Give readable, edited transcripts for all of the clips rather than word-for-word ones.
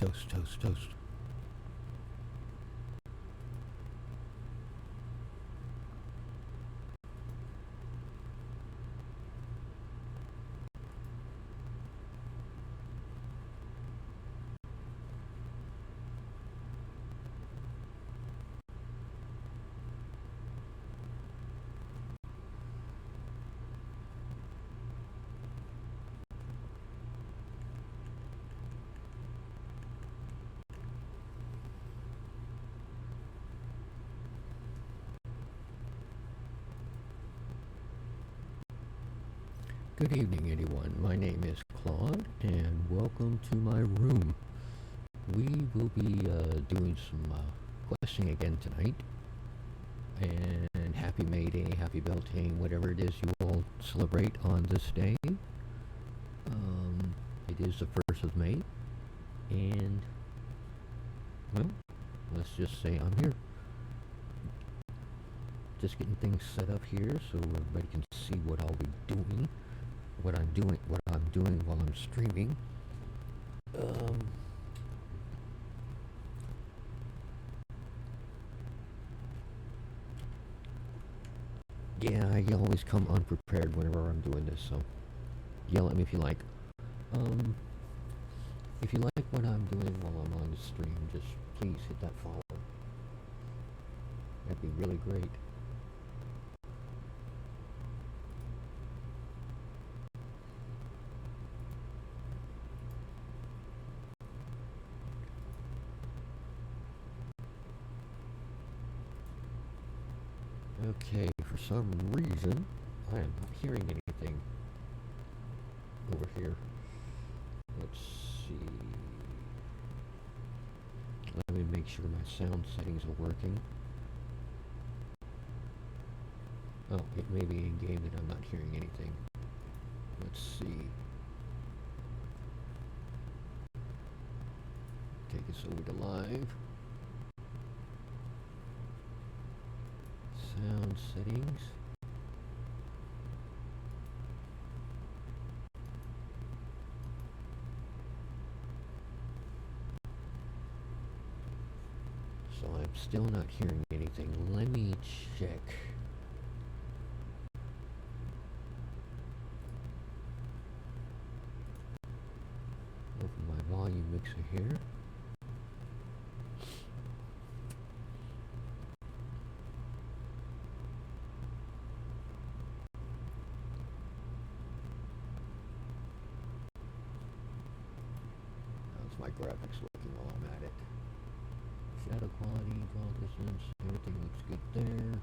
Toast, toast, toast. Good evening, everyone. My name is Claude, and welcome to my room. We will be doing some questing again tonight. And happy May Day, happy Beltane, whatever it is you all celebrate on this day. It is the 1st of May, and, well, let's just say I'm here. Just getting things set up here so everybody can see what I'll be doing. What I'm doing while I'm streaming. Yeah, I always come unprepared whenever I'm doing this, so yell at me if you like. If you like what I'm doing while I'm on the stream, just please hit that follow. That'd be really great. Okay, for some reason, I am not hearing anything over here. Let's see. Let me make sure my sound settings are working. Oh, it may be in game that I'm not hearing anything. Let's see. Take us over to live. Sound settings. So I'm still not hearing anything. Let me check. Open my volume mixer here. How's my graphics looking while I'm at it? Shadow quality, draw distance, everything looks good there.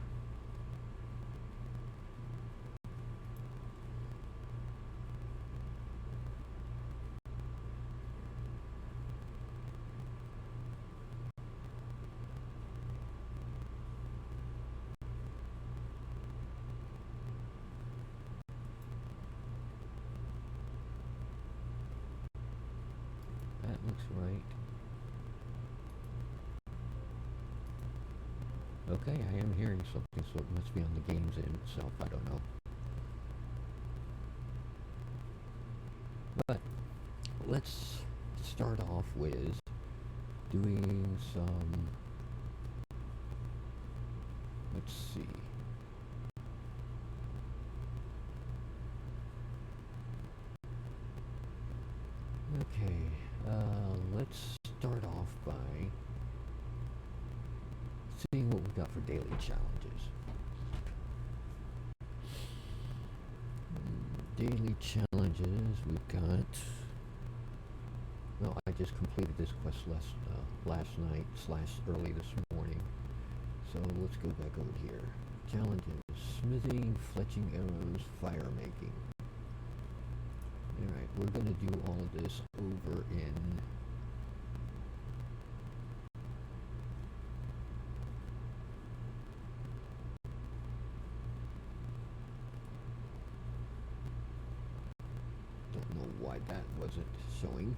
That looks right. Okay, I am hearing something, so it must be on the game's end itself. I don't know. But let's start off with doing some, let's see. Okay, let's start off by seeing what we got for daily challenges. Daily challenges, we've got, well, I just completed this quest last night / early this morning. So let's go back over here. Challenges, smithing, fletching arrows, fire making. Alright, we're going to do all of this over in don't know why that wasn't showing.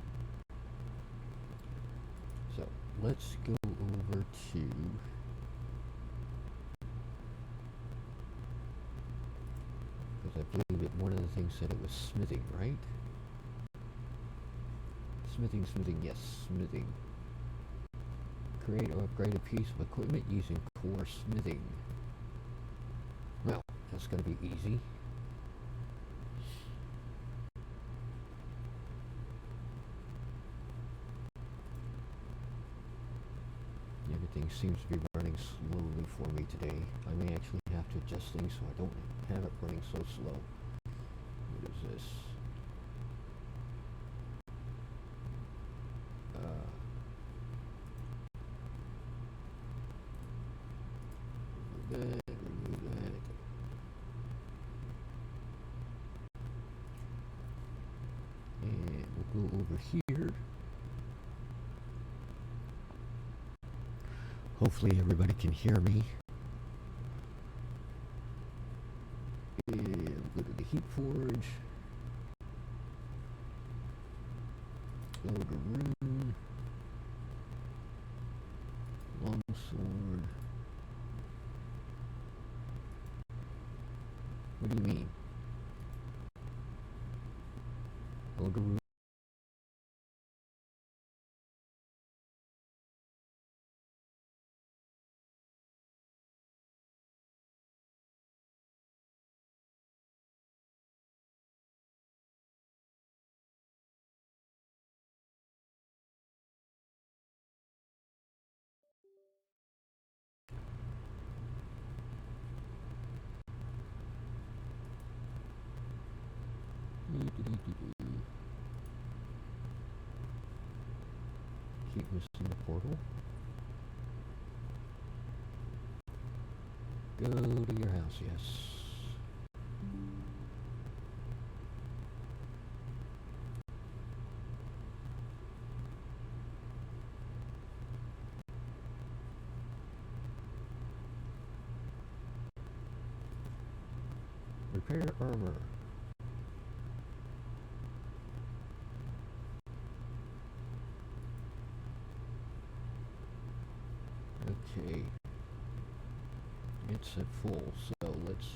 So let's go over to because I believe one of the things said it was smithing, right? Smithing, yes, smithing. Create or upgrade a piece of equipment using core smithing. Well, that's going to be easy. Everything seems to be running slowly for me today. I may actually have to adjust things so I don't have it running so slow. What is this? Remove that. And we'll go over here. Hopefully everybody can hear me. And go to the heat forge. Go to rune. Longsword. What do you mean? Go to rune. Keep missing the portal. Go to your house, yes. Repair armor. Okay. It's at full, so let's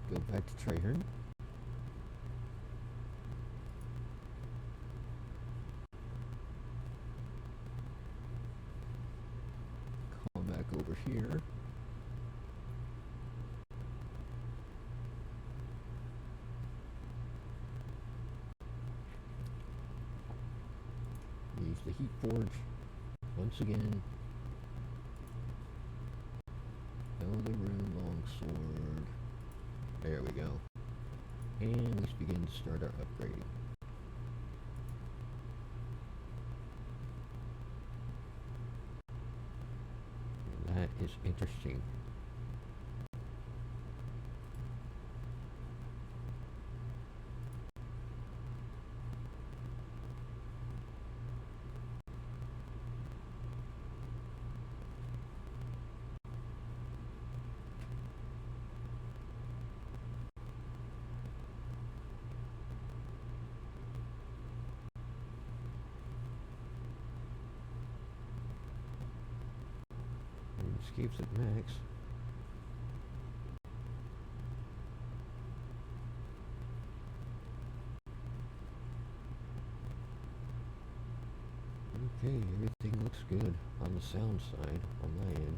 go back to Traherne. Come back over here. Use the heat forge once again. Elder Rune Longsword. There we go. And let's begin to start our upgrading. That is interesting. Escapes at max. Okay, everything looks good on the sound side on my end.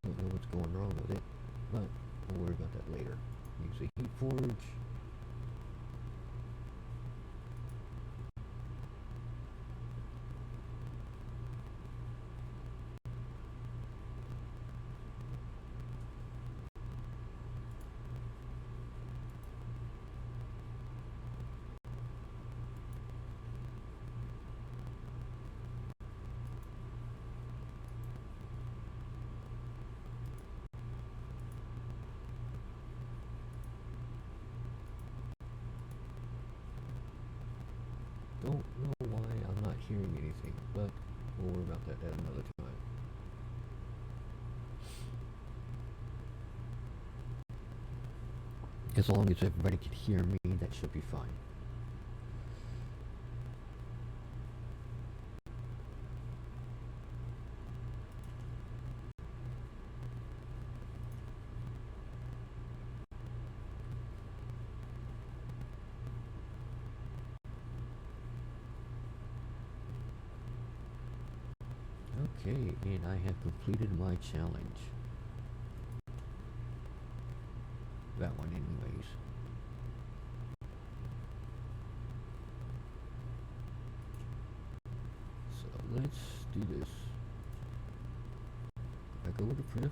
Don't know what's going wrong with it, but we'll worry about that later. Use a heat forge. Don't know why I'm not hearing anything, but we'll worry about that at another time. As long as everybody can hear me, that should be fine. Okay, and I have completed my challenge. That one anyways. So let's do this. I go to proof.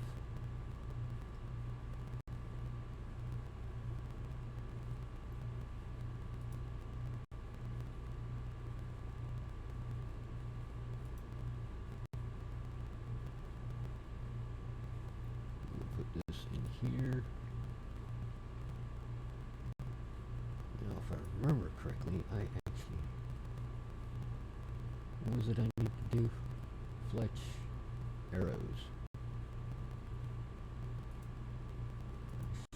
We'll put this in here. Now if I remember correctly, I actually, what was it I need to do? Fletch arrows.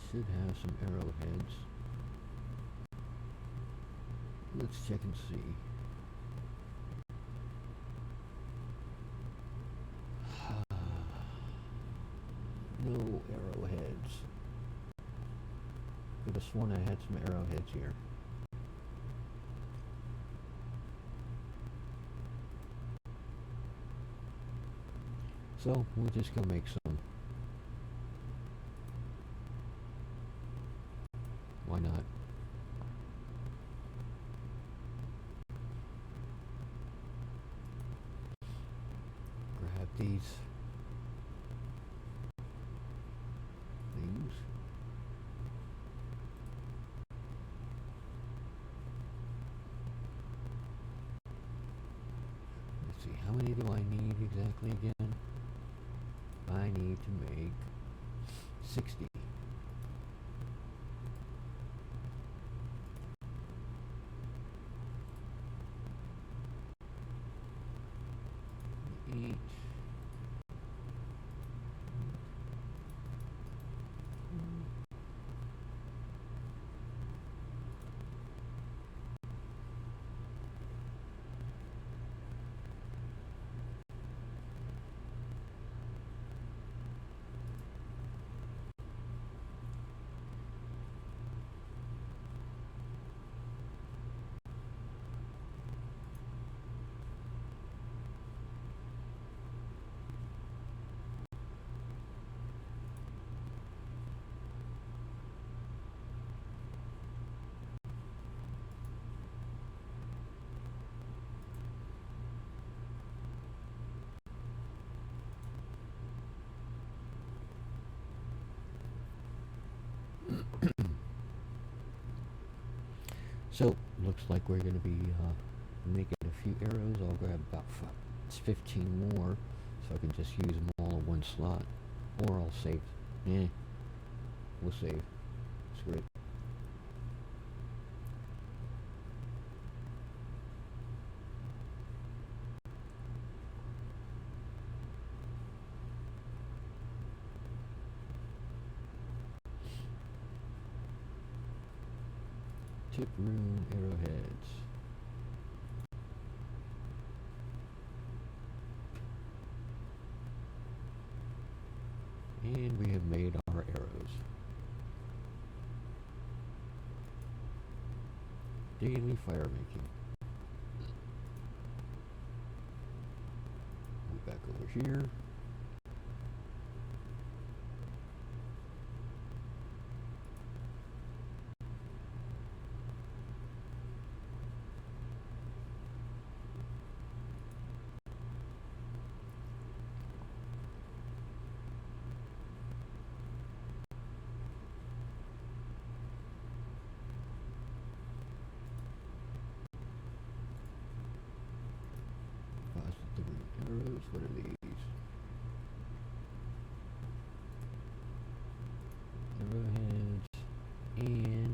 Should have some arrowheads. Let's check and see. No arrowheads. Could have sworn I had some arrowheads here. So we'll just go make some. Why not? Grab these things. Let's see, how many do I need exactly again? I need to make 60. Each. So, looks like we're going to be making a few arrows. I'll grab about 15 more so I can just use them all in one slot. Or I'll save. We'll save. Screw it. Tip rune arrowheads. And we have made our arrows. Daily fire making. Move back over here. Arrows, what are these? Arrowheads, and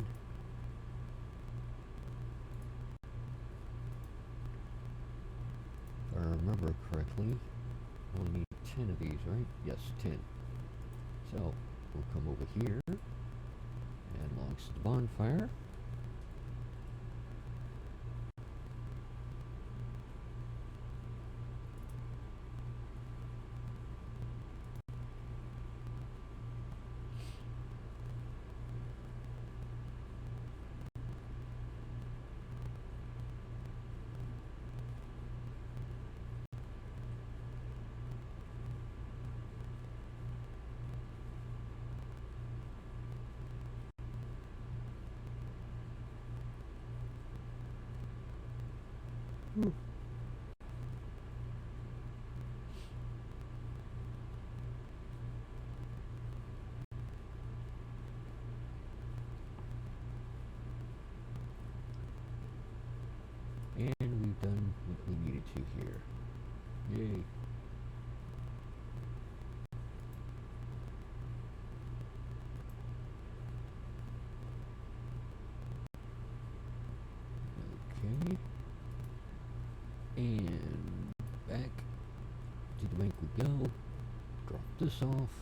if I remember correctly, we'll need 10 of these, right? Yes, 10. So we'll come over here, and launch the bonfire. And we've done what we needed to here. Yay. Okay. And back to the bank we go. Drop this off.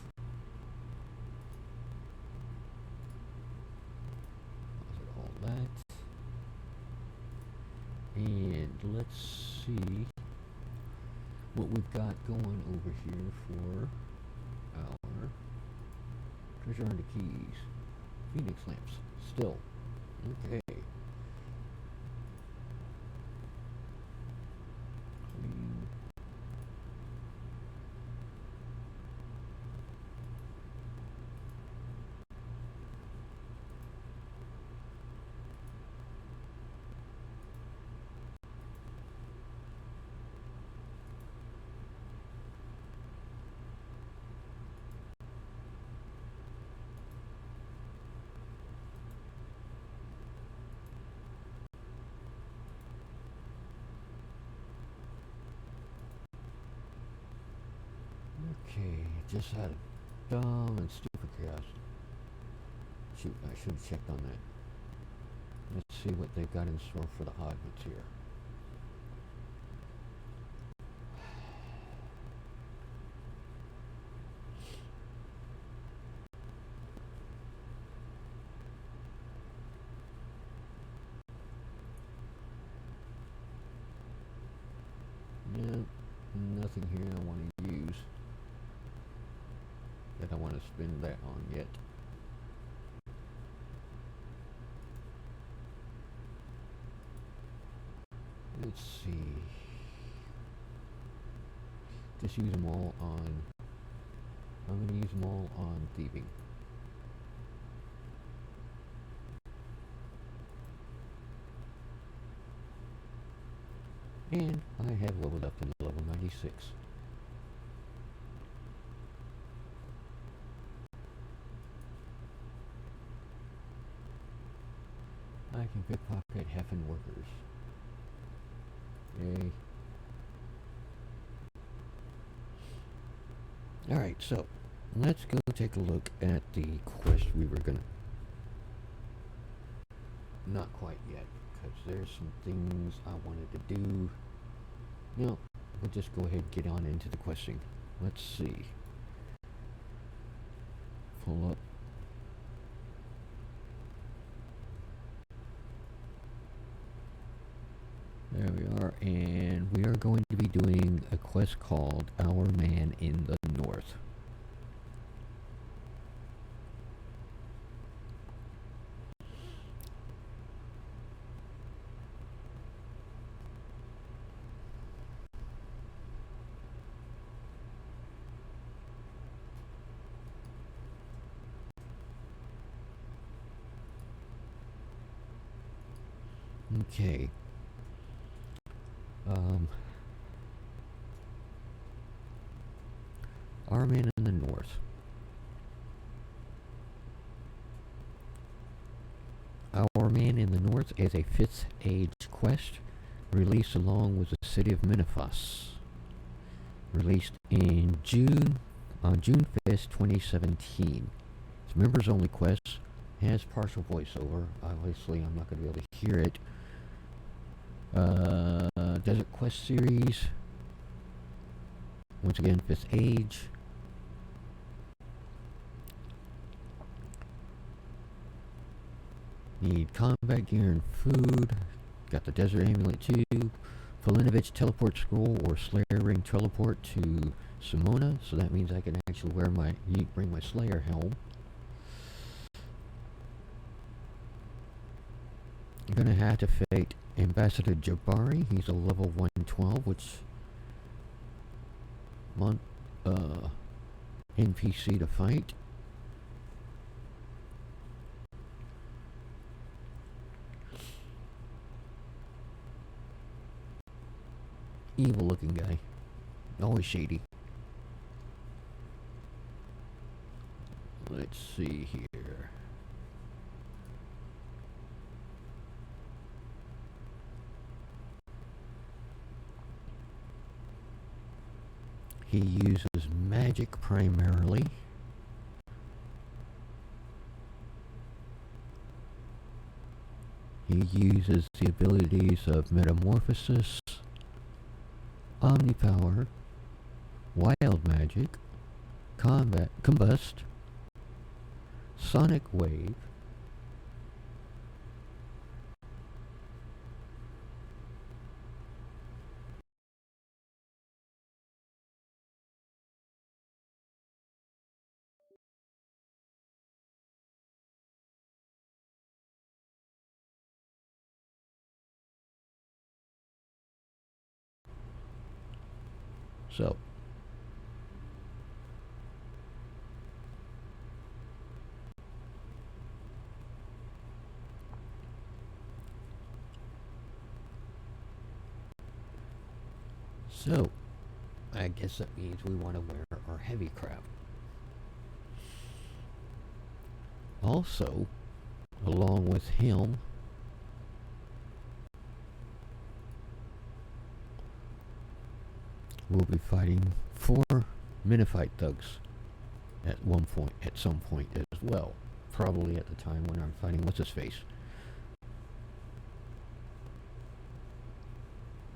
Deposit all that. And let's see what we've got going over here for our treasure under keys. Phoenix lamps. Still. Okay. Clean. Okay, just had a dumb and stupid curiosity. Shoot, I should have checked on that. Let's see what they've got in store for the oddments here. Yeah, nothing here I want to use that I want to spend that on yet. Let's see. Just use them all on. I'm going to use them all on thieving. And I have leveled up to level 96. I can pickpocket Heffen workers. Yay. Alright, so let's go take a look at the quest we were gonna... Not quite yet, because there's some things I wanted to do. No, we'll just go ahead and get on into the questing. Let's see. Pull up. There we are, and we are going to be doing a quest called Our Man in the North. Okay. Our Man in the North. Our Man in the North is a 5th Age quest released along with the city of Menifas. Released in on June 5th, 2017. It's members only quest. Has partial voiceover. Obviously, I'm not going to be able to hear it. Desert Quest series. Once again, 5th Age. Need combat gear and food. Got the Desert Amulet too. Felinovich Teleport Scroll or Slayer Ring Teleport to Simona. So that means I can actually bring my Slayer helm. I'm gonna have to fight Ambassador Jabari. He's a level 112, which NPC to fight. evil looking guy. Always shady. Let's see here. He uses magic primarily. He uses the abilities of Metamorphosis, Omnipower, Wild Magic, Combat, Combust, Sonic Wave, so I guess that means we want to wear our heavy crap. Also, along with him, we'll be fighting 4 Minifight thugs at some point as well. Probably at the time when I'm fighting what's his face.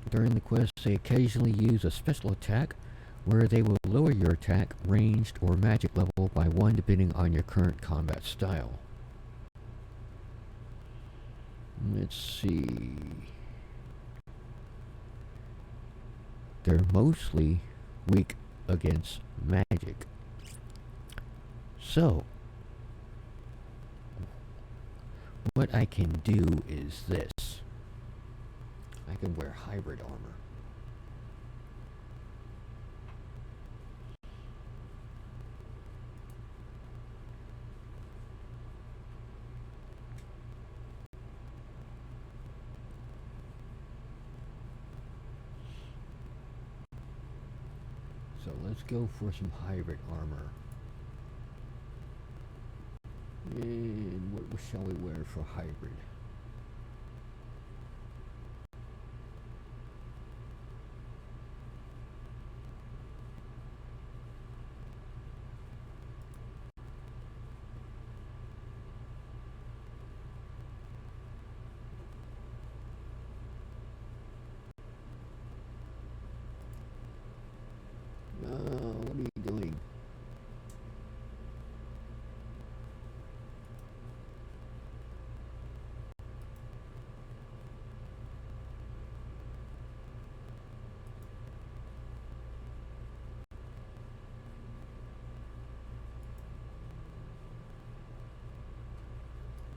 During the quest, they occasionally use a special attack where they will lower your attack, ranged, or magic level by 1 depending on your current combat style. Let's see. They're mostly weak against magic. So, what I can do is this. I can wear hybrid armor. So let's go for some hybrid armor. And what shall we wear for hybrid? What are you doing?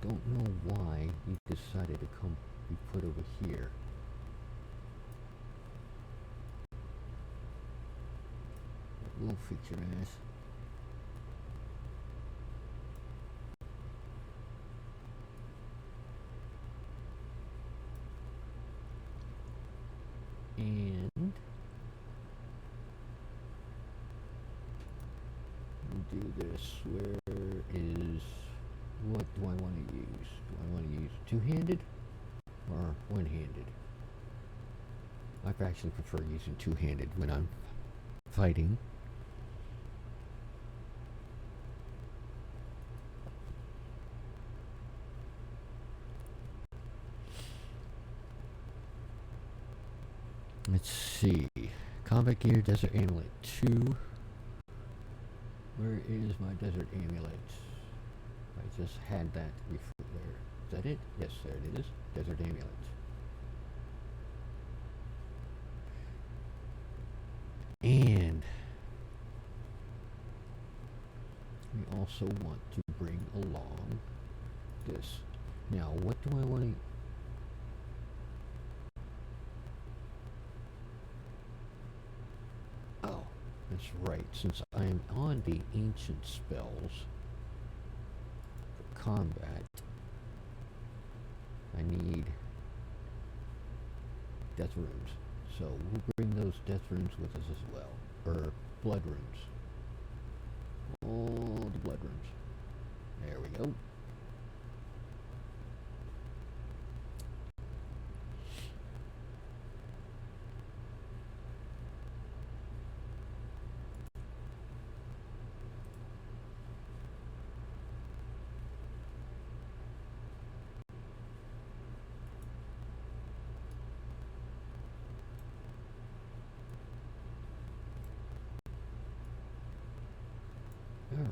Don't know why you decided to come be put over here. We'll fix your ass. And we'll do this. Where is... what do I want to use? Do I want to use two-handed or one-handed? I actually prefer using two-handed when I'm fighting. Let's see. Combat gear, desert amulet 2. Where is my desert amulet? I just had that before there. Is that it? Yes, there it is. Desert amulet. And we also want to bring along this. Now, what do I want to... oh, that's right. Since I'm on the ancient spells for combat, I need death runes. So we'll bring those death runes with us as well. Or blood runes. All the blood runes. There we go.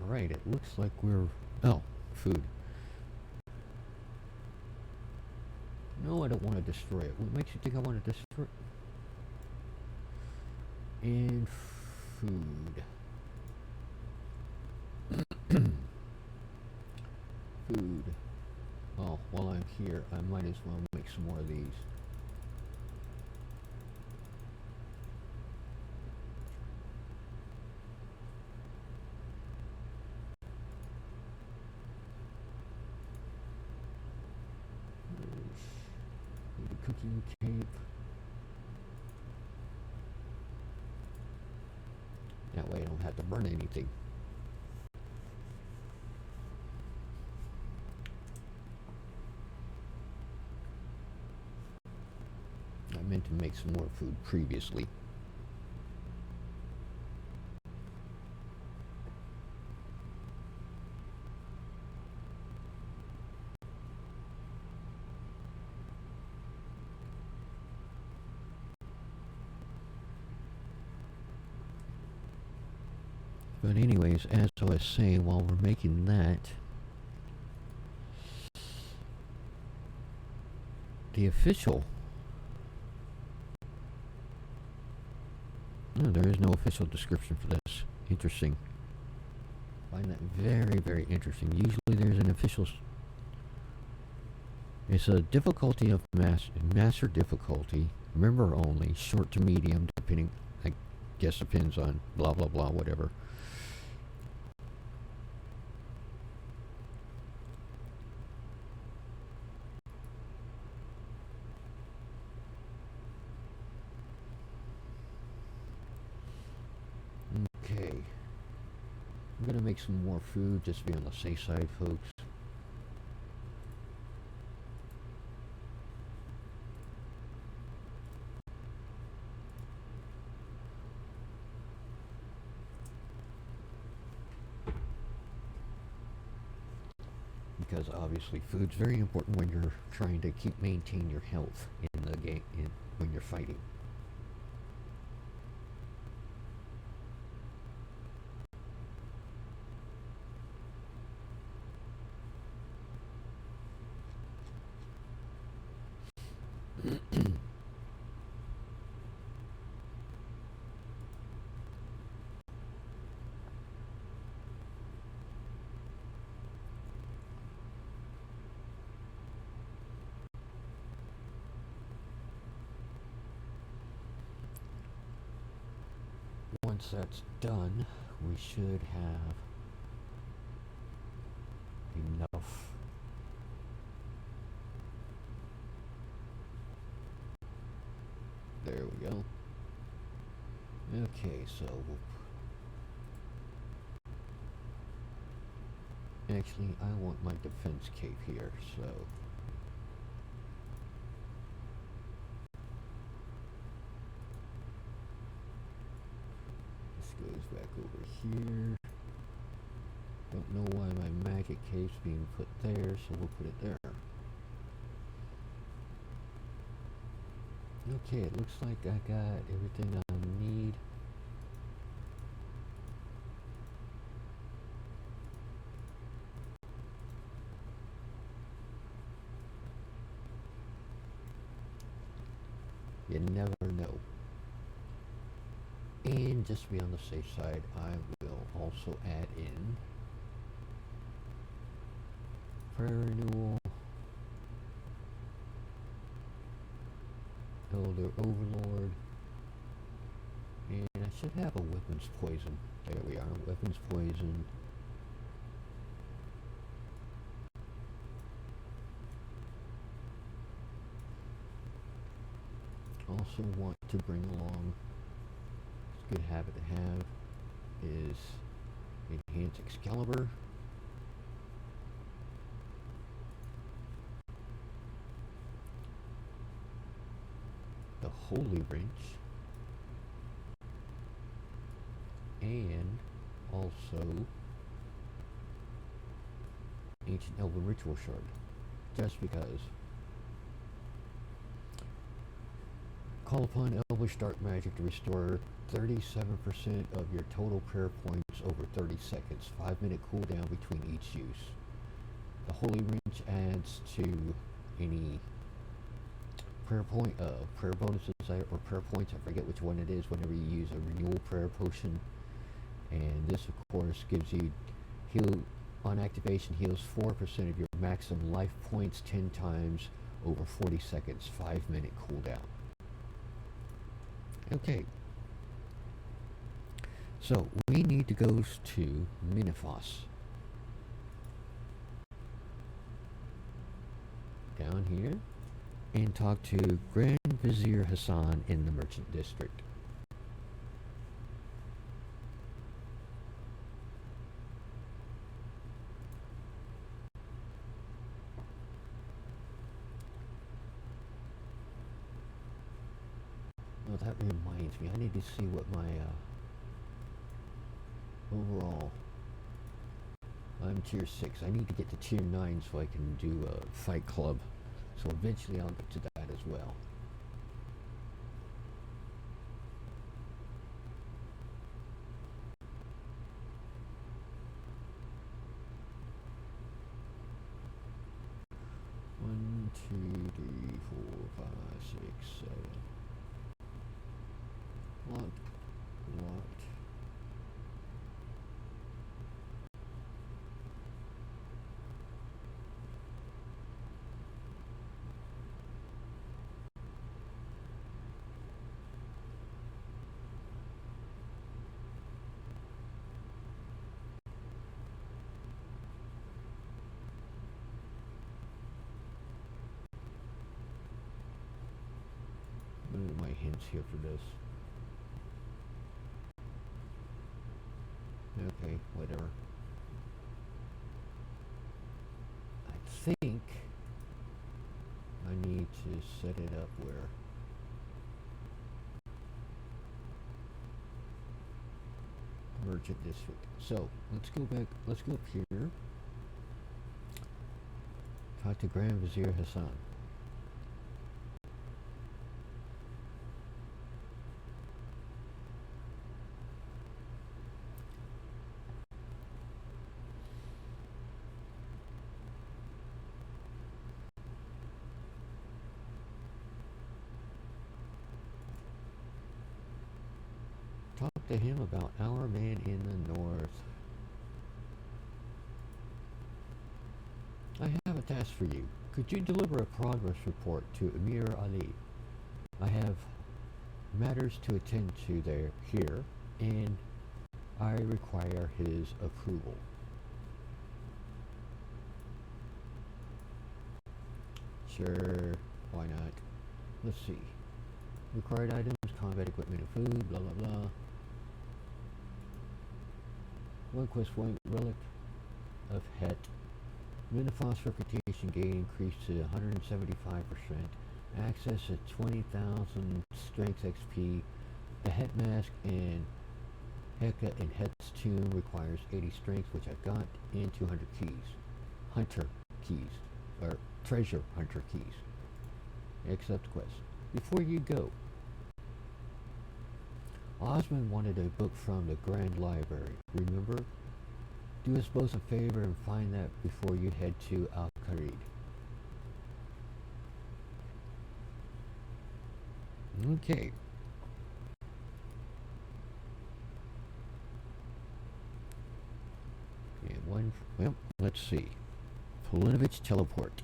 Alright, it looks like we're... Oh, food. No, I don't want to destroy it. What makes you think I want to destroy it? And food. Food. Oh, while I'm here, I might as well make some more of these. Need a cooking cake. That way I don't have to burn anything. I meant to make some more food previously. But anyways, as I was saying, while we're making that, the official... No, there is no official description for this. Interesting. I find that very, very interesting. Usually there's an official... It's a difficulty of master difficulty, member only, short to medium, depending, I guess depends on blah blah blah, whatever. Okay. I'm gonna make some more food just to be on the safe side, folks. Because obviously food's very important when you're trying to maintain your health in the game when you're fighting. Once that's done, we should have enough. There we go. Okay, so actually I want my defense cape here, so goes back over here. Don't know why my magic cape's being put there, so we'll put it there. Okay, it looks like I got everything I need. You never know. And just to be on the safe side, I will also add in prayer renewal, elder overlord, and I should have a weapons poison. There we are, weapons poison. Also want to bring along. It's a good habit to have is enhance Excalibur. The Holy Wrench. And also Ancient Elven Ritual Shard. Just because. Call upon Elvish Dark Magic to restore 37% of your total prayer points over 30 seconds. 5-minute cooldown between each use. The Holy Wrench adds to any prayer bonuses or prayer points. I forget which one it is. Whenever you use a renewal prayer potion, and this, of course, gives you on activation heals 4% of your maximum life points 10 times over 40 seconds. 5-minute cooldown. Okay, so we need to go to Minifos. Down here, and talk to Grand Vizier Hassan in the Merchant District. Well, that reminds me, I need to see what my overall. I'm tier 6. I need to get to tier 9 so I can do a Fight Club. So eventually I'll get to that as well. One, two, three, 4, 5, 6, 7. Locked. What are my hints here for this? Okay, whatever. I think I need to set it up where Merchant District. So let's go back. Let's go up here. Talk to Grand Vizier Hassan. Talk to him about our man in the north. I have a task for you. Could you deliver a progress report to Emir Ali? I have matters to attend to here, and I require his approval. Sure, why not? Let's see. Required items, combat equipment and food, blah blah blah. One quest point, relic of Het. Minifos reputation gain increased to 175%. Access at 20,000 strength XP. The Het mask and Heka in Het's tomb requires 80 strength, which I've got, and 200 keys. Hunter keys, or treasure hunter keys. Accept quest. Before you go, Osman wanted a book from the Grand Library. Remember? Do us both a favor and find that before you head to Al-Qarid. Okay. And well, let's see. Polinovich teleport.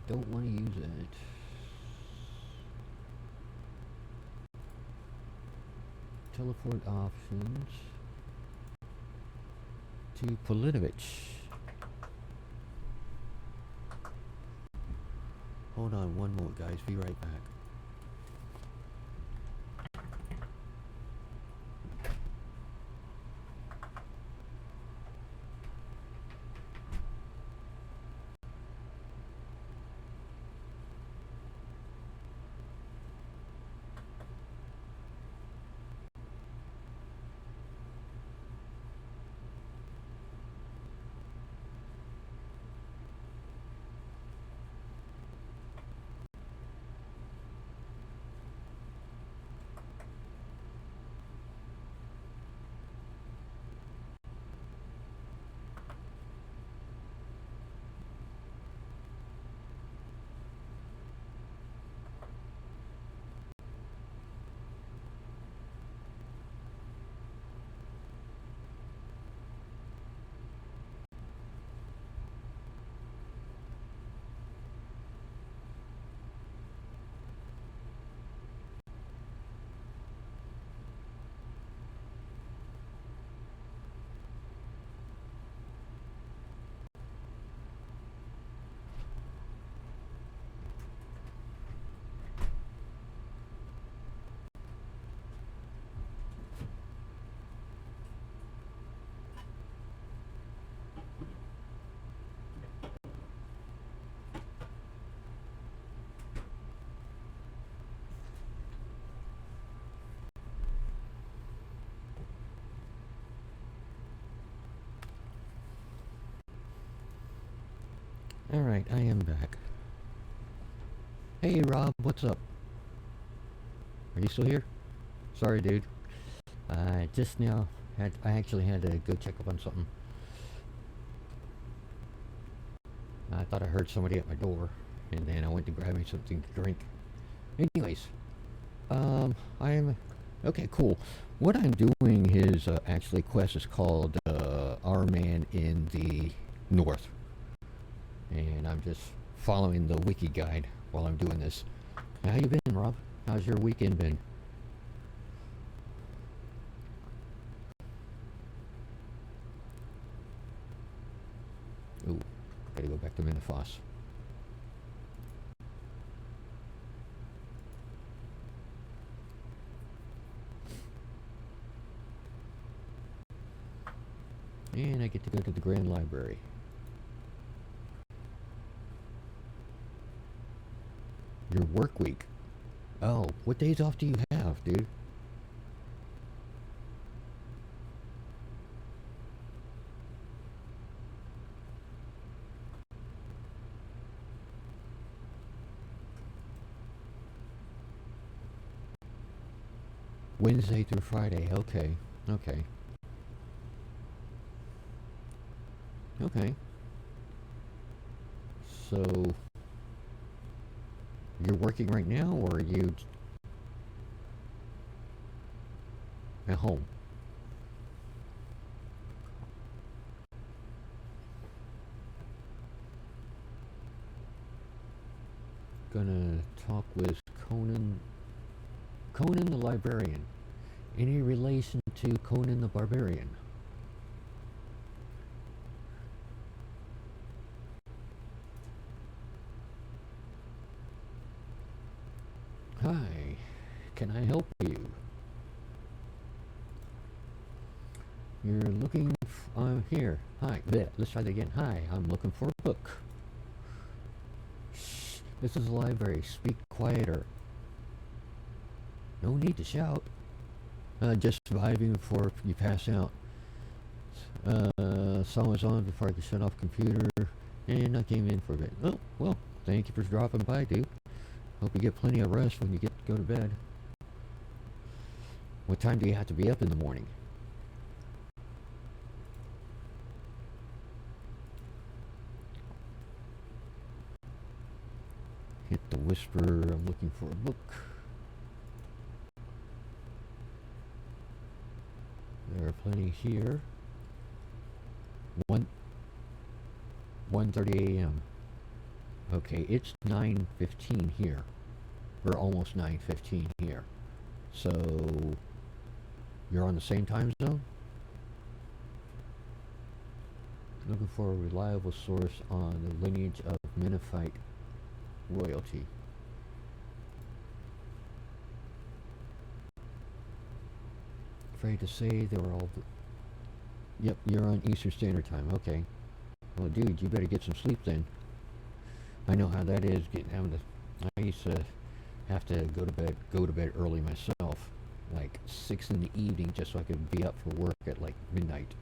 Don't want to use that. Teleport options. to Polinovich. Hold on one moment, guys. Be right back. Alright, I am back. Hey Rob, what's up? Are you still here? Sorry, dude. Just now, I actually had to go check up on something. I thought I heard somebody at my door, and then I went to grab me something to drink. Anyways, I am... Okay, cool. What I'm doing is, actually, quest is called, Our Man in the North. And I'm just following the wiki guide while I'm doing this. How you been, Rob? How's your weekend been? Ooh, gotta go back to Minifos. And I get to go to the Grand Library. Your work week. Oh, what days off do you have, dude? Wednesday through Friday. Okay. Okay. Okay. So, you're working right now, or are you at home? Gonna talk with Conan the Librarian. Any relation to Conan the Barbarian? Hi, can I help you? You're looking here. Hi, let's try that again. Hi, I'm looking for a book. Shh, this is a library. Speak quieter. No need to shout. Just surviving before you pass out. Song was on before I could shut off computer, and I came in for a bit. Oh, well, thank you for dropping by, dude. Hope you get plenty of rest when you go to bed. What time do you have to be up in the morning? Hit the whisper. I'm looking for a book. There are plenty here. 1:30 a.m. Okay, it's 9:15 here. We're almost 9:15 here. So, you're on the same time zone? Looking for a reliable source on the lineage of Menifite royalty. Afraid to say they were all... Yep, you're on Eastern Standard Time. Okay. Well, dude, you better get some sleep then. I know how that is. I used to have to go to bed early myself, like 6 in the evening, just so I could be up for work at like midnight.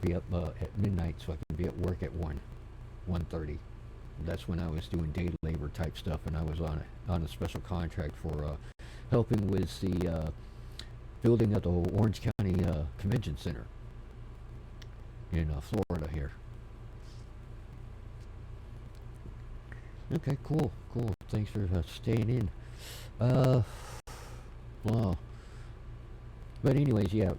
Be up at midnight so I could be at work at 1:30. That's when I was doing day labor type stuff, and I was on a special contract for helping with the building of the Orange County Convention Center in Florida here. Okay, cool. Thanks for staying in. Well, but anyways, yeah.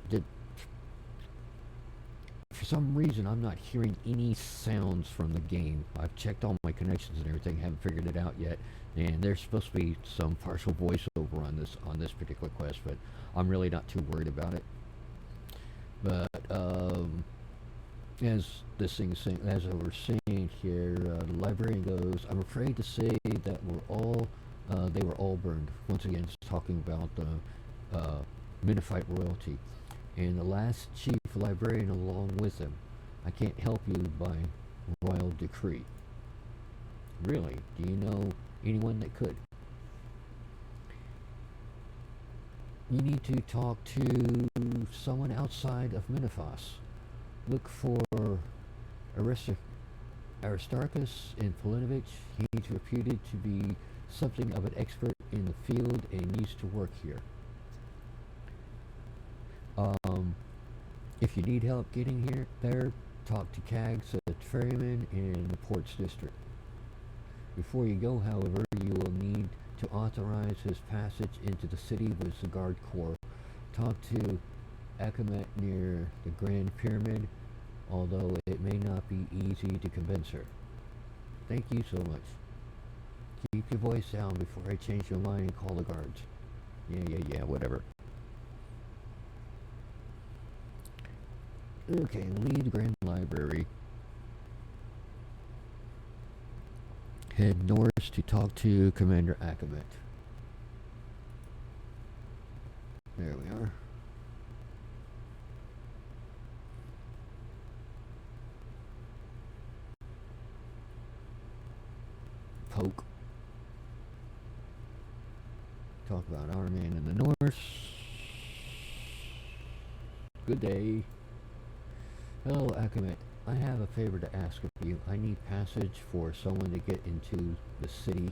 For some reason, I'm not hearing any sounds from the game. I've checked all my connections and everything, haven't figured it out yet. And there's supposed to be some partial voiceover on this particular quest, but I'm really not too worried about it. But as this thing is saying, as I was saying here, the librarian goes, I'm afraid to say that they were all burned. Once again, it's talking about the Menifite royalty. And the last chief librarian along with them. I can't help you by royal decree. Really? Do you know anyone that could? You need to talk to someone outside of Menifos. Look for Aristarchus in Polinovich. He's reputed to be something of an expert in the field and used to work here. If you need help getting there, talk to Cags, a ferryman in the Ports District. Before you go, however, you will need to authorize his passage into the city with the Guard Corps. Talk to Achamet near the Grand Pyramid, although it may not be easy to convince her. Thank you so much. Keep your voice down before I change your mind and call the guards. Yeah, whatever. Okay, leave Grand Library. Head north to talk to Commander Achamet. There we are. Poke. Talk about our man in the north. Good day. Hello, Achamet. I have a favor to ask of you. I need passage for someone to get into the city.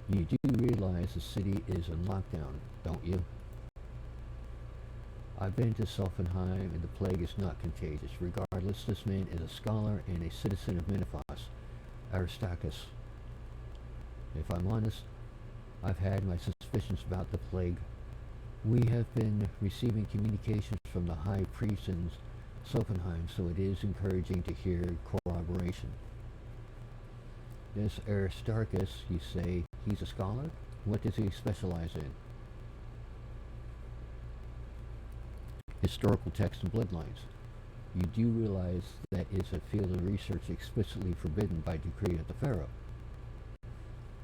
You do realize the city is in lockdown, don't you? I've been to Selfenheim, and the plague is not contagious. Regardless, this man is a scholar and a citizen of Menifos, Aristarchus. If I'm honest, I've had my suspicions about the plague. We have been receiving communications from the High Priest in Selfenheim, so it is encouraging to hear corroboration. This Aristarchus, you say, he's a scholar? What does he specialize in? Historical texts and bloodlines. You do realize that is a field of research explicitly forbidden by decree of the Pharaoh.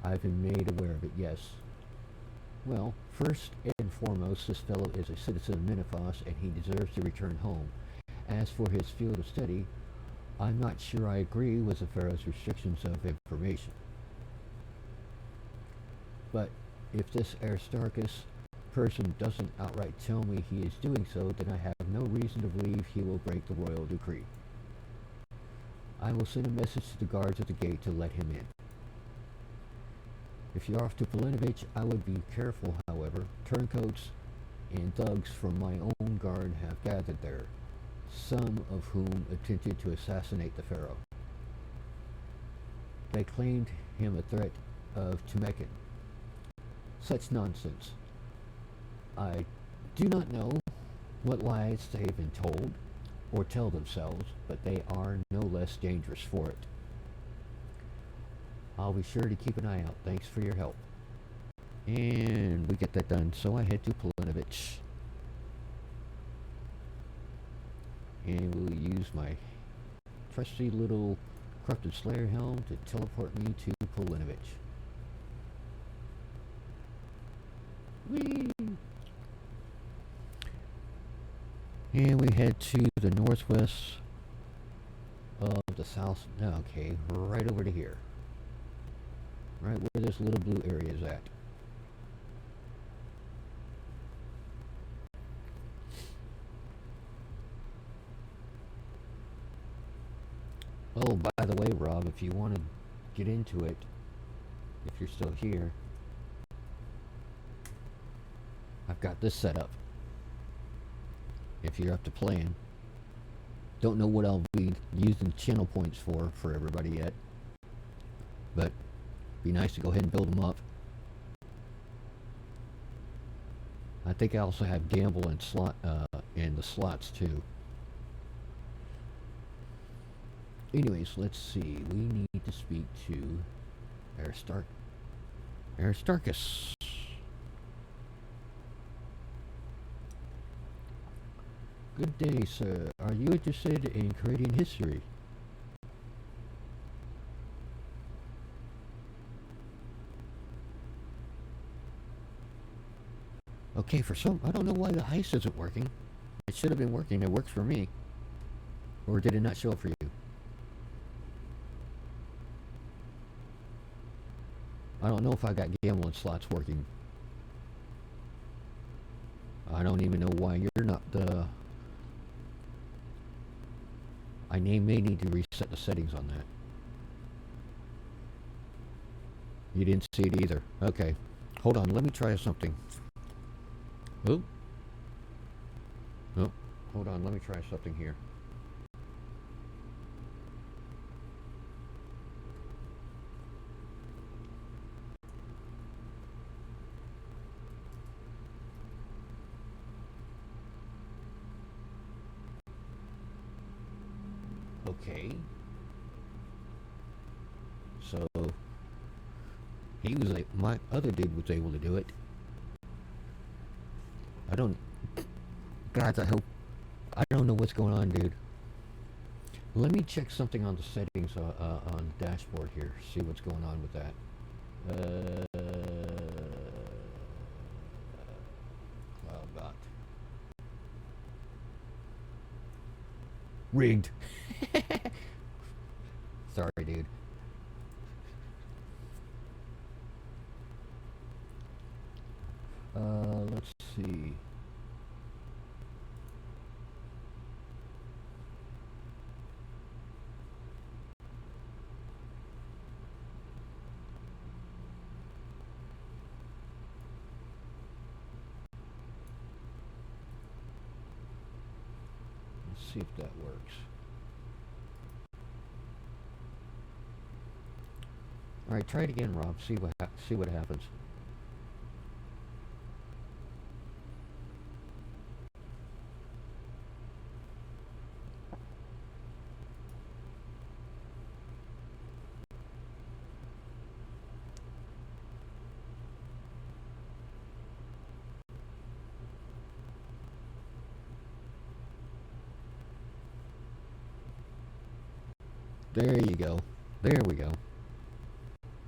I've been made aware of it, yes. Well, first and foremost, this fellow is a citizen of Menifos, and he deserves to return home. As for his field of study, I'm not sure I agree with the Pharaoh's restrictions of information. But if this Aristarchus person doesn't outright tell me he is doing so, then I have no reason to believe he will break the royal decree. I will send a message to the guards at the gate to let him in. If you're off to Polinovich, I would be careful, however. Turncoats and thugs from my own guard have gathered there, some of whom attempted to assassinate the Pharaoh. They claimed him a threat of Tumekin. Such nonsense. I do not know what lies they have been told or tell themselves, but they are no less dangerous for it. I'll be sure to keep an eye out. Thanks for your help. And we get that done, so I head to Polinovich. And we'll use my trusty little Corrupted Slayer helm to teleport me to Polinovich. Whee! And we head to the northwest of the south. Okay, right over to here. Right where this little blue area is at. Oh, by the way, Rob, if you want to get into it, if you're still here, I've got this set up. If you're up to playing. Don't know what I'll be using channel points for everybody yet. But be nice to go ahead and build them up. I think I also have gamble and slot and the slots too. Anyways, let's see. We need to speak to Aristarchus. Good day, sir. Are you interested in creating history? Okay, I don't know why the heist isn't working. It should have been working. It works for me. Or did it not show up for you? I don't know if I got gambling slots working. I don't even know why you're not the... I may need to reset the settings on that. You didn't see it either. Okay. Hold on, let me try something. Oh. Oh, hold on, let me try something here. Okay. So he was like, my other dude was able to do it. I don't know what's going on, dude. Let me check something on the settings on the dashboard here. See what's going on with that. CloudBot. Rigged. Sorry, dude. Let's see. Let's see if that works. All right, try it again, Rob. See what happens. There you go. There we go.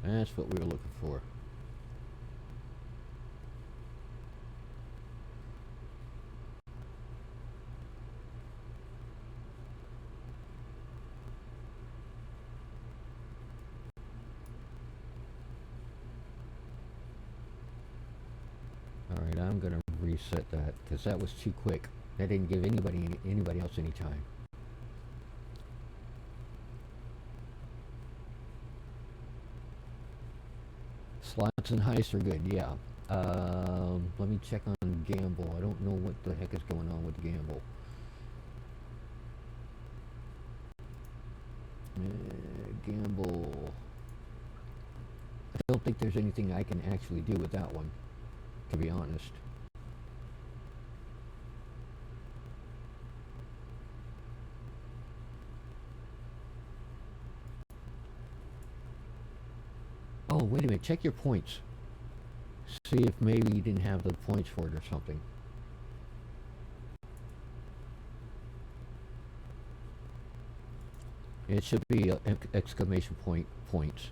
That's what we were looking for. Alright, I'm going to reset that because that was too quick. That didn't give anybody else any time. Slots and heists are good, yeah. Let me check on gamble. I don't know what the heck is going on with gamble. Gamble. I don't think there's anything I can actually do with that one, to be honest. Oh, wait a minute. Check your points. See if maybe you didn't have the points for it or something. It should be exclamation point points.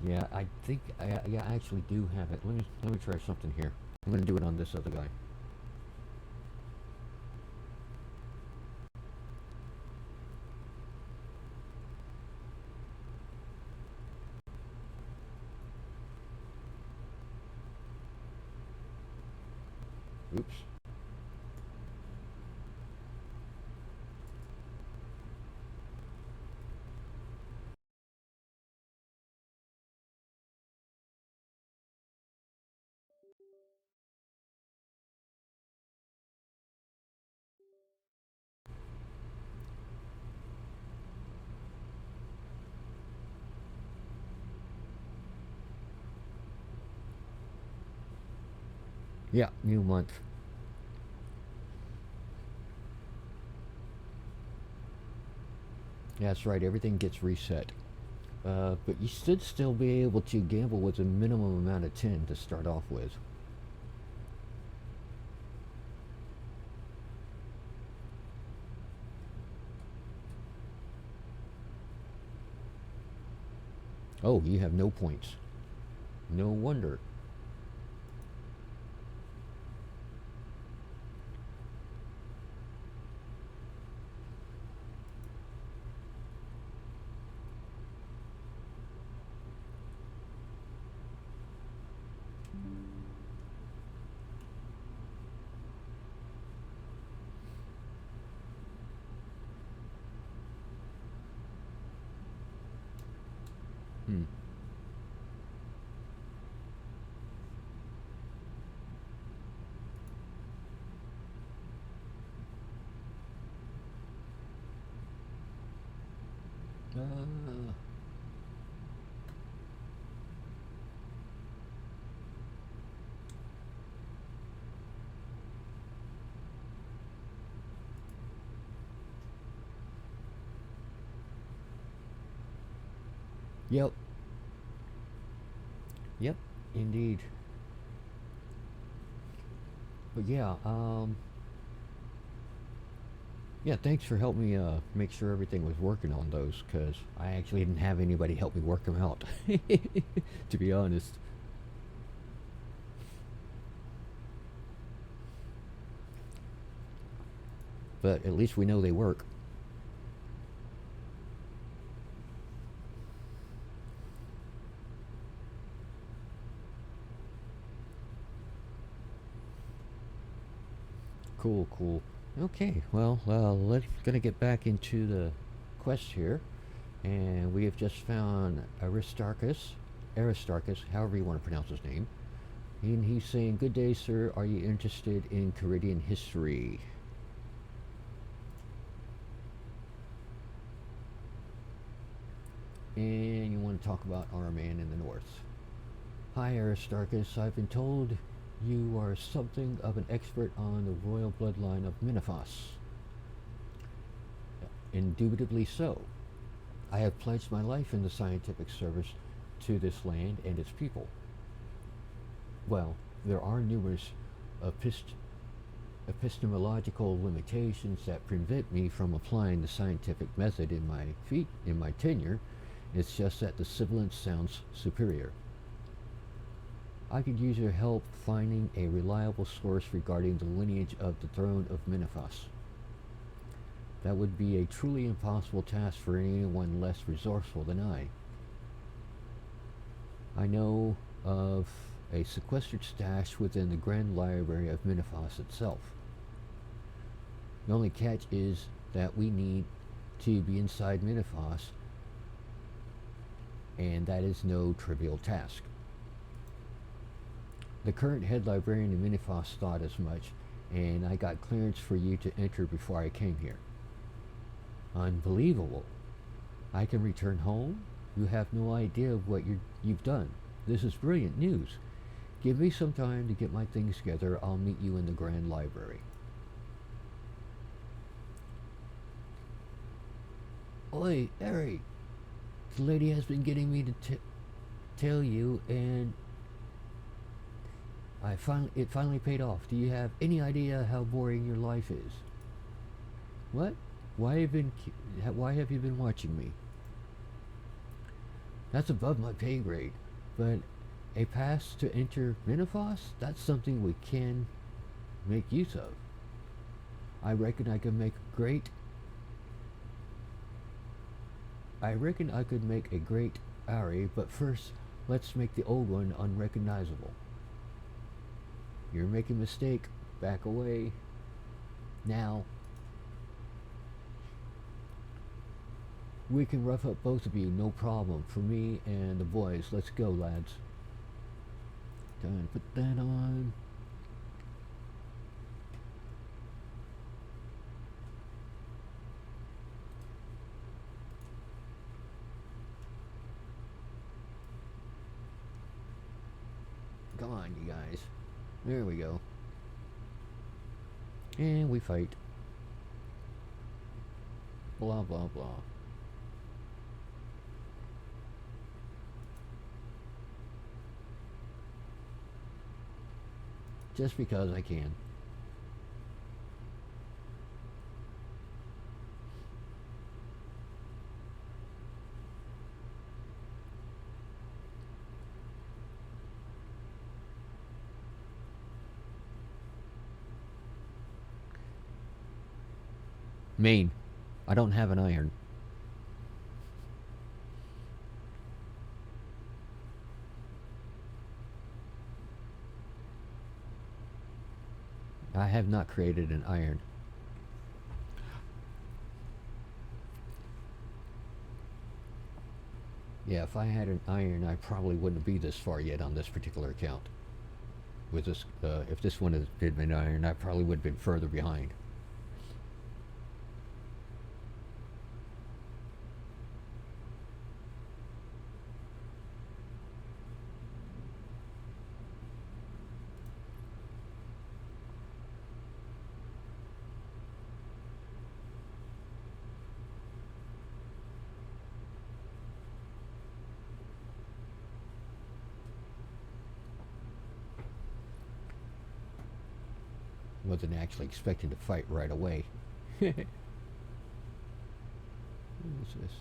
Yeah, I think yeah, I actually do have it. Let me try something here. I'm gonna do it on this other guy. Oops. Yeah, new month. Yeah, that's right. Everything gets reset. But you should still be able to gamble with a minimum amount of 10 to start off with. Oh, you have no points. No wonder. Hmm. Uh, yep. Yep. Indeed. But yeah, yeah, thanks for helping me make sure everything was working on those, because I actually didn't have anybody help me work them out, to be honest. But at least we know they work. Cool, cool. Okay, well, let's gonna get back into the quest here, and we have just found Aristarchus, however you want to pronounce his name. And he's saying, "Good day, sir. Are you interested in Caridian history?" And you want to talk about our man in the north. Hi, Aristarchus. I've been told you are something of an expert on the royal bloodline of Miniphos. Indubitably so. I have pledged my life in the scientific service to this land and its people. Well, there are numerous epistemological limitations that prevent me from applying the scientific method in my tenure. It's just that the sibilant sounds superior. I could use your help finding a reliable source regarding the lineage of the throne of Miniphos. That would be a truly impossible task for anyone less resourceful than I. I know of a sequestered stash within the Grand Library of Miniphos itself. The only catch is that we need to be inside Miniphos, and that is no trivial task. The current head librarian in Miniphos thought as much, and I got clearance for you to enter before I came here. Unbelievable. I can return home? You have no idea of what you've done. This is brilliant news. Give me some time to get my things together. I'll meet you in the Grand Library. Oi, Harry. The lady has been getting me to tell you, and it finally paid off. Do you have any idea how boring your life is? What? Why have you been watching me? That's above my pay grade, but a pass to enter menopause? That's something we can make use of. I reckon I could make a great Ari, but first, let's make the old one unrecognizable. You're making a mistake. Back away. Now. We can rough up both of you, no problem. For me and the boys. Let's go, lads. Time to put that on. Come on, you guys. There we go. And we fight. Blah, blah, blah. Just because I can. Maine. I don't have an iron. I have not created an iron. Yeah, if I had an iron, I probably wouldn't be this far yet on this particular account. With this, if this one had been iron, I probably would have been further behind. Wasn't actually expecting to fight right away. What is this?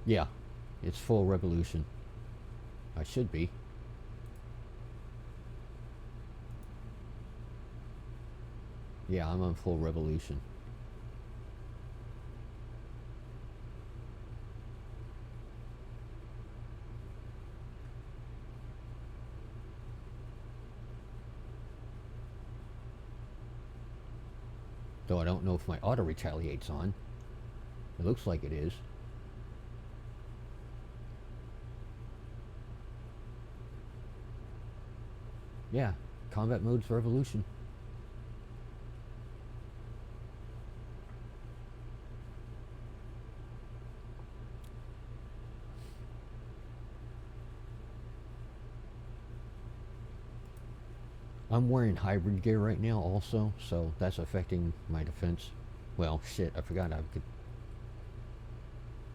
Yeah, it's full revolution. I should be. Yeah, I'm on full revolution. Though I don't know if my auto retaliates on. It looks like it is. Yeah, combat mode's revolution. I'm wearing hybrid gear right now also, so that's affecting my defense. Well, shit, I forgot I could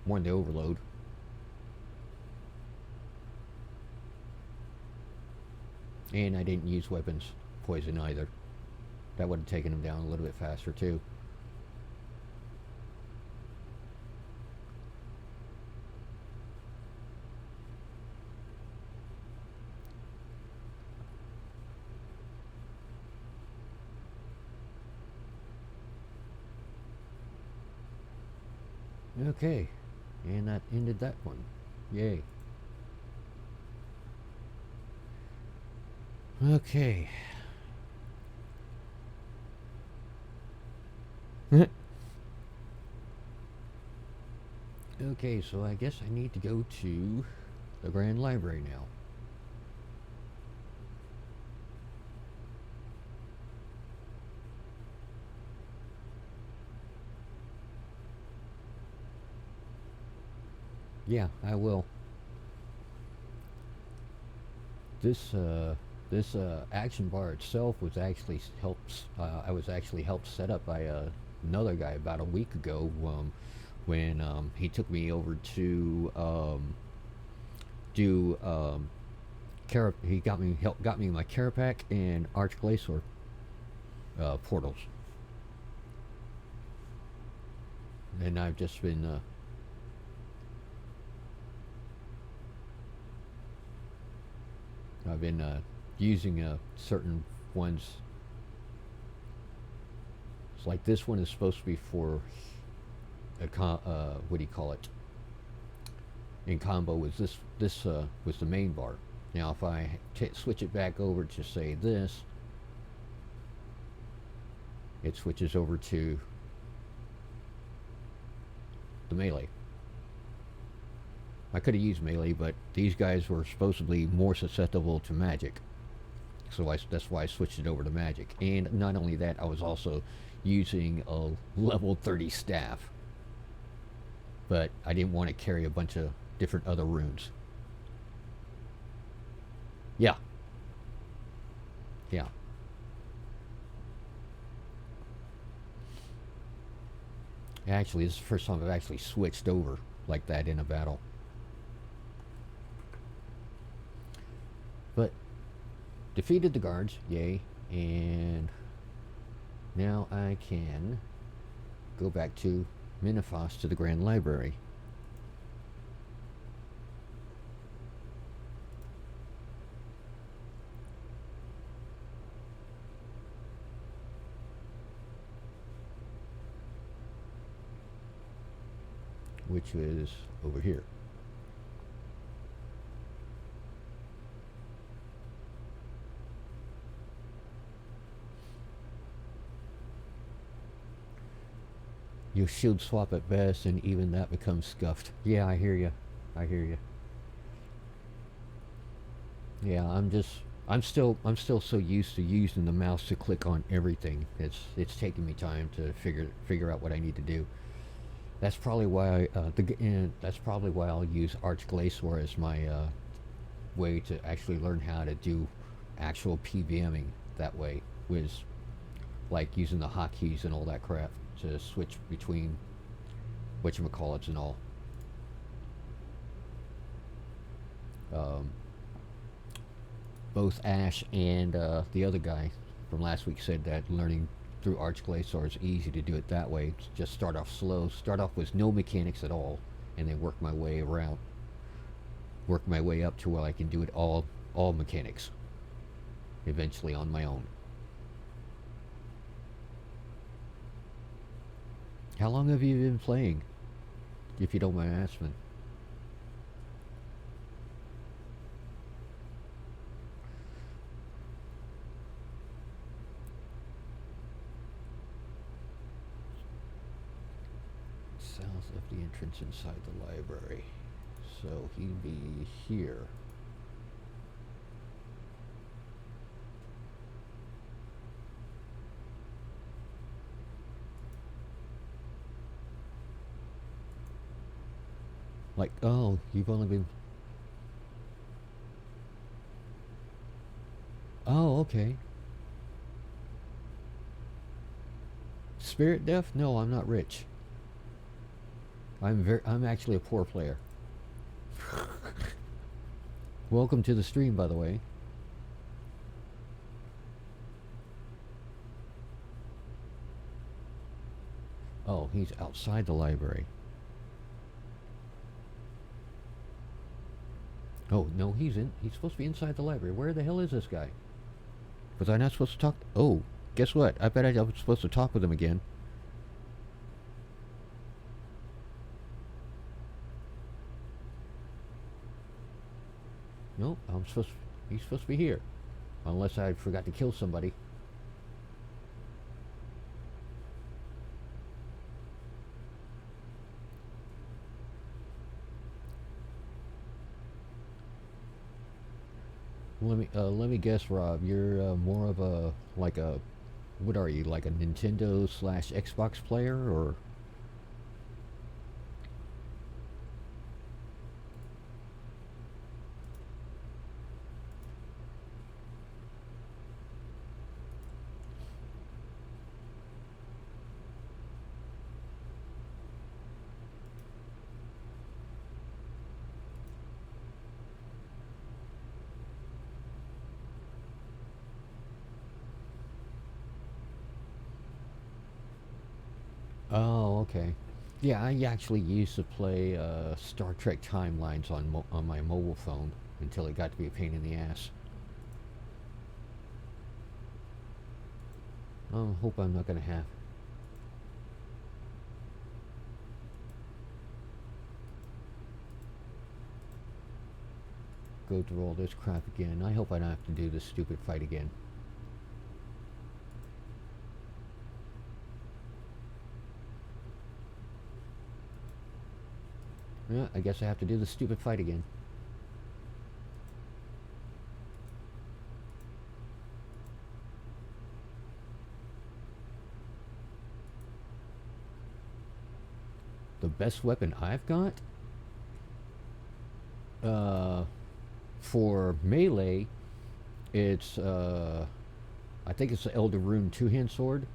warn the overload. And I didn't use weapons poison either. That would have taken him down a little bit faster too. Okay, and that ended that one. Yay. Okay. Okay, so I guess I need to go to the Grand Library now. Yeah, I will. This action bar itself was actually helped. I was actually helped set up by another guy about a week ago, when he took me over to do he got me my Carapac and Arch Glacier portals, and I've just been using certain ones. It's like this one is supposed to be for what do you call it? In combo with this was the main bar. Now if I switch it back over to say this, it switches over to the melee. I could have used melee, but these guys were supposedly more susceptible to magic. So that's why I switched it over to magic. And not only that, I was also using a level 30 staff. But I didn't want to carry a bunch of different other runes. Yeah. Yeah. Actually, this is the first time I've actually switched over like that in a battle. But defeated the guards, yay, and now I can go back to Minifos to the Grand Library. Which is over here. You shield swap at best, and even that becomes scuffed. Yeah, I hear you. I hear you. Yeah, I'm still so used to using the mouse to click on everything. It's taking me time to figure out what I need to do. That's probably why that's probably why I'll use Arch Glacier as my way to actually learn how to do actual PVMing that way, was like using the hotkeys and all that crap to switch between whatchamacallits and all. Both Ash and the other guy from last week said that learning through Arch Glacier is easy to do it that way. Just start off slow, start off with no mechanics at all, and then work my way around. Work my way up to where I can do it all mechanics. Eventually on my own. How long have you been playing? If you don't mind asking. South of the entrance inside the library. So he'd be here. Like, oh, you've only been... Oh, okay. Spirit deaf? No, I'm not rich. I'm actually a poor player. Welcome to the stream, by the way. Oh, he's outside the library. Oh, no, he's supposed to be inside the library. Where the hell is this guy? Was I not supposed to talk? Oh, guess what? I bet I was supposed to talk with him again. Nope, he's supposed to be here. Unless I forgot to kill somebody. Let me guess, Rob. You're more of a like a what are you, like a Nintendo slash Xbox player, or? Oh, okay. Yeah, I actually used to play Star Trek Timelines on on my mobile phone until it got to be a pain in the ass. Oh, hope I'm not gonna have go through all this crap again. I hope I don't have to do this stupid fight again. Yeah, I guess I have to do the stupid fight again. The best weapon I've got, uh, for melee, it's I think it's the Elder Rune two-hand sword.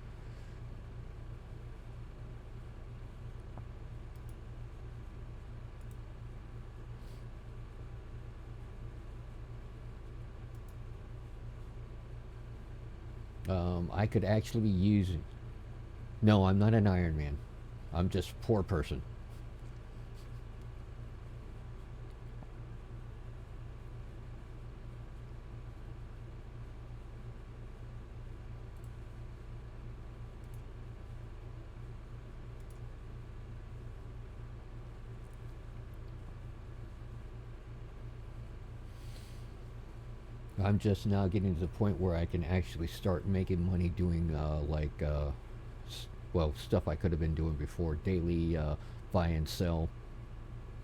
I could actually be using. No, I'm not an Iron Man. I'm just a poor person. I'm just now getting to the point where I can actually start making money doing well, stuff I could have been doing before. Daily buy and sell,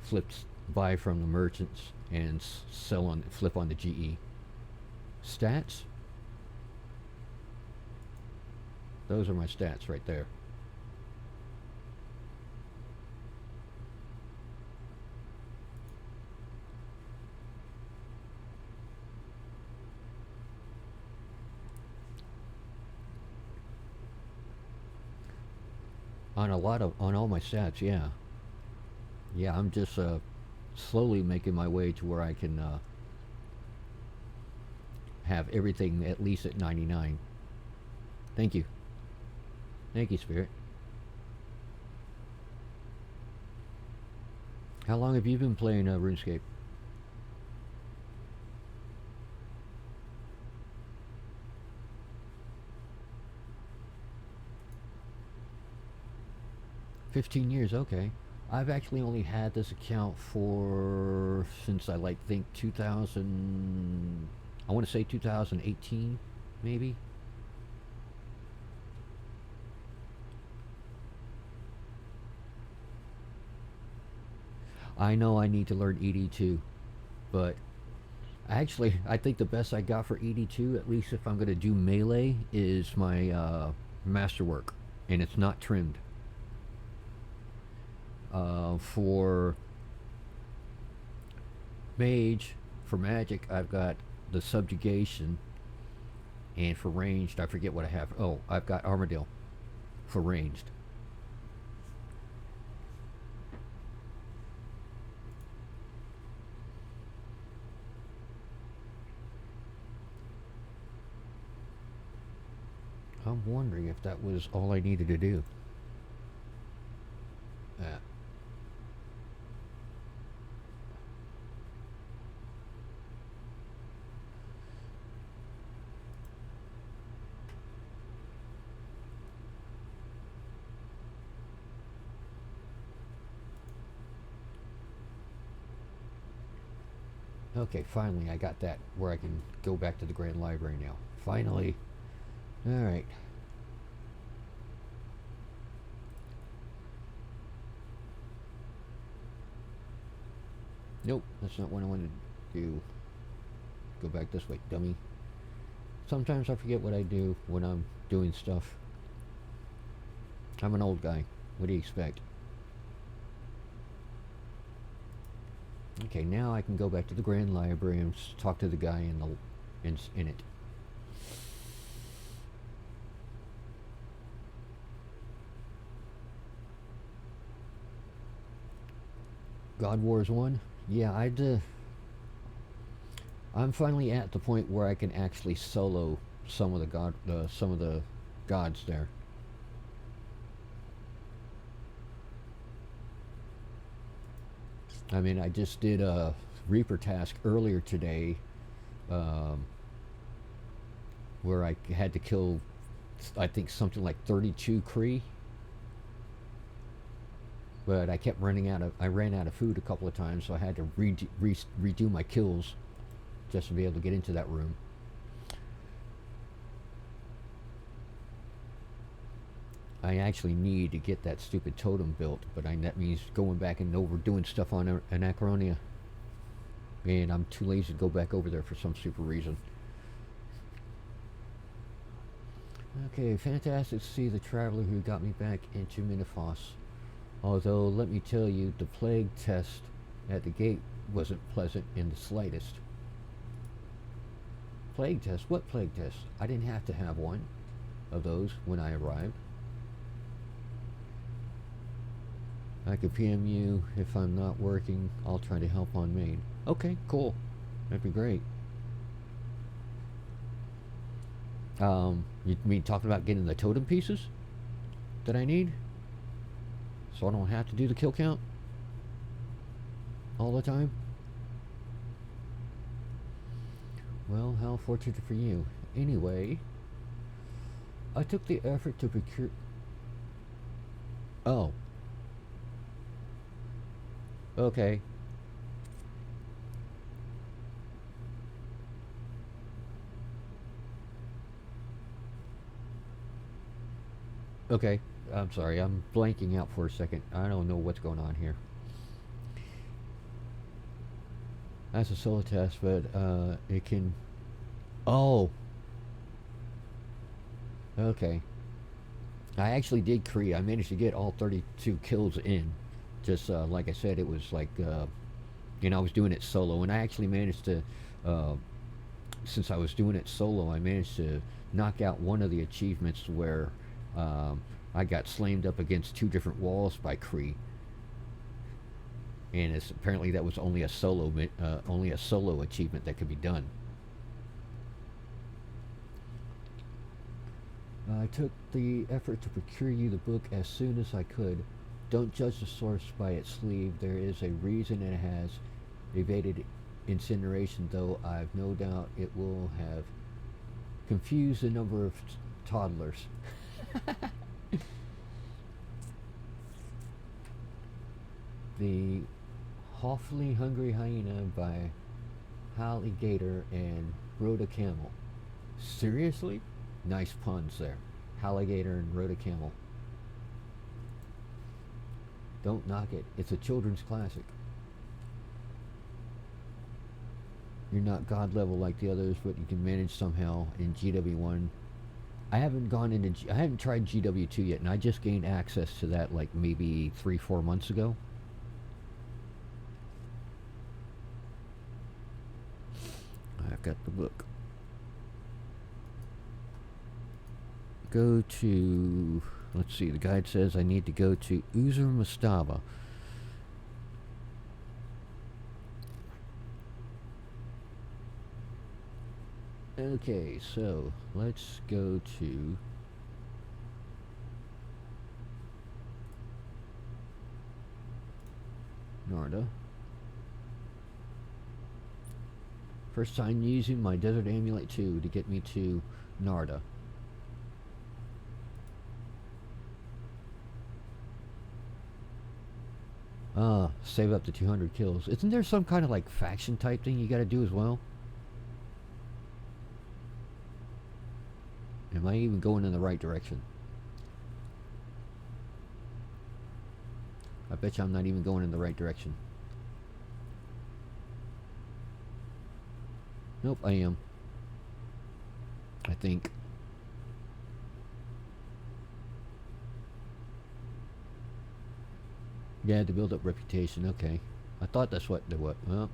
flips, buy from the merchants and sell on flip on the GE. Stats. Those are my stats right there. On all my stats, yeah. Yeah, I'm just slowly making my way to where I can have everything at least at 99. Thank you. Thank you, Spirit. How long have you been playing RuneScape? 15 years, okay. I've actually only had this account for since I like think 2000. I want to say 2018, maybe. I know I need to learn ED2, but actually, I think the best I got for ED2, at least if I'm going to do melee, is my masterwork, and it's not trimmed. For mage, for magic, I've got the subjugation, and for ranged, I forget what I have. Oh, I've got armadillo for ranged. I'm wondering if that was all I needed to do. Uh, okay, finally I got that where I can go back to the Grand Library now. Finally. Alright. Nope, that's not what I wanted to do. Go back this way, dummy. Sometimes I forget what I do when I'm doing stuff. I'm an old guy. What do you expect? Okay, now I can go back to the Grand Library and talk to the guy in it. God Wars 1? Yeah, I'm finally at the point where I can actually solo some of the gods there. I mean, I just did a Reaper task earlier today, where I had to kill, I think, something like 32 Kree. But I kept I ran out of food a couple of times, so I had to redo my kills just to be able to get into that room. I actually need to get that stupid totem built, but that means going back and overdoing stuff on Anachronia. And I'm too lazy to go back over there for some super reason. Okay, fantastic to see the traveler who got me back into Minifos. Although, let me tell you, the plague test at the gate wasn't pleasant in the slightest. Plague test? What plague test? I didn't have to have one of those when I arrived. I could PM you if I'm not working. I'll try to help on main. Okay, cool. That'd be great. You mean talking about getting the totem pieces that I need? So I don't have to do the kill count all the time? Well, how fortunate for you. Anyway, I took the effort to procure... Oh. Okay. Okay. I'm sorry, I'm blanking out for a second. I don't know what's going on here. That's a solo test, but it can... Oh! Okay. I actually did Kree. I managed to get all 32 kills in. Just like I said, it was like... you know, I was doing it solo, and I actually managed to... since I was doing it solo, I managed to knock out one of the achievements where... I got slammed up against 2 different walls by Kree, and apparently that was only a solo achievement that could be done. I took the effort to procure you the book as soon as I could. Don't judge the source by its sleeve. There is a reason it has evaded incineration, though I've no doubt it will have confused a number of toddlers. The Awfully Hungry Hyena by Holly Gator and Rhoda Camel. Seriously? Nice puns there. Alligator and Rhoda Camel. Don't knock it. It's a children's classic. You're not god level like the others, but you can manage somehow in GW1. I haven't tried GW2 yet, and I just gained access to that like maybe 3-4 months ago. I've got the book. Go to... Let's see, the guide says I need to go to Uzur Mastaba. Okay, so let's go to... Narda. First time using my Desert Amulet 2 to get me to Narda. Save up to 200 kills. Isn't there some kind of like faction type thing you gotta do as well? Am I even going in the right direction? I bet you I'm not even going in the right direction. Nope, I am. I think. Yeah, to build up reputation. Okay. I thought that's what they were. Well,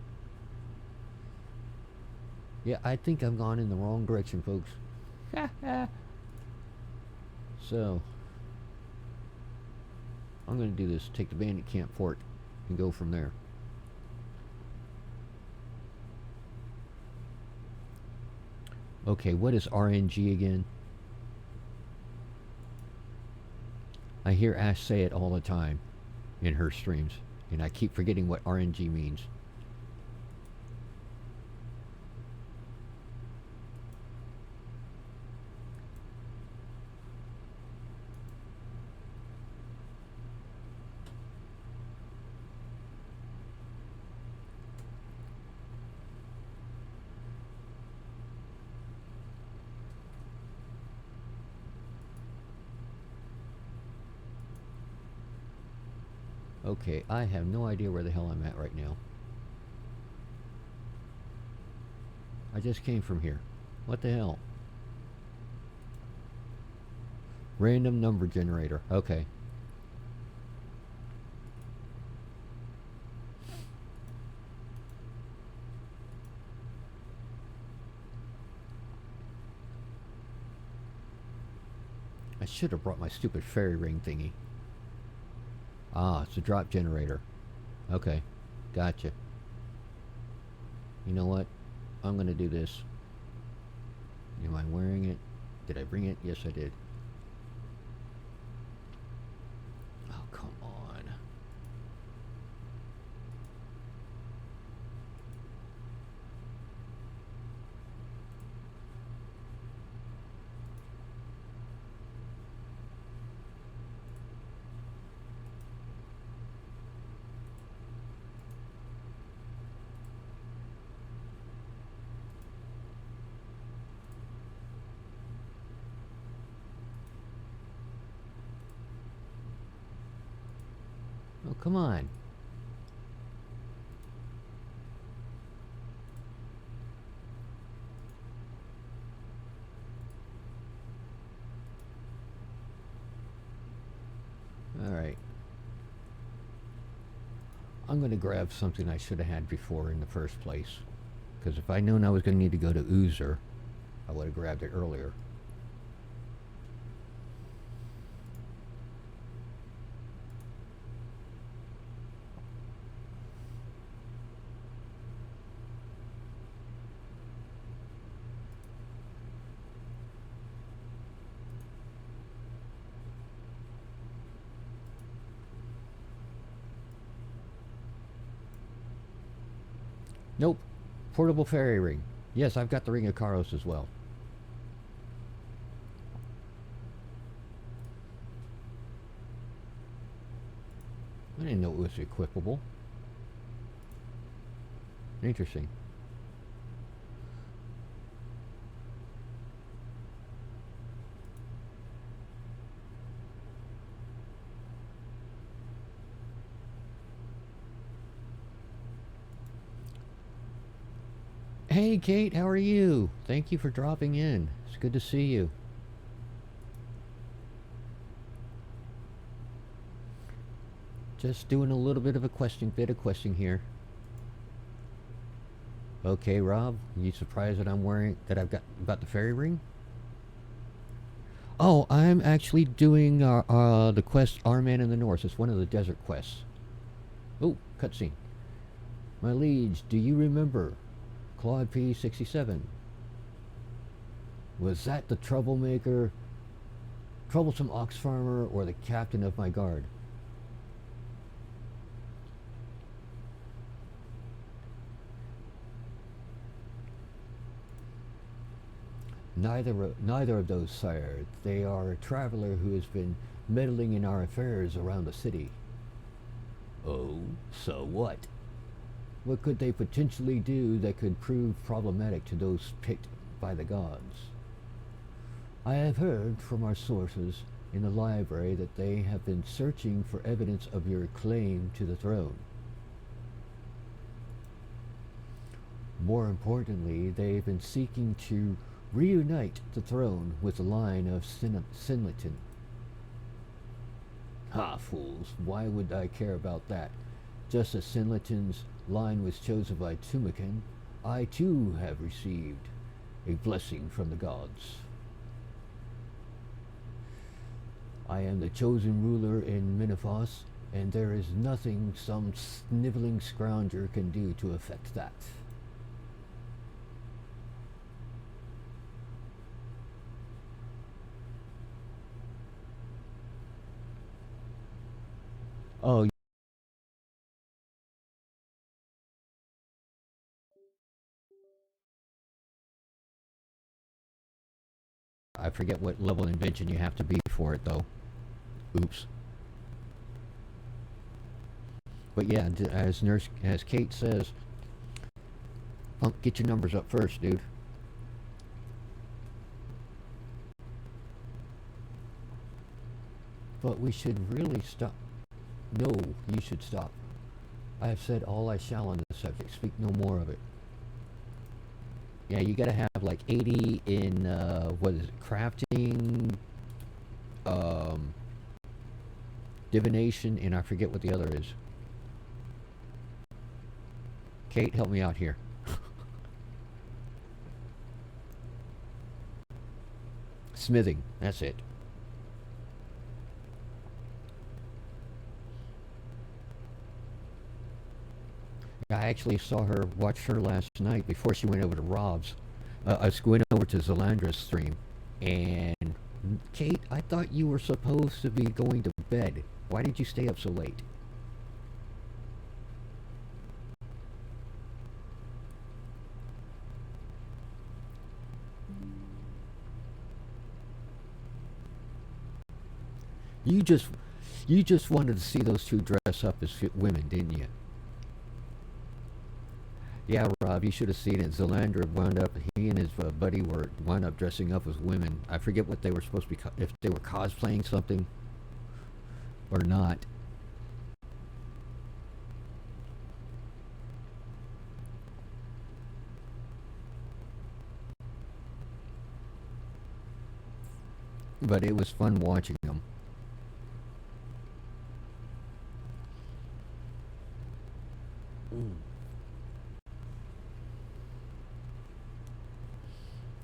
yeah, I think I've gone in the wrong direction, folks. So, I'm going to do this. Take the bandit camp fort and go from there. Okay, what is RNG again? I hear Ash say it all the time in her streams, and I keep forgetting what RNG means. Okay, I have no idea where the hell I'm at right now. I just came from here. What the hell? Random number generator. Okay. I should have brought my stupid fairy ring thingy. Ah, it's a drop generator. Okay, gotcha. You know what? I'm gonna do this. Am I wearing it? Did I bring it? Yes, I did. Oh, come on. Oh, come on. Alright. I'm going to grab something I should have had before in the first place. Because if I'd known I was going to need to go to Oozer, I would have grabbed it earlier. Nope. Portable fairy ring. Yes, I've got the Ring of Karos as well. I didn't know it was equipable. Interesting. Hey Kate, how are you? Thank you for dropping in. It's good to see you. Just doing a little bit of a questing here. Okay, Rob, you surprised that I've got the fairy ring? Oh, I'm actually doing the quest Our Man in the North. It's one of the desert quests. Oh, cutscene. My liege, do you remember ClaudeP67? Was that the troublesome ox farmer, or the captain of my guard? Neither of those, sire. They are a traveler who has been meddling in our affairs around the city. Oh, so what? What could they potentially do that could prove problematic to those picked by the gods? I have heard from our sources in the library that they have been searching for evidence of your claim to the throne. More importantly, they've been seeking to reunite the throne with the line of Sinleton. Ha, fools, why would I care about that? Just as Sinleton's line was chosen by Tumakin, I too have received a blessing from the gods. I am the chosen ruler in Minifos, and there is nothing some sniveling scrounger can do to affect that. Oh, I forget what level invention you have to be for it, though. Oops. But yeah, as Kate says, Punk, get your numbers up first, dude. But we should really stop. No, you should stop. I have said all I shall on the subject. Speak no more of it. Yeah, you gotta have like 80 in, what is it, crafting, um, divination, and I forget what the other is. Kate, help me out here. Smithing, that's it. I actually saw her, watched her last night before she went over to Rob's. I was going over to Zalandra's stream. And, Kate, I thought you were supposed to be going to bed. Why did you stay up so late? You just, you just wanted to see those two dress up as women, didn't you? Yeah, Rob, you should have seen it. Zalandra wound up, he and his buddy wound up dressing up as women. I forget what they were supposed to be, if they were cosplaying something or not. But it was fun watching them.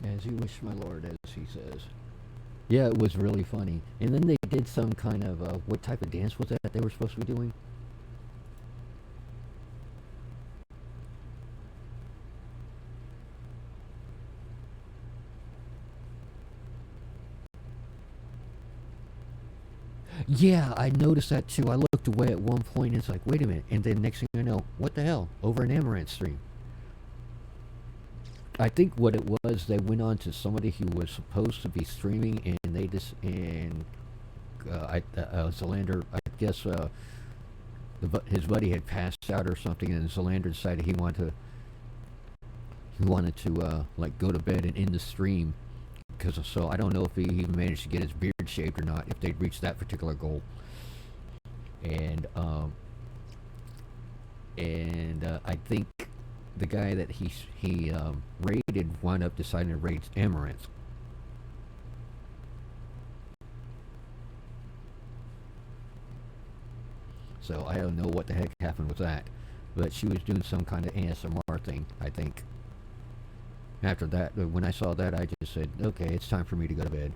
As you wish, my lord, as he says. Yeah, it was really funny. And then they did some kind of, what type of dance was that they were supposed to be doing? Yeah, I noticed that too. I looked away at one point and it's like, wait a minute. And then next thing I know, what the hell? Over an Amaranth stream. I think what it was, they went on to somebody who was supposed to be streaming, and they just and Zalander, I guess his buddy had passed out or something, and Zalander decided he wanted to like go to bed and end the stream. Because so I don't know if he even managed to get his beard shaved or not, if they'd reached that particular goal. And I think the guy that he raided wound up deciding to raid Amaranth. So I don't know what the heck happened with that, but she was doing some kind of ASMR thing, I think. After that, when I saw that, I just said, okay, it's time for me to go to bed.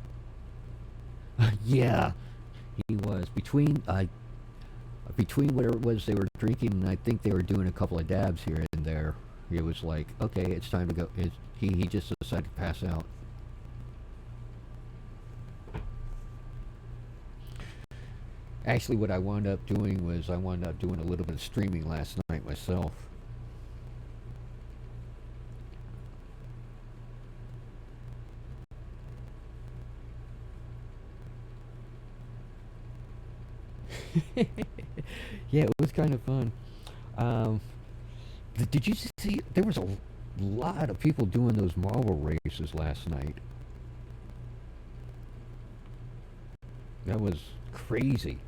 Yeah, he was. Between whatever it was they were drinking, and I think they were doing a couple of dabs here and there, it was like, okay, it's time to go. He just decided to pass out. Actually, what I wound up doing was I wound up doing a little bit of streaming last night myself. Yeah, it was kind of fun. Um, did you see? There was a lot of people doing those marble races last night. That was crazy.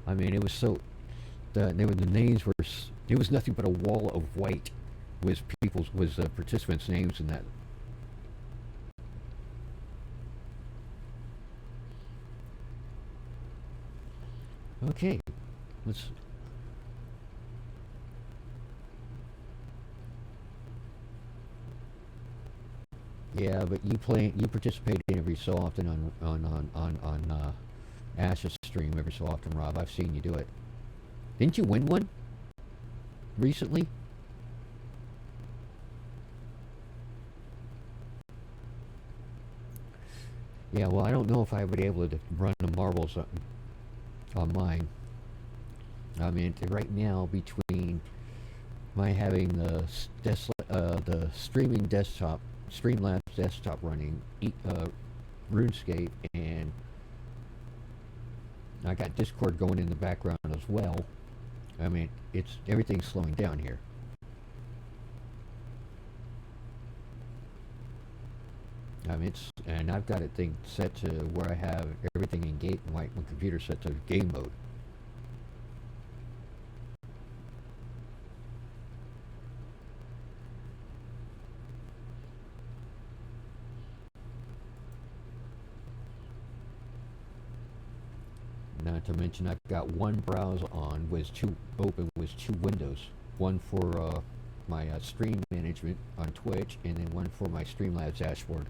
I mean, it was so. The names were It was nothing but a wall of white with participants' names in that. Okay, let's. Yeah, but you participate every so often on Ash's stream every so often, Rob. I've seen you do it. Didn't you win one recently? Yeah, well, I don't know if I would be able to run the marbles on mine. I mean, right now, between my having the streaming desktop, Streamlabs desktop running, RuneScape, and I got Discord going in the background as well. I mean, everything's slowing down here. I mean, and I've got it set to where I have everything in my computer set to game mode. Not to mention, I've got one browser on with two windows. One for my stream management on Twitch, and then one for my Streamlabs dashboard.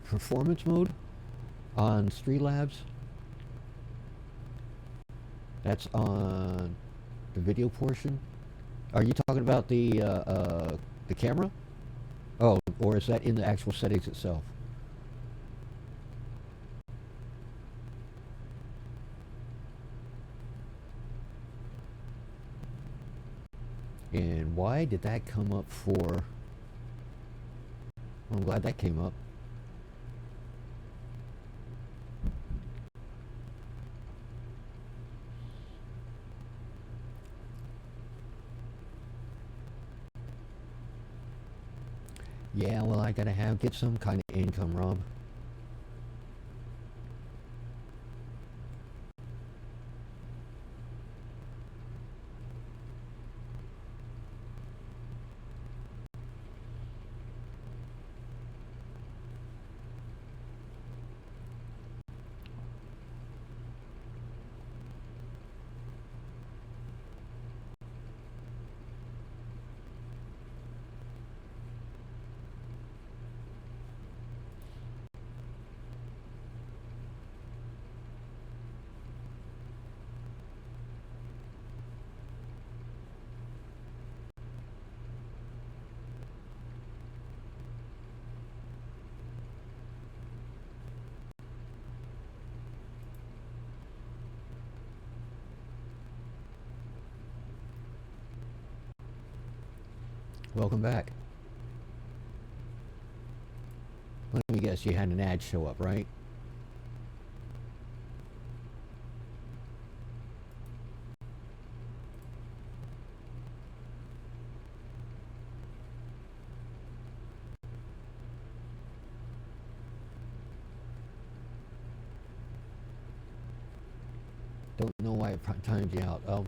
Performance mode on Streamlabs. That's on the video portion. Are you talking about the camera? Oh, or is that in the actual settings itself? And why did that come up for? I'm glad that came up. Yeah, well, I gotta get some kind of income, Rob. Welcome back. Let me guess, you had an ad show up, right? Don't know why it timed you out. Oh,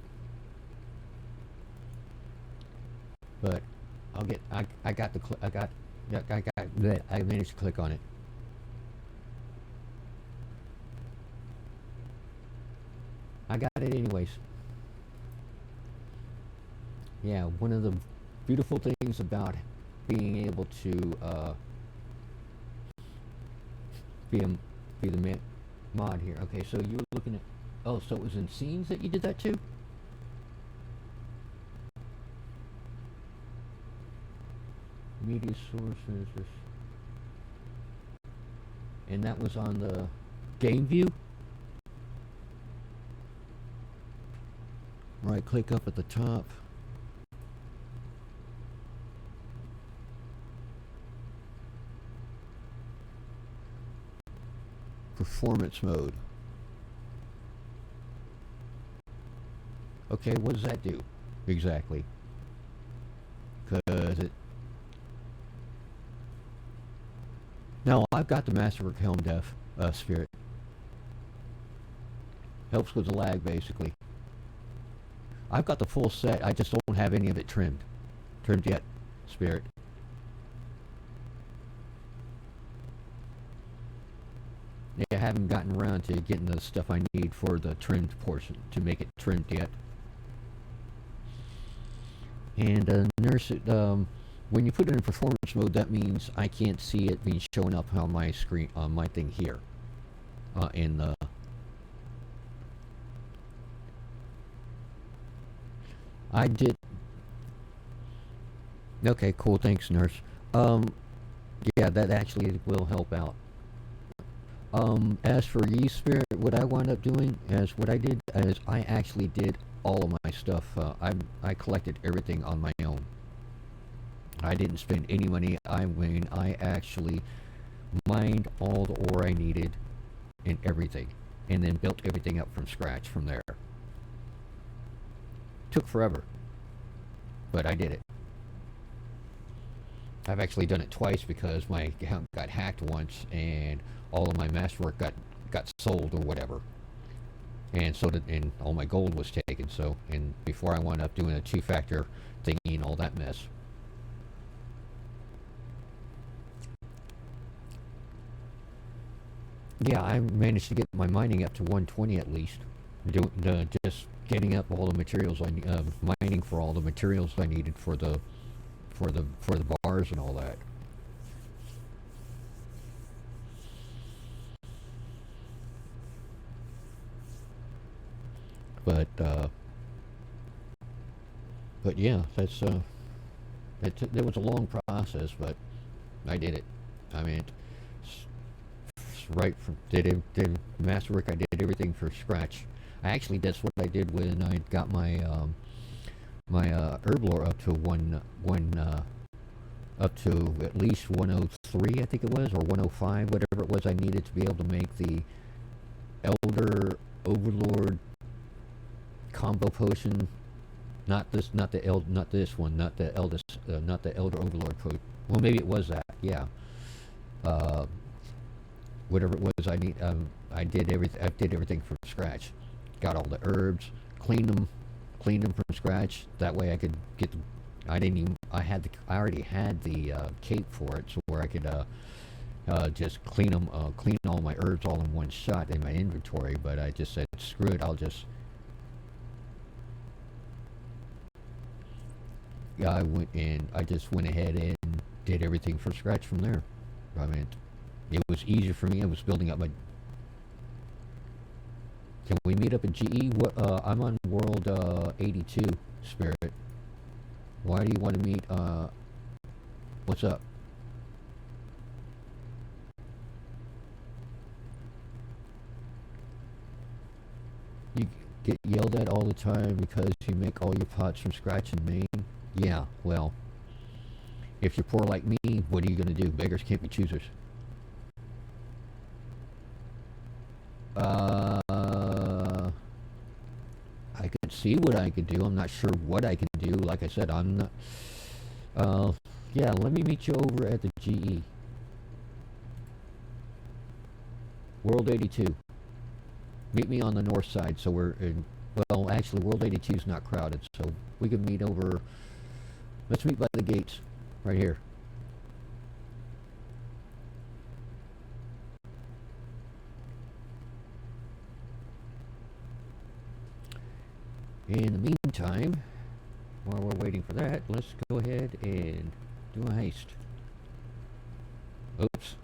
but I'll get. I got the. I managed to click on it. I got it anyways. Yeah, one of the beautiful things about being able to be the mod here. Okay, so you were looking at. Oh, so it was in scenes that you did that too? Media sources. And that was on the game view? Right click up at the top. Performance mode. Okay, what does that do exactly? Because it. No, I've got the Masterwork Helm Def Spirit. Helps with the lag, basically. I've got the full set. I just don't have any of it trimmed. Trimmed yet, Spirit. I haven't gotten around to getting the stuff I need for the trimmed portion to make it trimmed yet. And nurse it. When you put it in performance mode, that means I can't see it being shown up on my screen on my thing here. In the I did. Okay, cool. Thanks, nurse. Yeah, that actually will help out. As for Ye Spirit, what I wound up doing is what I did is I actually did all of my stuff. I collected everything on my own. I didn't spend any money. I actually mined all the ore I needed and everything, and then built everything up from scratch from there. Took forever, but I did it. I've actually done it twice because my account got hacked once, and all of my masterwork got sold or whatever, and and all my gold was taken. So, and before I wound up doing a two-factor thingy and all that mess. Yeah, I managed to get my mining up to 120 at least. Just getting up all the materials mining for all the materials I needed for the bars and all that. But yeah, it was a long process, but I did it. I mean, right from did masterwork. I did everything from scratch. That's what I did when I got my herblore up to up to at least 103, I think it was, or 105, whatever it was I needed to be able to make the Elder Overlord combo potion. Not this one, not the Elder Overlord potion. Well, maybe it was that. Yeah. Whatever it was I need. I did everything from scratch. Got all the herbs, cleaned them from scratch. That way I could get the. I didn't even. I already had the cape for it, so where I could just clean all my herbs all in one shot in my inventory. But I just said, screw it. I just went ahead and did everything from scratch from there. I mean, it was easier for me. I was building up my. Can we meet up at GE? I'm on World 82, Spirit. Why do you want to meet? What's up? You get yelled at all the time because you make all your pots from scratch in Maine? Yeah, well, if you're poor like me, what are you going to do? Beggars can't be choosers. I could see what I could do. I'm not sure what I can do. Like I said, I'm not. Yeah, let me meet you over at the GE. World 82. Meet me on the north side, so we're in. Well, actually, World 82 is not crowded, so we can meet over. Let's meet by the gates, right here. In the meantime, while we're waiting for that, let's go ahead and do a heist. Oops.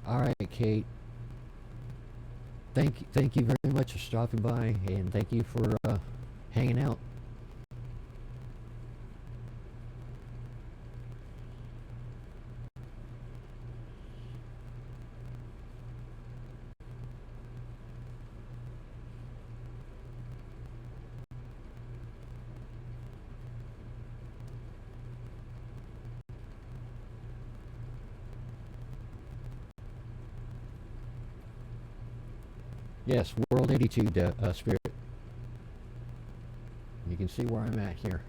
All right, Kate. Thank you very much for stopping by, and thank you for hanging out. Yes, World 82 Spirit. You can see where I'm at here.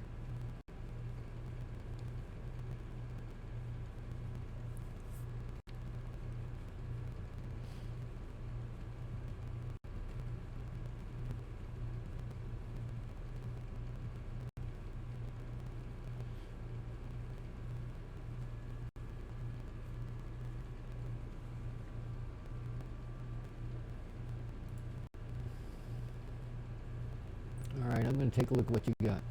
All right, I'm going to take a look at what you got.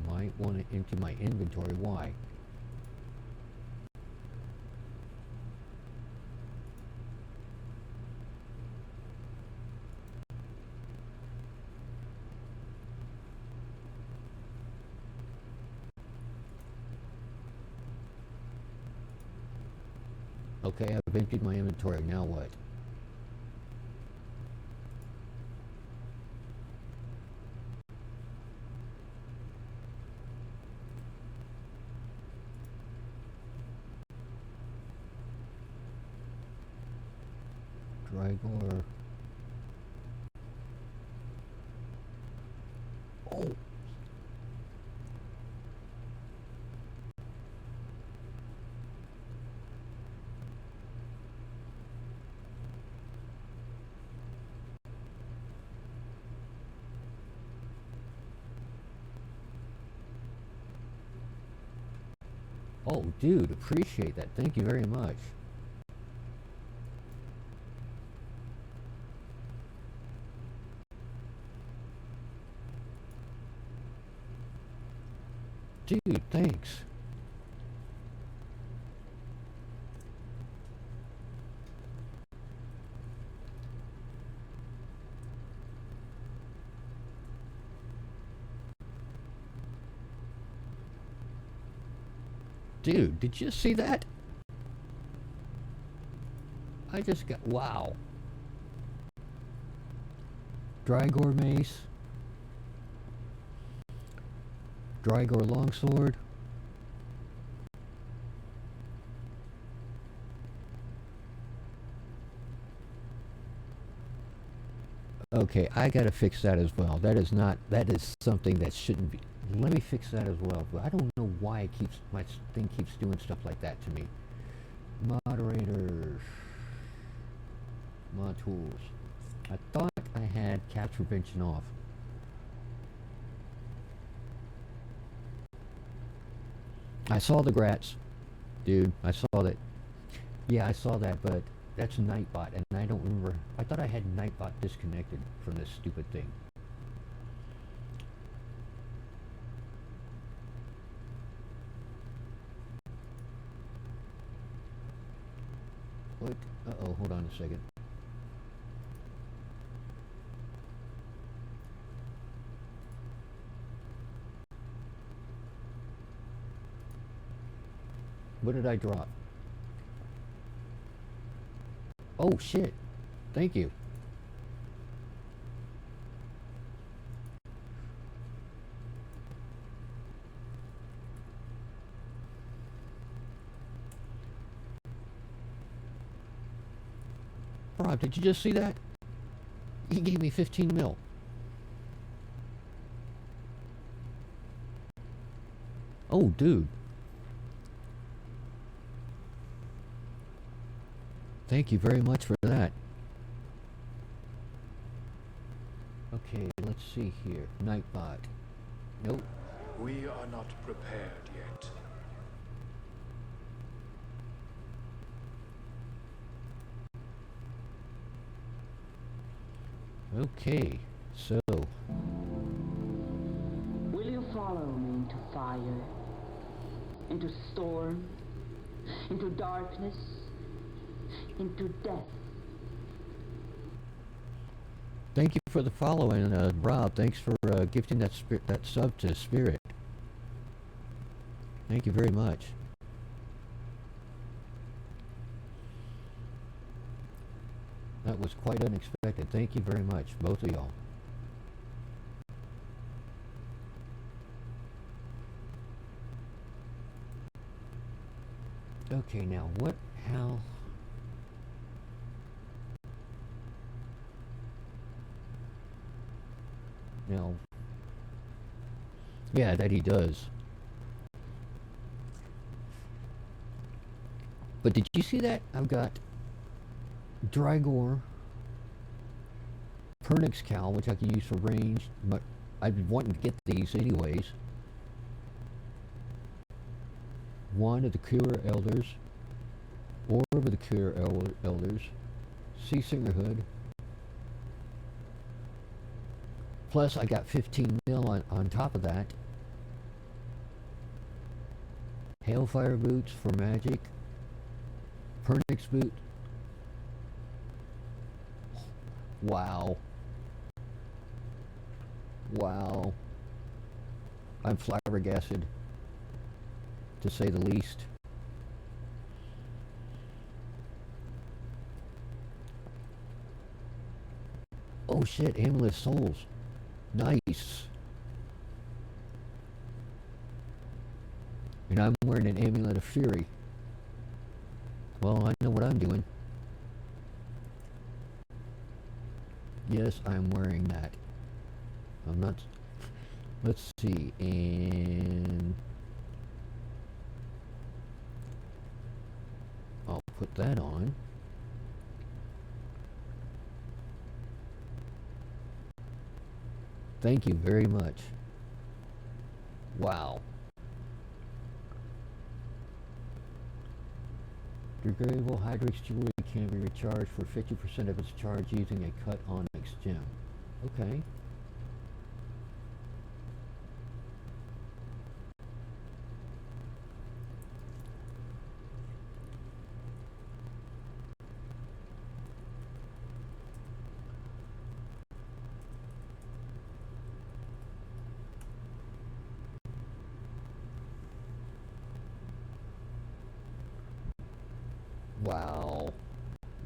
Might want to empty my inventory. Why? Okay, I've emptied my inventory. Now what? Drygor. Oh. Oh, dude, appreciate that. Thank you very much. Dude, thanks. Dude, did you see that? I just got, wow. Drygor mace. Drygor longsword. Okay, I gotta fix that as well. That is something that shouldn't be. Let me fix that as well. But I don't know why my thing keeps doing stuff like that to me. Moderators. Mod tools. I thought I had catch prevention off. I saw the grats. Dude, I saw that. Yeah, I saw that, but that's Nightbot, and I don't remember. I thought I had Nightbot disconnected from this stupid thing. What? Uh-oh, hold on a second. What did I drop? Oh, shit. Thank you. Rob, did you just see that? He gave me 15 mil. Oh, dude. Thank you very much for that. Okay, let's see here. Nightbot. Nope. We are not prepared yet. Okay, So, Will you follow me into fire, into storm, into darkness, into death? thank you for the follow, and Rob, thanks for gifting that sub to Spirit. Thank you very much. That was quite unexpected. Thank you very much, both of y'all. Okay, now what, how... Now... Yeah, that he does. But did you see that? I've got Drygor, Pernix Cowl, which I can use for range, but I've been wanting to get these anyways. Wand of the Cure Elders, Orb of the Cure Elders, Sea Singer Hood. Plus I got 15 mil on top of that. Hailfire Boots for magic. Pernix Boot. Wow. Wow. I'm flabbergasted, to say the least. Oh shit, Amulet of Souls. Nice. And I'm wearing an Amulet of Fury. Well, I know what I'm doing. Yes, I'm wearing that. I'm not... Let's see, and... I'll put that on. Thank you very much. Wow. Degradable Hydrix jewelry can be recharged for 50% of its charge using a cut onyx gem. Okay. Wow.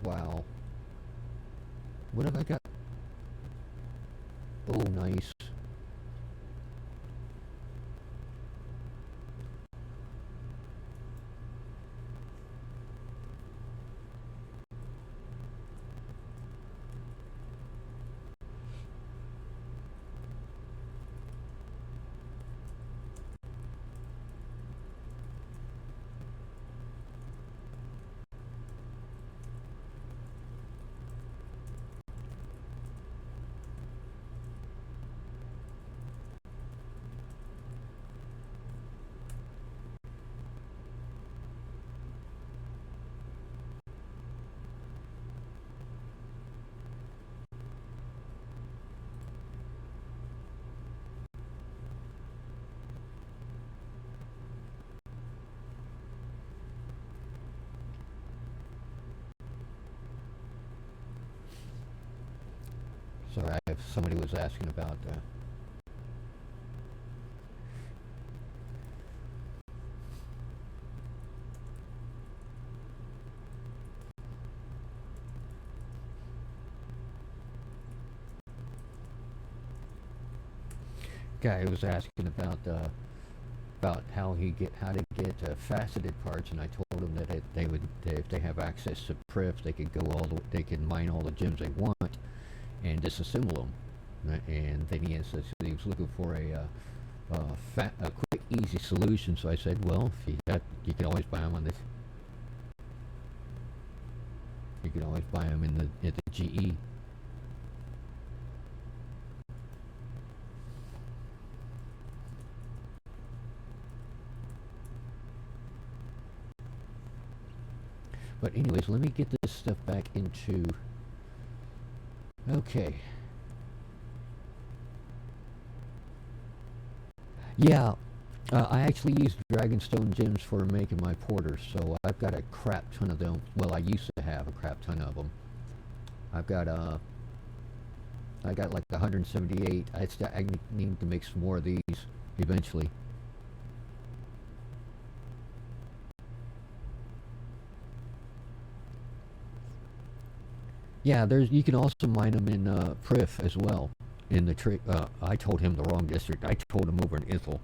Wow. What have I got? Oh, nice. Sorry, somebody was asking about guy was asking about how to get faceted parts, and I told him that if they have access to Prif, they could they can mine all the gems they want and disassemble them. And then he was looking for a quick, easy solution. So I said, well, if you can always buy them on this. You can always buy them at the GE. But anyways, let me get this stuff back into... Okay. Yeah, I actually use Dragonstone gems for making my porters, so I've got a crap ton of them. Well, I used to have a crap ton of them. I've got I got like 178. I need to make some more of these eventually. Yeah, you can also mine them in Prif as well. In the I told him the wrong district. I told him over in Ithel,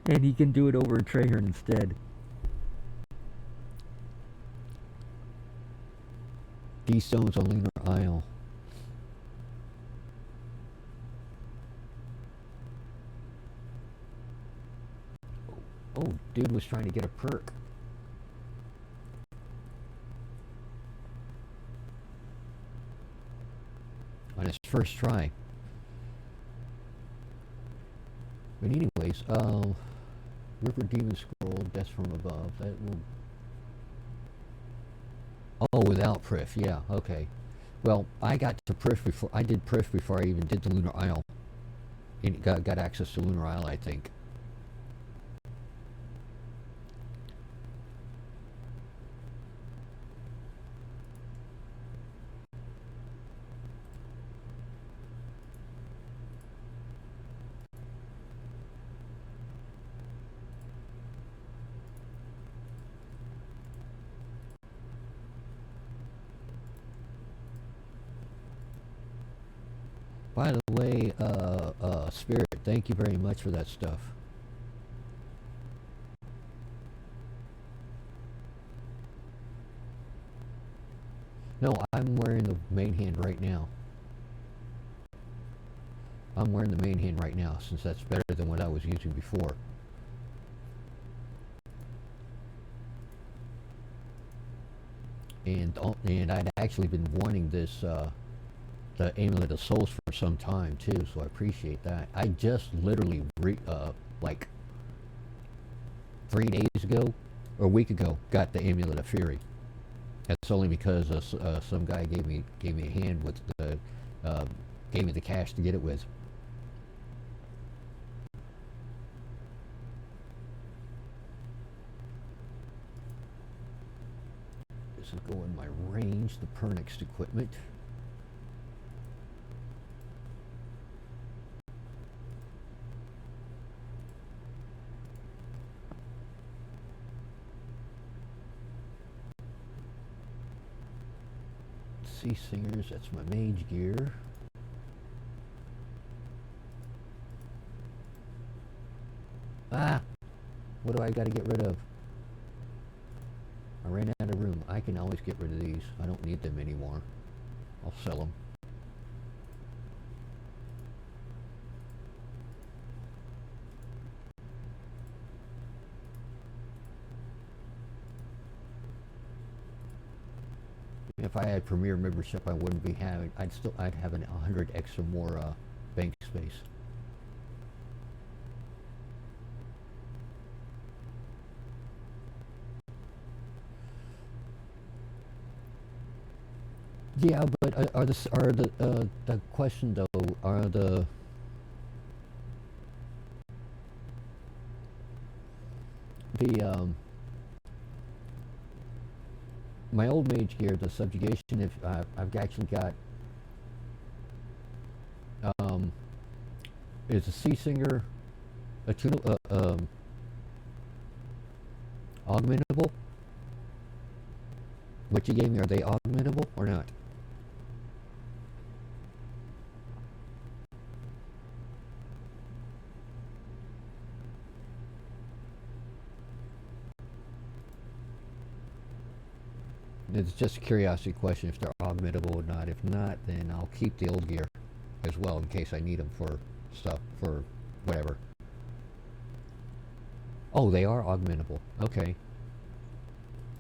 and he can do it over in Traherne instead. These stones on Lunar Isle. Oh, dude was trying to get a perk. On his first try. But anyways, River Demon Scroll, Death from Above. That will. Oh, without Prif, yeah, okay. Well, I got to Prif before I did Prif before I even did the Lunar Isle. And got access to Lunar Isle, I think. By the way, Spirit, thank you very much for that stuff. No, I'm wearing the main hand right now. I'm wearing the main hand right now, since that's better than what I was using before. And I'd actually been wanting this the Amulet of Souls for some time too, so I appreciate that. I just literally like 3 days ago or a week ago got the Amulet of Fury. That's only because some guy gave me a hand with the gave me the cash to get it with. This is going my range, the Pernix equipment. Sea Singers, that's my mage gear. Ah! What do I got to get rid of? I ran out of room. I can always get rid of these. I don't need them anymore. I'll sell them. If I had Premier membership, I wouldn't be having. I'd have 100 extra more bank space. Yeah, but the question though are my old mage gear, the subjugation. If I've actually got is a Sea Singer augmentable? What you gave me, are they augmentable or not? It's just a curiosity question if they're augmentable or not. If not, then I'll keep the old gear as well in case I need them for stuff, for whatever. Oh, they are augmentable. Okay.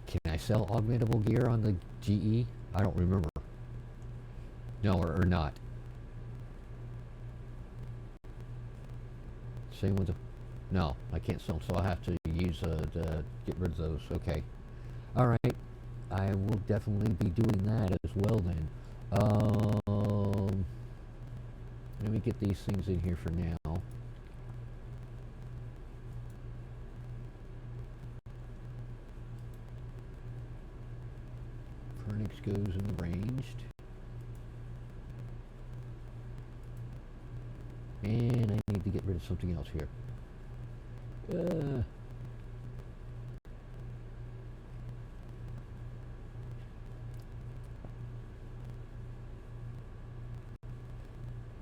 Can I sell augmentable gear on the GE? I don't remember. No, or not. Same with the... No, I can't sell them, so I'll have to use to get rid of those. Okay. Alright. I will definitely be doing that as well then. Let me get these things in here for now. Onyx goes in the ranged. And I need to get rid of something else here.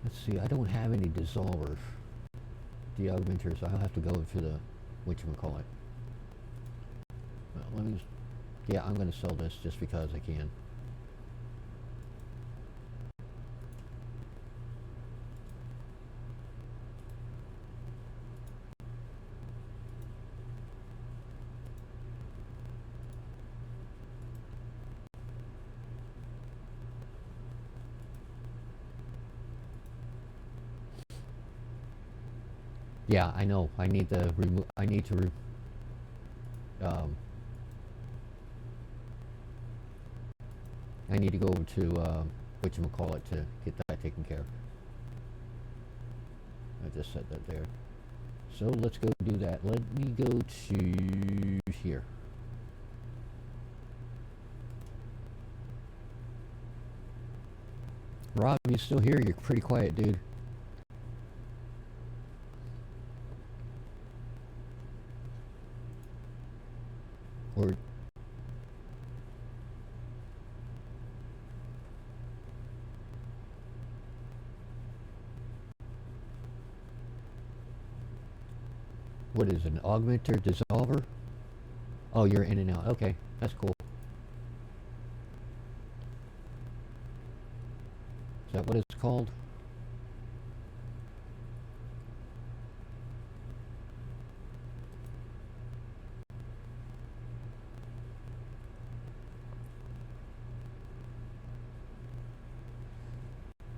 Let's see, I don't have any dissolvers. The augmenters, I'll have to go to the, whatchamacallit. Well, let me, yeah, I'm going to sell this just because I can. Yeah, I know. I need to remove. I need to. I need to go over to whatchamacallit to get that taken care of. I just said that there. So let's go do that. Let me go to here. Rob, you still here? You're pretty quiet, dude. Or what is it, an augmenter dissolver? Oh, you're in and out. Okay, that's cool. Is that what it's called?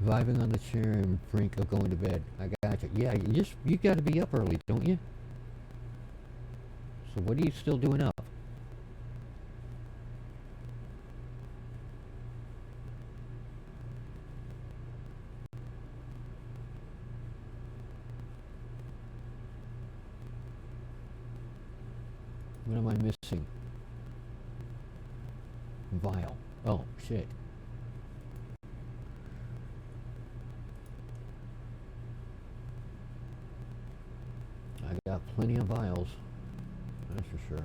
Vibing on the chair and brink of going to bed. I gotcha. Yeah, you gotta be up early, don't you? So what are you still doing up? What am I missing? Vial. Oh, shit. I got plenty of vials. That's for sure.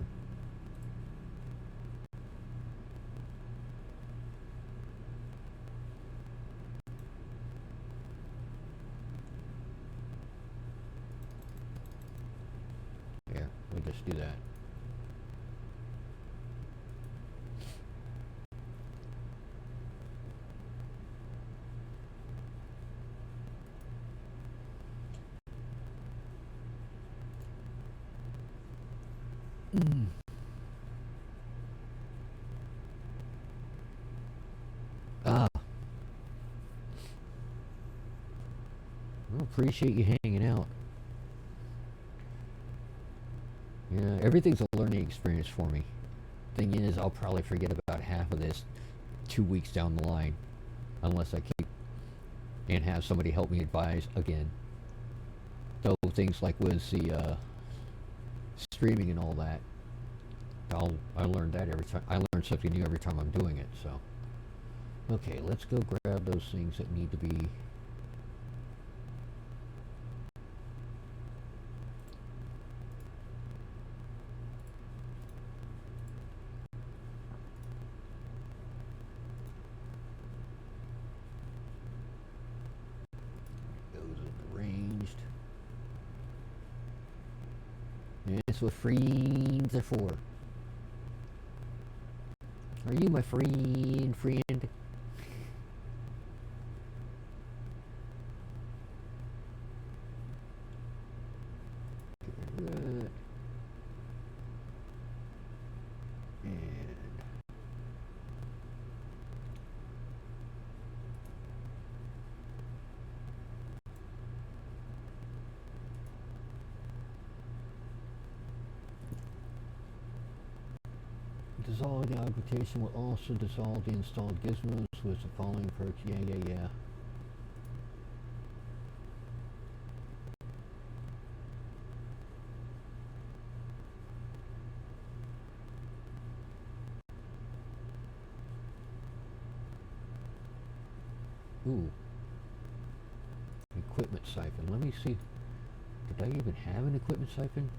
Here, we'll just do that. Ah, I appreciate you hanging out. Yeah, everything's a learning experience for me. Thing is, I'll probably forget about half of this 2 weeks down the line, unless I keep and have somebody help me advise again. Though things like with the streaming and all that, I learn that every time. I learn something new every time I'm doing it. So, okay, let's go grab those things that need to be. That's what friends are for. Are you my friend? Good. And dissolve the augmentation will also dissolve the installed gizmos with the following perks. Yeah. Ooh. Equipment siphon. Let me see. Did I even have an equipment siphon?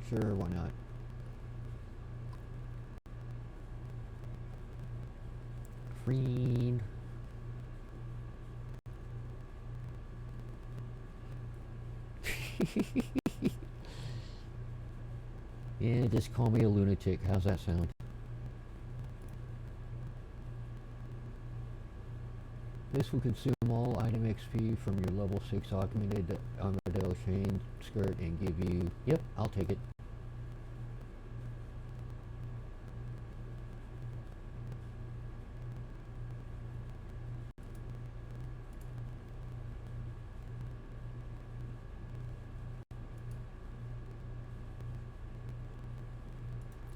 Sure, why not? Green. Yeah, just call me a lunatic. How's that sound? This will consume all item XP from your level 6 augmented Armadillo chain skirt and give you... Yep, I'll take it.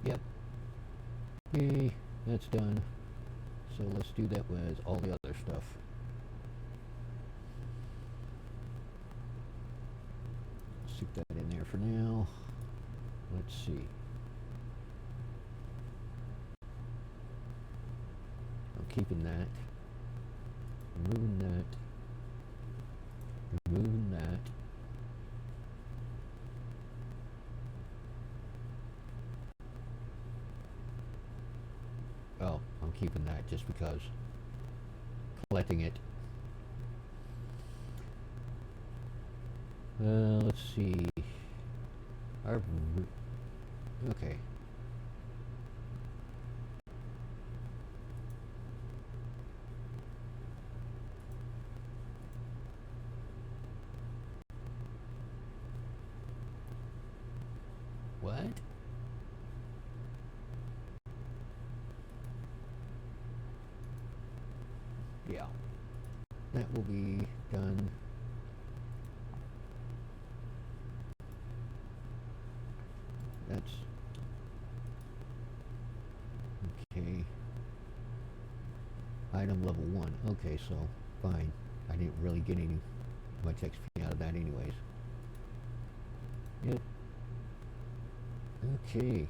Yep. Yay, that's done. So let's do that with all the other stuff. Stick that in there for now. Let's see. I'm keeping that. Removing that. Removing that. Oh, I'm keeping that just because. Collecting it. Let's see. Okay. What? Yeah. That will be done. That's okay. Item level 1. Okay, so fine. I didn't really get any much XP out of that anyways. Yep. Okay.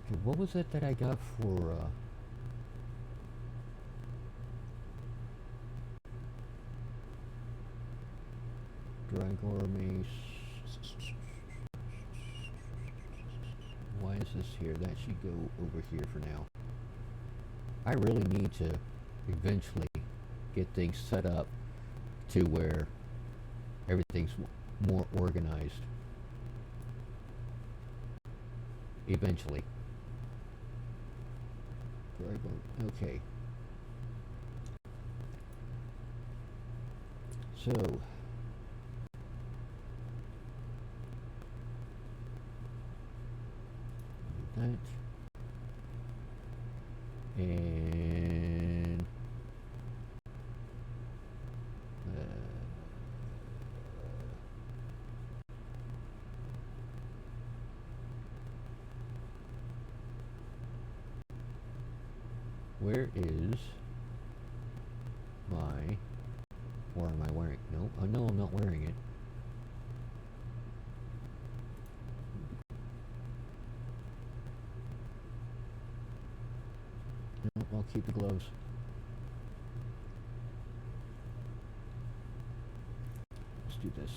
Okay, what was it that I got for Dragor Mace? Why is this here? That should go over here for now. I really need to eventually get things set up to where everything's more organized. Eventually. Okay. So that and where is my, or am I wearing? No, no, I'm not wearing it. No, I'll keep the gloves. Let's do this.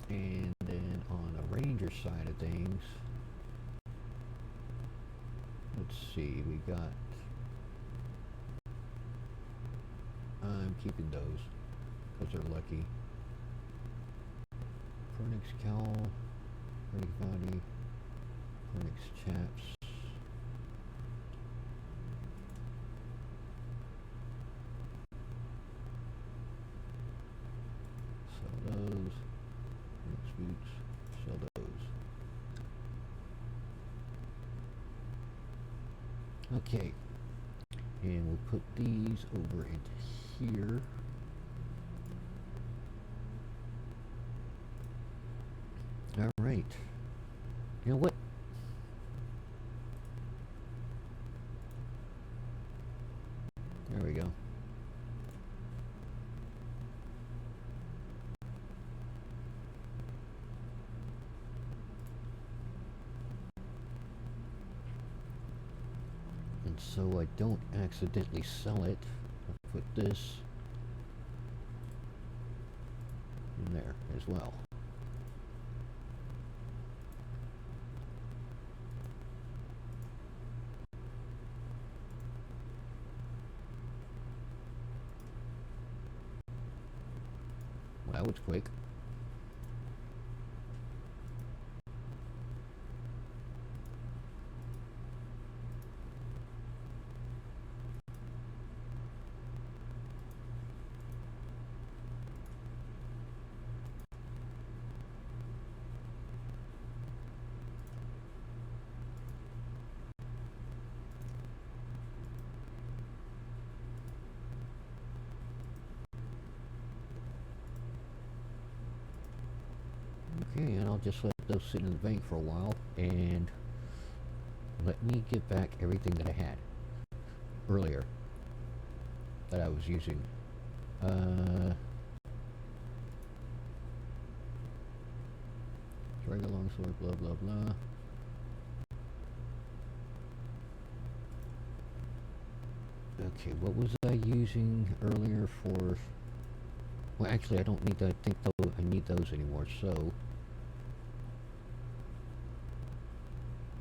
And then on the ranger side of things, let's see, we got, I'm keeping those because they're lucky. Pernix cowl, Pernix body, Pernix chaps. Sell those. Pernix boots. Sell those. Okay, and we'll put these over into here. Alright. You know what? There we go. And so I don't accidentally sell it, I'll put this in there as well. Well, that was quick. Okay, and I'll just let those sit in the bank for a while, and let me get back everything that I had earlier that I was using. Dragon longsword, blah blah blah. Okay, what was I using earlier for? Well, actually, I don't need that. I think I need those anymore. So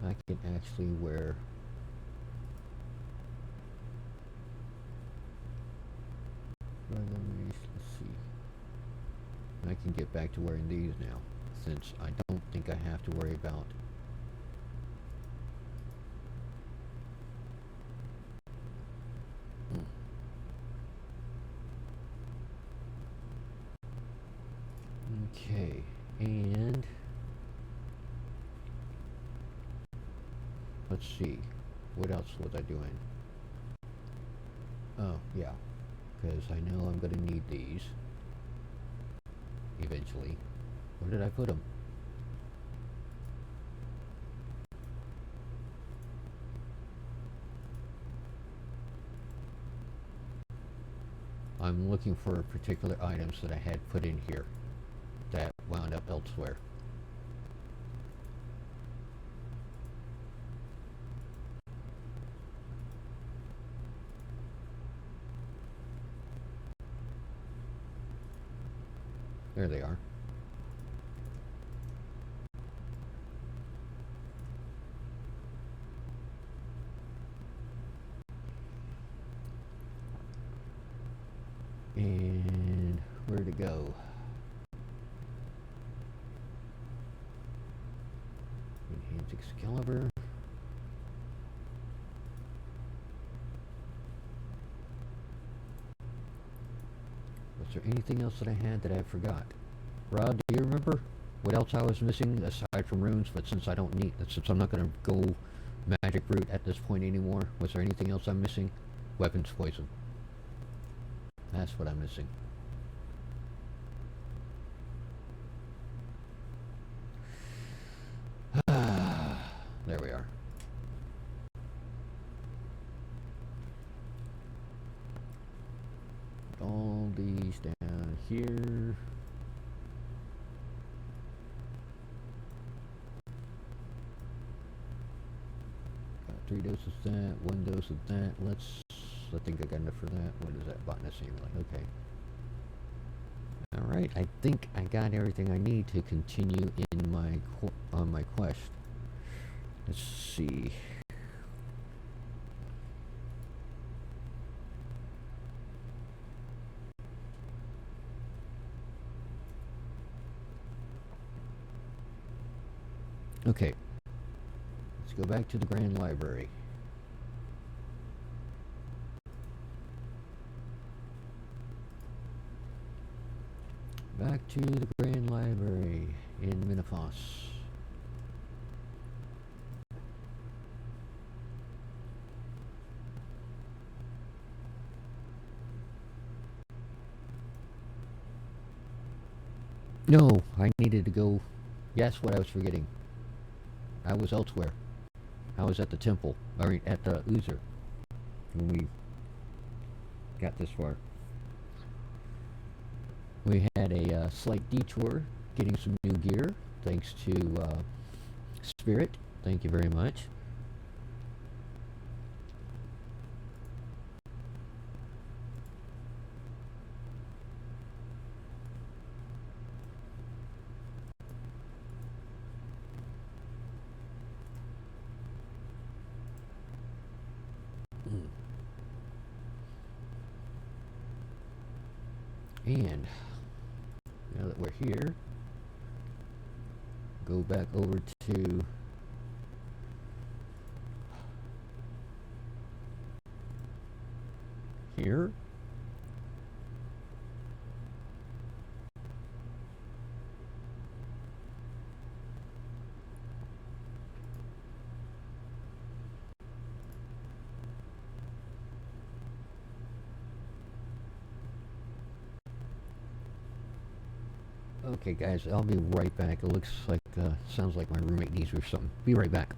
I can actually wear. Let's see. I can get back to wearing these now, since I don't think I have to worry about. Okay, and let's see, what else was I doing? Oh, yeah, because I know I'm going to need these eventually. Where did I put them? I'm looking for particular items that I had put in here that wound up elsewhere. There they are. And where to go? Enhance Excalibur. Was there anything else that I had that I forgot? Rod, do you remember what else I was missing aside from runes? But since I don't need, since I'm not going to go magic route at this point anymore, was there anything else I'm missing? Weapons poison. That's what I'm missing. There we are. Put all these down here. Got 3 doses of that, 1 dose of that. I think I got enough for that. What is that? Botanist like, okay. Alright, I think I got everything I need to continue in on my quest. Let's see. Okay. Let's go back to the Grand Library. Back to the Grand Library in Minifos. No, I needed to go. Guess what I was forgetting? I was elsewhere. I was at the temple, or at the Uzer, when we got this far. We had a slight detour getting some new gear, thanks to Spirit. Thank you very much. And now that we're here, go back over to here. Okay, guys, I'll be right back. It looks like, sounds like my roommate needs me or something. Be right back.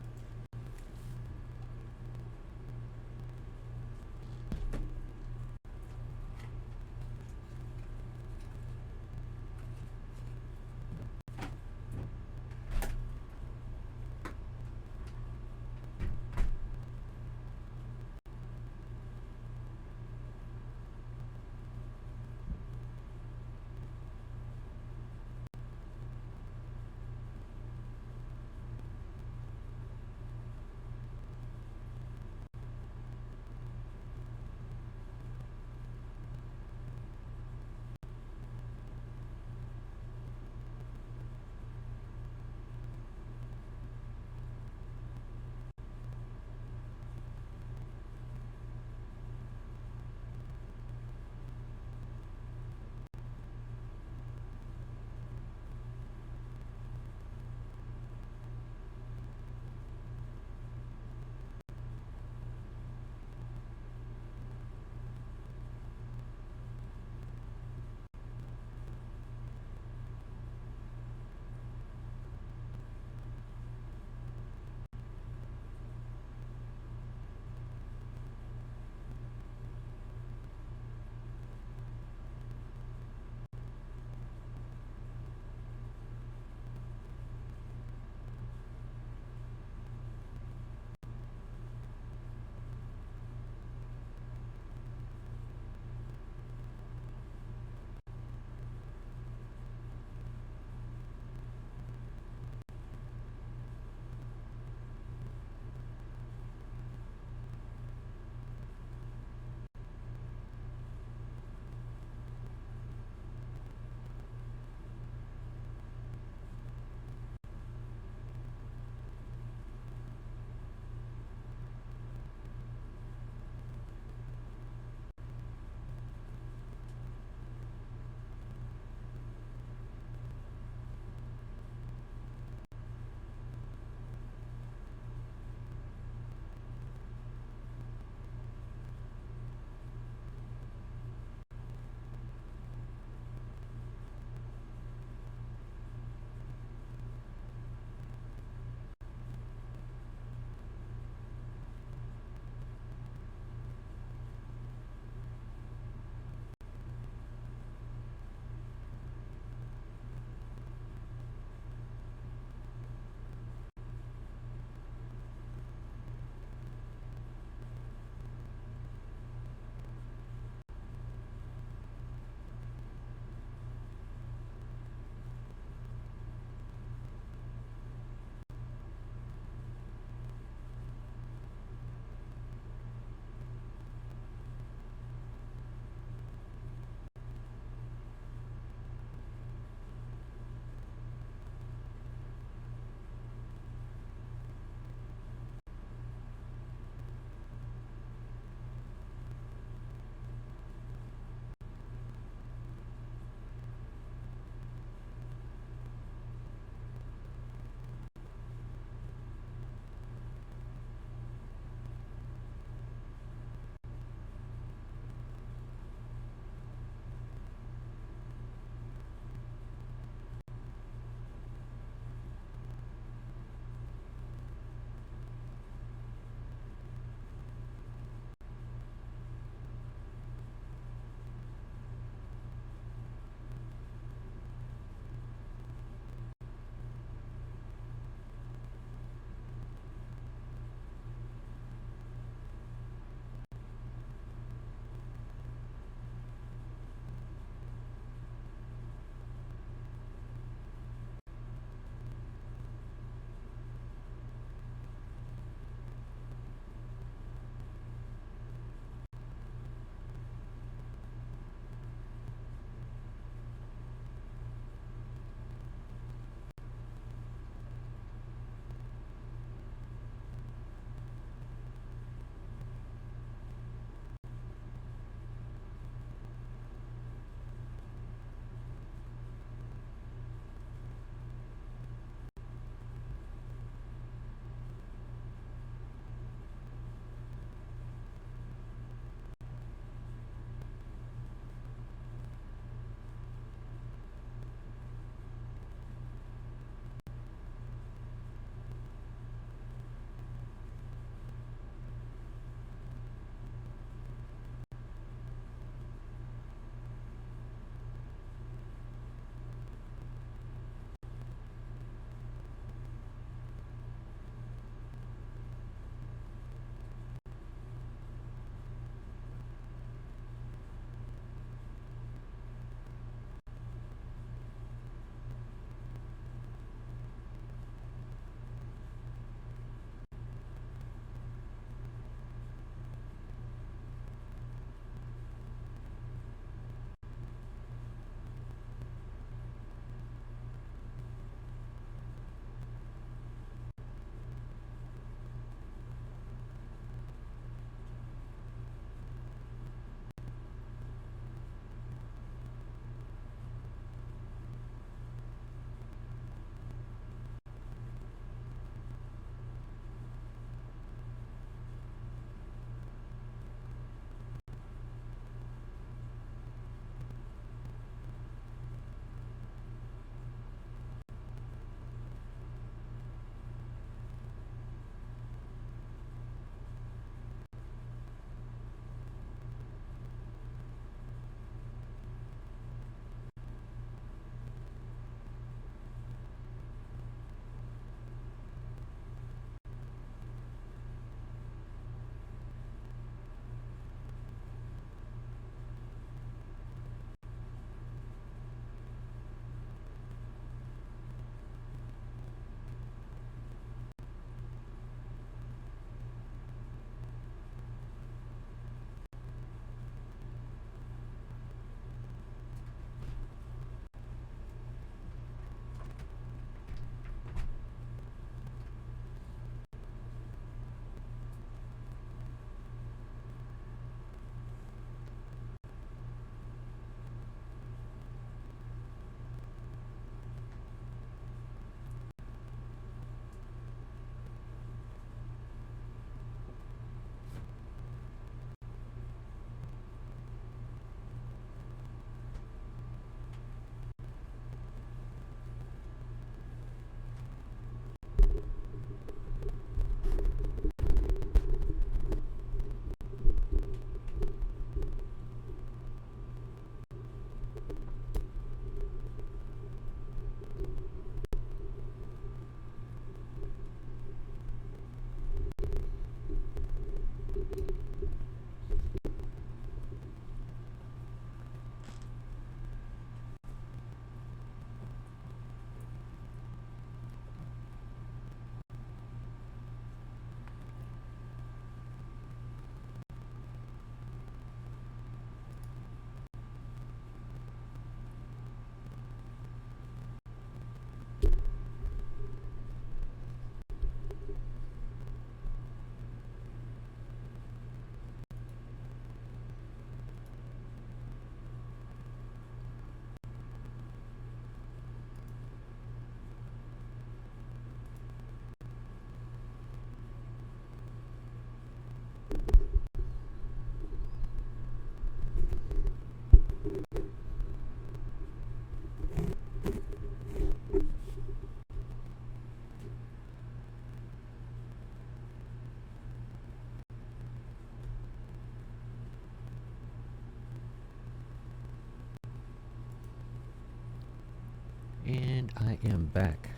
And I am back.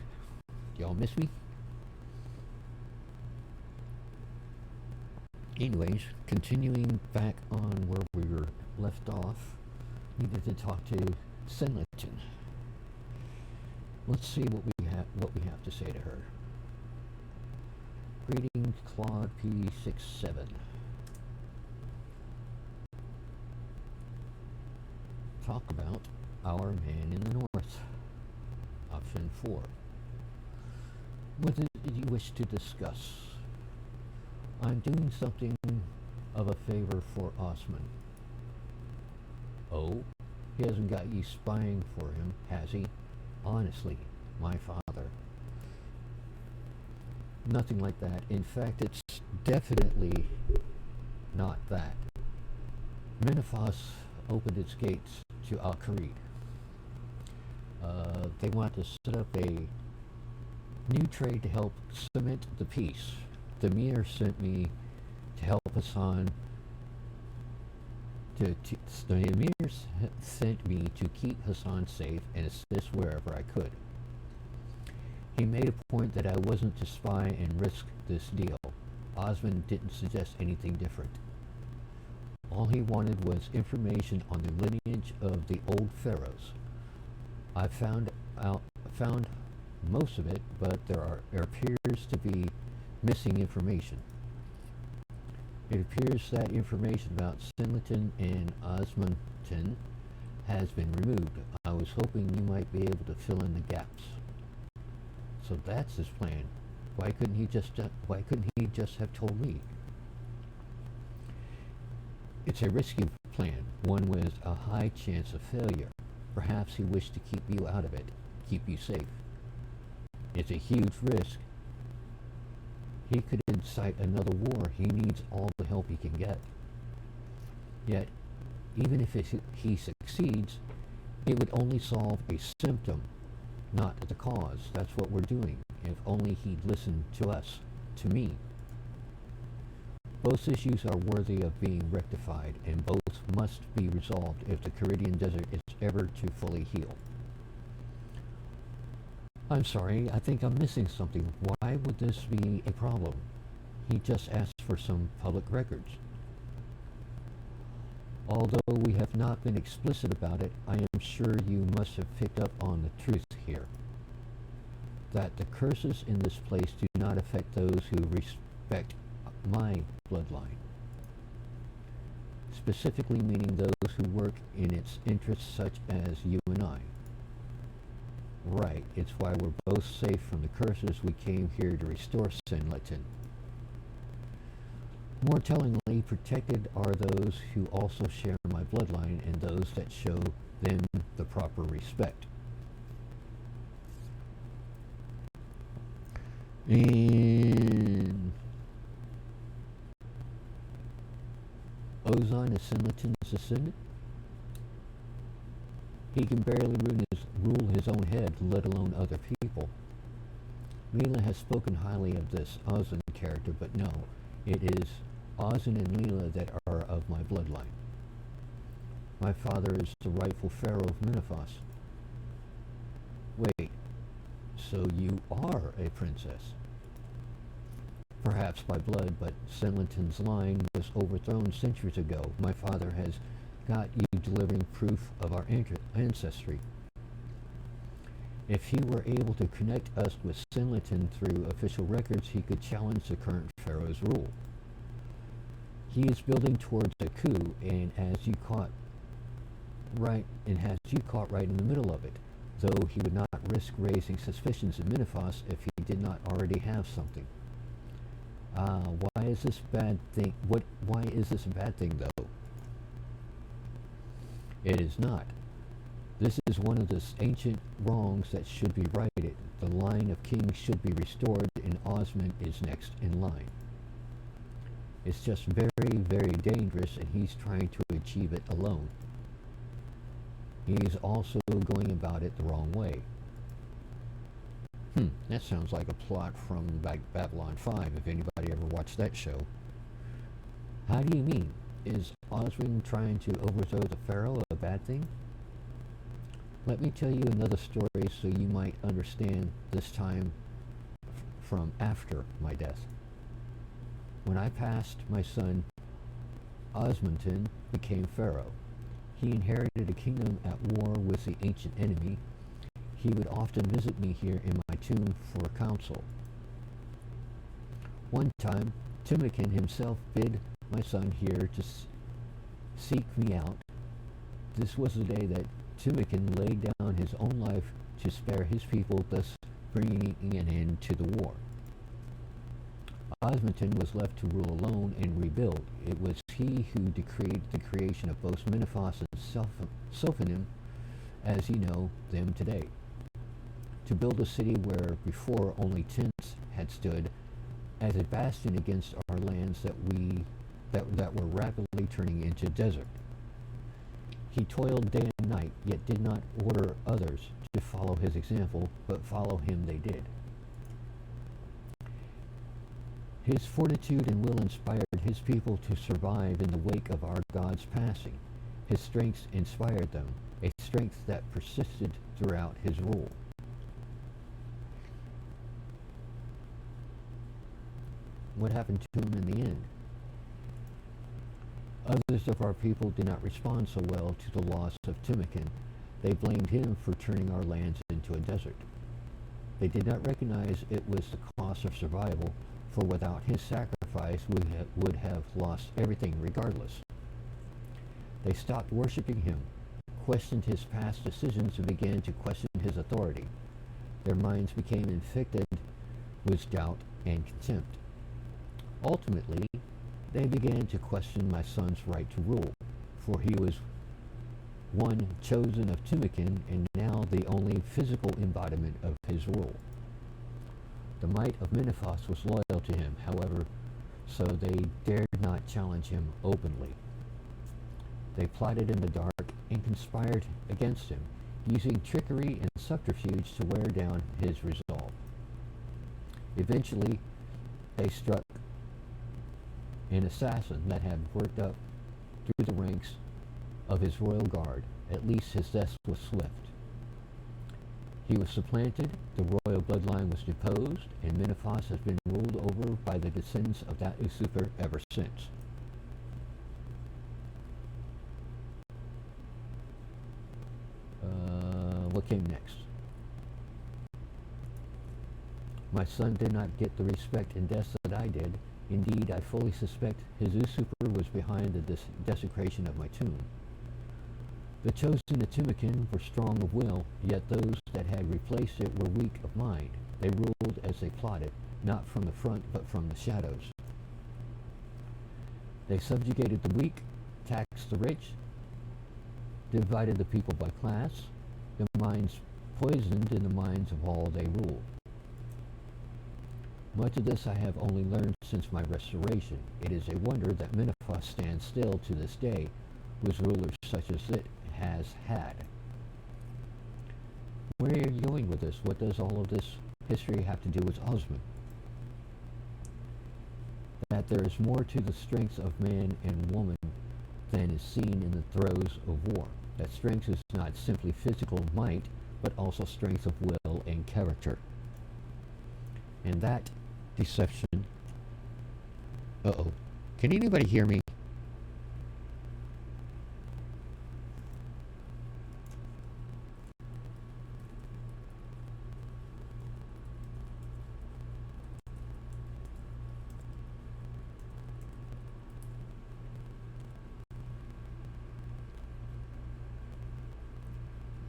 Y'all miss me? Anyways, continuing back on where we were left off, needed to talk to Senleton. Let's see what we have to say to her. Greetings, ClaudeP67. Talk about Our Man in the North. Option 4. What did you wish to discuss? I'm doing something of a favor for Osman. Oh, he hasn't got you spying for him, has he? Honestly, my father. Nothing like that. In fact, it's definitely not that. Menefos opened its gates to Al-Kharid. They want to set up a new trade to help cement the peace. The Mir sent me to help Hassan. The Emir sent me to keep Hassan safe and assist wherever I could. He made a point that I wasn't to spy and risk this deal. Osman didn't suggest anything different. All he wanted was information on the lineage of the old pharaohs. I found most of it, but there appears to be missing information. It appears that information about Senleton and Osmanton has been removed. I was hoping you might be able to fill in the gaps. So that's his plan. Why couldn't he just have told me? It's a risky plan, one with a high chance of failure. Perhaps he wished to keep you out of it, keep you safe. It's a huge risk. He could incite another war. He needs all the help he can get. Yet, even if he succeeds, it would only solve a symptom, not the cause. That's what we're doing. If only he'd listen to us, to me. Both issues are worthy of being rectified, and both must be resolved if the Kharidian Desert is ever to fully heal. I'm sorry, I think I'm missing something. Why would this be a problem? He just asked for some public records. Although we have not been explicit about it, I am sure you must have picked up on the truth here. That the curses in this place do not affect those who respect my bloodline. Specifically meaning those who work in its interests, such as you and I. Right, it's why we're both safe from the curses. We came here to restore Senleton. More tellingly, protected are those who also share my bloodline and those that show them the proper respect. And Ozan is Senleton's descendant? He can barely rule his own head, let alone other people. Leela has spoken highly of this Ozan character, but no, it is Ozan and Leela that are of my bloodline. My father is the rightful pharaoh of Menefos. Wait, so you are a princess? Perhaps by blood, but Senleton's line was overthrown centuries ago. My father has got you delivering proof of our ancestry. If he were able to connect us with Senleton through official records, he could challenge the current pharaoh's rule. He is building towards a coup, and has you caught right in the middle of it, though he would not risk raising suspicions in Menefos if he did not already have something. Why is this bad thing? Why is this a bad thing, though? It is not. This is one of the ancient wrongs that should be righted. The line of kings should be restored, and Osman is next in line. It's just very, very dangerous, and he's trying to achieve it alone. He's also going about it the wrong way. That sounds like a plot from Babylon 5, if anybody ever watched that show. How do you mean? Is Osman trying to overthrow the pharaoh a bad thing? Let me tell you another story so you might understand this time from after my death. When I passed, my son Osmondton became pharaoh. He inherited a kingdom at war with the ancient enemy. He would often visit me here in my tomb for counsel. One time, Timokin himself bid my son here to seek me out. This was the day that Timokin laid down his own life to spare his people, thus bringing an end to the war. Osmondton was left to rule alone and rebuild. It was he who decreed the creation of both Menephos and Sophonim, as you know them today, to build a city where before only tents had stood, as a bastion against our lands that were rapidly turning into desert. He toiled day and night, yet did not order others to follow his example, but follow him they did. His fortitude and will inspired his people to survive in the wake of our God's passing. His strength inspired them, a strength that persisted throughout his rule. What happened to him in the end? Others of our people did not respond so well to the loss of Timokin. They blamed him for turning our lands into a desert. They did not recognize it was the cost of survival, for without his sacrifice we would have lost everything regardless. They stopped worshiping him, questioned his past decisions, and began to question his authority. Their minds became infected with doubt and contempt. Ultimately, they began to question my son's right to rule, for he was one chosen of Timokin and now the only physical embodiment of his rule. The might of Menephos was loyal to him, however, so they dared not challenge him openly. They plotted in the dark and conspired against him, using trickery and subterfuge to wear down his resolve. Eventually, they struck an assassin that had worked up through the ranks of his royal guard. At least his death was swift. He was supplanted, the royal bloodline was deposed, and Menephos has been ruled over by the descendants of that usurper ever since. What came next? My son did not get the respect and death that I did. Indeed, I fully suspect his usurper was behind the desecration of my tomb. The chosen of Timokin were strong of will, yet those that had replaced it were weak of mind. They ruled as they plotted, not from the front, but from the shadows. They subjugated the weak, taxed the rich, divided the people by class, their minds poisoned in the minds of all they ruled. Much of this I have only learned since my restoration. It is a wonder that Menephos stands still to this day, with rulers such as it has had. Where are you going with this? What does all of this history have to do with Osmond? That there is more to the strength of man and woman than is seen in the throes of war. That strength is not simply physical might, but also strength of will and character. And that deception... Uh-oh. Can anybody hear me?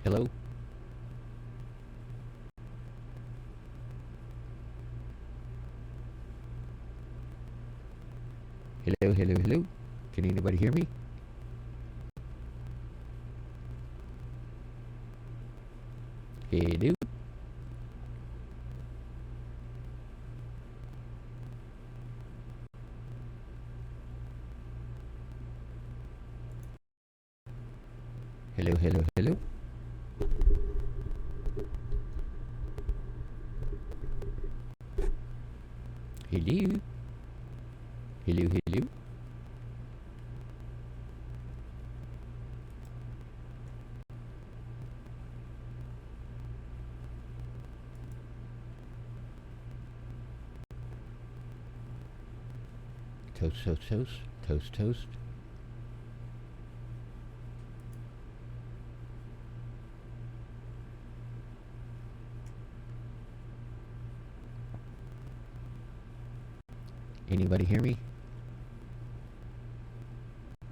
Hello? Hello, hello, hello. Can anybody hear me? Hello? Hello, hello, hello. Hello? Hello, hello? Toast, toast, toast. Toast, toast. Anybody hear me?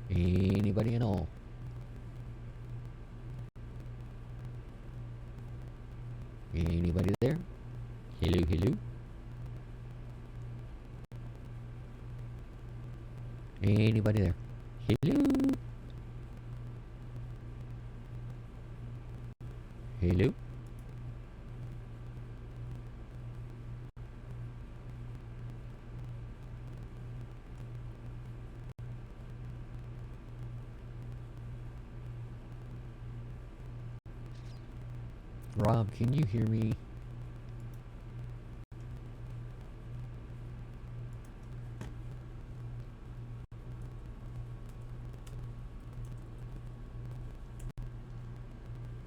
Anybody at all? Anybody there? Hello, hello? Anybody there? Hello? Hello? Rob, can you hear me?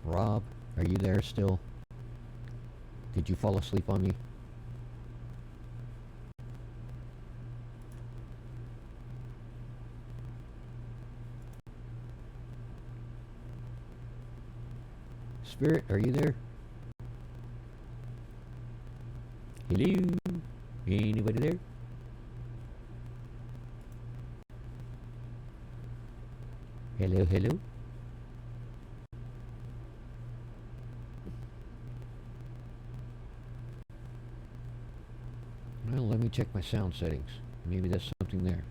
Rob, are you there still? Did you fall asleep on me? Spirit, are you there? Hello? Anybody there? Hello, hello? Well, let me check my sound settings. Maybe there's something there.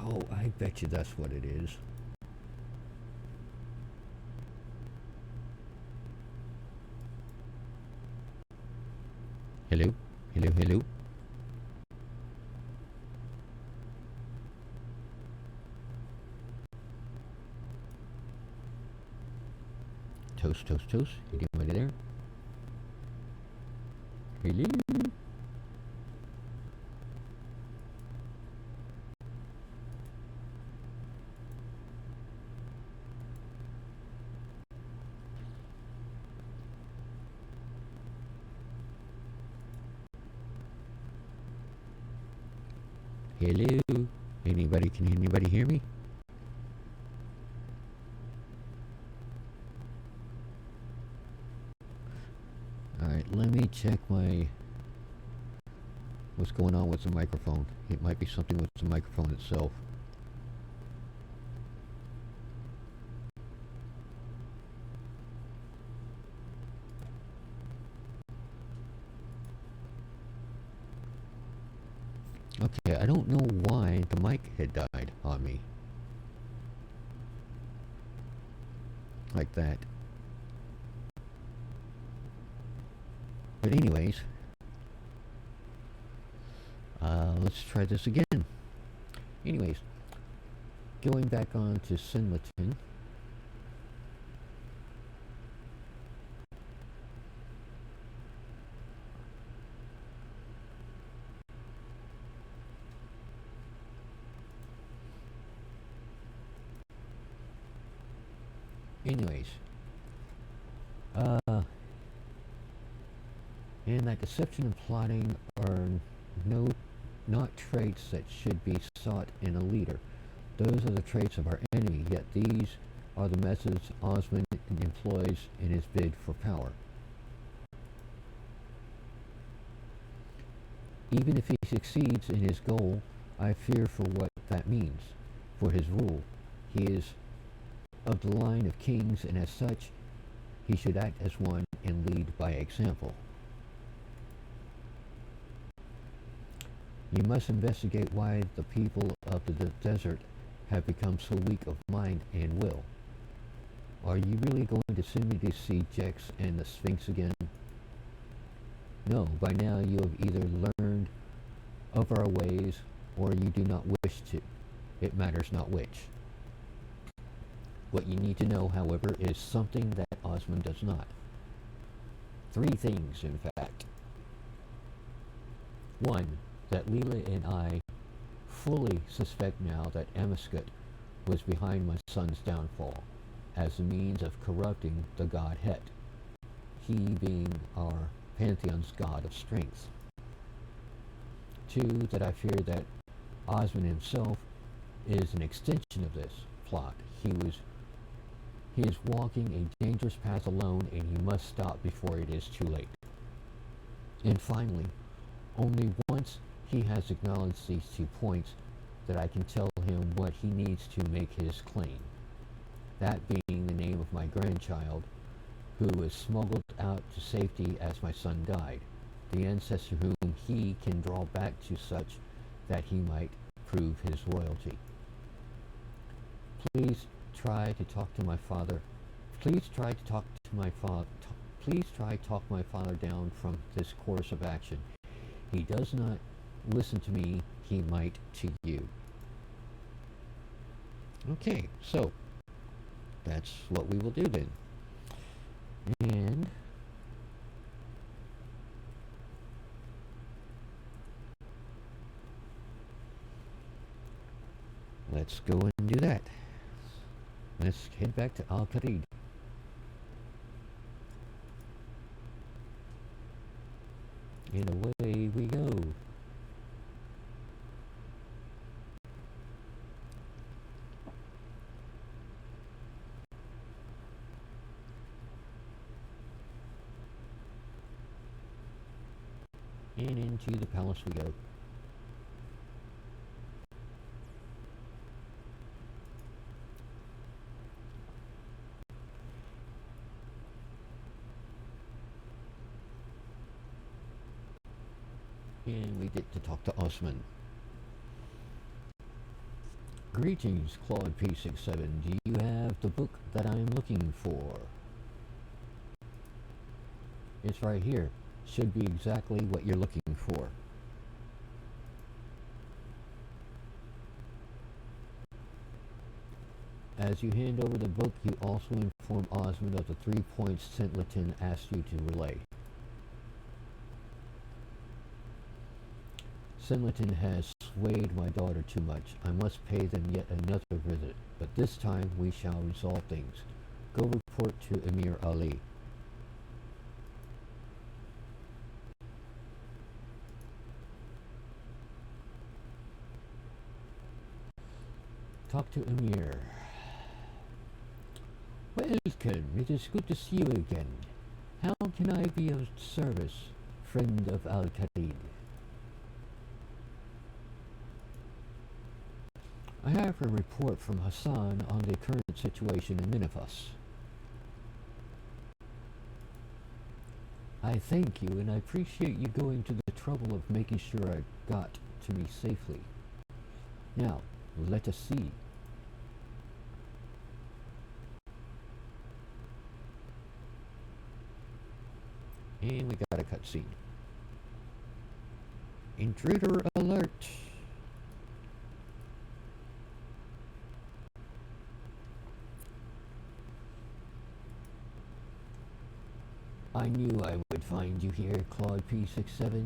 Oh, I bet you that's what it is. Hello? Hello, hello? Toast, toast, toast. Anybody there? Hello? Hello? Anybody, can anybody hear me? Alright, let me check what's going on with the microphone. It might be something with the microphone itself. Okay, I don't know why the mic had died on me. Like that. But anyways, let's try this again. Anyways, going back on to Sinlaton. Anyways, and that deception and plotting are not traits that should be sought in a leader. Those are the traits of our enemy, yet these are the methods Osmond employs in his bid for power. Even if he succeeds in his goal, I fear for what that means for his rule. He is of the line of kings, and as such, he should act as one and lead by example. You must investigate why the people of the desert have become so weak of mind and will. Are you really going to send me to see Jex and the Sphinx again? No, by now you have either learned of our ways, or you do not wish to. It matters not which. What you need to know, however, is something that Osmond does not. 3 things, in fact. 1, that Leela and I fully suspect now that Emiskut was behind my son's downfall as a means of corrupting the god Het, he being our pantheon's god of strength. 2, that I fear that Osmond himself is an extension of this plot. He is walking a dangerous path alone, and he must stop before it is too late. And finally, only once he has acknowledged these 2 points that I can tell him what he needs to make his claim. That being the name of my grandchild, who was smuggled out to safety as my son died, the ancestor whom he can draw back to such that he might prove his royalty. Please try to talk my father down from this course of action. He does not listen to me, he might to you. Okay, so that's what we will do then. And let's go and do that. Let's head back to Al-Qarid. And away we go. And into the palace we go. And we get to talk to Osman. Greetings, ClaudeP67. Do you have the book that I am looking for? It's right here. Should be exactly what you're looking for. As you hand over the book, you also inform Osmond of the 3 points Sentleton asked you to relay. Sentleton has swayed my daughter too much. I must pay them yet another visit, but this time we shall resolve things. Go report to Emir Ali. Talk to Emir. Welcome. It is good to see you again. How can I be of service, friend of Al-Qarid? I have a report from Hassan on the current situation in Minifus. I thank you, and I appreciate you going to the trouble of making sure I got to me safely. Now, let us see. And we got a cutscene. Intruder alert! I knew I would find you here, ClaudeP67.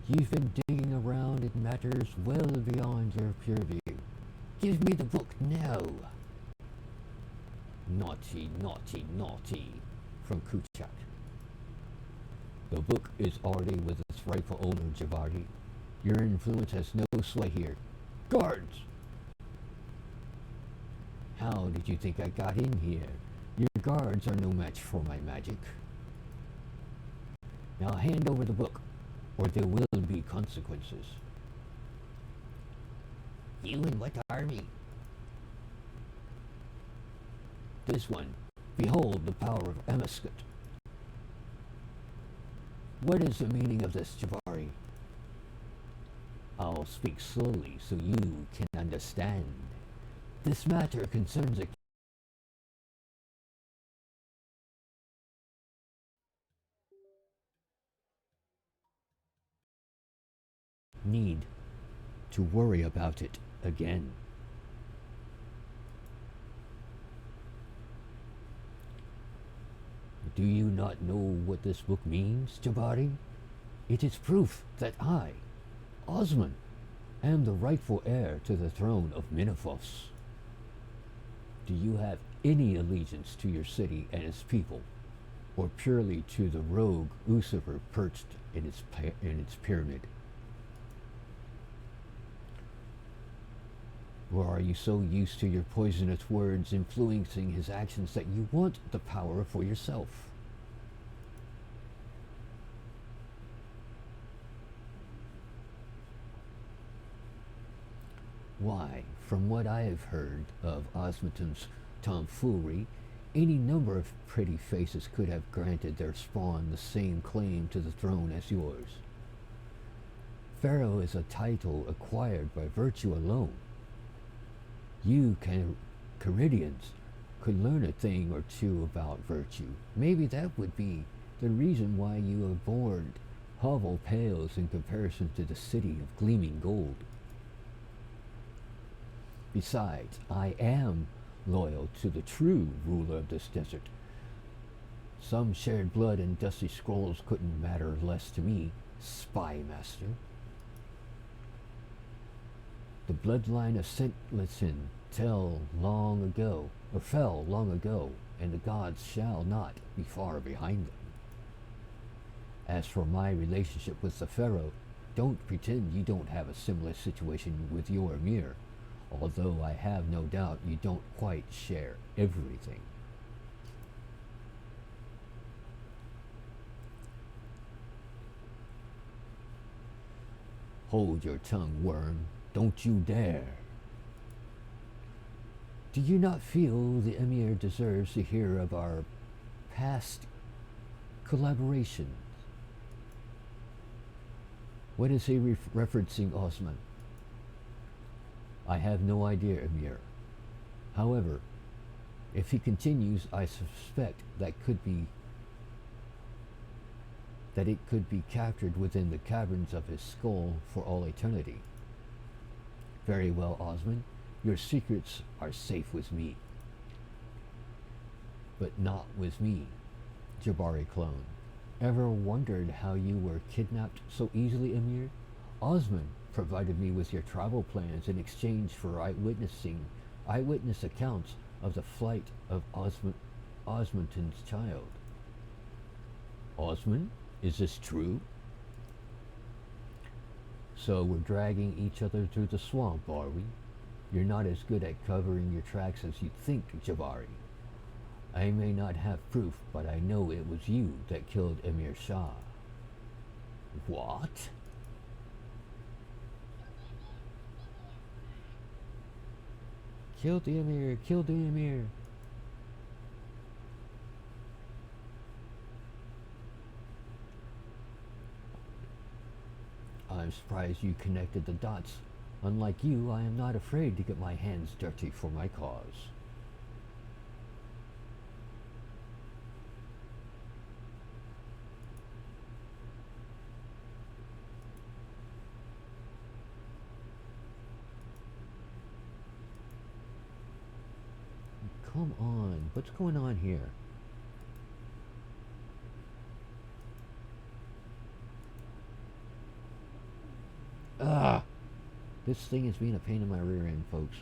You've been digging around in matters well beyond your purview. Give me the book now. Naughty, naughty, naughty, from Kuchak. The book is already with its rightful owner, Javari. Your influence has no sway here. Guards! How did you think I got in here? Your guards are no match for my magic. Now hand over the book, or there will be consequences. You and what army? This one. Behold the power of Emiskut. What is the meaning of this, Javari? I'll speak slowly so you can understand. This matter concerns a need to worry about it again. Do you not know what this book means, Jabari? It is proof that I, Osman, am the rightful heir to the throne of Minifos. Do you have any allegiance to your city and its people, or purely to the rogue usurper perched in its pyramid? Or are you so used to your poisonous words influencing his actions that you want the power for yourself? Why, from what I have heard of Osmanton's tomfoolery, any number of pretty faces could have granted their spawn the same claim to the throne as yours. Pharaoh is a title acquired by virtue alone. You Caridians could learn a thing or two about virtue. Maybe that would be the reason why you abhorred hovel pales in comparison to the city of gleaming gold. Besides, I am loyal to the true ruler of this desert. Some shared blood and dusty scrolls couldn't matter less to me, spy master. The bloodline of Sentlisin fell long ago, and the gods shall not be far behind them. As for my relationship with the Pharaoh, don't pretend you don't have a similar situation with your Emir, although I have no doubt you don't quite share everything. Hold your tongue, worm. Don't you dare. Do you not feel the Emir deserves to hear of our past collaborations? What is he referencing, Osman? I have no idea, Emir. However, if he continues, I suspect that it could be captured within the caverns of his skull for all eternity. Very well, Osman. Your secrets are safe with me. But not with me, Jabari clone. Ever wondered how you were kidnapped so easily, Emir? Osman provided me with your travel plans in exchange for eyewitness accounts of the flight of Osmanton's child. Osman? Is this true? So we're dragging each other through the swamp, are we? You're not as good at covering your tracks as you think, Jabari. I may not have proof, but I know it was you that killed Emir Shah. What? Killed the Emir, killed the Emir. I'm surprised you connected the dots. Unlike you, I am not afraid to get my hands dirty for my cause. Come on, what's going on here? Ah! This thing is being a pain in my rear end, folks.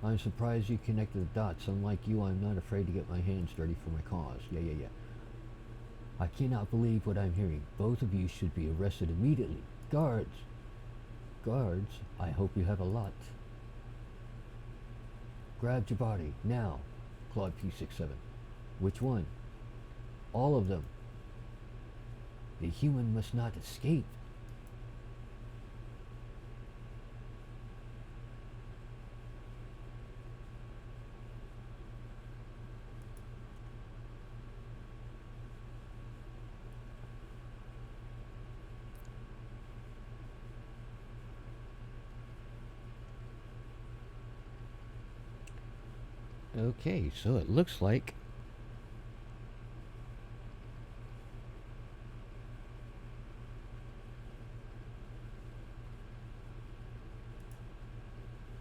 I'm surprised you connected the dots. Unlike you, I'm not afraid to get my hands dirty for my cause. Yeah. I cannot believe what I'm hearing. Both of you should be arrested immediately. Guards! Guards, I hope you have a lot. Grab Jabari, now. ClaudeP67. Which one? All of them. The human must not escape. Okay, so it looks like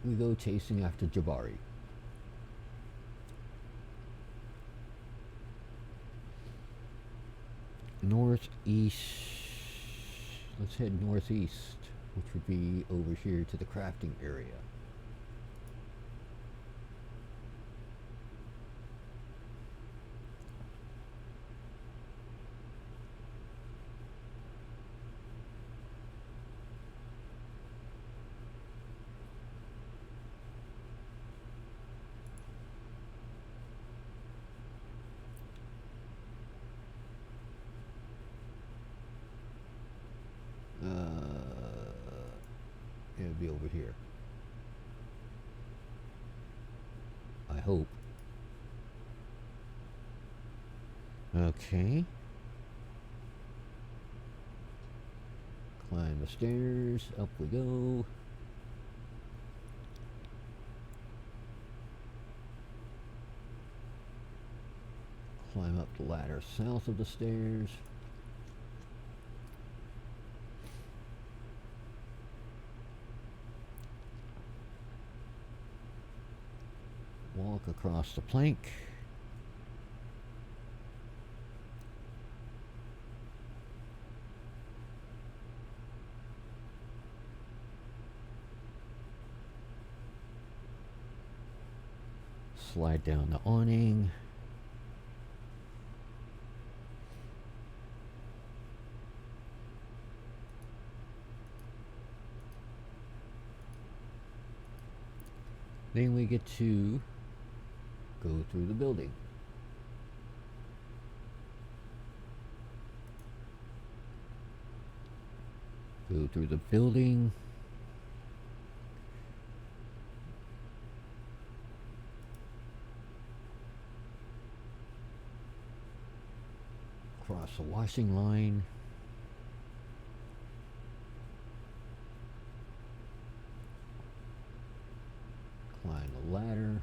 we go chasing after Jabari. Northeast. Let's head northeast, which would be over here to the crafting area. It'll be over here. I hope. Okay. Climb the stairs. Up we go. Climb up the ladder south of the stairs. Walk across the plank. Slide down the awning. Then we get to go through the building. Go through the building. Cross the washing line. Climb the ladder.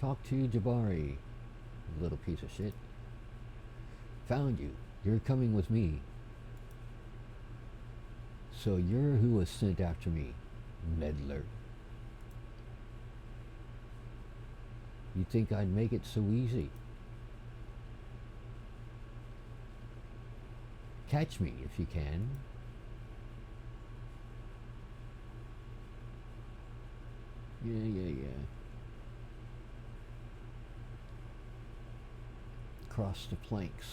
Talk to Jabari, little piece of shit. Found you. You're coming with me. So you're who was sent after me, meddler. You think I'd make it so easy? Catch me if you can. Yeah. Cross the planks.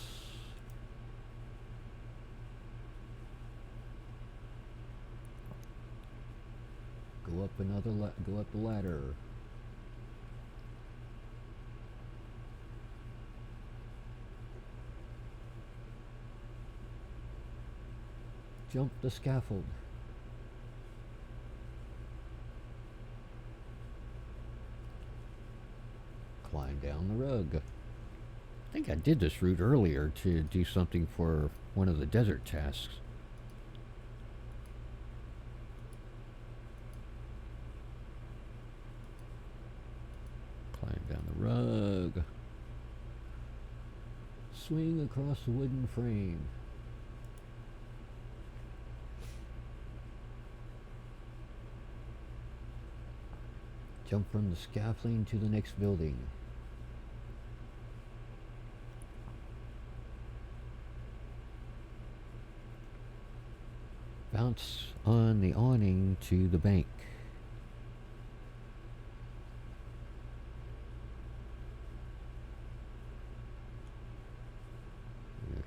Go up go up the ladder. Jump the scaffold. Climb down the rug. I think I did this route earlier to do something for one of the desert tasks. Climb down the rug. Swing across the wooden frame. Jump from the scaffolding to the next building. Bounce on the awning to the bank.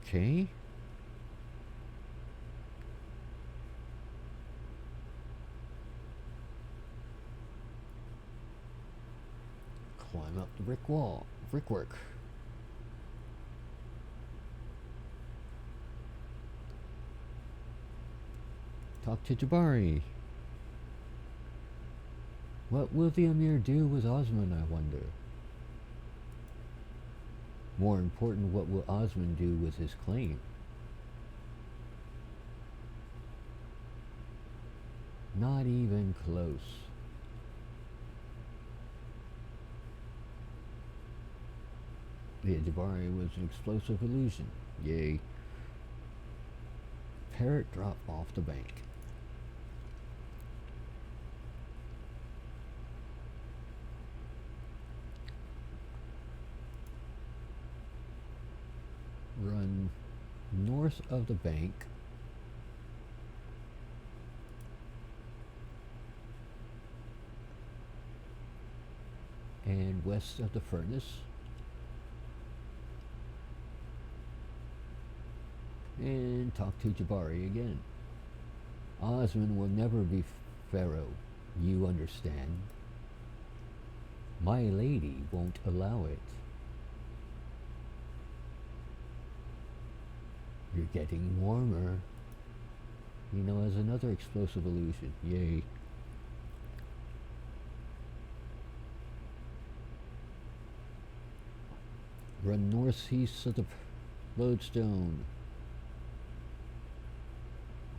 Okay. Climb up the brickwork. Talk to Jabari. What will the Emir do with Osman, I wonder? More important, what will Osman do with his claim? Not even close. The Jabari was an explosive illusion. Yay. Parrot dropped off the bank. Run north of the bank. And west of the furnace. And talk to Jabari again. Osmond will never be Pharaoh, you understand. My lady won't allow it. You're getting warmer. You know, as another explosive illusion. Yay. Run northeast of the lodestone.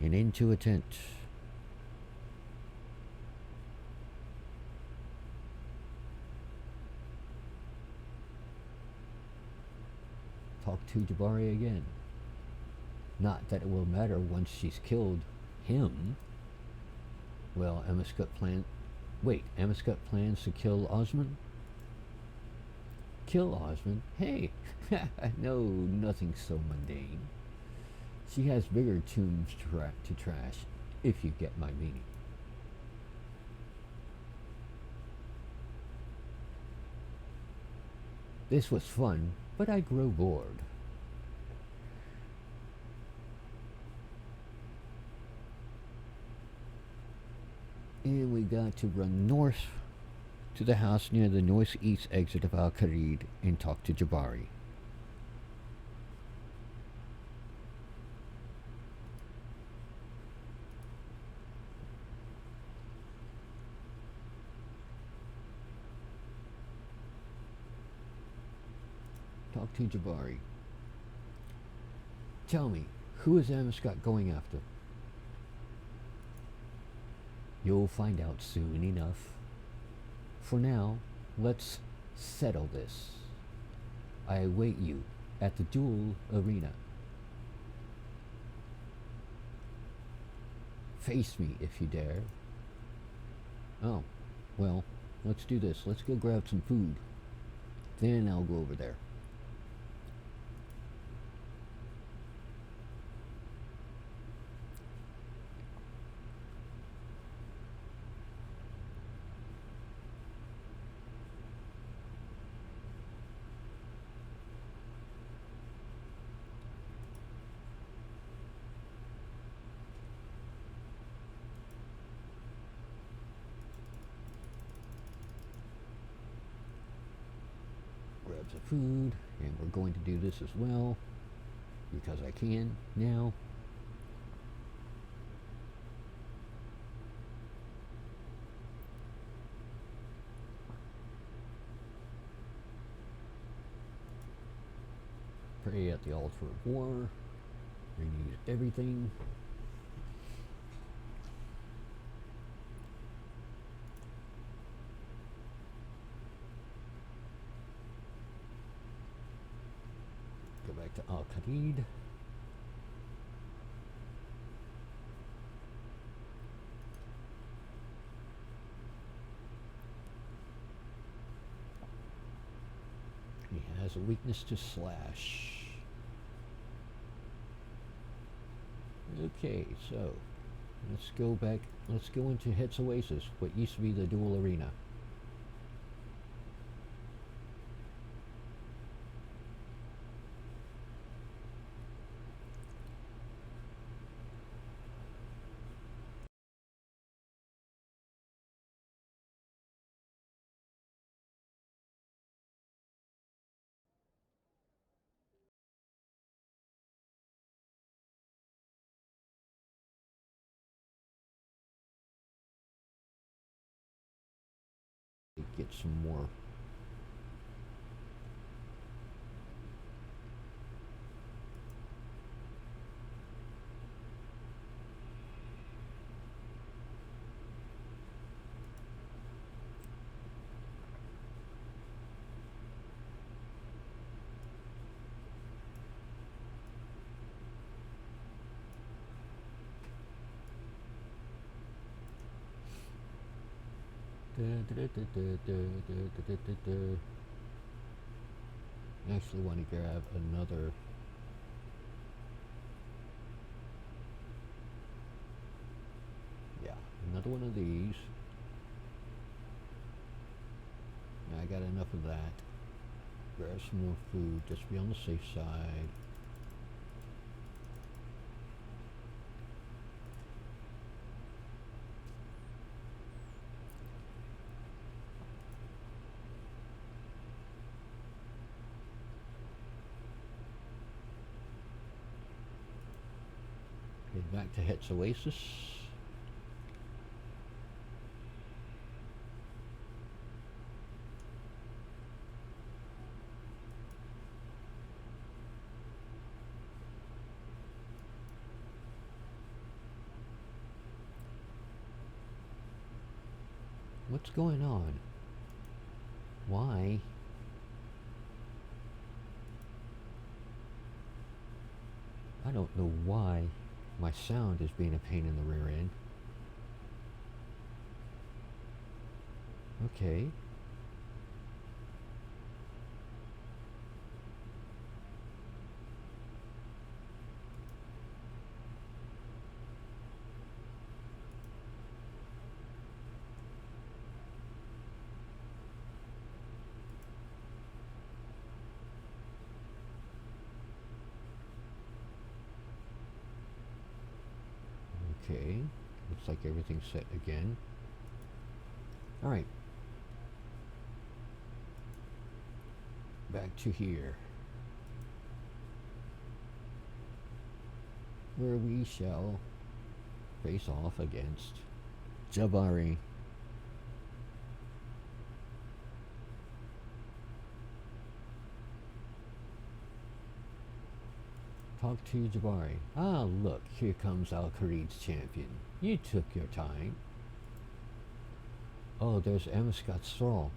And into a tent. Talk to Jabari again. Not that it will matter once she's killed him. Well, Amescut plans to kill Osmond? Kill Osmond? Hey, no, nothing so mundane. She has bigger tombs to trash, if you get my meaning. This was fun, but I grow bored. And we got to run north to the house near the northeast exit of Al-Kharid and talk to Jabari. Talk to Jabari. Tell me, who is Amescut going after? You'll find out soon enough. For now, let's settle this. I await you at the duel arena. Face me if you dare. Oh, well, let's do this. Let's go grab some food. Then I'll go over there. Grab some food, and we're going to do this as well, because I can now. Pray at the altar of war. Renew everything. Go back to Al-Kharid. He has a weakness to slash. Okay, so let's go back. Let's go into Het's Oasis, what used to be the duel arena. Get some more. I actually want to grab another. Yeah, another one of these. Yeah, I got enough of that. Grab some more food, just to be on the safe side. Head back to Het's Oasis. What's going on? Why? I don't know why my sound is being a pain in the rear end. Okay. Okay. Looks like everything's set again. Alright. Back to here, where we shall face off against Jabari. Talk to Jabari. Ah, look, here comes Al-Kharid's champion. You took your time. Oh, there's Amescot's thrall.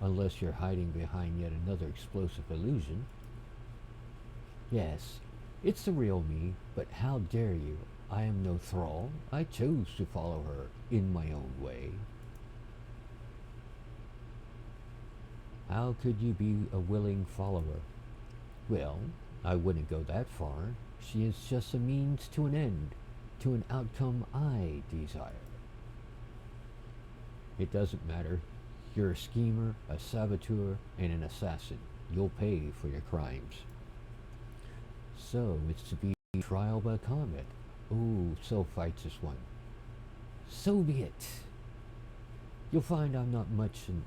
Unless you're hiding behind yet another explosive illusion. Yes, it's the real me, but how dare you? I am no thrall. I chose to follow her in my own way. How could you be a willing follower? Well, I wouldn't go that far. She is just a means to an end, to an outcome I desire. It doesn't matter. You're a schemer, a saboteur, and an assassin. You'll pay for your crimes. So, it's to be trial by combat. Ooh, so fights this one. So be it. You'll find I'm not much an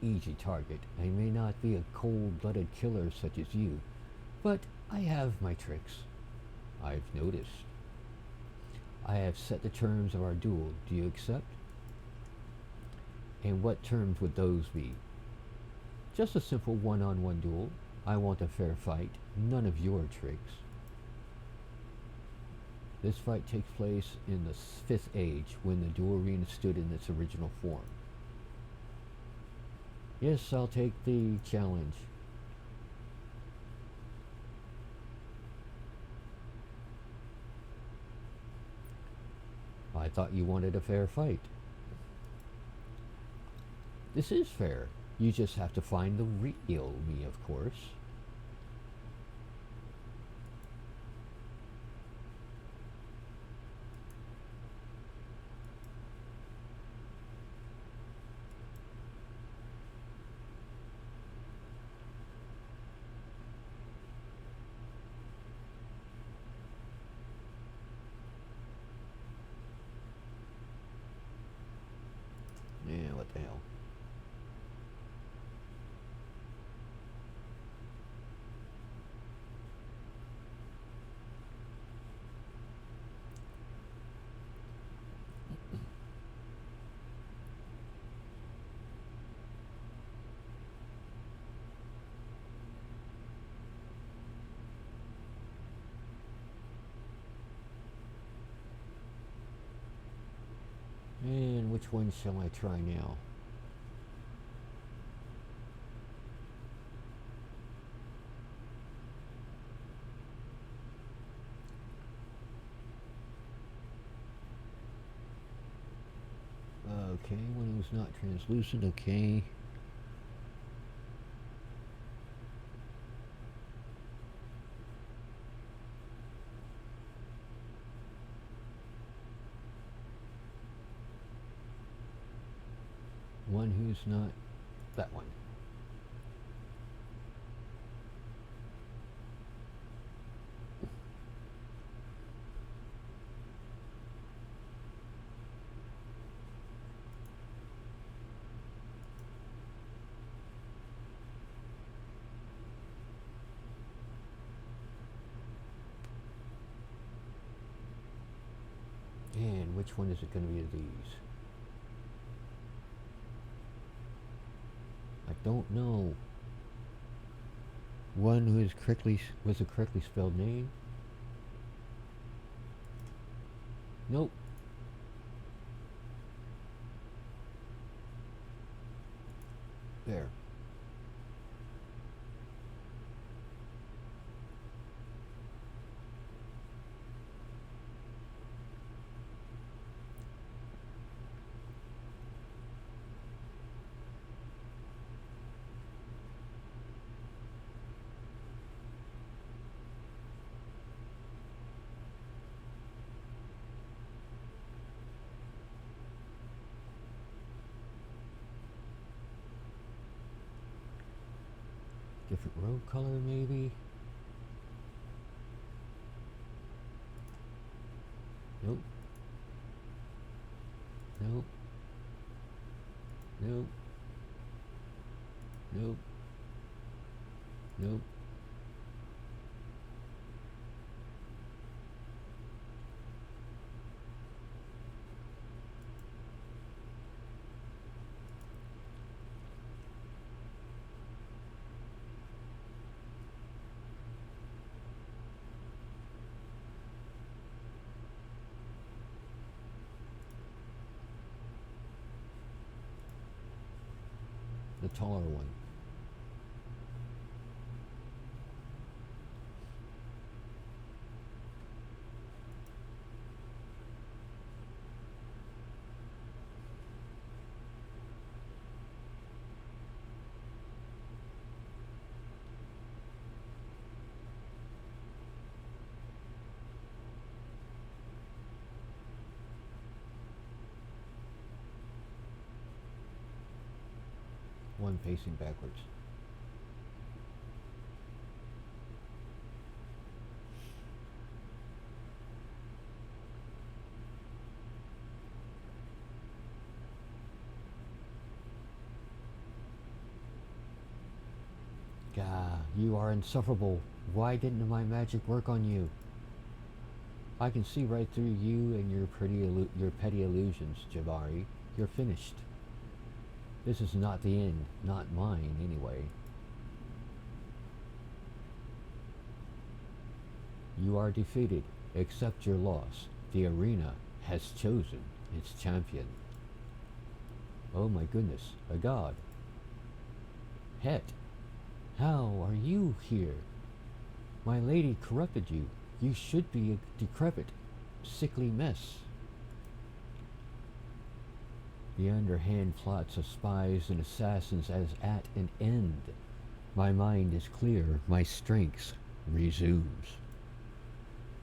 easy target. I may not be a cold-blooded killer such as you, but I have my tricks. I've noticed. I have set the terms of our duel. Do you accept? And what terms would those be? Just a simple one-on-one duel. I want a fair fight, none of your tricks. This fight takes place in the 5th Age, when the duel arena stood in its original form. Yes, I'll take the challenge. I thought you wanted a fair fight. This is fair. You just have to find the real me, of course. Yeah, what the hell. And which one shall I try now? Okay, one who's not translucent, okay. One who's not that one. And which one is it going to be of these? I don't know. One who is correctly was a correctly spelled name. Nope. There. Different road color, maybe? Nope. Nope. Nope. Nope. Nope. The taller one. One pacing backwards. Gah, you are insufferable. Why didn't my magic work on you? I can see right through you and your petty illusions, Jabari. You're finished. This is not the end, not mine anyway. You are defeated. Accept your loss. The arena has chosen its champion. Oh my goodness, a god. Het, how are you here? My lady corrupted you. You should be a decrepit, sickly mess. The underhand plots of spies and assassins is at an end. My mind is clear, my strength resumes.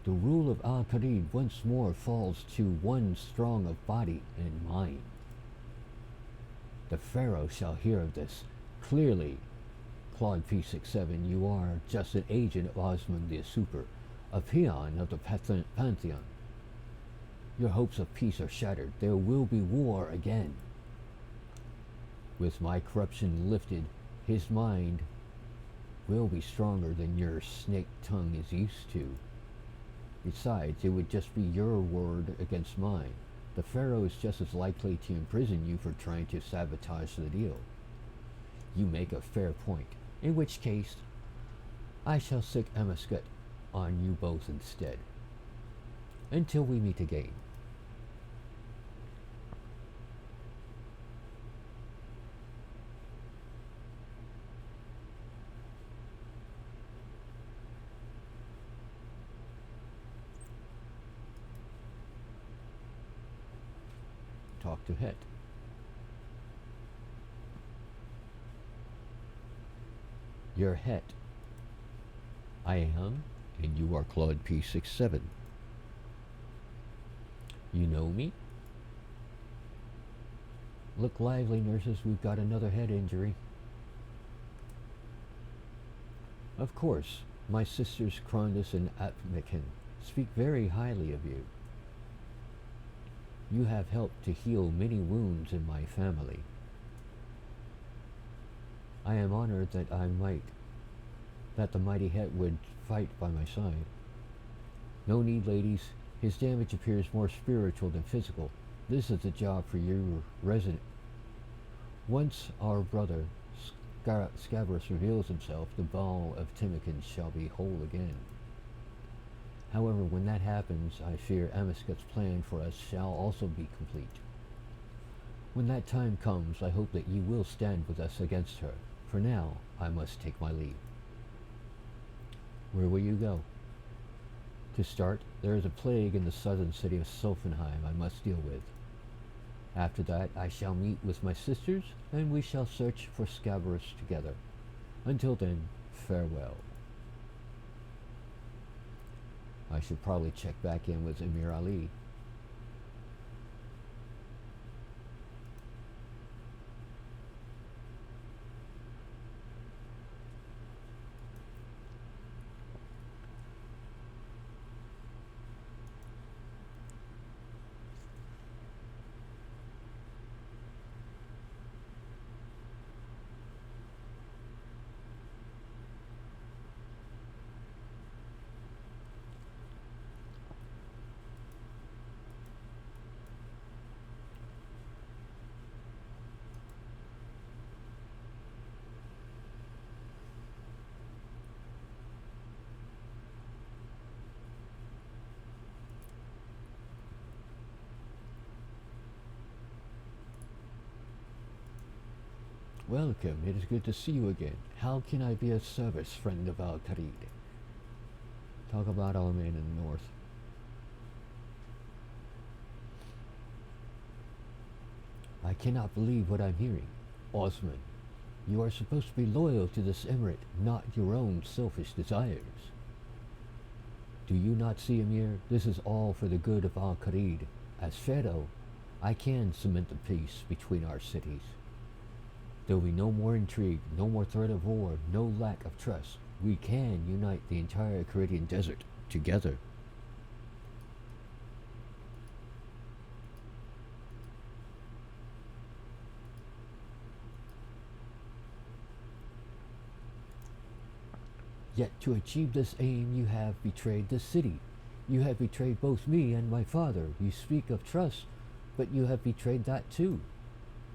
The rule of Al-Qarid once more falls to one strong of body and mind. The Pharaoh shall hear of this. Clearly, ClaudeP67, you are just an agent of Osman the Super, a peon of the Pantheon. Your hopes of peace are shattered. There will be war again. With my corruption lifted, his mind will be stronger than your snake tongue is used to. Besides, it would just be your word against mine. The Pharaoh is just as likely to imprison you for trying to sabotage the deal. You make a fair point, in which case, I shall sick Amascut on you both instead. Until we meet again. Talk to Het. your het. I am, and you are ClaudeP67. You know me? Look lively, nurses, we've got another head injury. Of course, my sisters Crondus and Atmican speak very highly of you. You have helped to heal many wounds in my family. I am honored that the mighty Het would fight by my side. No need, ladies. His damage appears more spiritual than physical. This is a job for you, resident. Once our brother Scabrous reveals himself, the ball of Timokins shall be whole again. However, when that happens, I fear Amiskut's plan for us shall also be complete. When that time comes, I hope that you will stand with us against her. For now, I must take my leave. Where will you go? To start, there is a plague in the southern city of Sulfenheim I must deal with. After that, I shall meet with my sisters, and we shall search for Scabrous together. Until then, farewell. I should probably check back in with Emir Ali. Welcome, it is good to see you again. How can I be of service, friend of Al-Kharid? Talk about our man in the north. I cannot believe what I'm hearing. Osman, you are supposed to be loyal to this emirate, not your own selfish desires. Do you not see, Emir? This is all for the good of Al-Kharid. As Pharaoh, I can cement the peace between our cities. There will be no more intrigue, no more threat of war, no lack of trust. We can unite the entire Kharidian desert together. Yet to achieve this aim, you have betrayed the city. You have betrayed both me and my father. You speak of trust, but you have betrayed that too.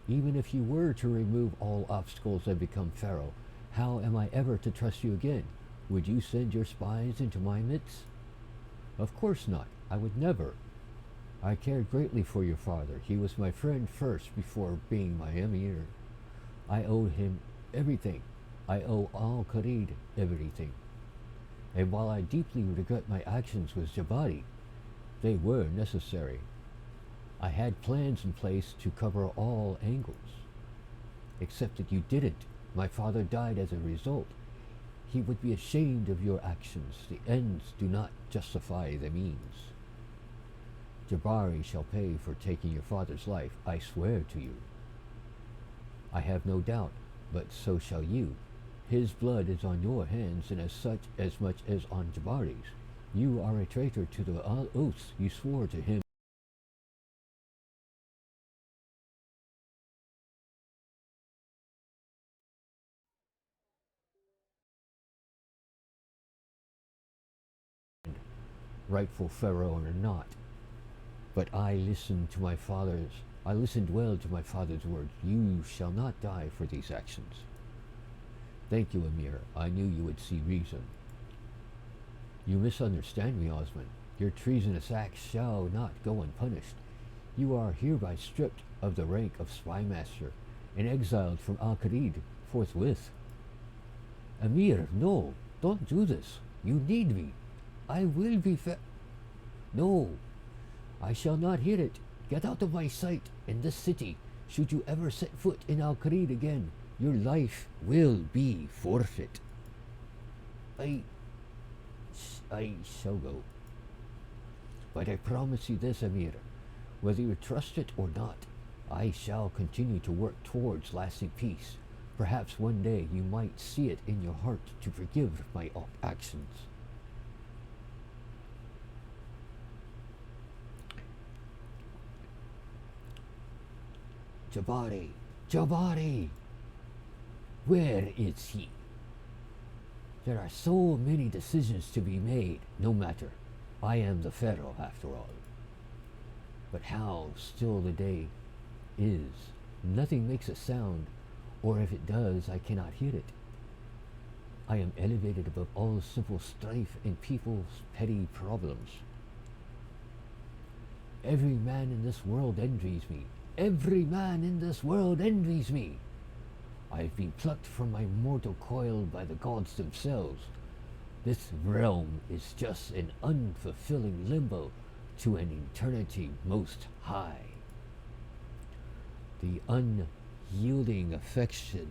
Even if you were to remove all obstacles and become Pharaoh, how am I ever to trust you again? Would you send your spies into my midst? Of course not. I would never. I cared greatly for your father. He was my friend first before being my emir. I owed him everything. I owe Al-Kharid everything. And while I deeply regret my actions with Jabari, they were necessary. I had plans in place to cover all angles. Except that you didn't. My father died as a result. He would be ashamed of your actions. The ends do not justify the means. Jabari shall pay for taking your father's life, I swear to you. I have no doubt, but so shall you. His blood is on your hands, and as such, as much as on Jabari's. You are a traitor to the oaths you swore to him. Rightful Pharaoh or not. But I listened well to my father's words. You shall not die for these actions. Thank you, Emir. I knew you would see reason. You misunderstand me, Osman. Your treasonous acts shall not go unpunished. You are hereby stripped of the rank of spymaster and exiled from Al-Kharid forthwith. Emir, no, don't do this. You need me. I will be No, I shall not hear it. Get out of my sight in this city. Should you ever set foot in Al-Kharid again, your life will be forfeit. I shall go. But I promise you this, Amir. Whether you trust it or not, I shall continue to work towards lasting peace. Perhaps one day you might see it in your heart to forgive my actions. Jabari! Jabari! Where is he? There are so many decisions to be made, no matter. I am the Pharaoh, after all. But how still the day is. Nothing makes a sound, or if it does, I cannot hear it. I am elevated above all simple strife and people's petty problems. Every man in this world envies me. Every man in this world envies me. I have been plucked from my mortal coil by the gods themselves. This realm is just an unfulfilling limbo to an eternity most high. The unyielding affection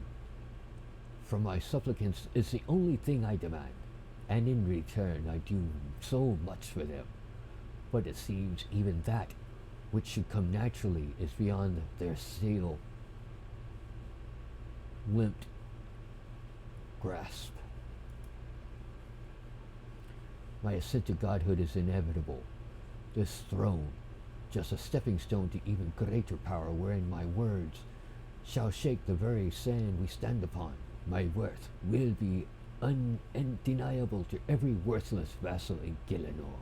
from my supplicants is the only thing I demand, and in return I do so much for them. But it seems even that which should come naturally is beyond their stale, limp grasp. My ascent to godhood is inevitable. This throne, just a stepping stone to even greater power, wherein my words shall shake the very sand we stand upon. My worth will be undeniable to every worthless vassal in Gielinor.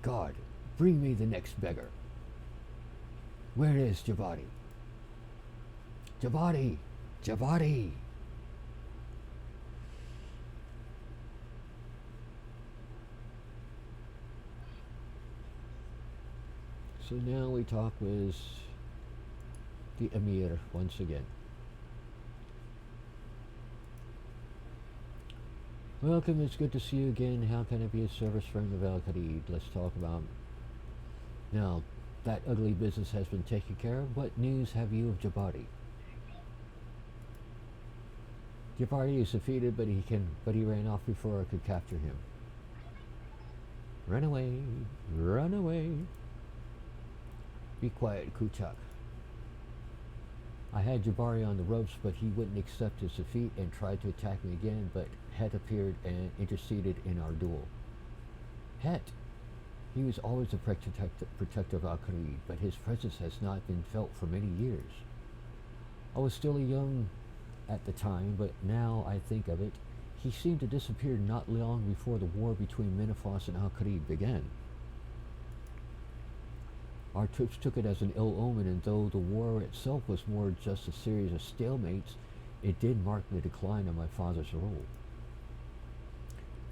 God, bring me the next beggar. Where is Jabari? Jabari! Jabari! So now we talk with the Emir once again. Welcome, it's good to see you again. How can I be of service, friend of Al-Khalid? Let's talk about... Now, that ugly business has been taken care of. What news have you of Jabari? Jabari is defeated, but he ran off before I could capture him. Run away, run away. Be quiet, Kuchak. I had Jabari on the ropes, but he wouldn't accept his defeat and tried to attack me again, but Het appeared and interceded in our duel. Het! He was always a protector of Al-Khalid, but his presence has not been felt for many years. I was still young at the time, but now I think of it, he seemed to disappear not long before the war between Menefos and Al-Khalid began. Our troops took it as an ill omen, and though the war itself was more just a series of stalemates, it did mark the decline of my father's role.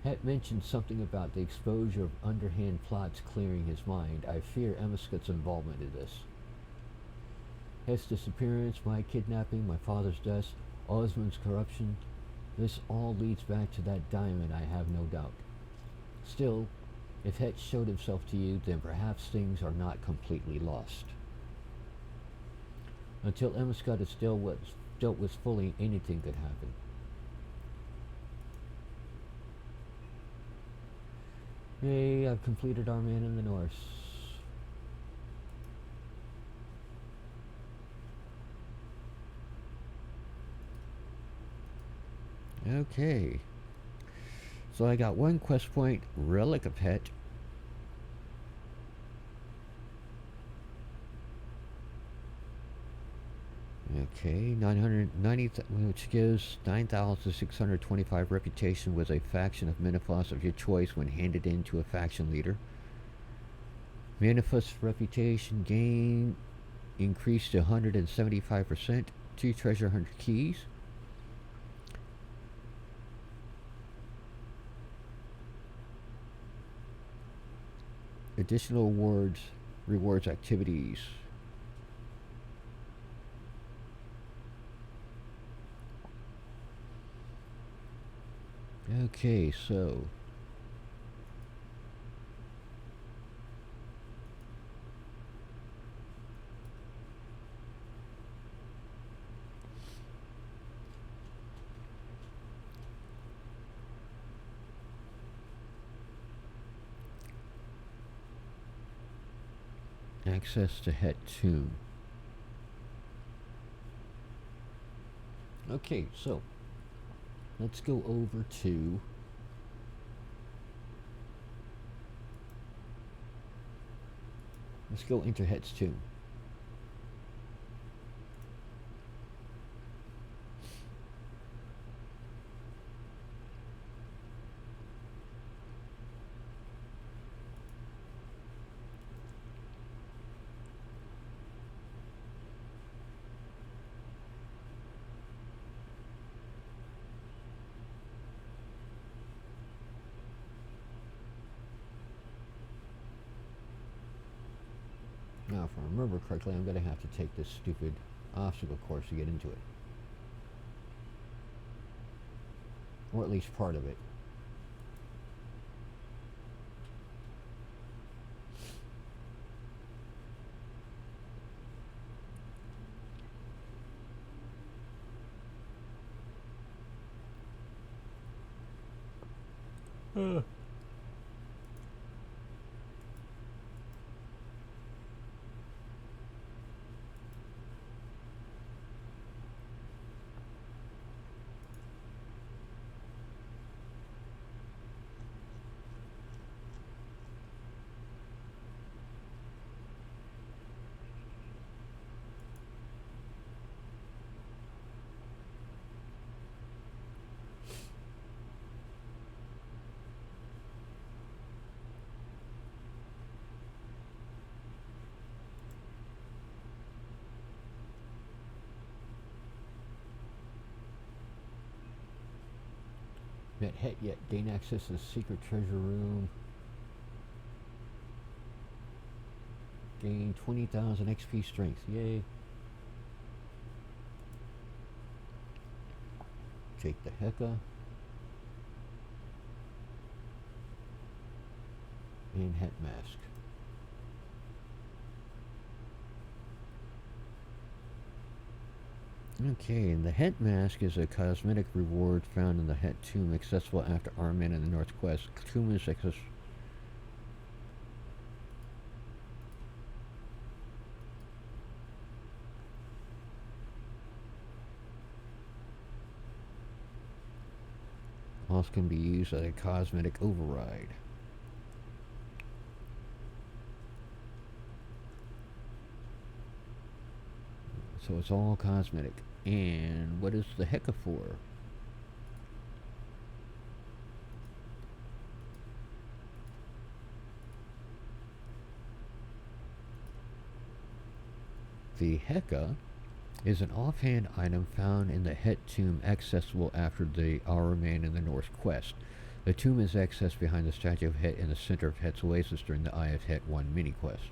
Het mentioned something about the exposure of underhand plots clearing his mind. I fear Emiskut's involvement in this. Het's disappearance, my kidnapping, my father's death, Osman's corruption, this all leads back to that diamond, I have no doubt. Still, if Het showed himself to you, then perhaps things are not completely lost. Until Emiskut is dealt with fully, anything could happen. Yay, I've completed our man in the north. Okay. So I got one quest point, Relic of Het. Okay, 990, which gives 9,625 reputation with a faction of Menefos of your choice when handed in to a faction leader. Menefos reputation gain increased to 175%. 2 treasure hunter keys. Additional rewards activities. Okay, so Access to Het Tomb. Okay, so let's go over to let's go into Het's Tomb. Now, if I remember correctly, I'm going to have to take this stupid obstacle course to get into it. Or at least part of it. Met Het yet. Gain access to the secret treasure room. Gain 20,000 XP strength. Yay. Take the Heka. And Het mask. Okay, and the Het mask is a cosmetic reward found in the Het tomb, accessible after our men in the North Quest. Tomb is accessible. Also can be used as a cosmetic override. So it's all cosmetic. And what is the Heka for? The Heka is an offhand item found in the Het tomb, accessible after the Our Man in the North quest. The tomb is accessed behind the statue of Het in the center of Het's oasis during the Eye of Het 1 mini-quest.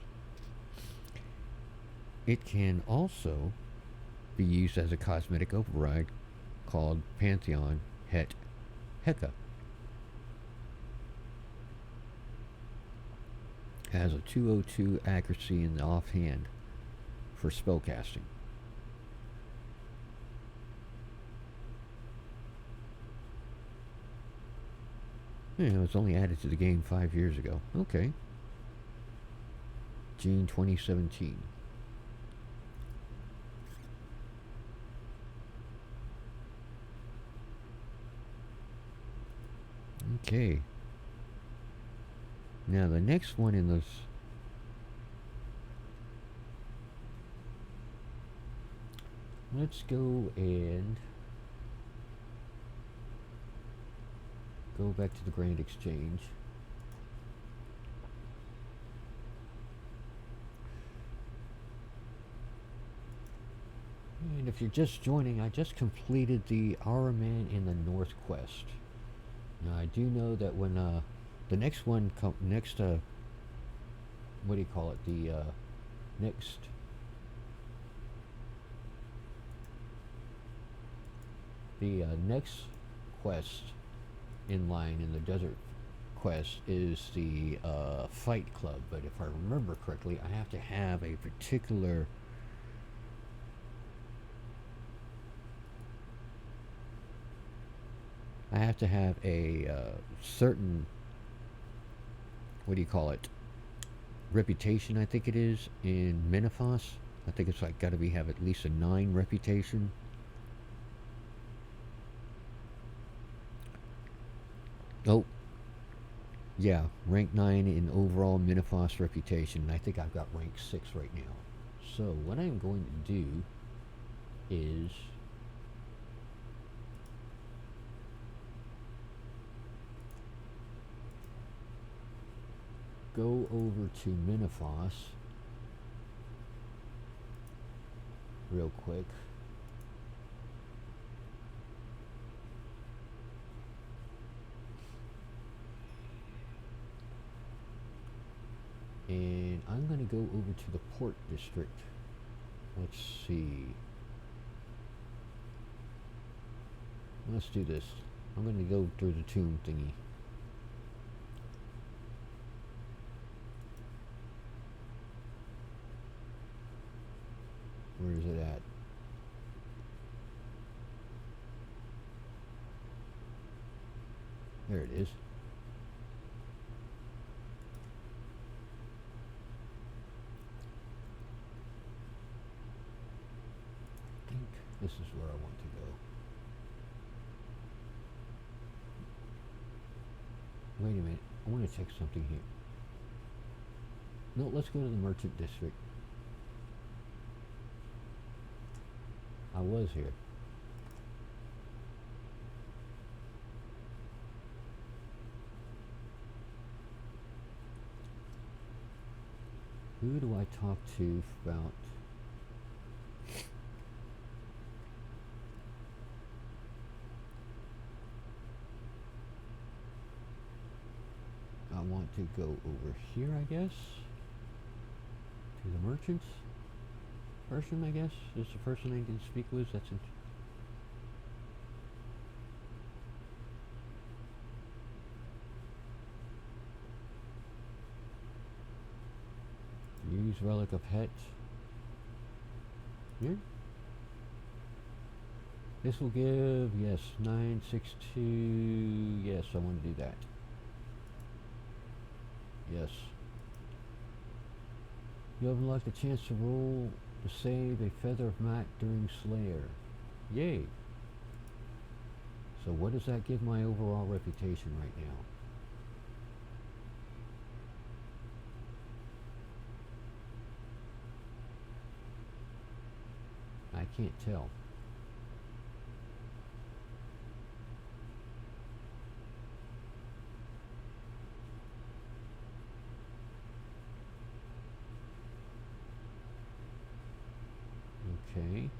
It can also be used as a cosmetic override called Pantheon Het Heka. Has a 202 accuracy in the offhand for spellcasting. Yeah, it was only added to the game 5 years ago. Okay. June 2017. Okay. Now the next one in this let's go and go back to the Grand Exchange. And if you're just joining, I just completed the Our Man in the North quest. Now I do know that when the next one next what do you call it? The next next quest in line in the desert quest is the Fight Club, but if I remember correctly, I have to have a particular certain, what do you call it, reputation, I think it is, in Menifos. I think it's like got to be have at least a 9 reputation. Oh, yeah, rank 9 in overall Menifos reputation. I think I've got rank 6 right now. So what I'm going to do is go over to Menifos real quick. And I'm going to go over to the port district. Let's see. Let's do this. I'm going to go through the tomb thingy. Where is it at? There it is. I think this is where I want to go. Wait a minute. I want to check something here. No, let's go to the merchant district. I was here. Who do I talk to about? I want to go over here, I guess. To the merchants person, I guess. Is the person I can speak with. That's it. Use relic of het. Here. This will give, yes, 962. Yes, I want to do that. Yes. You have unlocked a chance to roll to save a feather of Mac during Slayer. Yay. So what does that give my overall reputation right now? I can't tell. Okay.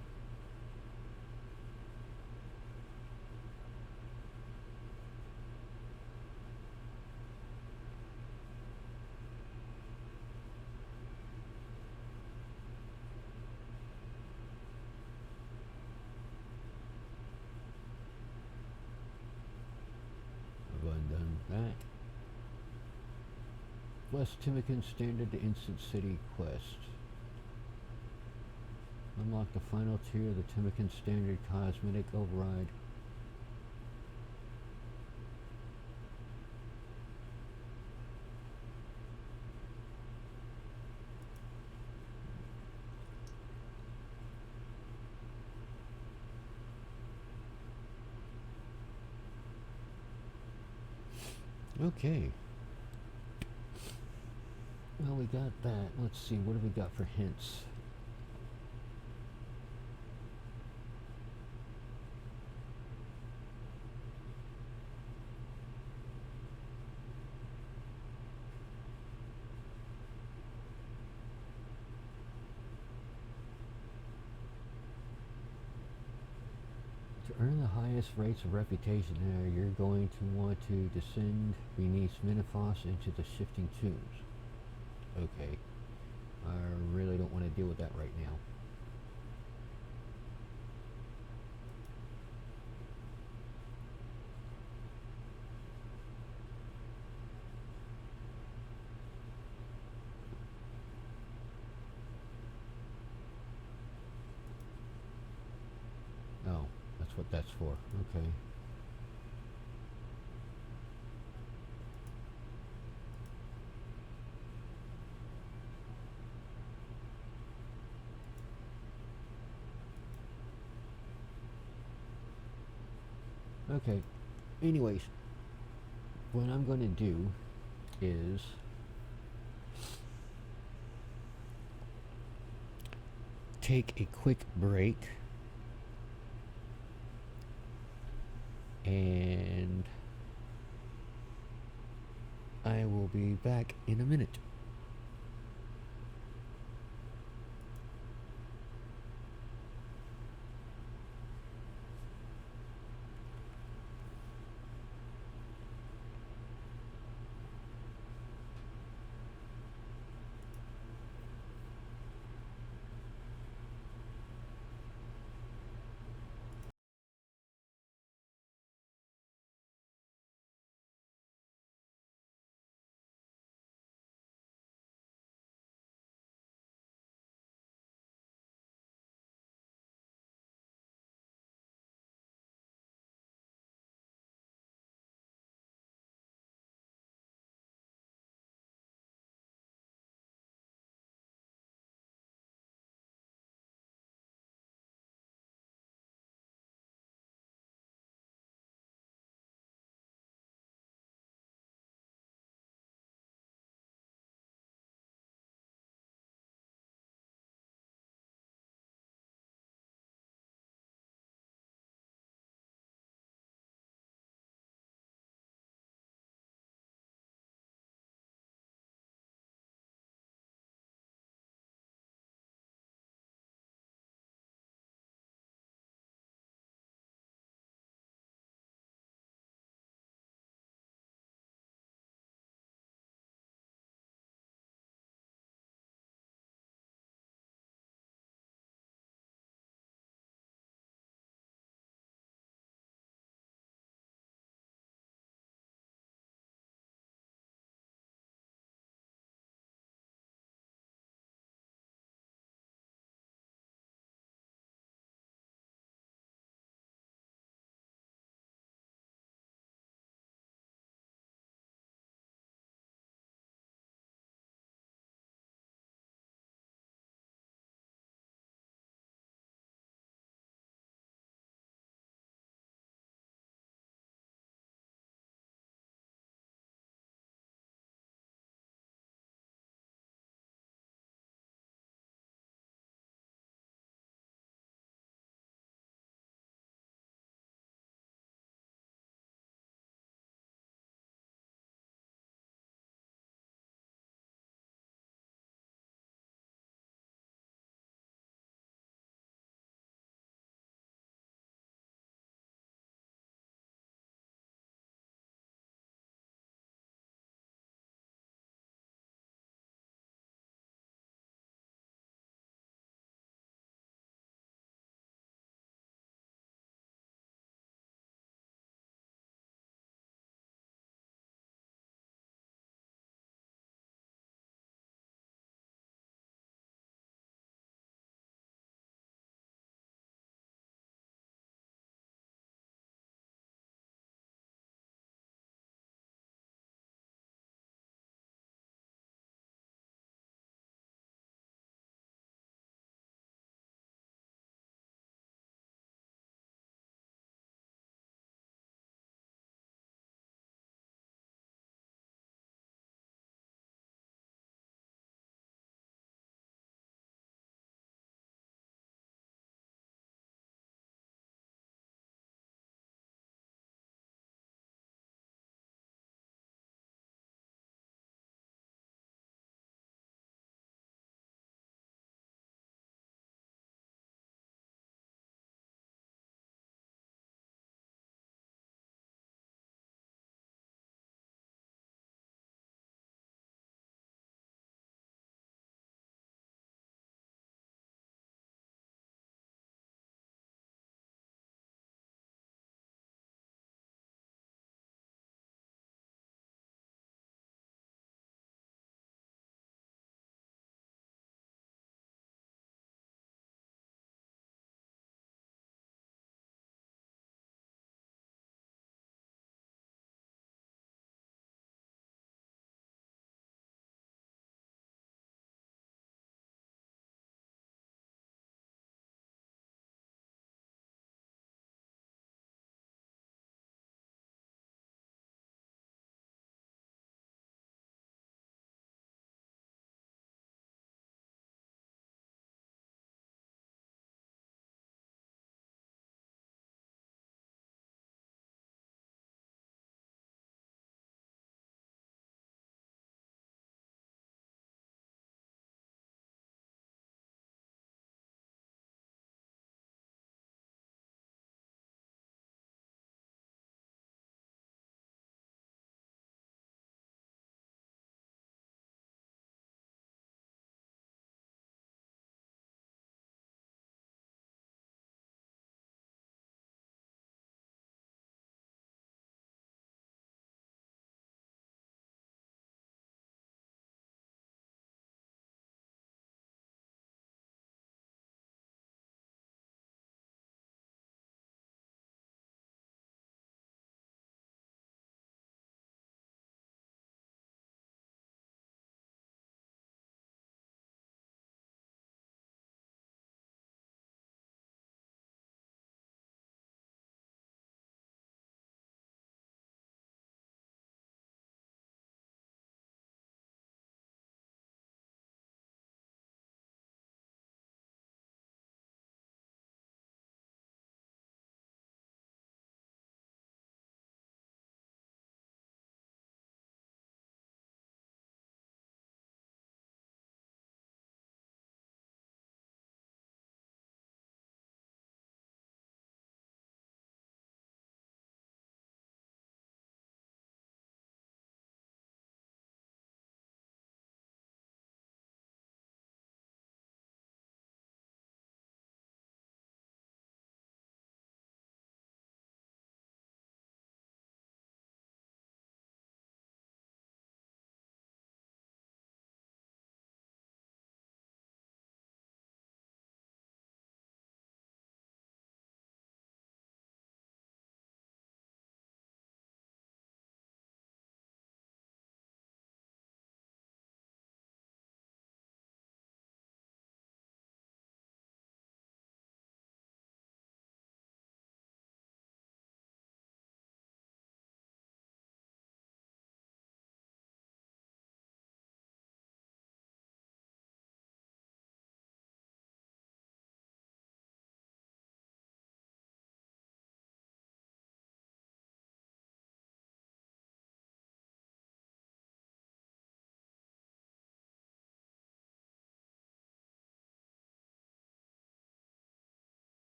I've undone that. West Timican Standard to Instant City Quest. Unlock the final tier of the Timican Standard Cosmetic Override. Okay. Well, we got that. Let's see, what have we got for hints? To earn the highest rates of reputation there, you're going to want to descend beneath Menifos into the shifting tombs. Okay. I really don't want to deal with that right now. Oh, that's what that's for. Okay. Okay. Anyways, what I'm going to do is take a quick break, and I will be back in a minute.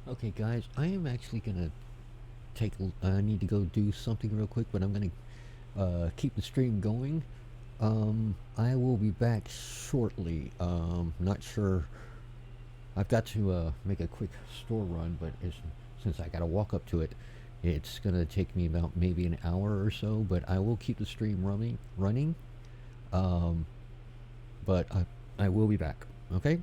Okay, guys, I am actually gonna I need to go do something real quick, but I'm gonna keep the stream going. I will be back shortly. Not sure. I've got to make a quick store run, but since I gotta walk up to it, it's gonna take me about maybe an hour or so. But I will keep the stream running. Um, but I will be back. Okay.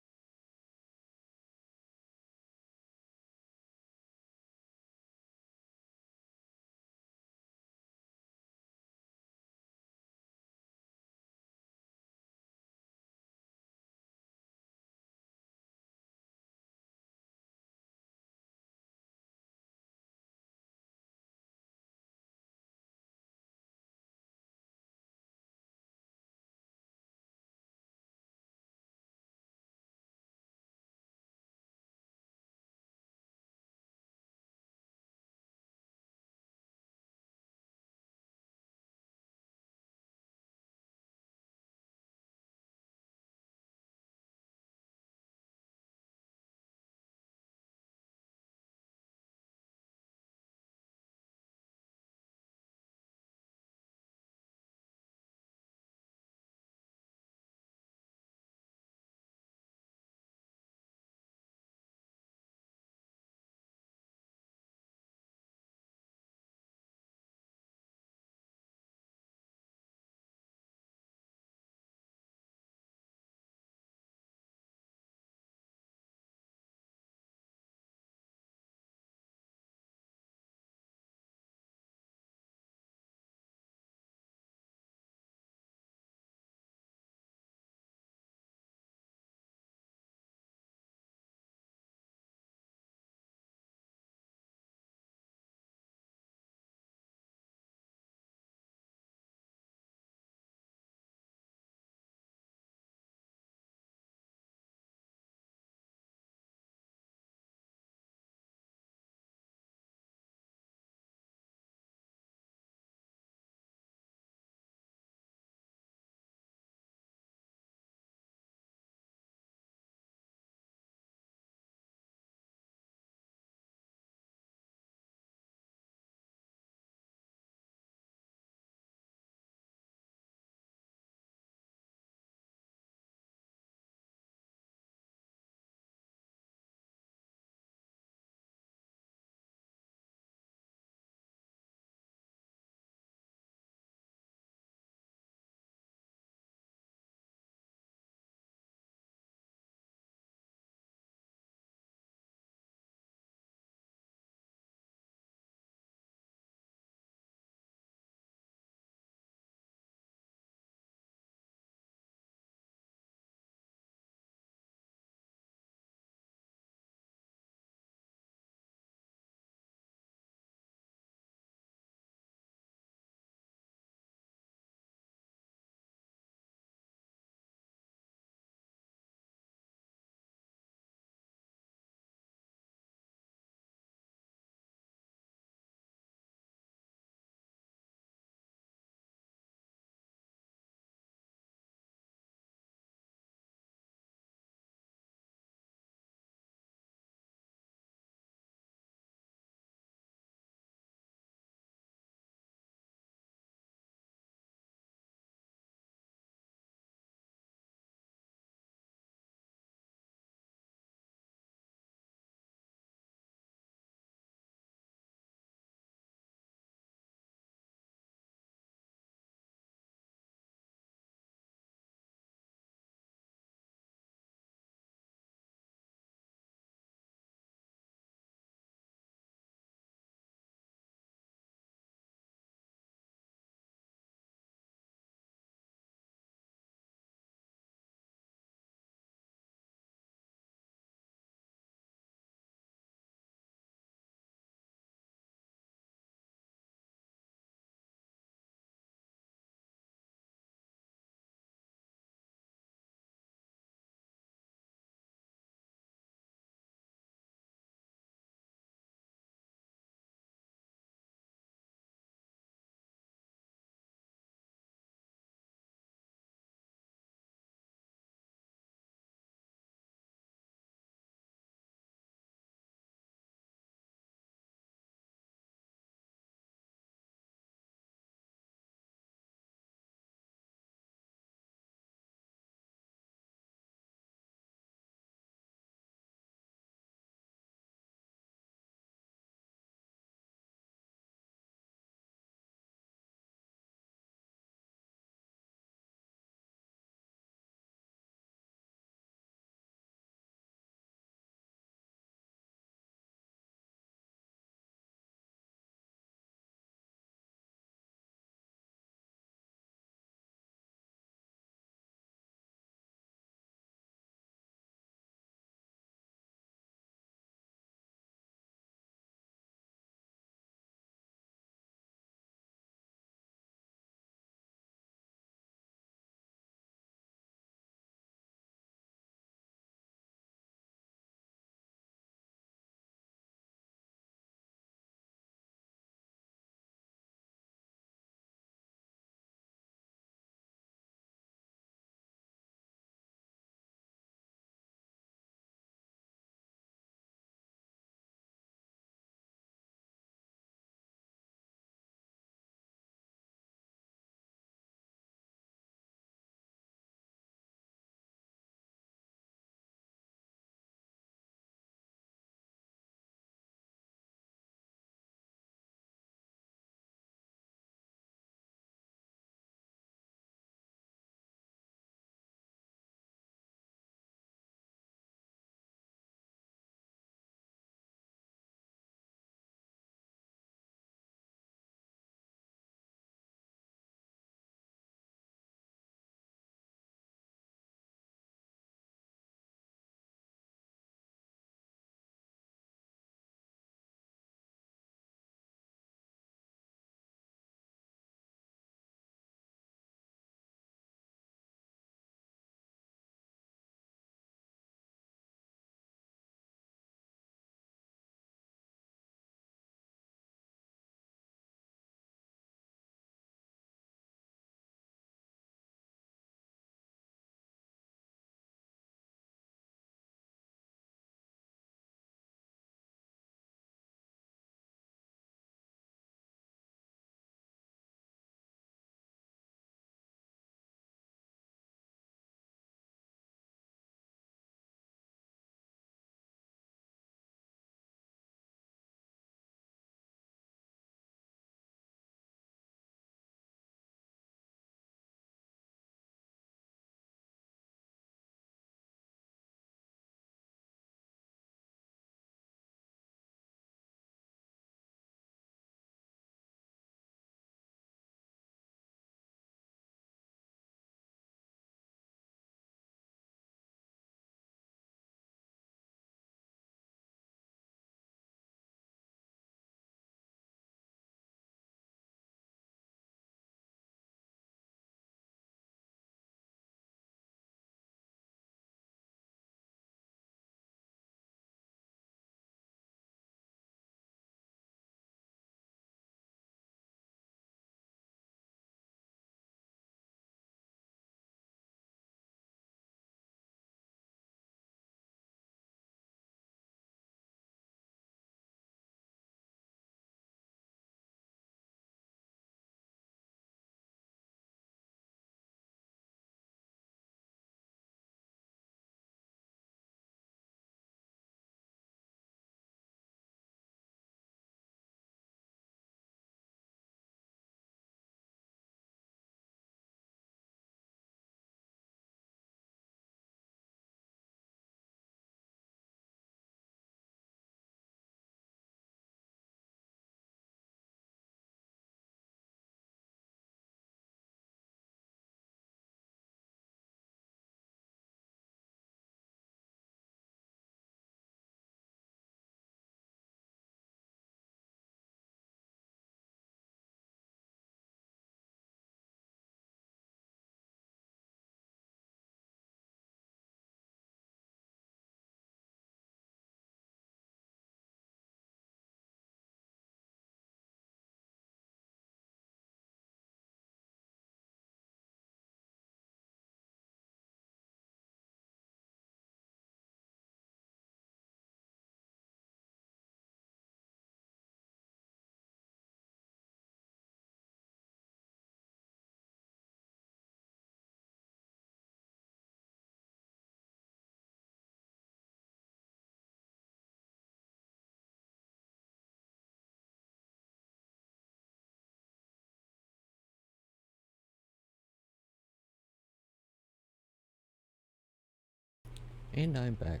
And I'm back.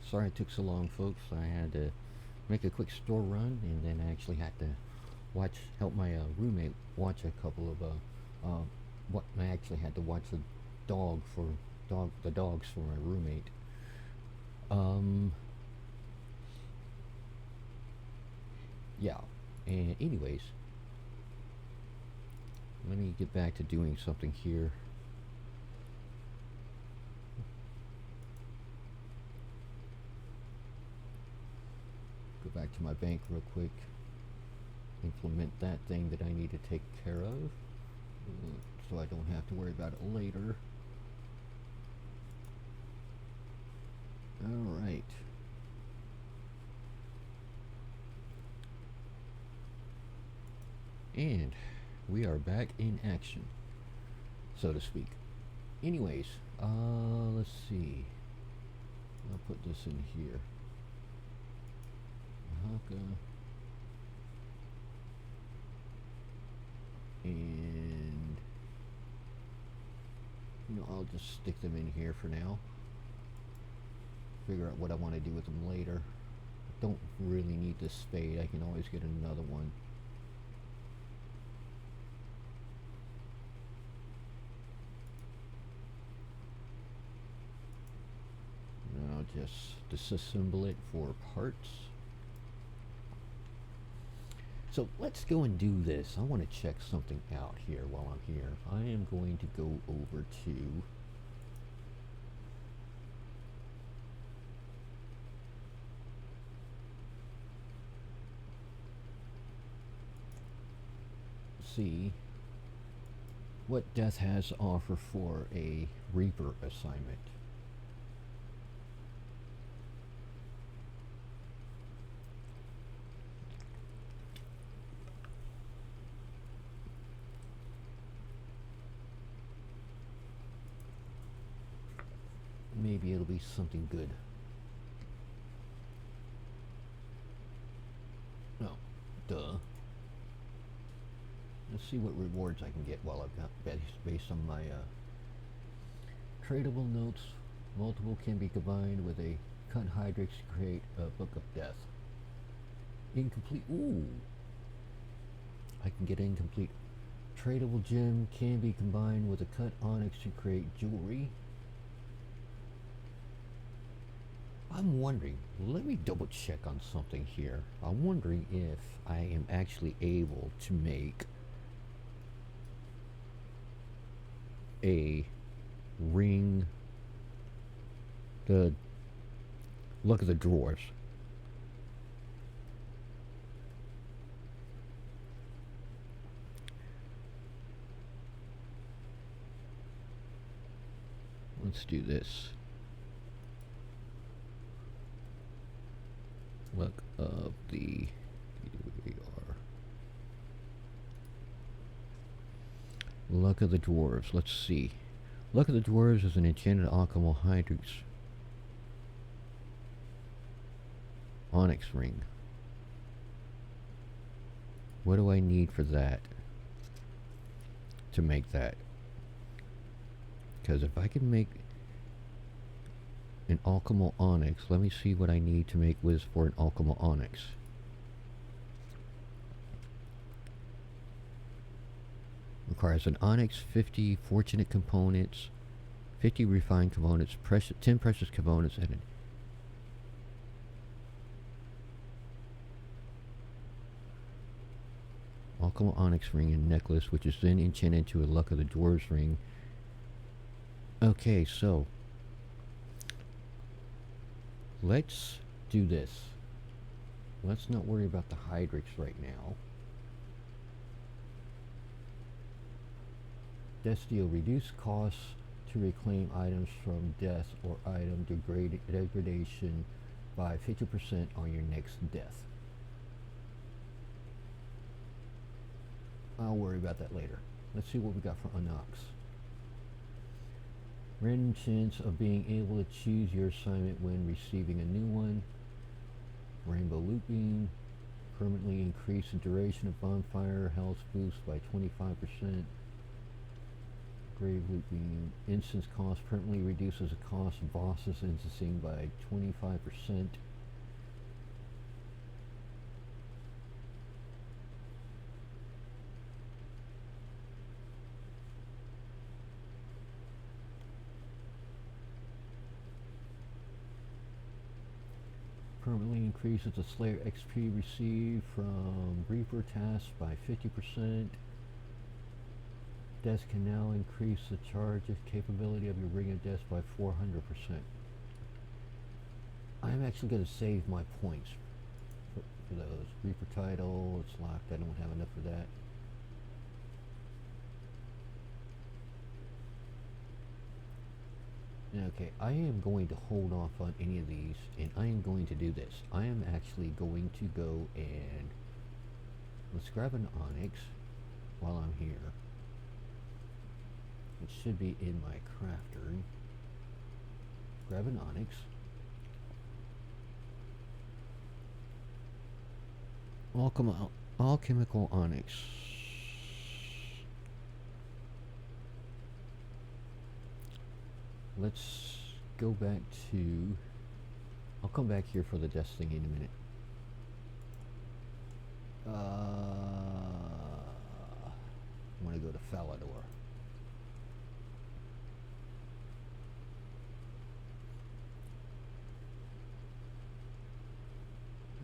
Sorry it took so long, folks. I had to make a quick store run, and then I actually had to help my roommate watch a couple of what I actually had to watch the dogs for my roommate. Yeah. And anyways, let me get back to doing something here. Go back to my bank real quick. Implement that thing that I need to take care of, so I don't have to worry about it later. Alright. And we are back in action, so to speak. Anyways, let's see. I'll put this in here. And I'll just stick them in here for now. Figure out what I want to do with them later. I don't really need this spade. I can always get another one. And I'll just disassemble it for parts. So let's go and do this. I want to check something out here while I'm here. I am going to go over to see what Death has to offer for a Reaper assignment. Maybe it'll be something good. No, duh. Let's see what rewards I can get while I've got based on my tradable notes. Multiple can be combined with a cut hydrix to create a Book of Death. Incomplete. Ooh. I can get incomplete. Tradable gem can be combined with a cut onyx to create jewelry. I'm wondering, let me double check on something here. I'm wondering if I am actually able to make a ring, the Luck of the Dwarves. Let's do this. Luck of the, here we are. Luck of the Dwarves. Let's see. Luck of the Dwarves is an enchanted alchemical hydrix onyx ring. What do I need for that? To make that? Because if I can make an alchemical onyx, let me see what I need to make whiz for an alchemical onyx. Requires an onyx, 50 fortunate components, 50 refined components, 10 precious components, and an alchemical onyx ring and necklace, which is then enchanted into a Luck of the Dwarves ring. Okay, so let's do this. Let's not worry about the hydrix right now. Death Deal. Reduce costs to reclaim items from death or item degradation by 50% on your next death. I'll worry about that later. Let's see what we got for Unox. Random chance of being able to choose your assignment when receiving a new one. Rainbow looping. Permanently increase the duration of bonfire health boost by 25%. Grave Loot Beam. Instance cost permanently reduces the cost of bosses instancing by 25%. Permanently increases the Slayer XP received from Reaper tasks by 50%. Death can now increase the charge capability of your Ring of Death by 400%. I'm actually going to save my points for those. Reaper title, it's locked, I don't have enough for that. Okay, I am going to hold off on any of these, and I am going to do this. I am actually going to go and let's grab an onyx while I'm here. It should be in my crafter. Grab an onyx. Alchemical onyx. Let's go back to... I'll come back here for the death thing in a minute. I'm going to go to Falador.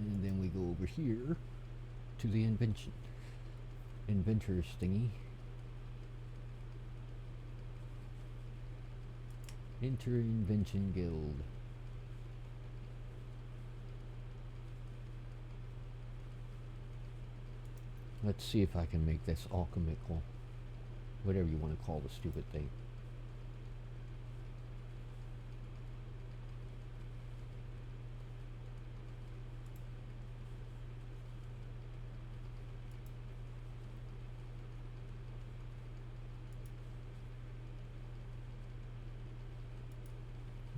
And then we go over here to the inventors thingy. Enter Invention Guild. Let's see if I can make this alchemical, whatever you want to call the stupid thing.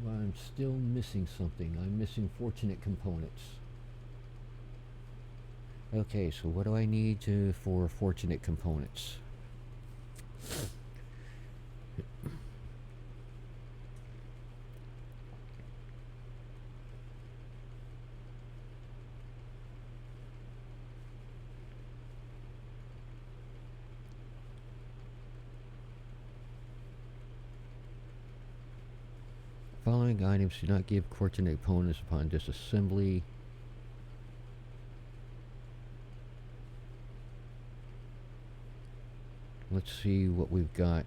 Well, I'm still missing something. I'm missing fortunate components. Okay, so what do I need for fortunate components? Following items do not give fortunate components upon disassembly. Let's see what we've got.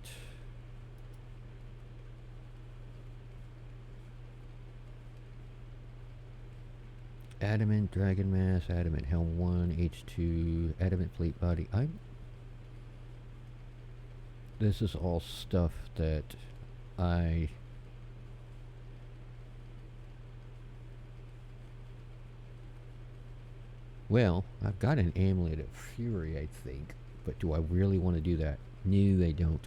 Adamant Dragon Mass, Adamant Helm 1, H2, Adamant Plate Body. This is all stuff that well, I've got an Amulet of Fury, I think. But do I really want to do that? No, I don't.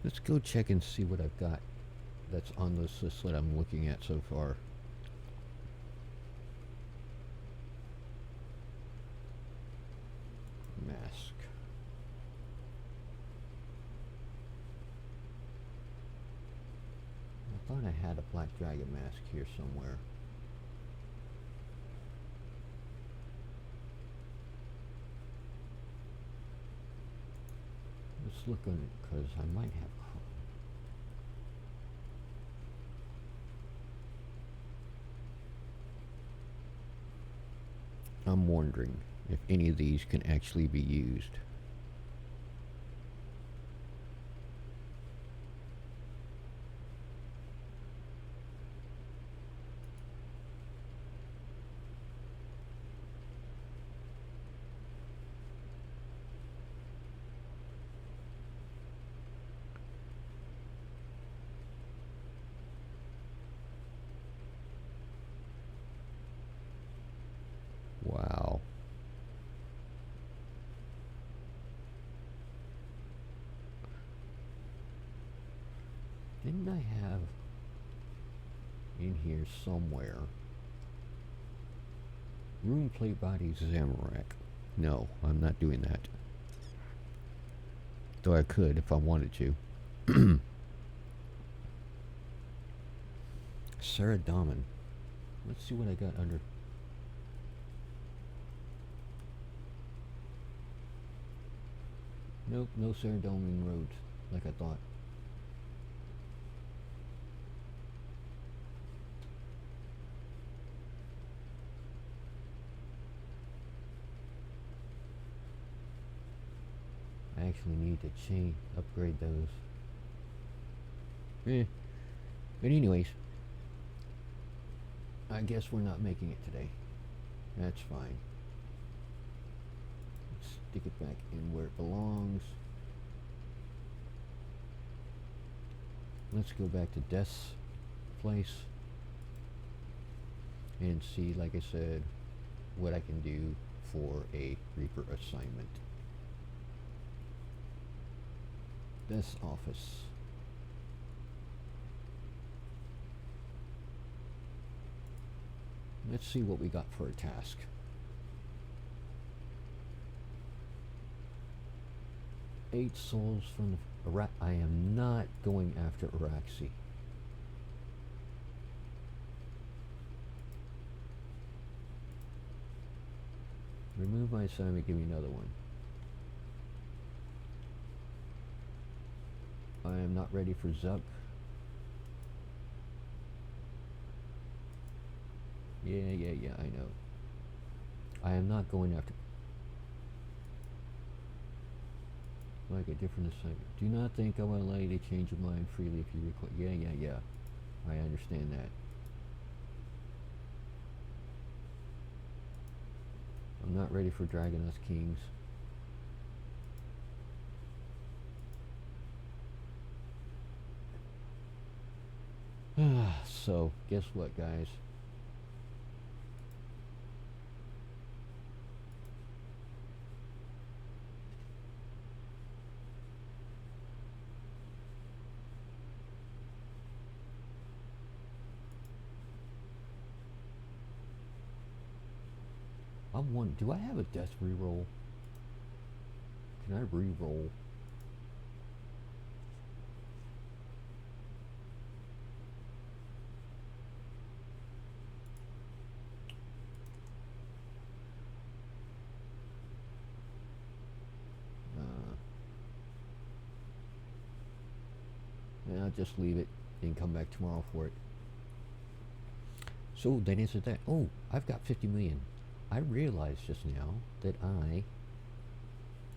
Let's go check and see what I've got that's on this list that I'm looking at so far. Mask. I thought I had a black dragon mask here somewhere. Let's look on it, because I might have... I'm wondering if any of these can actually be used. Wow. Didn't I have in here somewhere room plate body Zamorak? No, I'm not doing that. Though I could if I wanted to. Sarah Daman. Let's see what I got under. Nope, no Sarah Daman roads, like I thought. I actually need to upgrade those. But anyways, I guess we're not making it today. That's fine. Let's stick it back in where it belongs. Let's go back to Death's place and see, like I said, what I can do for a Reaper assignment. Death's office. Let's see what we got for a task. Eight souls from Iraq. I am not going after Araxi. Remove my assignment, give me another one. I am not ready for Zuck. Yeah, I know. I am not going after... Like a different assignment. Do not think I will allow you to change your mind freely if you request... Yeah. I understand that. I'm not ready for Dragonus Kings. So, guess what, guys? I'm wondering, do I have a death reroll? Can I reroll? Yeah, I'll just leave it and come back tomorrow for it. So that answers that. Oh, I've got 50 million. I realized just now that I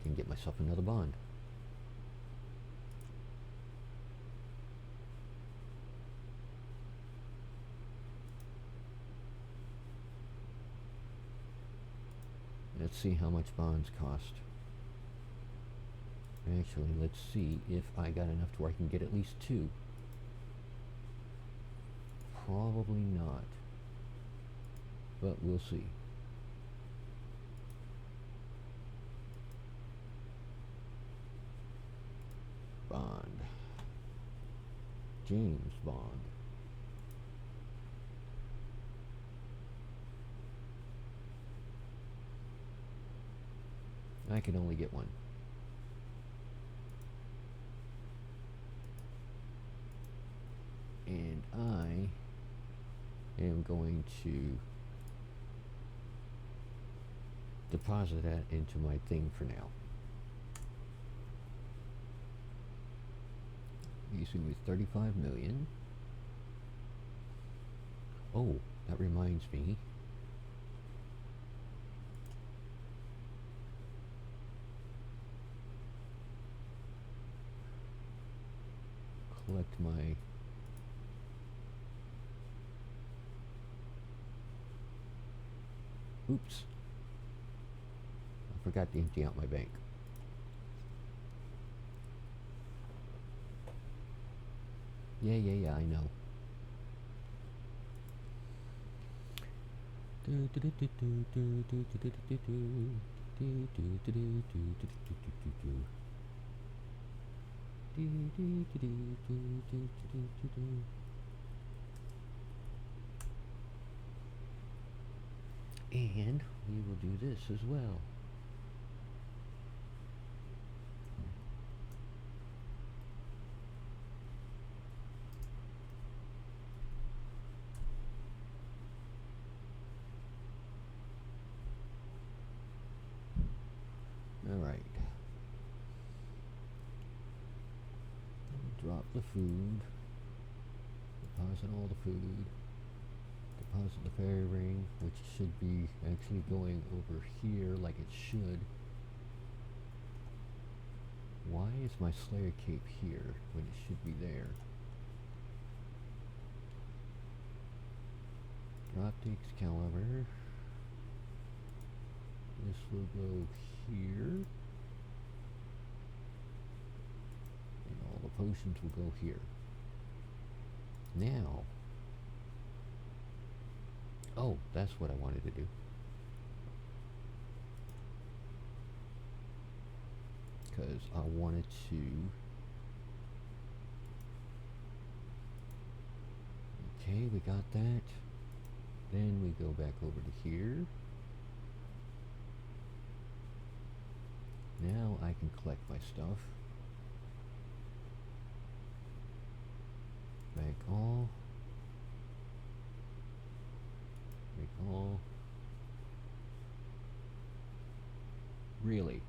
can get myself another bond. Let's see how much bonds cost. Actually, let's see if I got enough to where I can get at least 2. Probably not. But we'll see. Bond. James Bond. I can only get one. And I am going to deposit that into my thing for now. Using with 35 million. Oh, that reminds me. Collect my oops. I forgot to empty out my bank. Yeah, I know. And we will do this as well. Alright. Drop the food. Deposit all the food. Deposit the fairy ring, which should be actually going over here like it should. Why is my Slayer cape here when it should be there? Drop the Excalibur. This will go here. And all the potions will go here. Now. Oh, that's what I wanted to do. Because I wanted to... Okay, we got that. Then we go back over to here. Now I can collect my stuff. Back all. Back all. Really?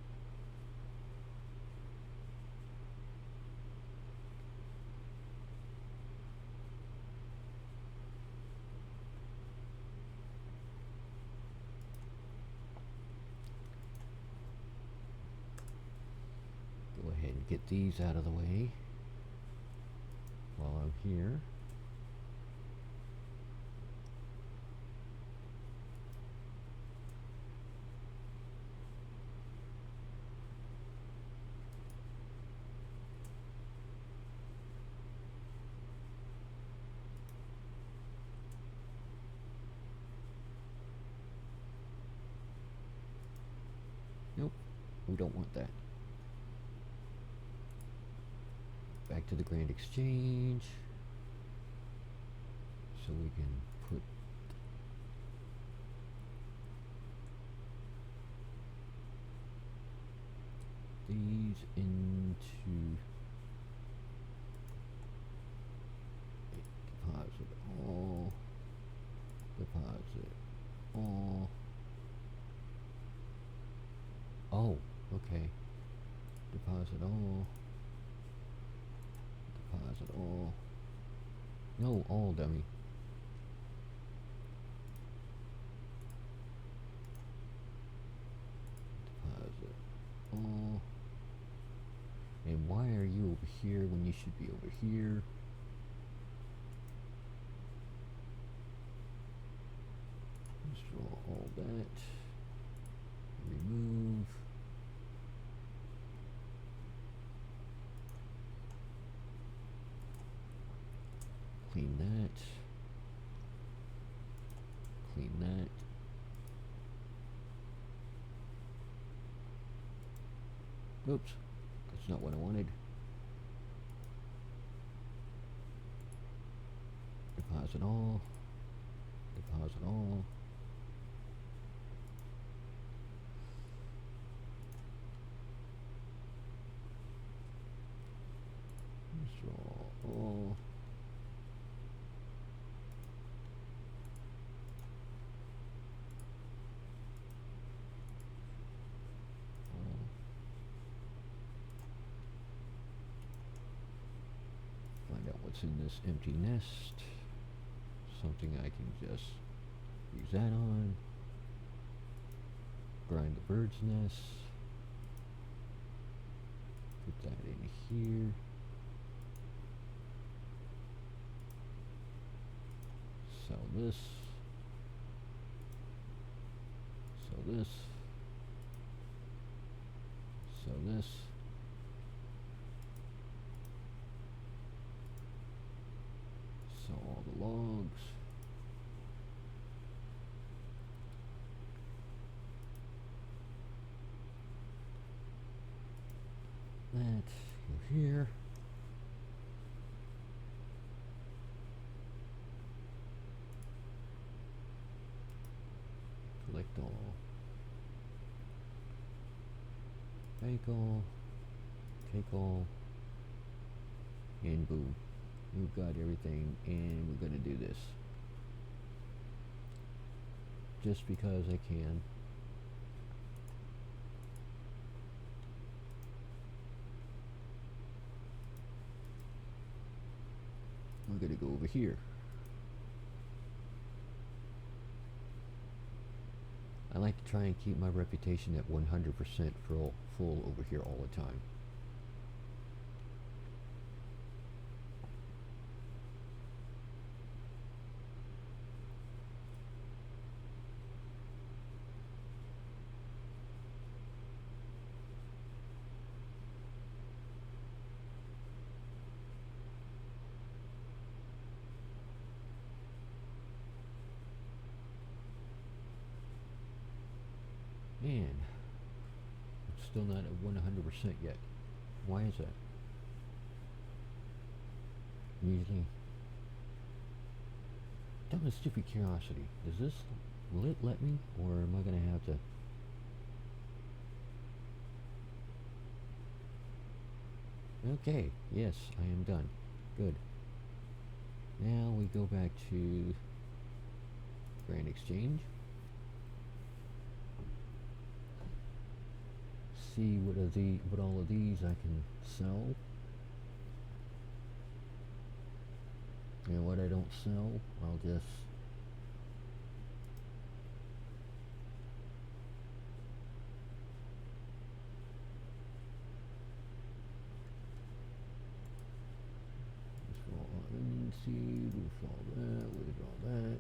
Go ahead and get these out of the way while I'm here. Nope, we don't want that. Back to the Grand Exchange, so we can put these into deposit all, deposit all. Oh, okay. Deposit all. Deposit all. No, all, dummy. Deposit all. And why are you over here when you should be over here? Just draw all that. Remove. Clean that. Clean that. Oops, that's not what I wanted. Deposit all. Deposit all. Draw all. Find out what's in this empty nest. Something I can just use that on. Grind the bird's nest. Put that in here. Sell this. Sell this. Sell this. Sell all the logs. That go here. all. Take all. Take all. And boom. We've got everything, and we're gonna do this. Just because I can. We're gonna go over here. I like to try and keep my reputation at 100% full over here all the time. Man, it's still not at 100% yet. Why is that? Usually, dumb and stupid curiosity. Will it let me, or am I gonna have to? Okay, yes, I am done. Good. Now we go back to Grand Exchange. See what all of these I can sell, and what I don't sell, I'll just withdraw onion seed, withdraw that.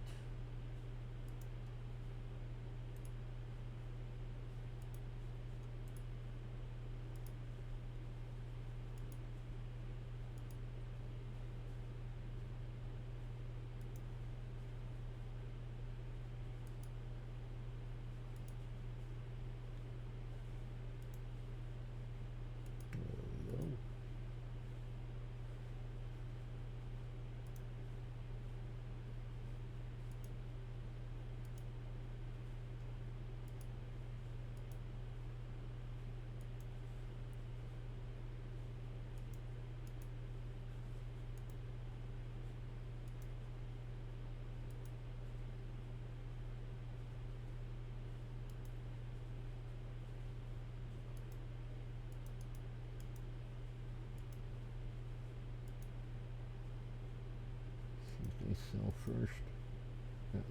They sell first.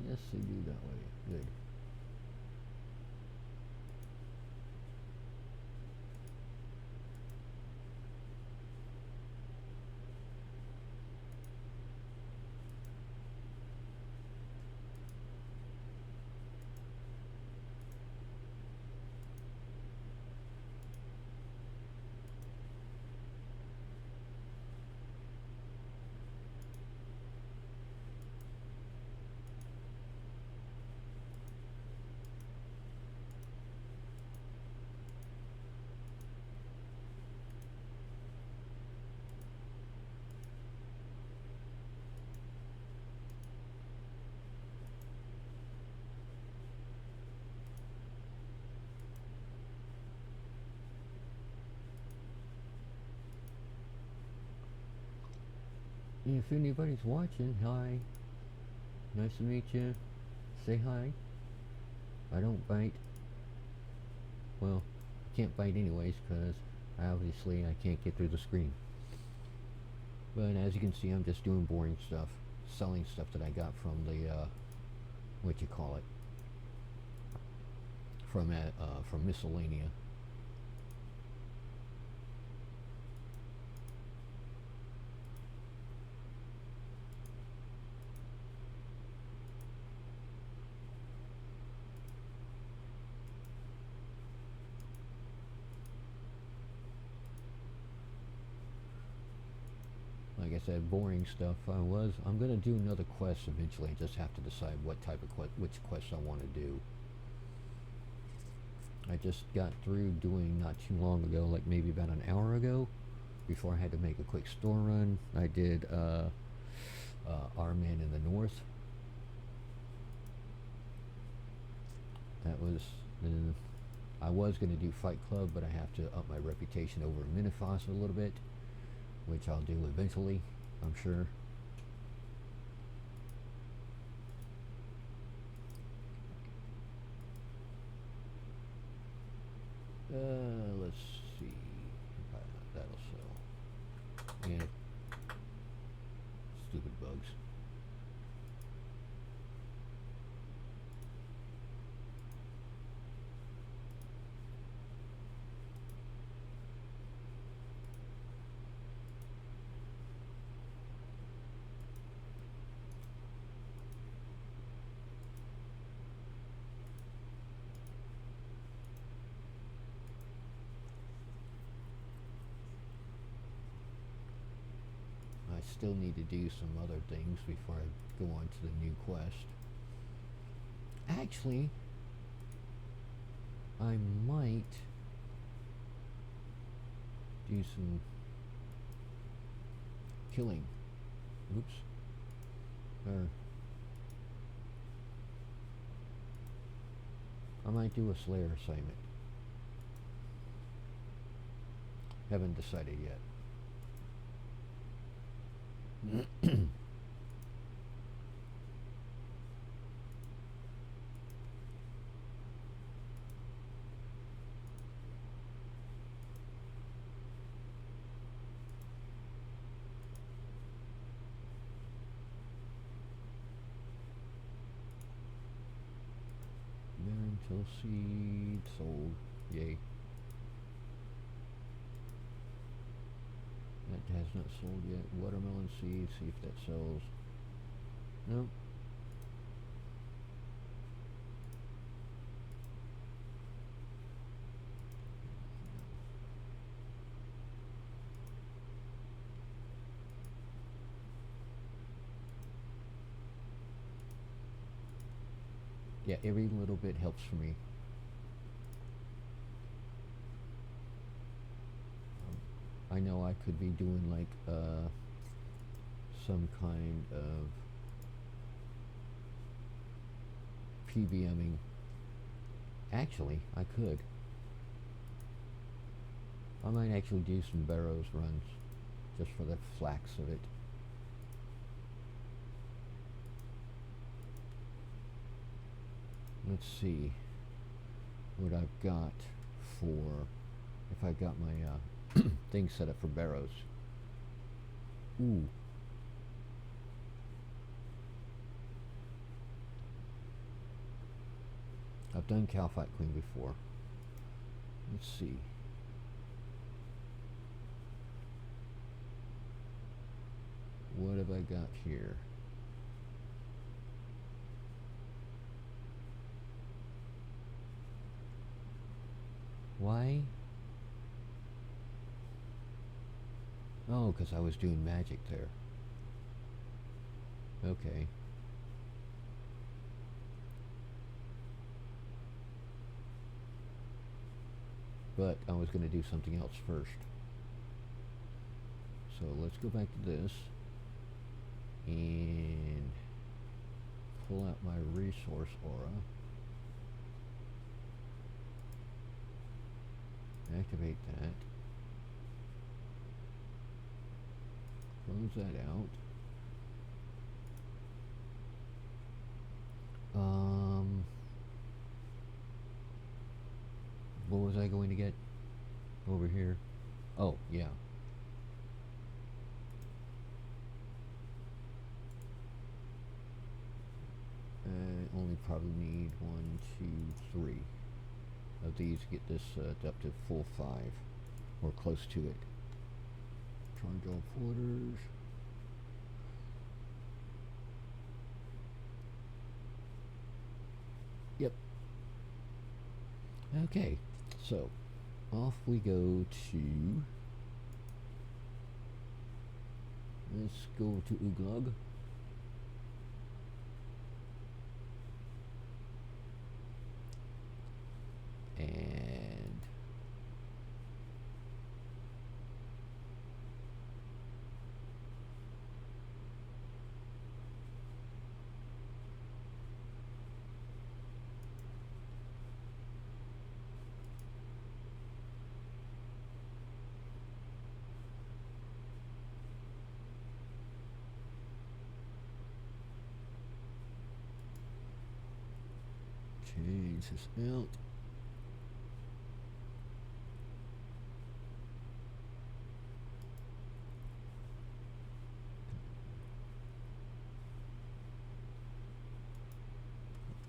Yes, they do that way. Good. If anybody's watching, hi. Nice to meet you. Say hi. I don't bite. Well, I can't bite anyways because obviously I can't get through the screen. But as you can see, I'm just doing boring stuff. Selling stuff that I got from the, what you call it? From Miscellanea. Like I said, boring stuff. I'm gonna do another quest eventually. I just have to decide what type of which quest I want to do. I just got through doing not too long ago, like maybe about an hour ago, before I had to make a quick store run. I did Our Man in the North. That was, I was going to do Fight Club, but I have to up my reputation over Minifos a little bit, which I'll do eventually, I'm sure. Let's see. That'll sell. Yeah. Stupid bugs. I still need to do some other things before I go on to the new quest. Actually, I might do some killing. Oops. I might do a Slayer assignment. Haven't decided yet. Until seed sold. Yay. That has not sold yet. Watermelon seed, see if that sells. Nope. Yeah, every little bit helps for me. I know I could be doing like some kind of PBMing. Actually, I could. I might actually do some Barrows runs just for the flax of it. Let's see what I've got for, if I got my thing set up for Barrows. Ooh. I've done Calfight Queen before. Let's see. What have I got here? Why? Oh, because I was doing magic there. Okay. But I was going to do something else first. So let's go back to this and pull out my resource aura. Activate that. Close that out. What was I going to get over here? Oh, yeah. Only probably need 1, 2, 3 of these to get this up to full 5 or close to it. Charge all porters. Yep. Okay, so off we go to, let's go to Uglug. And Change this out.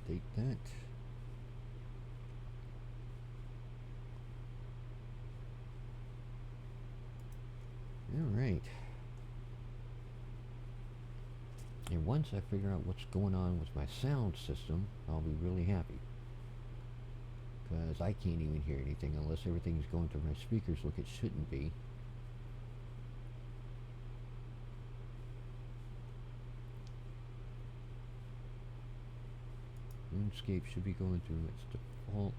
Take that. Alright. And once I figure out what's going on with my sound system, I'll be really happy. Because I can't even hear anything unless everything's going through my speakers like it shouldn't be. RuneScape should be going through its default.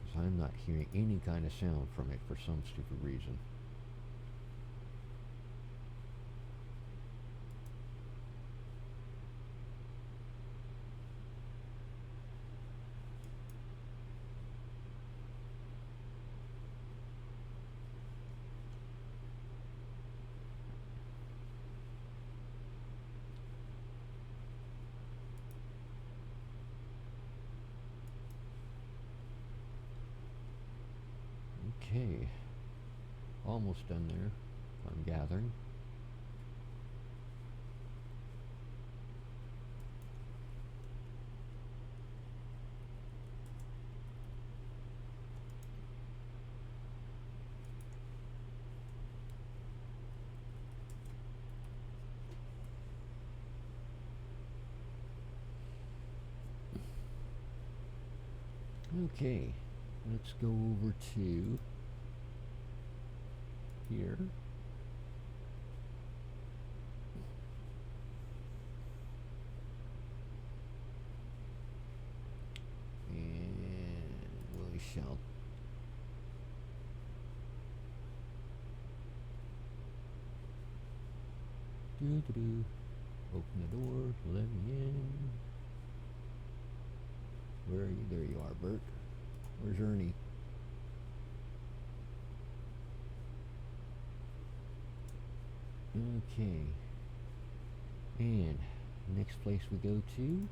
Because I'm not hearing any kind of sound from it for some stupid reason. Okay, almost done there, I'm gathering. Okay, let's go over to here. And we shall open the door, let me in. Where are you? There you are, Bert. Where's Ernie? Okay. And next place we go to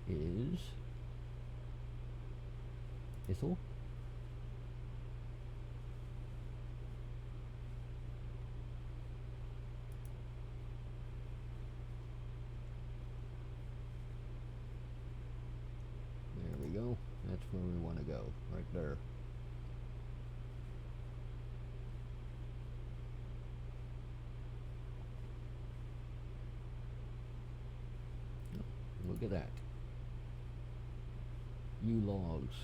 is Ithel. There we go. That's where we want to go, right there. Look at that. You logs.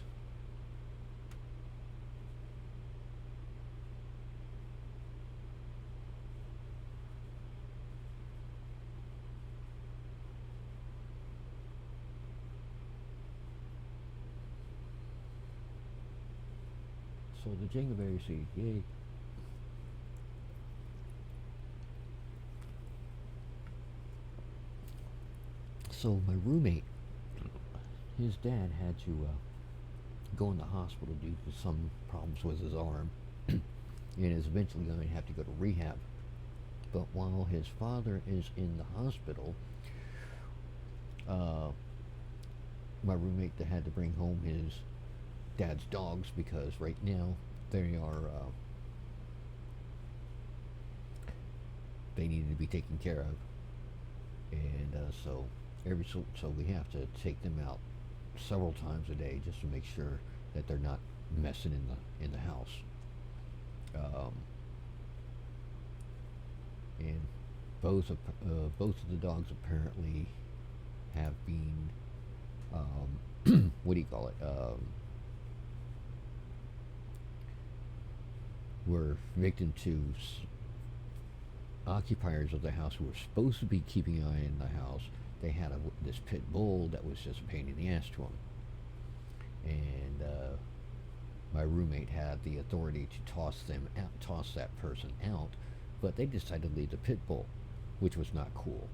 So the Jingleberry seed, yay. So my roommate, his dad had to go in the hospital due to some problems with his arm and is eventually going to have to go to rehab. But while his father is in the hospital, my roommate had to bring home his dad's dogs because right now they are they needed to be taken care of, and so we have to take them out several times a day just to make sure that they're not messing in the house. And both of the dogs apparently have been what do you call it? Were victim to occupiers of the house who were supposed to be keeping an eye in the house. They had this pit bull that was just a pain in the ass to them, and my roommate had the authority to toss that person out, but they decided to leave the pit bull, which was not cool.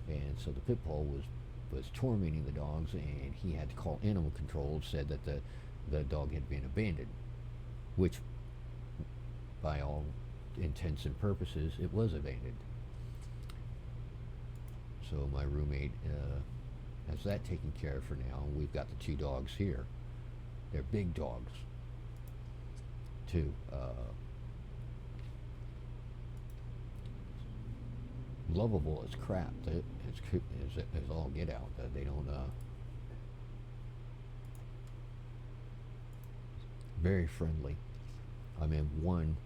And so the pit bull was tormenting the dogs, and he had to call animal control, said that the dog had been abandoned, which by all intents and purposes, it was abandoned. So my roommate has that taken care of for now. We've got the two dogs here. They're big dogs, too. Lovable as crap. It's all get out. They don't. Very friendly. I mean, one.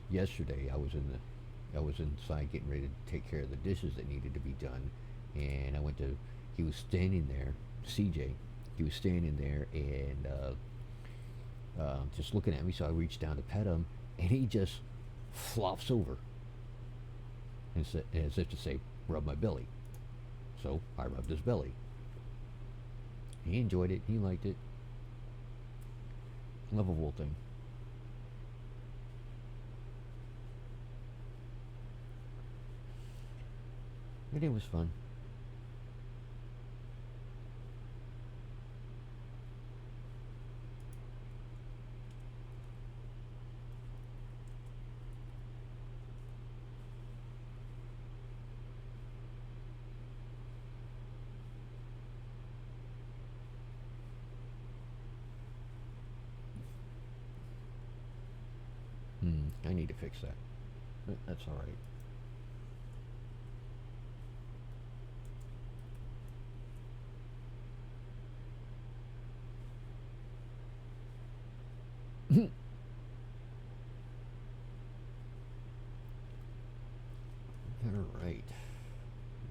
Yesterday, I was inside getting ready to take care of the dishes that needed to be done, and I went to. He was standing there, CJ. He was standing there and just looking at me. So I reached down to pet him, and he just flops over, as if to say, "Rub my belly." So I rubbed his belly. He enjoyed it. He liked it. Lovable thing. And it was fun. I need to fix that. But that's all right. All right.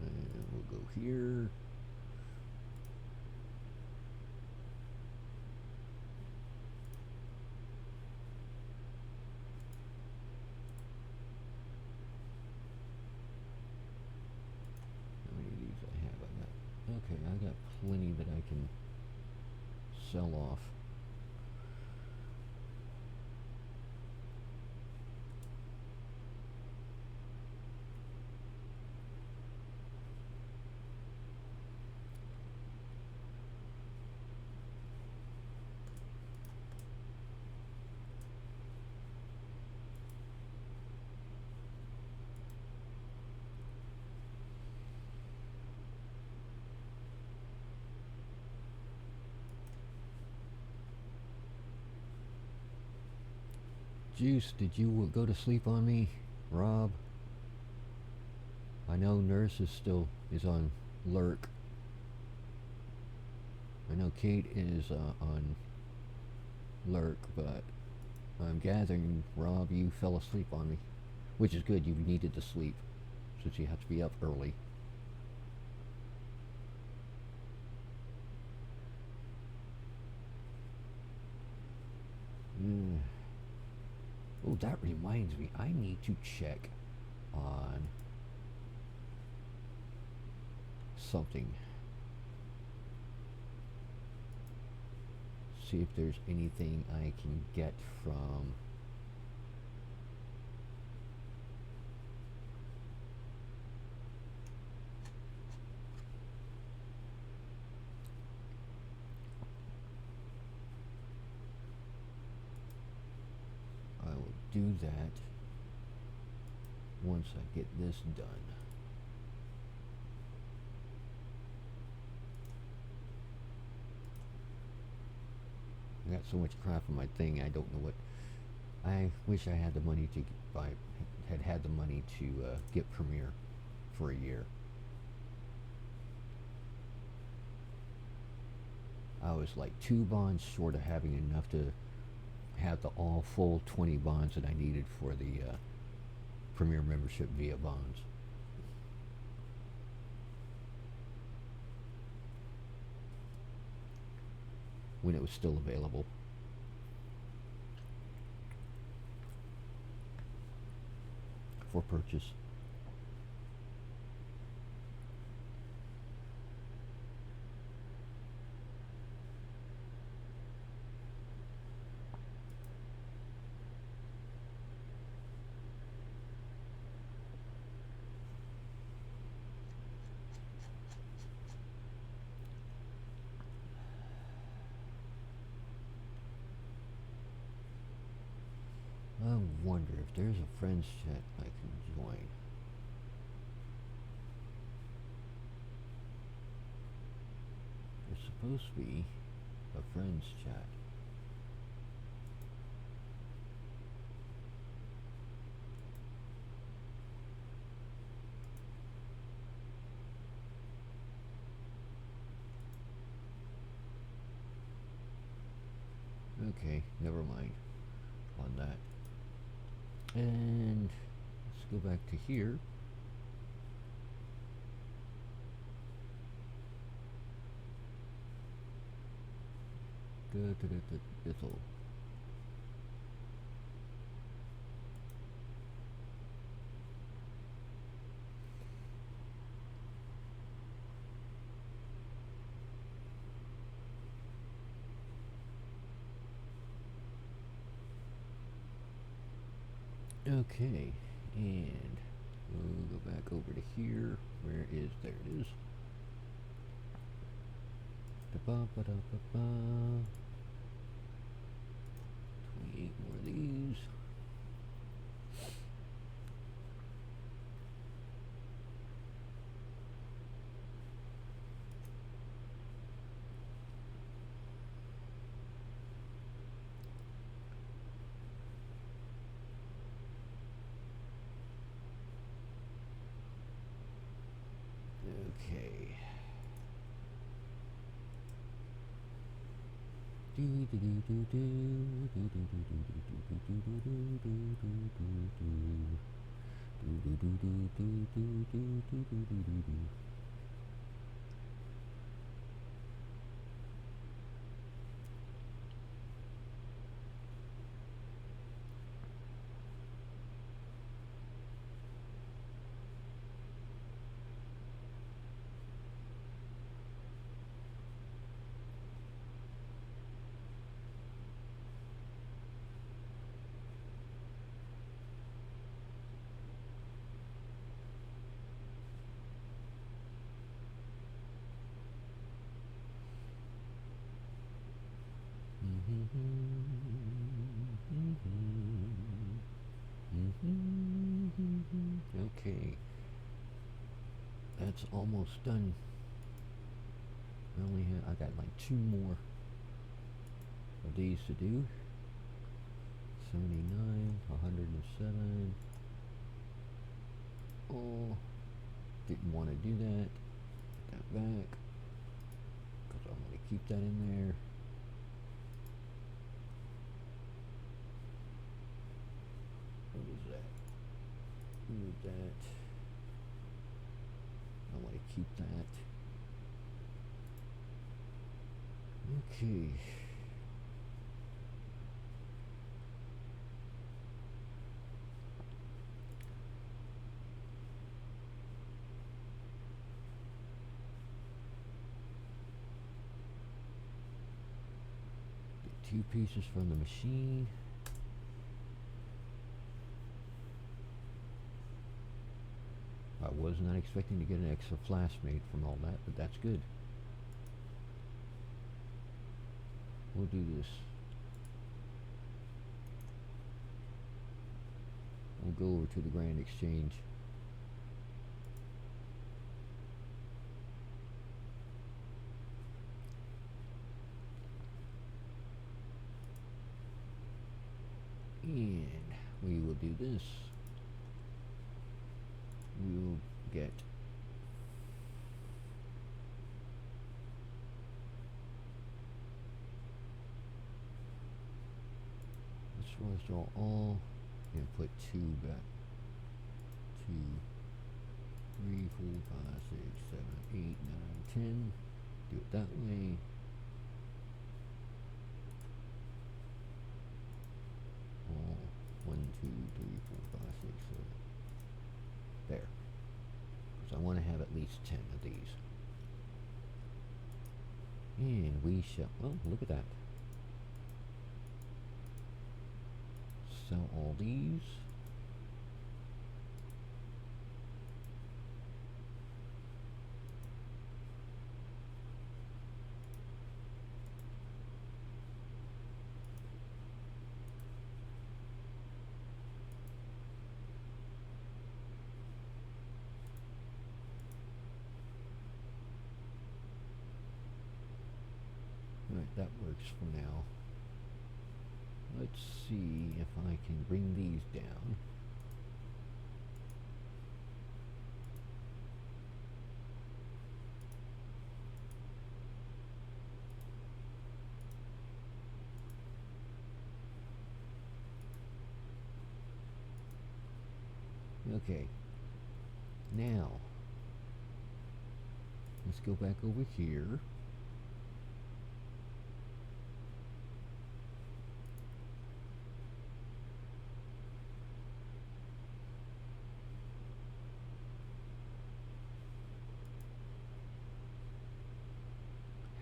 And we'll go here. How many of these I have? Okay, I got plenty that I can sell off. Juice, did you go to sleep on me, Rob? I know Nurse is on lurk. I know Kate is on lurk, but I'm gathering, Rob, you fell asleep on me, which is good. You needed to sleep since you have to be up early. Oh, that reminds me, I need to check on something. See if there's anything I can get from do that once I get this done. I got so much crap on my thing, I don't know what. I wish I had the money to buy, had the money to get Premiere for a year. I was like 2 bonds short of having enough to have the all full 20 bonds that I needed for the Premier membership via bonds. When it was still available. For purchase. wonder if there's a friends chat I can join. There's supposed to be a friends chat. Okay, never mind on that. And let's go back to here. Bithel. Okay, and we'll go back over to here. Where is, there it is. Da-ba-ba-da-ba-ba. 28 more of these. Okay. Okay, that's almost done. I got like 2 more of these to do. 79, 107. Oh, didn't want to do that. Put that back because I'm going to keep that in there. What is that? Move that. I want to keep that. Okay. Get 2 pieces from the machine. I was not expecting to get an extra flash made from all that, but that's good. We'll do this. We'll go over to the Grand Exchange. And we will do this. We will get let's draw all and put 2 back. 2, 3, 4, 5, 6, 7, 8, 9, 10. Do it that way. All 1, 2, 3, 4, 5, 6, 7. There. Because I want to have at least 10 of these. And we shall, well, look at that. Sell all these. Alright, that works for now. Let's see if I can bring these down. Okay, now let's go back over here.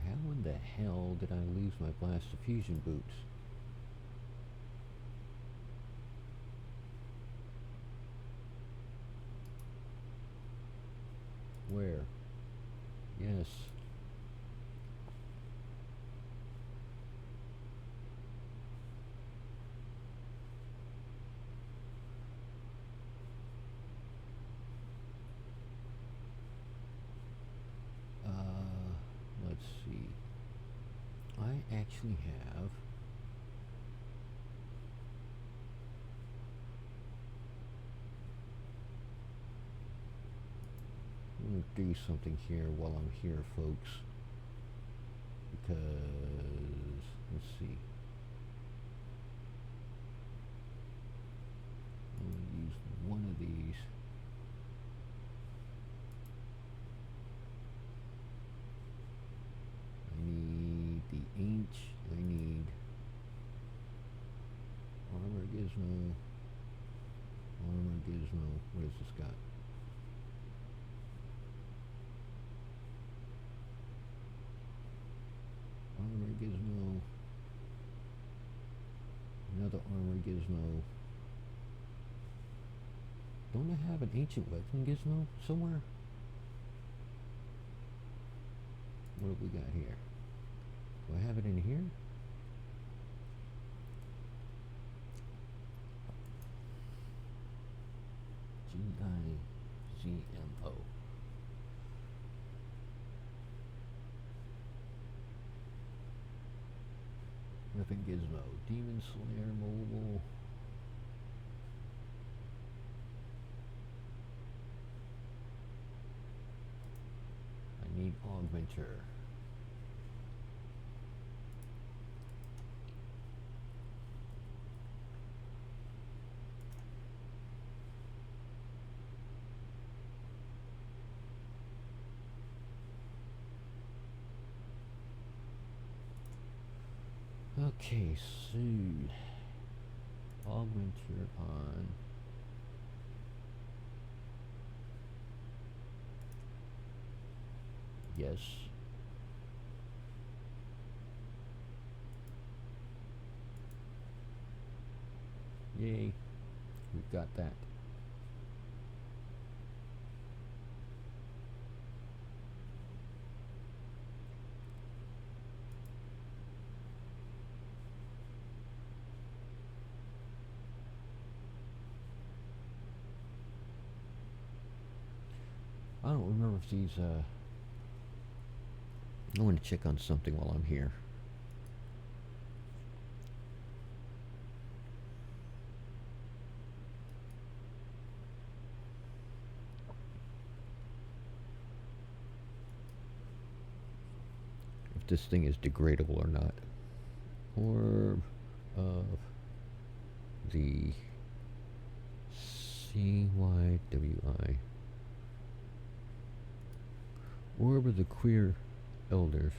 How in the hell did I lose my blast diffusion boots? Where? Yes. Let's see. I actually have I'm going to do something here while I'm here, folks, because, let's see, I'm going to use one of these. I need the I need armor gizmo, what has this got? Armor gizmo, another armor gizmo. Don't I have an ancient weapon gizmo somewhere? What have we got here? Do I have it in here? Gizmo. Weapon gizmo. Demon Slayer mobile. I need augmenter. Okay, so augmenter on. Yes. Yay, we've got that. I don't remember if these, I want to check on something while I'm here. If this thing is degradable or not. Orb of the CYWI. Orb of the Queer Elders.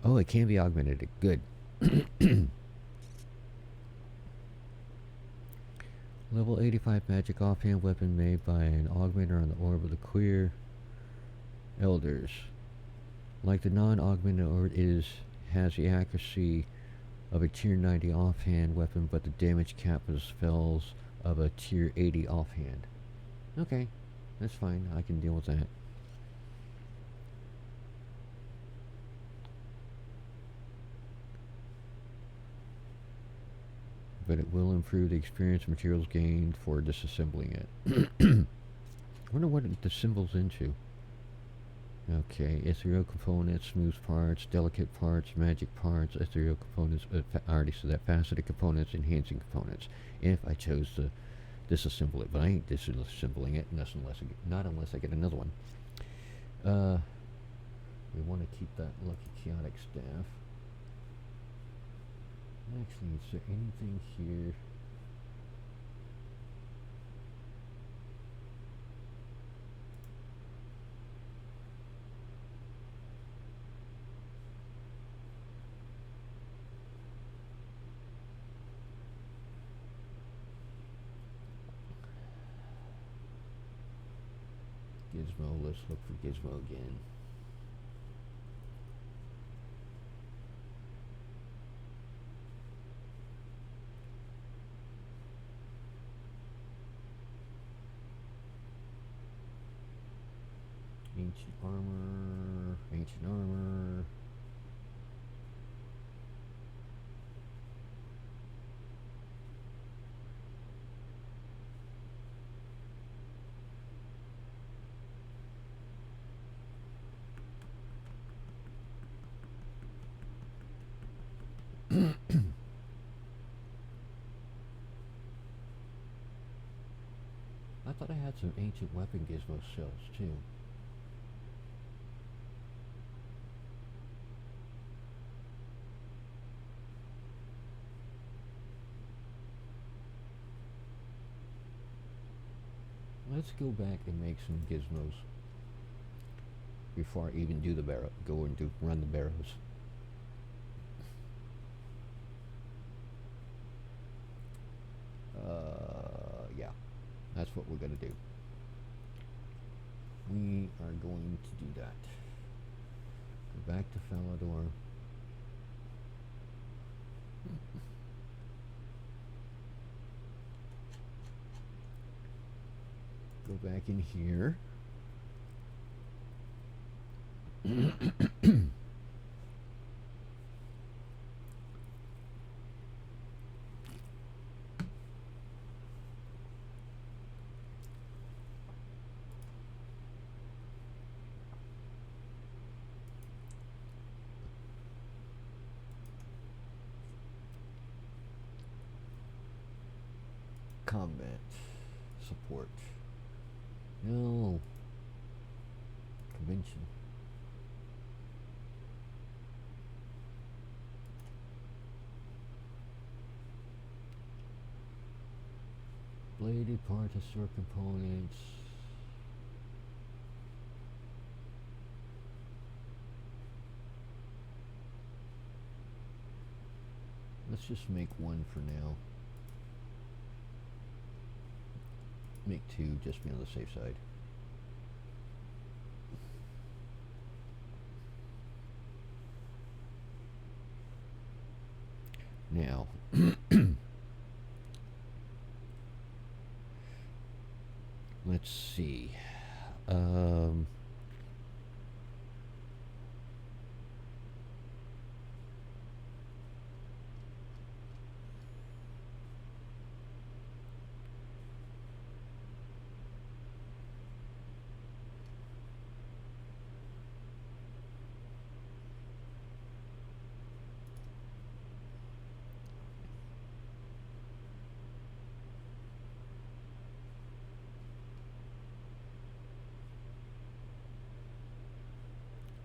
Oh, it can be augmented. Good. Level 85 magic offhand weapon made by an augmenter on the Orb of the Queer Elders. Like the non-augmented orb, has the accuracy of a tier 90 offhand weapon, but the damage cap of the spells of a tier 80 offhand. Okay, that's fine. I can deal with that. But it will improve the experience materials gained for disassembling it. I wonder what it disassembles into. Okay, ethereal components, smooth parts, delicate parts, magic parts, ethereal components, I already said that, faceted components, enhancing components. If I chose to disassemble it, but I ain't disassembling it not unless I get another one. We want to keep that lucky chaotic staff. Actually, is there anything here? Gizmo, let's look for Gizmo again. Ancient armor, ancient armor. I thought I had some ancient weapon gizmo shells too. Let's go back and make some gizmos before I even do the barrow. Go and run the barrows. Yeah, that's what we're gonna do. We are going to do that. Go back to Falador. Go back in here. Combat support. No. Convention. Bladed part to store components. Let's just make one for now. Make two, just be on the safe side. Now, let's see.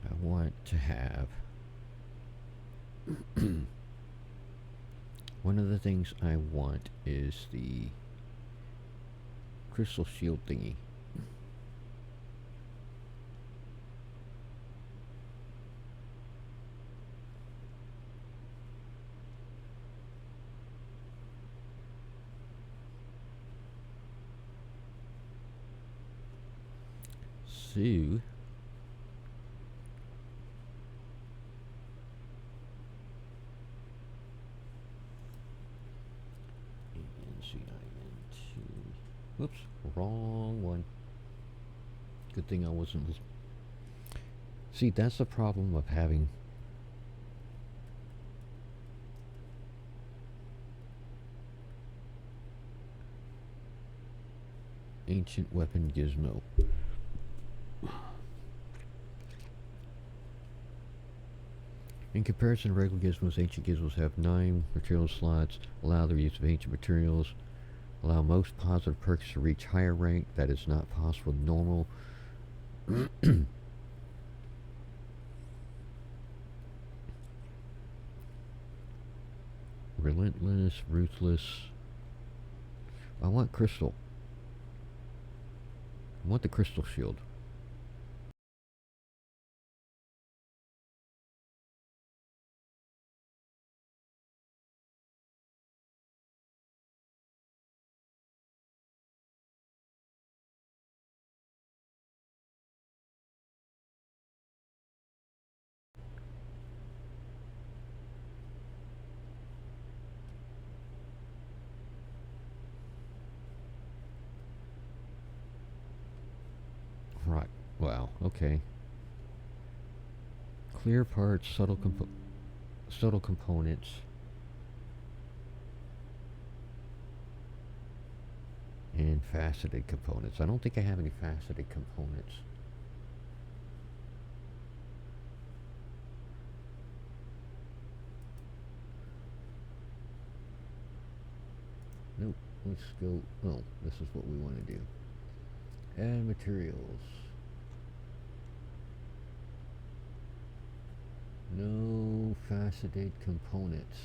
I want to have one of the things I want is the crystal shield thingy. So whoops, wrong one. Good thing I wasn't listening. See, that's the problem of having ancient weapon gizmo. In comparison to regular gizmos, ancient gizmos have 9 material slots, allow the use of ancient materials, allow most positive perks to reach higher rank. That is not possible with normal. Relentless, ruthless. I want crystal. I want the crystal shield. Right. Wow. Okay. Clear parts, subtle components, and faceted components. I don't think I have any faceted components. Nope. Let's go. Oh, this is what we want to do. Add materials. No faceted components.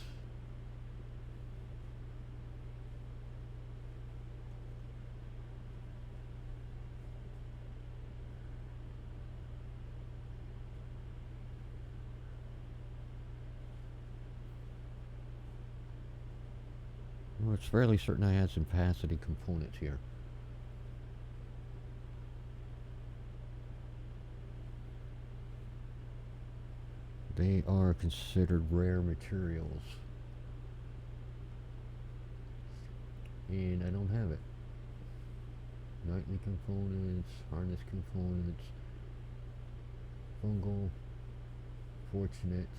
Well, it's fairly certain I had some faceted components here. They are considered rare materials. And I don't have it. Nightly components, harness components, fungal, fortunate.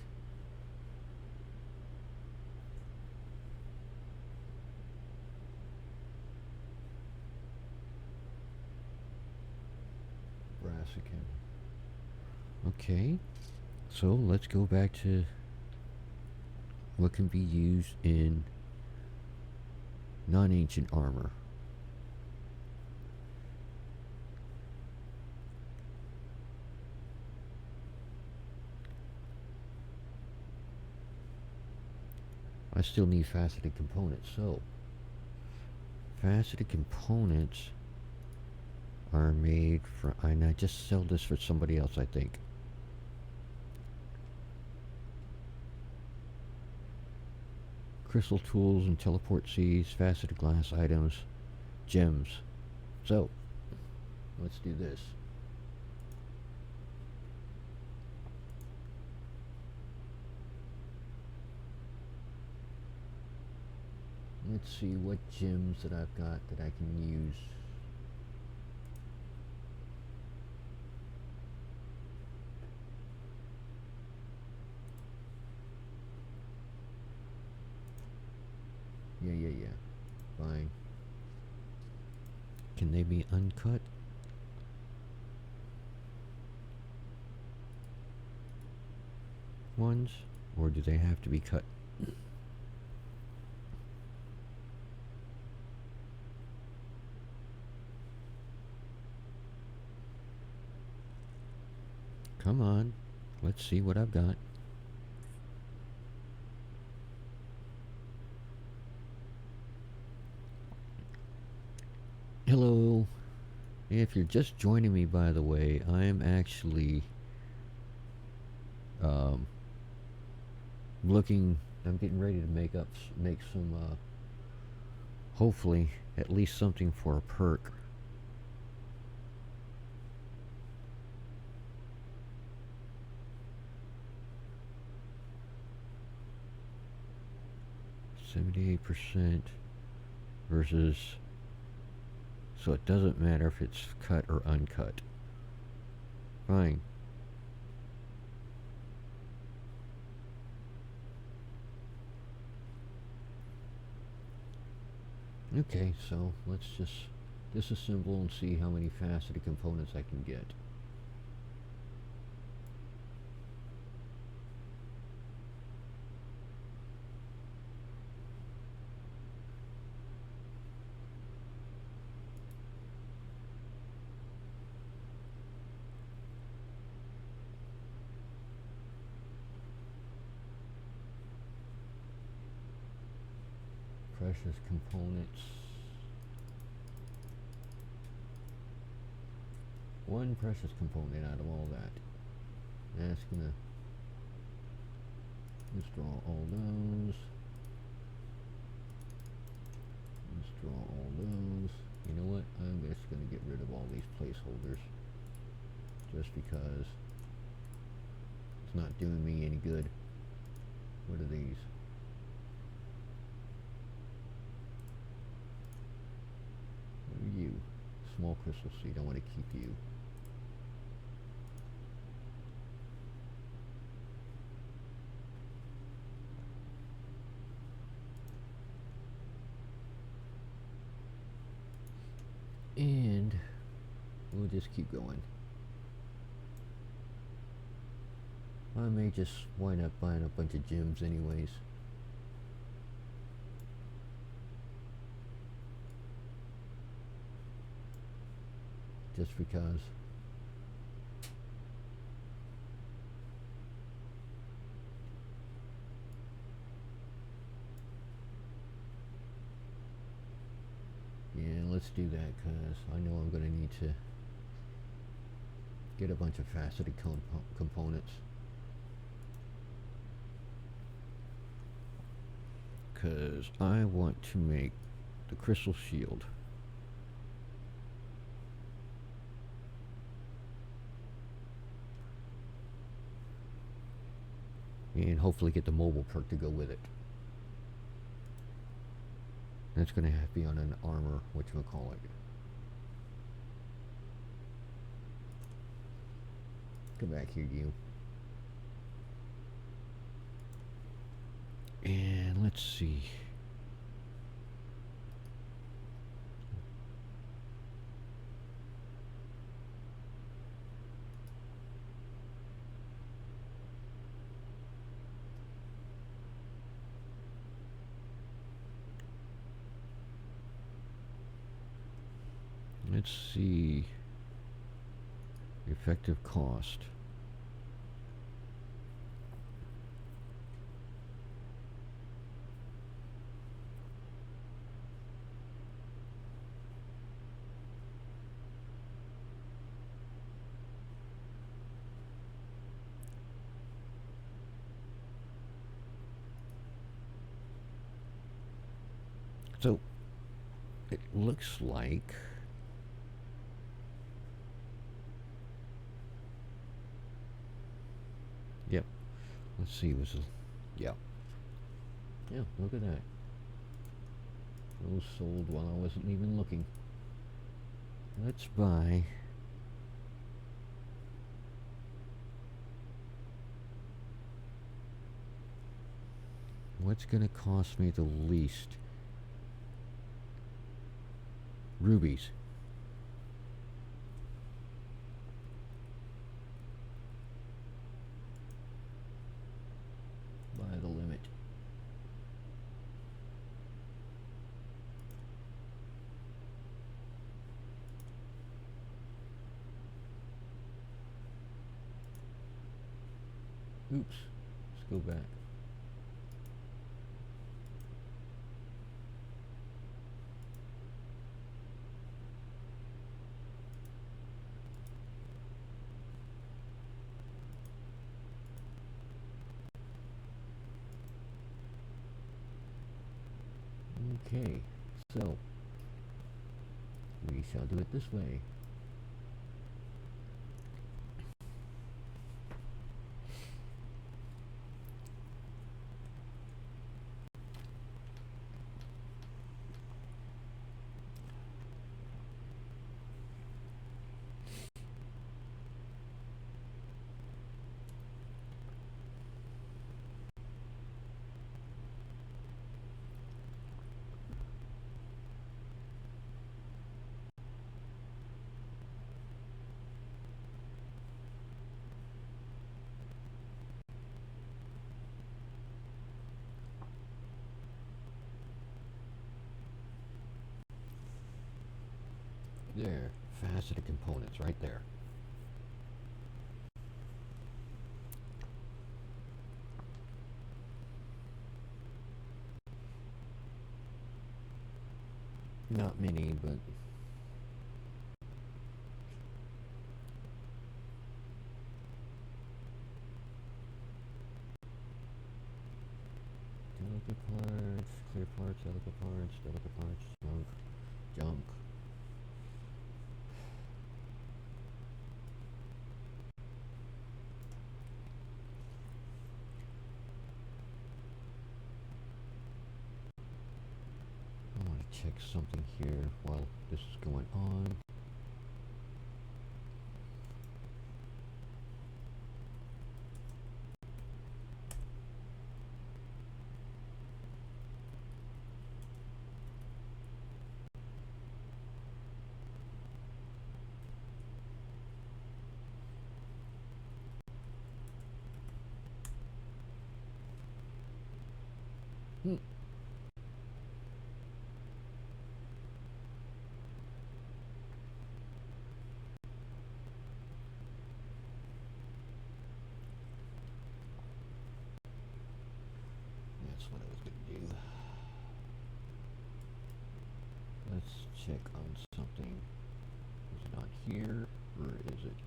Brassican. Okay. So let's go back to what can be used in non-ancient armor. I still need faceted components, so faceted components are made from, and I just sell this for somebody else, I think. Crystal tools and teleport seeds, faceted glass items, gems. So, let's do this. Let's see what gems that I've got that I can use. Yeah. Fine. Can they be uncut? Ones? Or do they have to be cut? Come on. Let's see what I've got. Hello. If you're just joining me, by the way, I'm actually I'm getting ready to make some hopefully at least something for a perk. %, versus, so it doesn't matter if it's cut or uncut. Fine. Okay, so let's just disassemble and see how many faceted components I can get. precious components. One precious component out of all that. That's gonna destroy all those. Destroy all those. You know what? I'm just gonna get rid of all these placeholders. Just because it's not doing me any good. What are these? What are you? Small crystal seed. I want to keep you. And we'll just keep going. I may just wind up buying a bunch of gems anyways. Just because. Yeah, let's do that because I know I'm going to need to get a bunch of faceted components. Because I want to make the crystal shield. And hopefully get the mobile perk to go with it. That's going to have to be on an armor, whatchamacallit. Come back here, you. And let's see. Let's see. Effective cost. So it looks like yep. Let's see, was it? Yeah. Yeah, look at that. Those sold while I wasn't even looking. Let's buy what's gonna cost me the least? Rubies. By the limit. Oops. Let's go back. Okay, so we shall do it this way. There, faceted components right there. Not many, but delicate parts, clear parts, delicate parts, junk. I want to check something here while this is going on. That's what I was going to do. Let's check on something. Is it on here, or is it?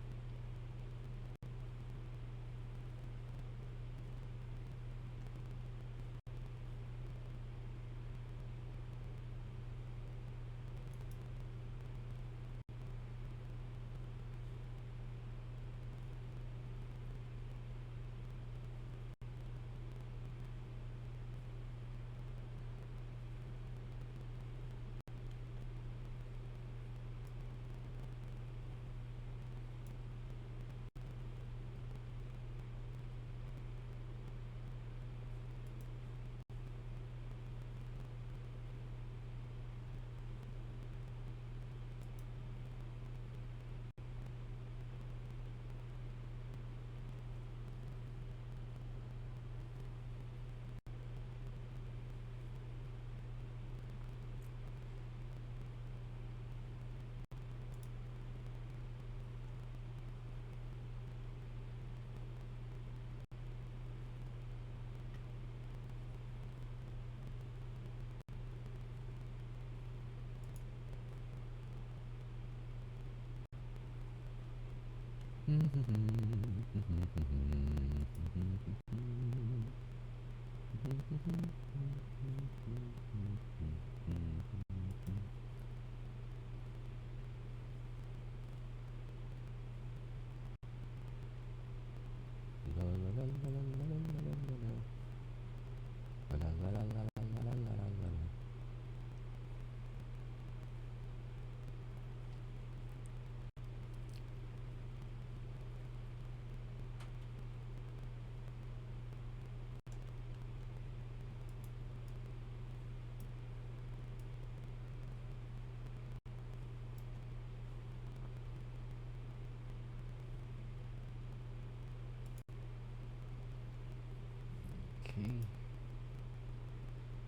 Okay.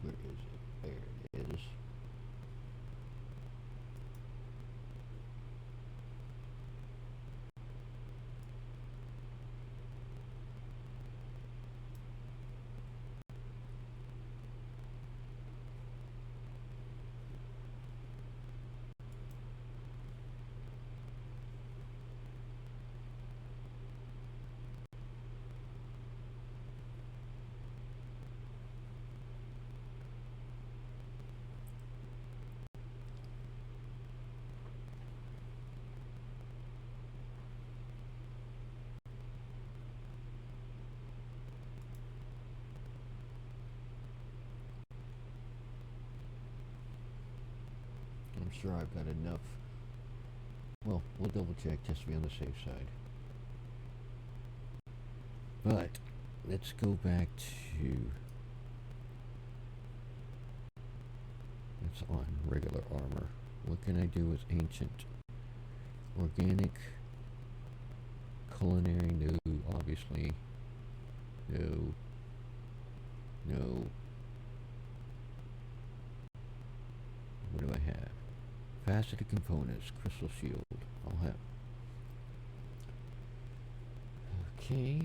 Where is it? There it is. I'm sure I've got enough. Well, we'll double check just to be on the safe side. But let's go back to, it's on regular armor. What can I do with ancient? Organic, culinary, no, obviously. No. No. What do I have? Faceted components, crystal shield. I'll have. Okay.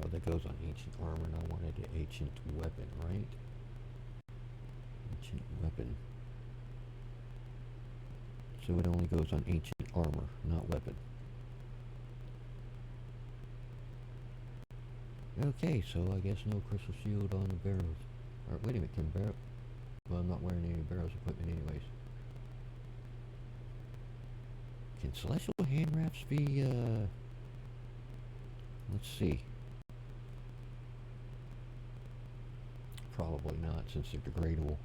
Oh, that goes on ancient armor, and I wanted an ancient weapon, right? Ancient weapon. So it only goes on ancient armor, not weapon. Okay, so I guess no crystal shield on the barrels. Or wait a minute, can barrel? Well, I'm not wearing any barrels equipment anyways. Can celestial hand wraps be, let's see. Probably not, since they're degradable.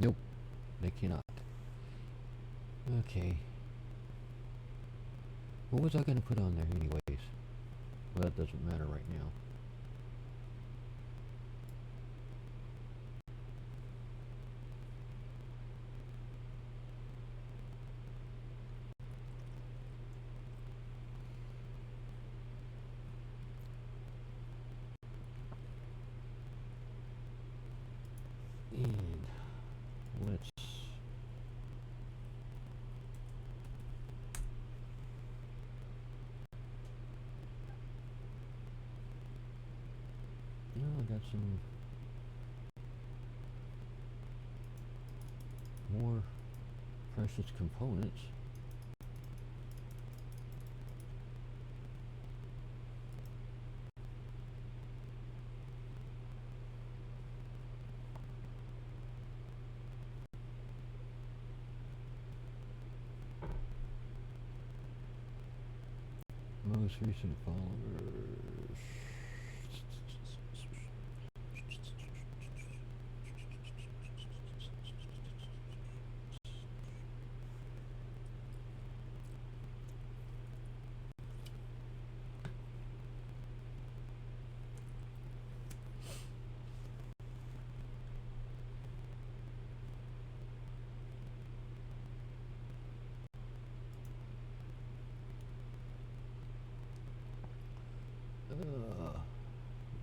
Nope, they cannot. Okay. What was I going to put on there anyways? Well, that doesn't matter right now. And let's... Oh, I got some more precious components. Most recent followers.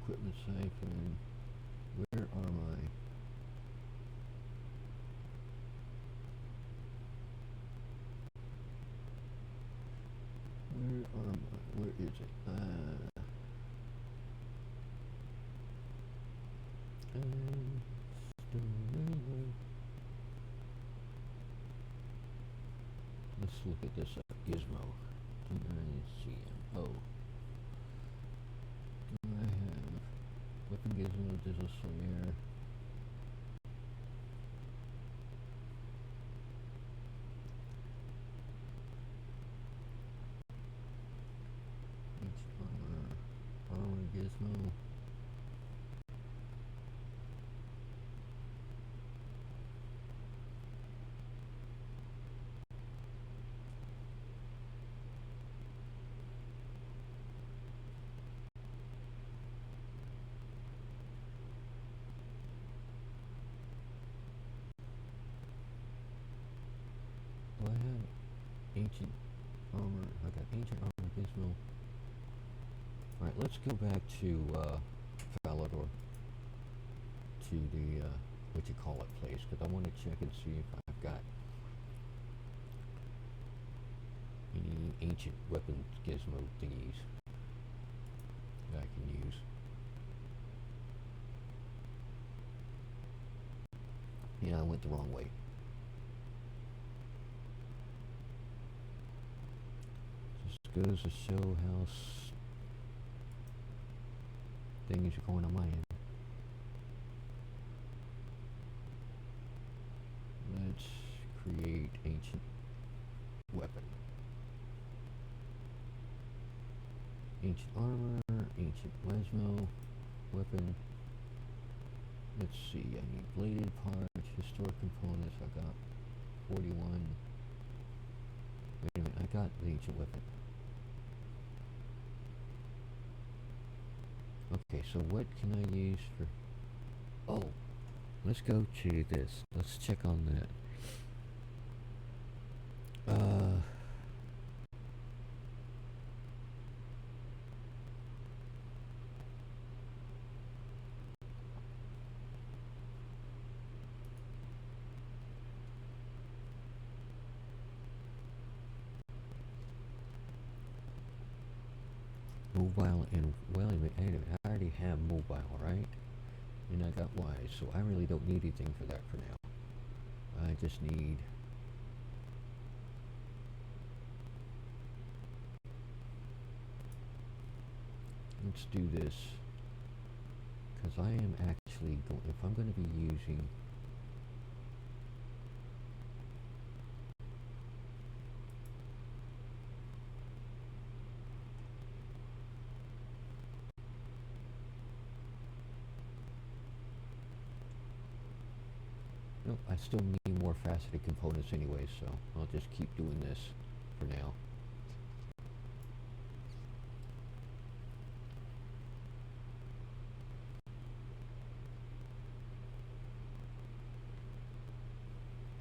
Equipment siphon. Where are my... Where is it? Let's look at this gizmo. CMO. Do I have weapon gizmo, digital slayer? Armor gizmo. Do I have ancient armor? I got ancient armor gizmo. Alright, let's go back to Falador. To the, what you call it place, because I want to check and see if I've got any ancient weapons gizmo thingies that I can use. Yeah, I went the wrong way. Just goes to show how things are going on my end. Let's create ancient weapon. Ancient armor, ancient Wesmo weapon. Let's see, I need bladed parts, historic components, I got 41. Wait a minute, I got the ancient weapon. Okay, so what can I use for... Oh, let's go to this. Let's check on that. mobile and, well, anyway, I already have mobile, right? And I got wise, so I really don't need anything for that for now. I just need... Let's do this. Because I am actually going... If I'm going to be using... No, I still need more faceted components anyway, so I'll just keep doing this for now.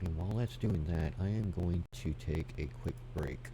And while that's doing that, I am going to take a quick break.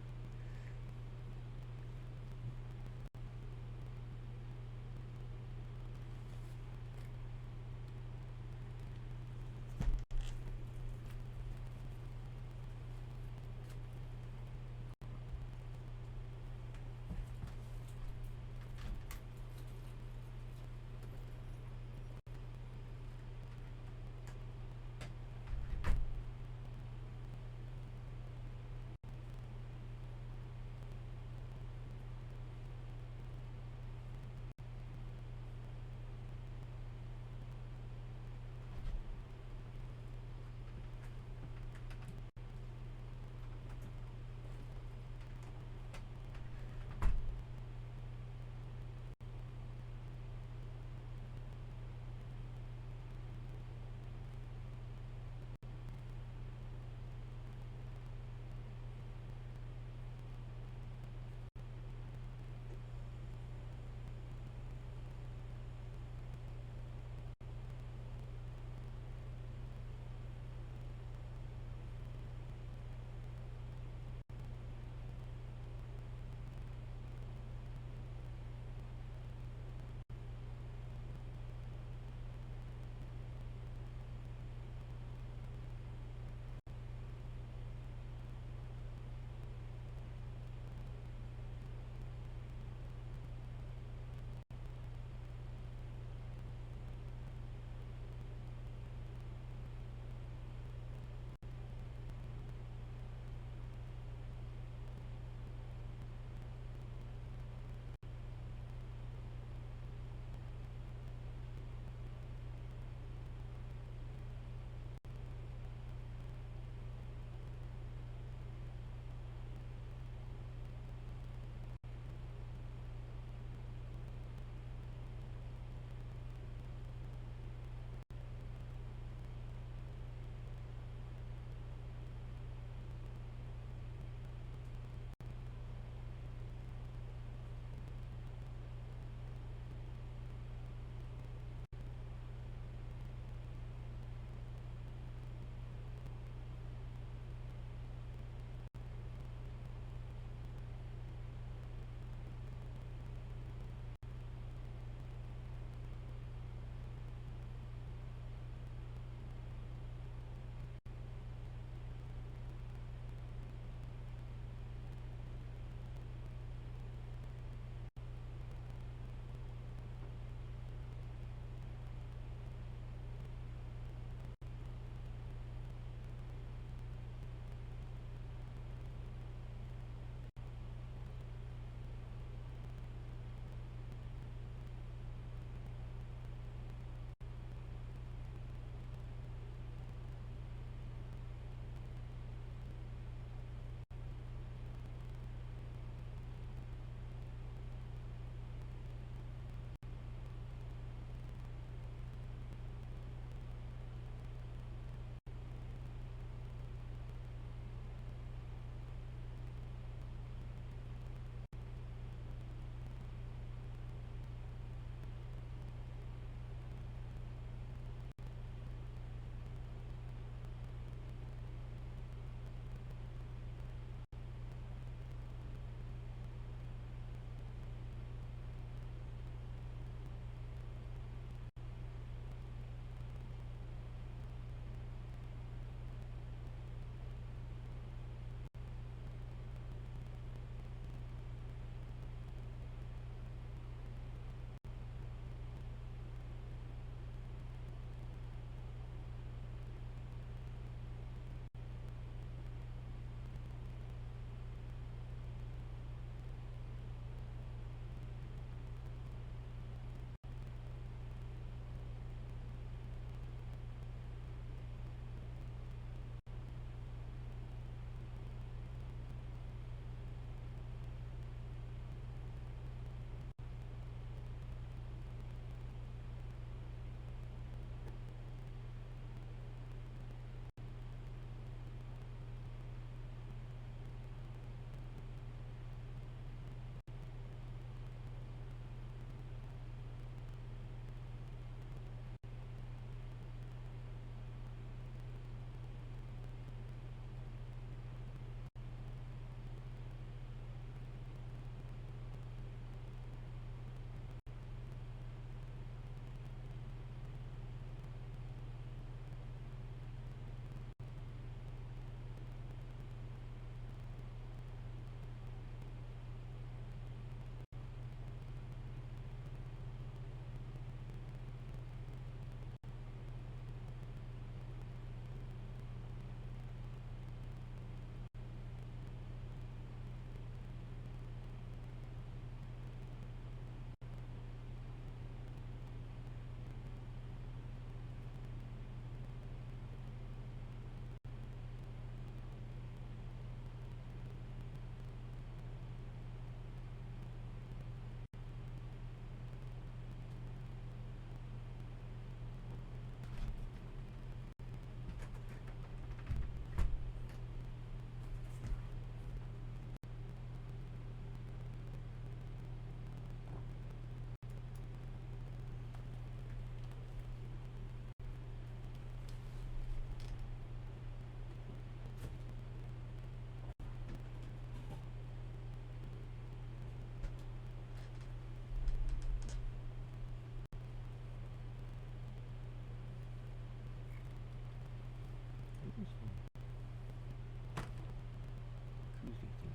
confusing to me.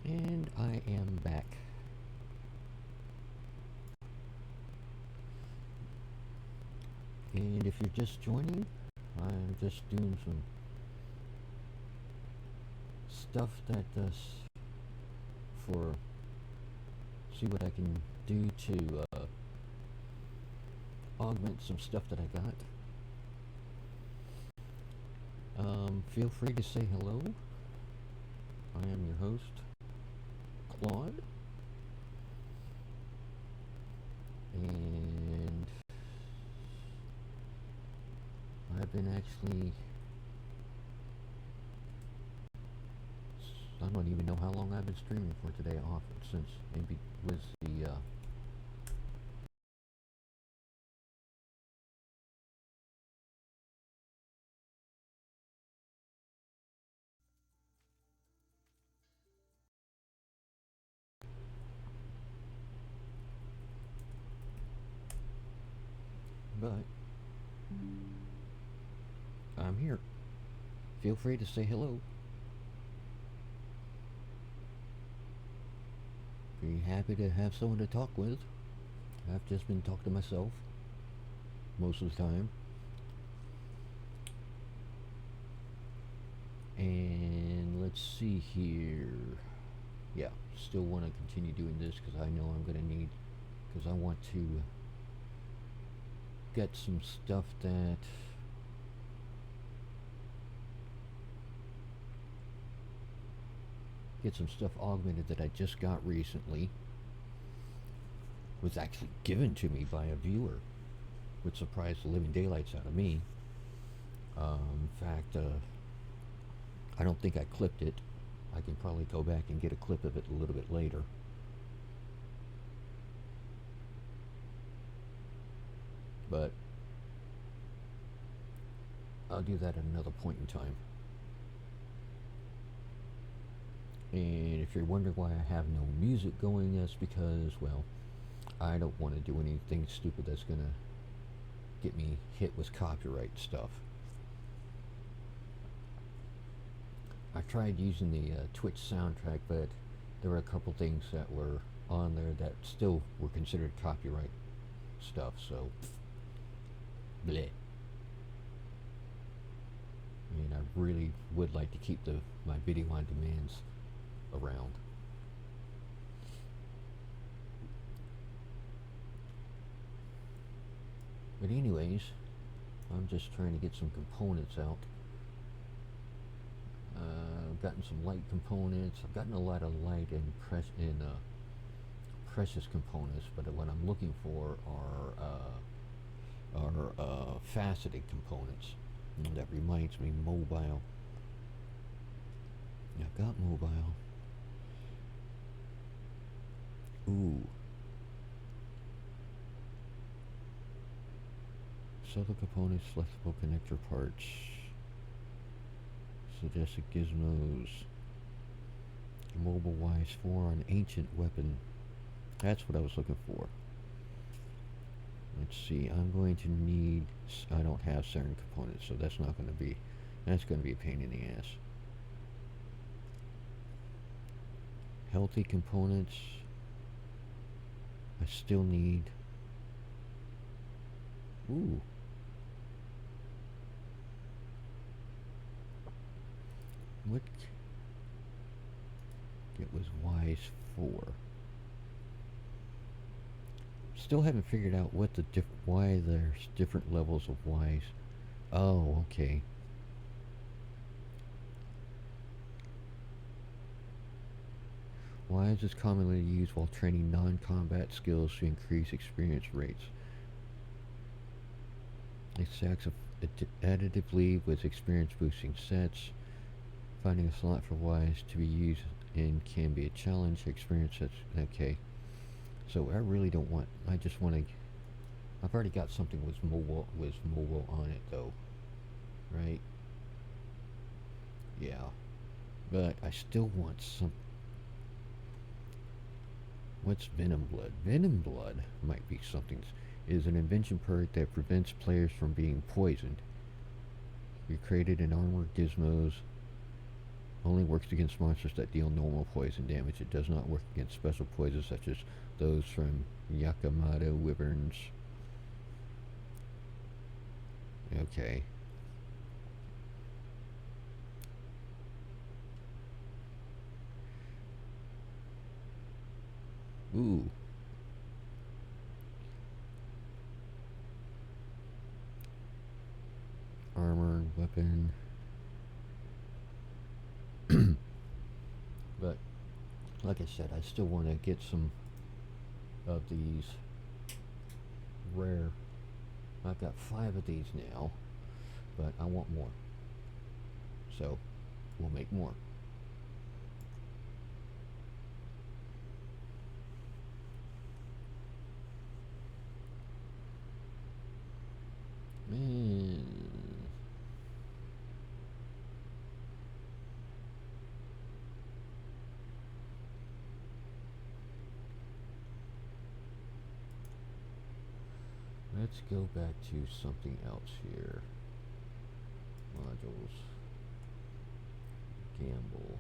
And I am back. And if you're just joining, I'm just doing some stuff that for see what I can do to augment some stuff that I got. Feel free to say hello. I am your host, Claude, and I've been actually, I don't even know how long I've been streaming for today off since maybe was the but I'm here. Feel free to say hello. Be happy to have someone to talk with. I've just been talking to myself most of the time. And let's see here. Yeah, still want to continue doing this because I know I'm going to need, because I want to get some stuff that augmented that I just got recently. Was actually given to me by a viewer, which surprised the living daylights out of me. In fact, I don't think I clipped it. I can probably go back and get a clip of it a little bit later. But I'll do that at another point in time. And if you're wondering why I have no music going, that's because, well, I don't want to do anything stupid that's going to get me hit with copyright stuff. I tried using the Twitch soundtrack, but there were a couple things that were on there that still were considered copyright stuff, so bleh. I mean, I really would like to keep my video on demands around. But anyways, I'm just trying to get some components out. I've gotten some light components. I've gotten a lot of light and precious components, but what I'm looking for are faceted components. And that reminds me, mobile. I've got mobile. Ooh. Subtle components, flexible connector parts. Suggested gizmos. Mobile wise for an ancient weapon. That's what I was looking for. Let's see, I'm going to need, I don't have certain components, so that's going to be a pain in the ass. Healthy components. I still need Ooh. What? It was wise for. Still haven't figured out what the why there's different levels of wise. Oh, okay. Wise is commonly used while training non-combat skills to increase experience rates. It stacks additively with experience boosting sets. Finding a slot for wise to be used in can be a challenge. Experience sets. Okay. So I really don't want. I just want to. I've already got something with mobile on it though, right? Yeah, but I still want some. What's Venom Blood? Venom Blood might be something. It is an invention perk that prevents players from being poisoned. You created an armor gizmos. Only works against monsters that deal normal poison damage. It does not work against special poisons such as those from Yakamado wyverns. Okay. Ooh. Armor, weapon. But, like I said, I still want to get some of these rare. I've got 5 of these now, but I want more. So, we'll make more. Man. Let's go back to something else here. Modules. Gamble.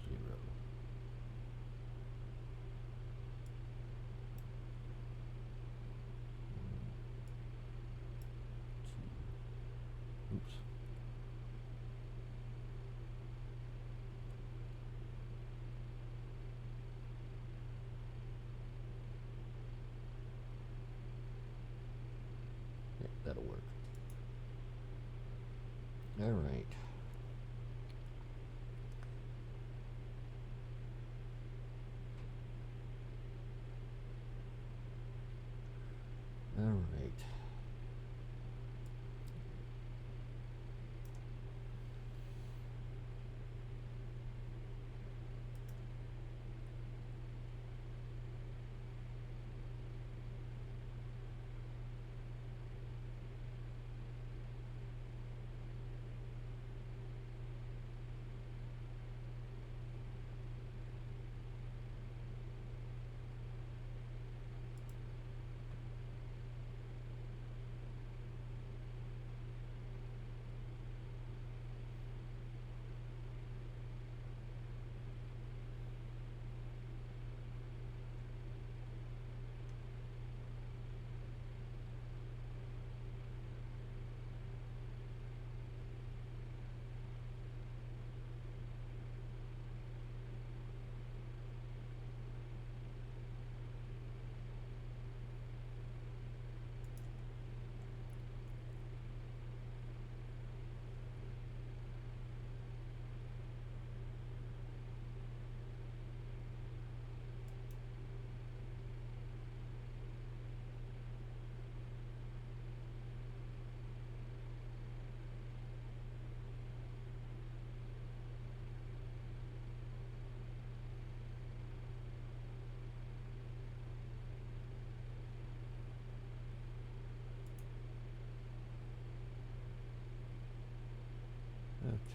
Zero. Oops. Yeah, that'll work. All right. All right.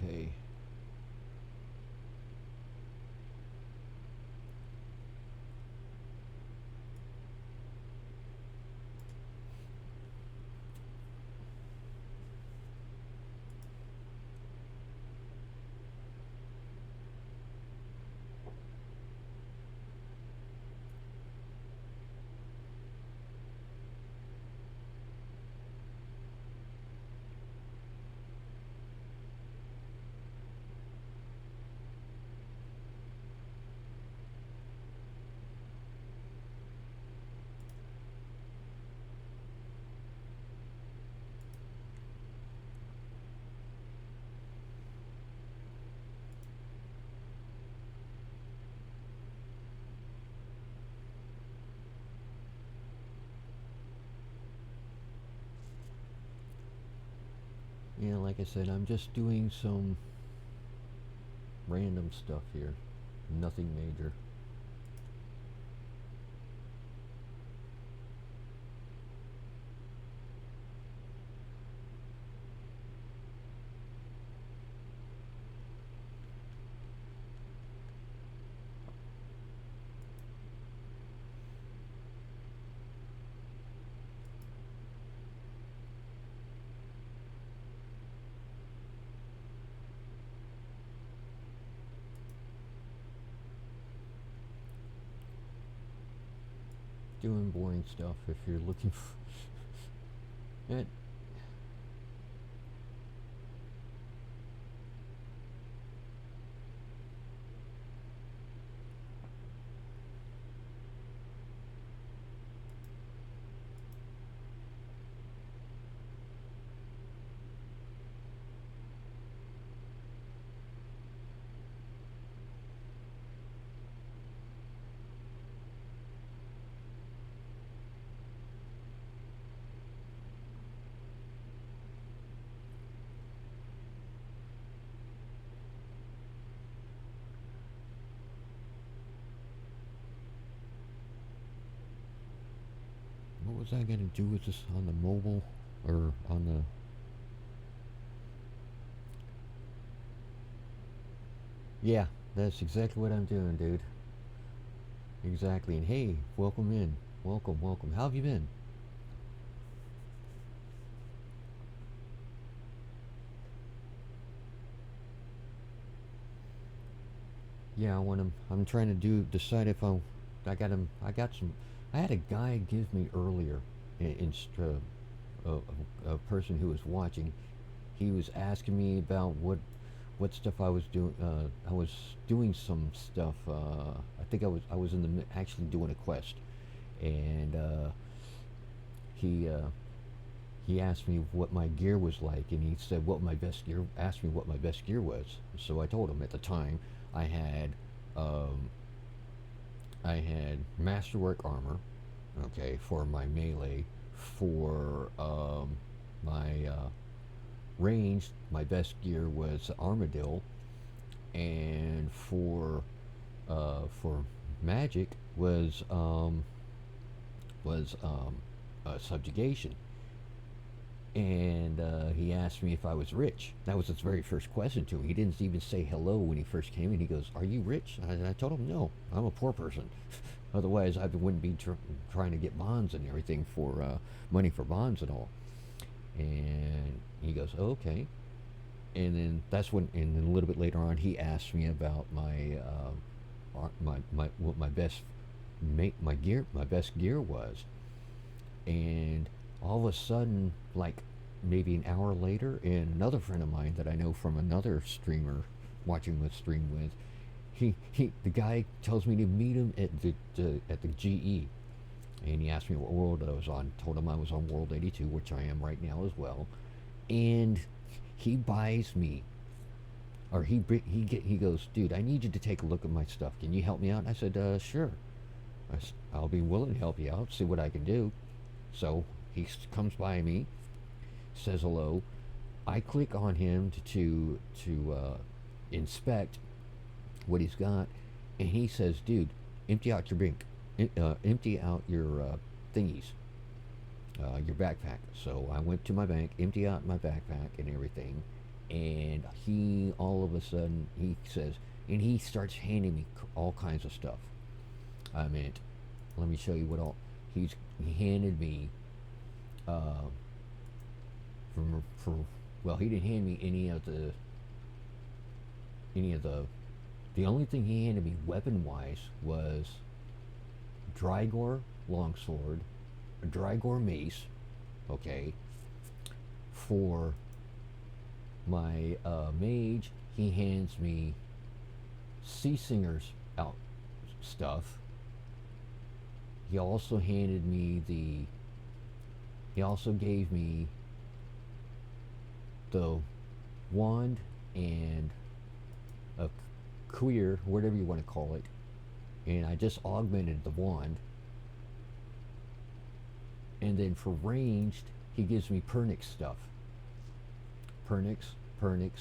Okay. Yeah, like I said, I'm just doing some random stuff here. Nothing major. Doing boring stuff if you're looking for it. What was I gonna do with this on the mobile or on the? Yeah, that's exactly what I'm doing, dude. Exactly. And hey, welcome in. Welcome, welcome. How have you been? Yeah, I'm trying to decide if I got him. I got some. I had a guy give me earlier, a person who was watching. He was asking me about what stuff I was doing. I was doing some stuff. I think I was in the actually doing a quest, and he he asked me what my gear was like, and he said what my best gear. Asked me what my best gear was. So I told him at the time I had um, I had masterwork armor, okay, for my melee. For my ranged, my best gear was armadillo, and for magic was subjugation. And he asked me if I was rich. That was his very first question to me. He didn't even say hello when he first came in. He goes, "Are you rich?" I told him, "No, I'm a poor person. Otherwise, I wouldn't be trying to get bonds and everything for money for bonds and all." And he goes, "Oh, okay." And then and then a little bit later on, he asked me about my what my best my best gear was, and all of a sudden, like maybe an hour later, and another friend of mine that I know from another streamer, watching the stream with, the guy tells me to meet him at the GE, and he asked me what world I was on. Told him I was on World 82, which I am right now as well, and he buys me, or he goes, "Dude, I need you to take a look at my stuff. Can you help me out?" And I said, "Sure. I'll be willing to help you out. See what I can do." So he comes by me, says hello. I click on him to inspect what he's got, and he says, "Dude, empty out your empty out your thingies, your backpack." So I went to my bank, empty out my backpack and everything, and he all of a sudden he says, and he starts handing me all kinds of stuff. I mean, let me show you what all he handed me. Uh, for well, he didn't hand me any of the only thing he handed me weapon wise was Drygor longsword, a Drygor mace, okay. For my mage, he hands me Sea Singer's out stuff. He also handed me he also gave me the wand and a queer, whatever you want to call it, and I just augmented the wand. And then for ranged, he gives me Pernix stuff. Pernix.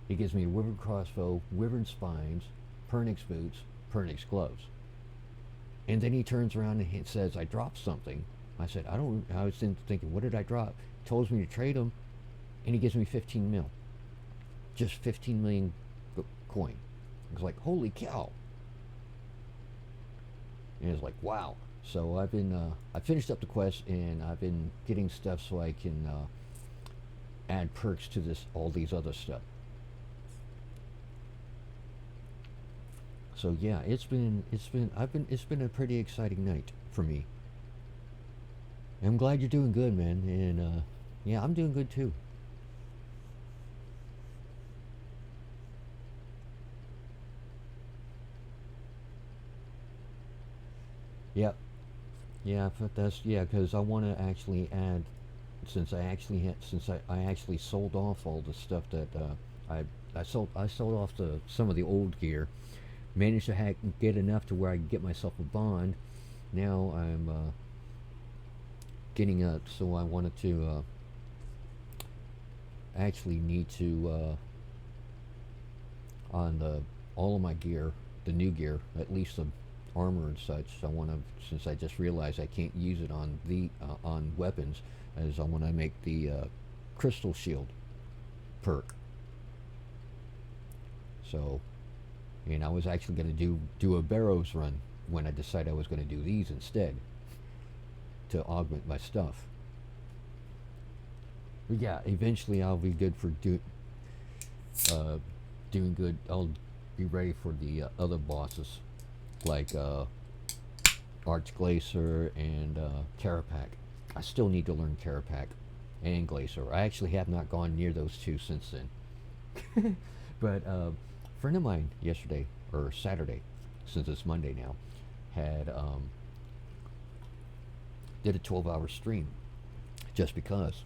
He gives me a Wyvern crossbow, Wyvern spines, Pernix boots, Pernix gloves. And then he turns around and he says, I dropped something. I said, I was thinking, what did I drop? He tells me to trade him, and he gives me 15 mil. Just 15 million coin. I was like, holy cow. And it's like, wow. So I've been, I finished up the quest, and I've been getting stuff so I can add perks to all these other stuff. So yeah, it's been a pretty exciting night for me. I'm glad you're doing good, man, and yeah, I'm doing good too. Yep. Yeah, but because I want to actually add, since I actually sold off all the stuff that I sold off some of the old gear, managed to get enough to where I can get myself a bond. Now I'm getting up, so I wanted to actually need to on all of my gear, the new gear, at least the armor and such. I want to, since I just realized I can't use it on on weapons, as I want to make the crystal shield perk. So, and I was actually going to do a Barrows run when I decided I was going to do these instead to augment my stuff. But yeah, eventually I'll be good for doing good. I'll be ready for the other bosses like Archglacier and Carapac. I still need to learn Carapac and Glacier. I actually have not gone near those two since then. But a friend of mine yesterday, or Saturday, since it's Monday now, had did a 12-hour stream just because.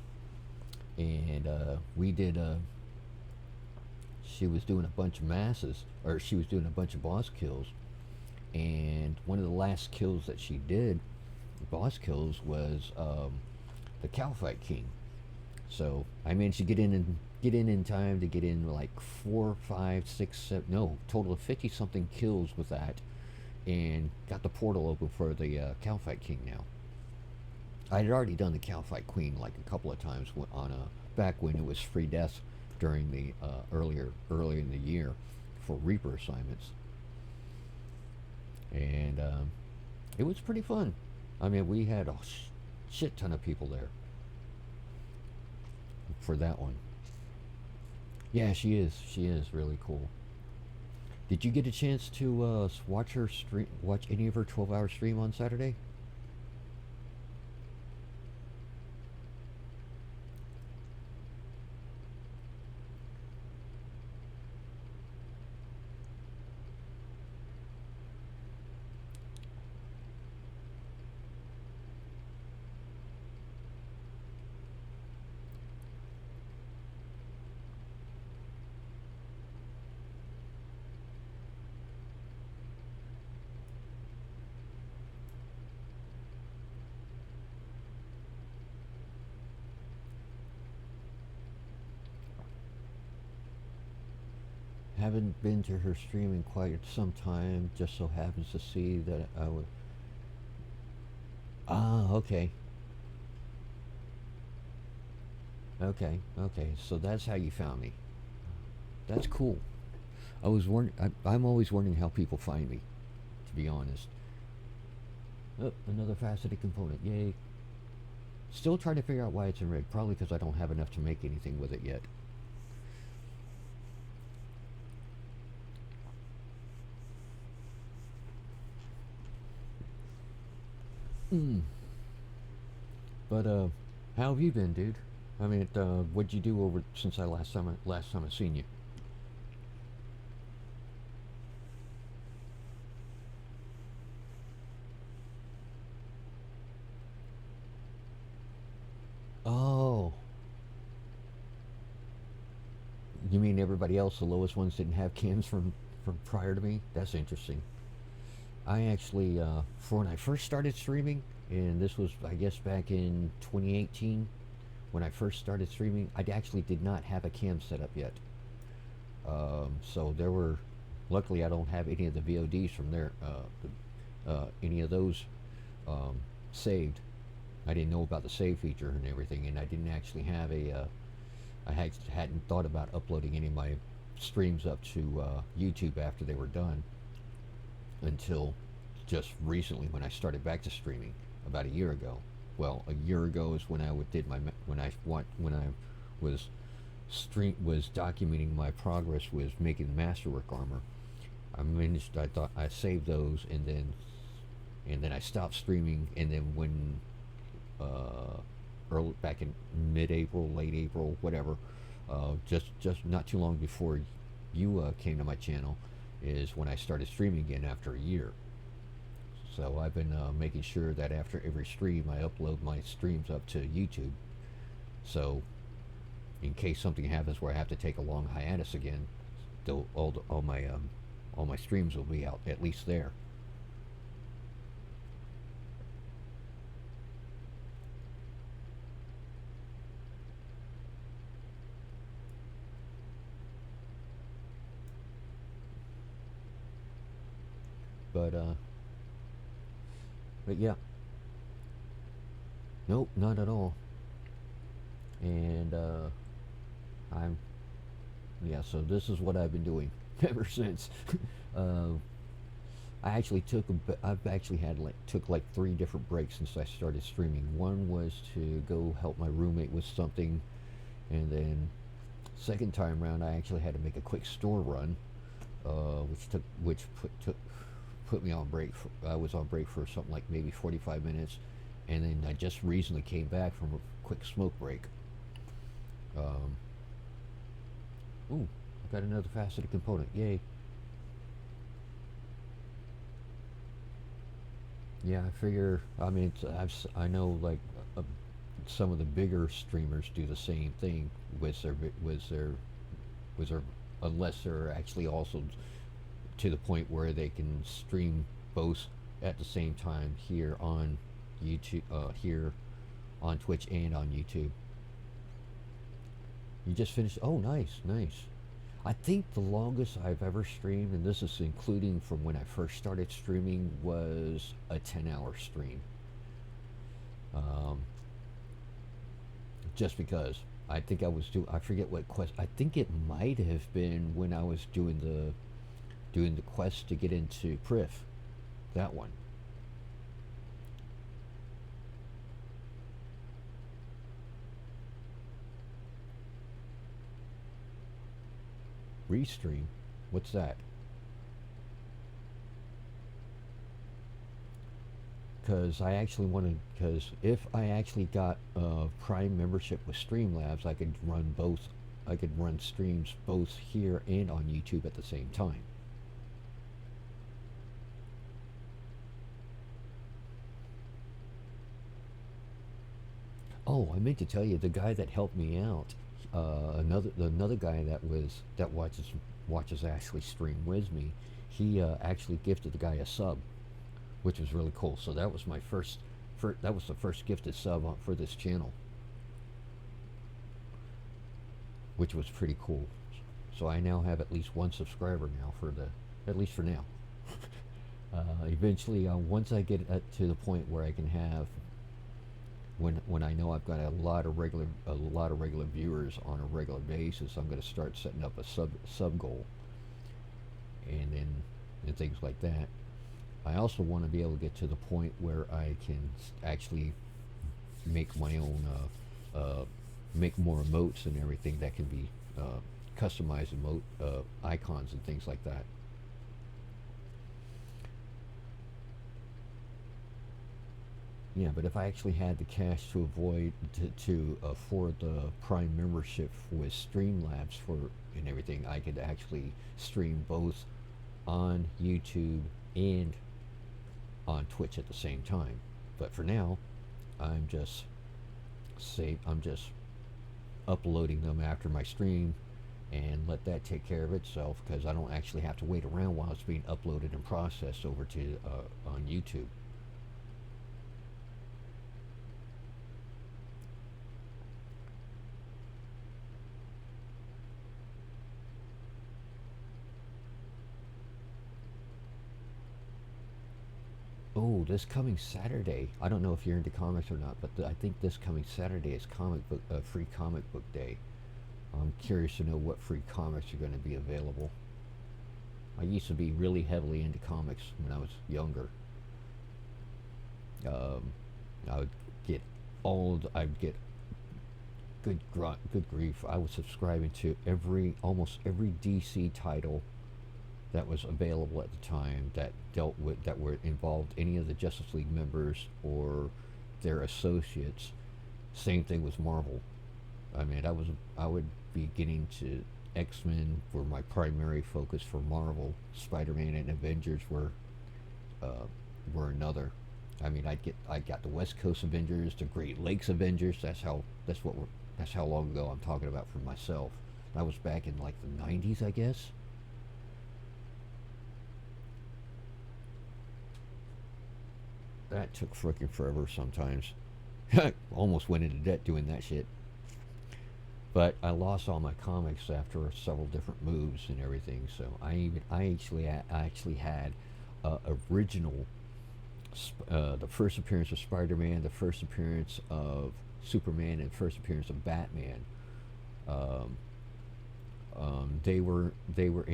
And we did she was doing a bunch of masses, or she was doing a bunch of boss kills, and one of the last kills that she did, boss kills, was the Calphite King. So I managed to get in time to get in like 4, 5, 6, 7, no, total of 50 something kills with that, and got the portal open for the Calphite King now. I had already done the Calphite Queen like a couple of times on back when it was free death during the earlier in the year for Reaper assignments, and it was pretty fun. I mean, we had a shit ton of people there for that one. Yeah, she is really cool. Did you get a chance to watch any of her 12-hour stream on Saturday? Haven't been to her stream in quite some time. Just so happens to see that I would. Ah, okay. Okay. So that's how you found me. That's cool. I'm always wondering how people find me, to be honest. Oh, another faceted component. Yay. Still trying to figure out why it's in red. Probably because I don't have enough to make anything with it yet. But how have you been, dude? I mean, what'd you do over since last time I seen you? Oh, you mean everybody else, the lowest ones, didn't have cams from prior to me? That's interesting. I actually, for when I first started streaming, and this was, I guess, back in 2018, when I first started streaming, I actually did not have a cam set up yet. So there were, luckily I don't have any of the VODs from there, any of those saved. I didn't know about the save feature and everything, and I didn't actually have hadn't thought about uploading any of my streams up to YouTube after they were done until just recently when I started back to streaming about a year ago. Well, a year ago is when I was documenting my progress with making Masterwork armor. I thought I saved those, and then I stopped streaming, and then when back in mid-April, late April, whatever, just not too long before you came to my channel, is when I started streaming again after a year. So I've been making sure that after every stream I upload my streams up to YouTube. So in case something happens where I have to take a long hiatus again, all my streams will be out at least there. But yeah, nope, not at all. And so this is what I've been doing ever since. I've actually took like 3 different breaks since I started streaming. One was to go help my roommate with something, and then second time around I actually had to make a quick store run, which put me on break. I was on break for something like maybe 45 minutes, and then I just recently came back from a quick smoke break. Ooh, I got another faceted component. Yay. Yeah, I figure, I mean, I know like some of the bigger streamers do the same thing with their unless they're actually also to the point where they can stream both at the same time here on YouTube, here on Twitch and on YouTube. You just finished? Oh, nice, nice. I think the longest I've ever streamed, and this is including from when I first started streaming, was a 10-hour stream. Just because I think I forget what quest. I think it might have been when I was doing the quest to get into Prif. That one. Restream? What's that? Because if I actually got Prime membership with Streamlabs, I could run both. I could run streams both here and on YouTube at the same time. Oh, I meant to tell you, the guy that helped me out, another guy that watches actually stream with me, he actually gifted the guy a sub, which was really cool. So that was my that was the first gifted sub for this channel, which was pretty cool. So I now have at least 1 subscriber now at least for now. Eventually, once I get to the point where I can have, when I know I've got a lot of regular viewers on a regular basis, I'm going to start setting up a sub goal, and things like that. I also want to be able to get to the point where I can actually make my own make more emotes and everything that can be customized icons and things like that. Yeah, but if I actually had the cash to afford the Prime membership with Streamlabs and everything, I could actually stream both on YouTube and on Twitch at the same time. But for now, I'm just uploading them after my stream and let that take care of itself, because I don't actually have to wait around while it's being uploaded and processed over to on YouTube. Oh, this coming Saturday. I don't know if you're into comics or not, but I think this coming Saturday is free comic book day. I'm curious to know what free comics are going to be available. I used to be really heavily into comics when I was younger. Um, I would get I'd get good grief. I was subscribing to almost every DC title that was available at the time that were involved any of the Justice League members or their associates. Same thing with Marvel. I mean, I would be getting to X-Men were my primary focus for Marvel. Spider-Man and Avengers were another. I mean, I got the West Coast Avengers, the Great Lakes Avengers. That's how long ago I'm talking about for myself. That was back in like the 90s, I guess. That took frickin' forever sometimes. Almost went into debt doing that shit. But I lost all my comics after several different moves and everything. So I actually had original the first appearance of Spider-Man, the first appearance of Superman, and first appearance of Batman. Um, they were they were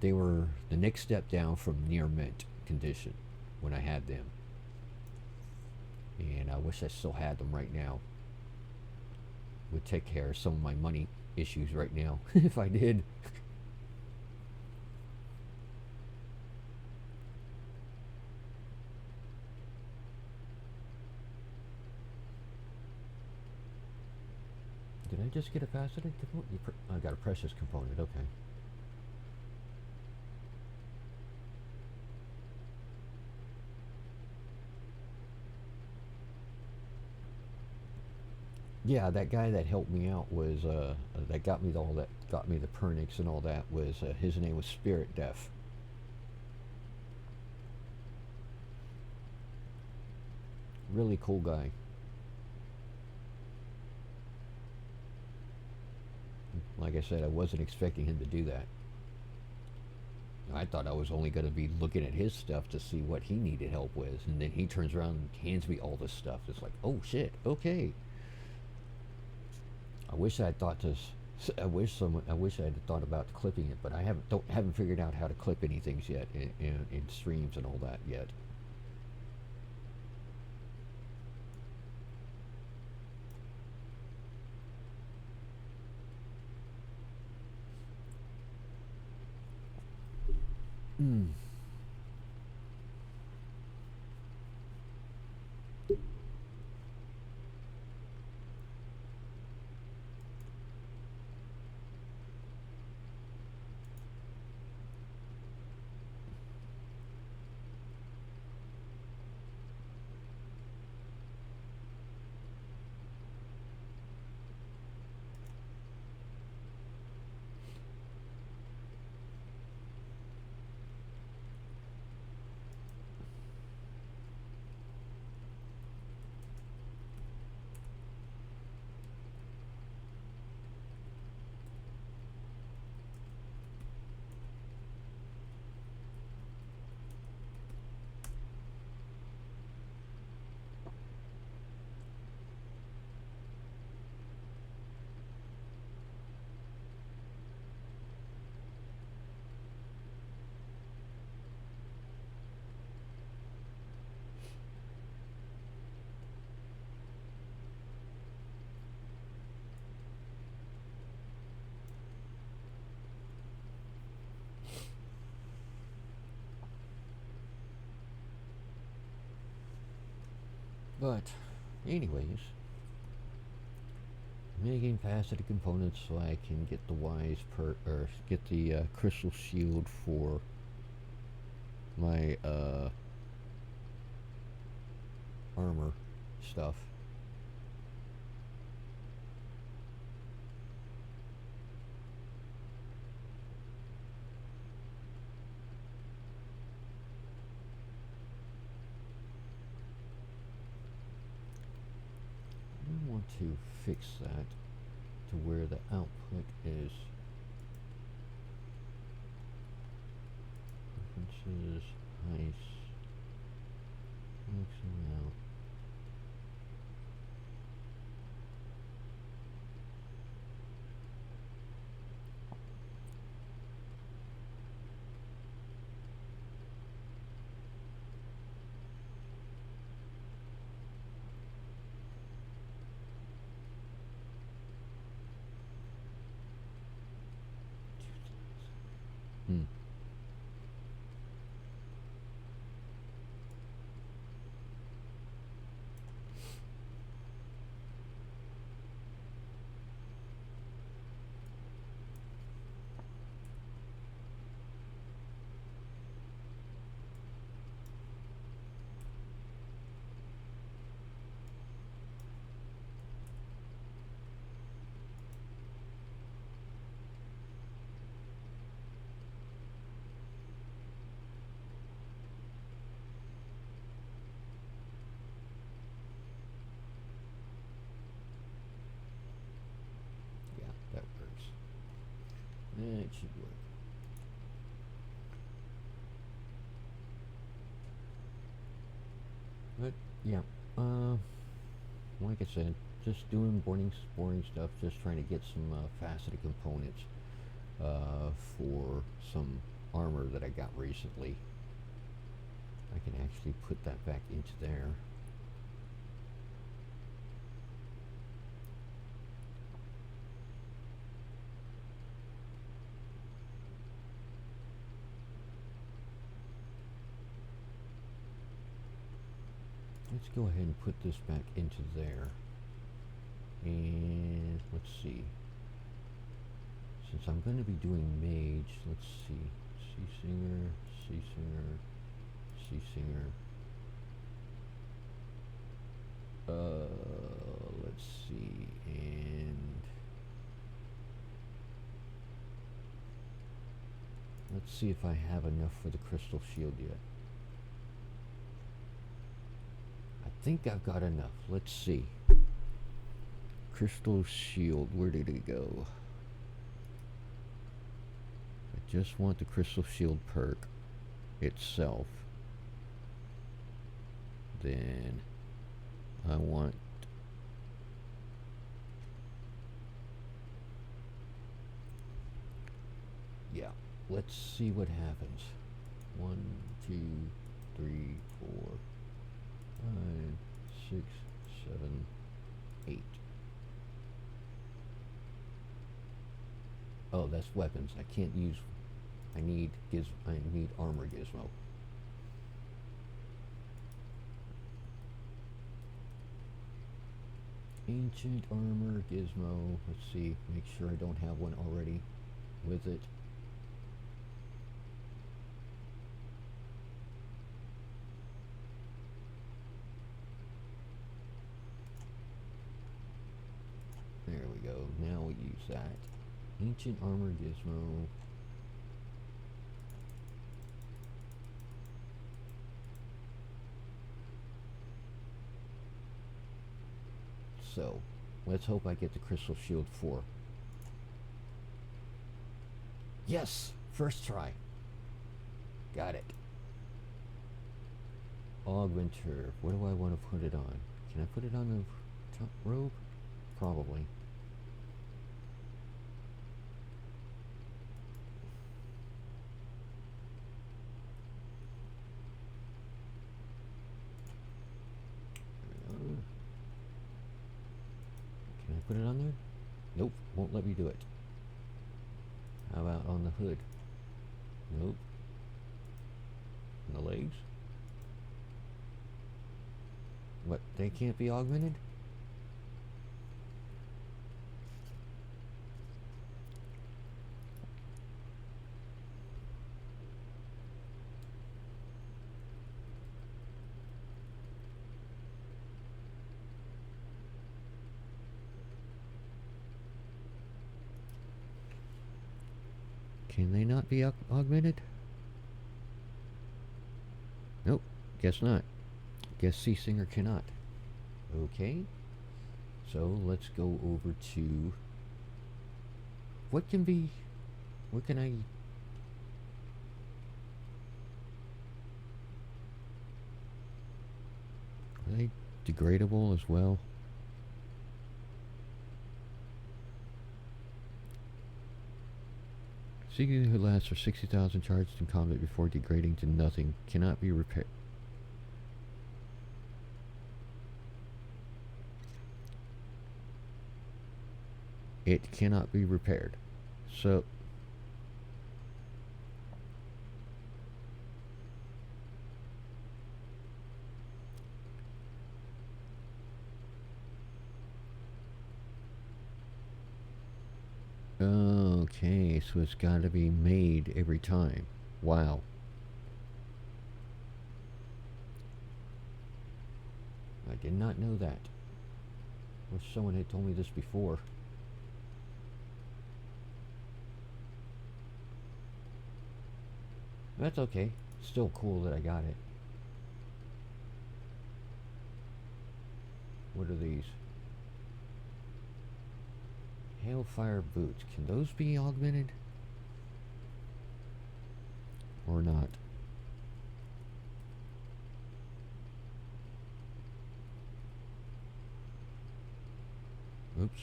the next step down from near mint condition when I had them, and I wish I still had them right now. Would take care of some of my money issues right now if I did. Did I just get a faceted component? I got a precious component, okay. Yeah, that guy that helped me out was that got me the Pernix and all that was his name was Spirit Death. Really cool guy. Like I said, I wasn't expecting him to do that. I thought I was only going to be looking at his stuff to see what he needed help with, and then he turns around and hands me all this stuff. It's like, oh shit, okay. I wish I had thought this. I wish I had thought about clipping it, but I haven't figured out how to clip anything yet in streams and all that yet. Hmm. But, anyways, making faceted components so I can get the or get the crystal shield for my armor stuff. I want to fix that to where the output is differences, height. XML. Hmm. Yeah, that works. It should work. But yeah, like I said, just doing boring stuff, just trying to get some faceted components for some armor that I got recently. I can actually put that back into there. Let's go ahead and put this back into there. And let's see. Since I'm going to be doing mage, let's see. C-Singer, C-Singer, C-Singer. Let's see. And let's see if I have enough for the crystal shield yet. I think I've got enough. Let's see. Crystal shield, where did it go? I just want the crystal shield perk itself. Then I want let's see what happens. 1, 2, 3, 4, 5, 6, 7, 8. Oh, that's weapons. I can't use. I need armor gizmo. Ancient armor gizmo. Let's see. Make sure I don't have one already with it. There we go. Now we use that. Ancient armor gizmo. So, let's hope I get the crystal shield 4. Yes! First try. Got it. Augmenter. What do I want to put it on? Can I put it on the top robe? Probably. Can I put it on there? Nope, won't let me do it. How about on the hood? Nope. On the legs? What, they can't be augmented? Can they not be augmented? Nope, guess not. Guess C-Singer cannot. Okay, so let's go over to what can I Are they degradable as well? Seeking who lasts for 60,000 charges in combat before degrading to nothing. Cannot be repaired. It cannot be repaired. So... okay, so it's got to be made every time. Wow. I did not know that. Wish someone had told me this before. That's okay. Still cool that I got it. What are these? Hailfire boots. Can those be augmented? Or not? Oops.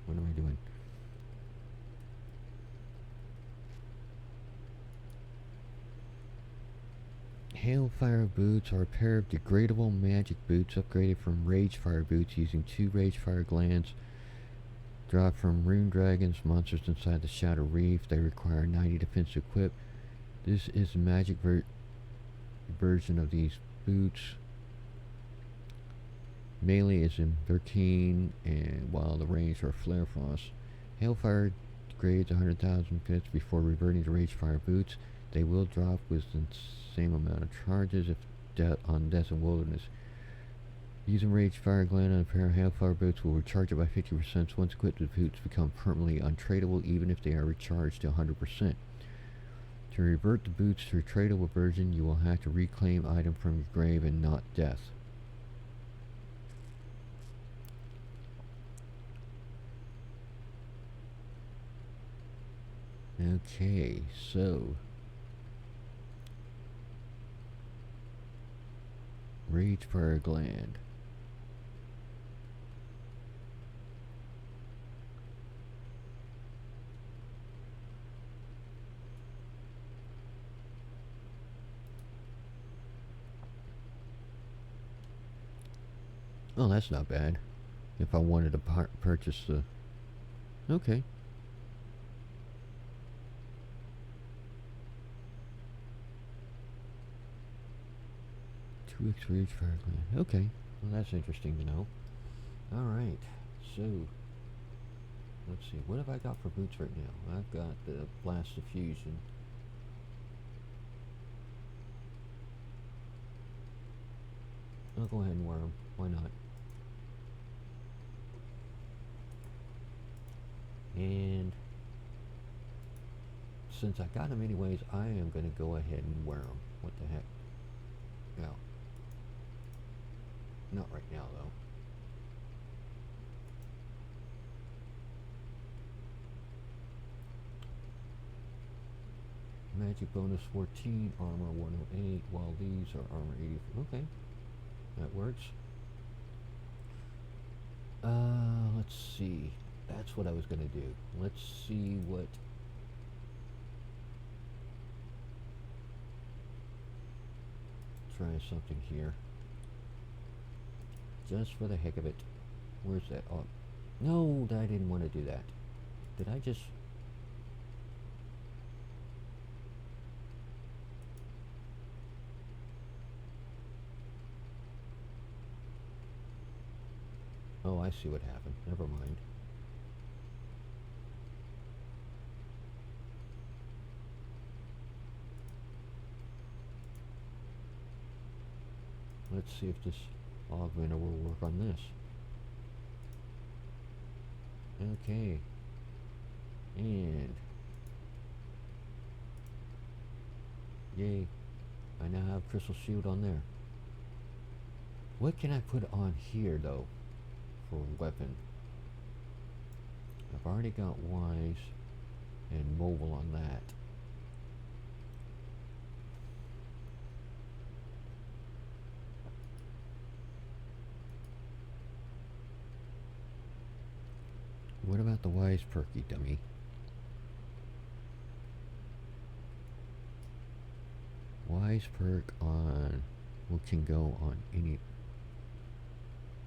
What am I doing? Hailfire boots are a pair of degradable magic boots upgraded from Ragefire boots using 2 Ragefire glands. Dropped from rune dragons, monsters inside the Shadow Reef. They require 90 defense to equip. This is a magic version of these boots. Melee is in 13, and while the range are Flare Frost. Hailfire degrades 100,000 bits before reverting to Ragefire boots. They will drop with the same amount of charges if on Death and Wilderness. Using Ragefire Gland on a pair of Hailfire boots will recharge it by 50%. Once equipped, the boots become permanently untradeable even if they are recharged to 100%. To revert the boots to a tradable version, you will have to reclaim item from your grave and not death. Okay, so Ragefire Gland. Oh, that's not bad. If I wanted to purchase the... Okay. 2x for each fire gland. Okay. Well, that's interesting to know. Alright. So, let's see. What have I got for boots right now? I've got the Blast Diffusion. I'll go ahead and wear them. Why not? And since I got them anyways, I am going to go ahead and wear them. What the heck? No. Not right now, though. Magic bonus 14, armor 108, while these are armor 84. Okay. That works. Let's see. That's what I was going to do. Let's see what... Try something here. Just for the heck of it. Where's that? Oh, no, I didn't want to do that. Did I just... Oh, I see what happened. Never mind. Let's see if this augmenter will work on this. Okay. And... yay. I now have Crystal Shield on there. What can I put on here, though, for a weapon? I've already got Wise and Mobile on that. the wise perky, dummy. Wise perk on what can go on any...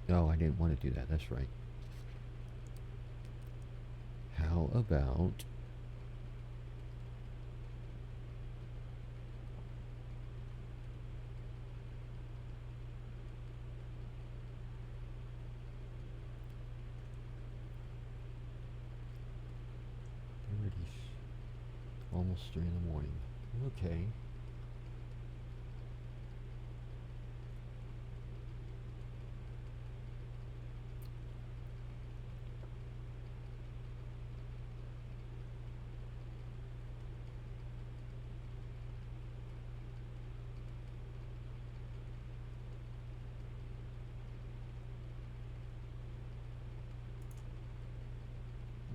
Oh, I didn't want to do that. That's right. How about... almost 3 in the morning. Okay.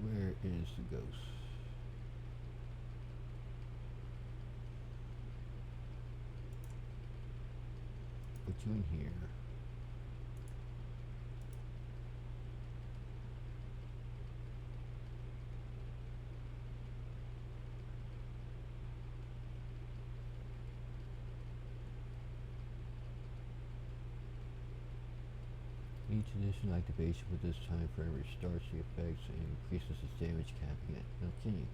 Where is the ghost? Put you in here. Each additional activation with this time frame restarts the effects and increases its damage, capping it. Okay.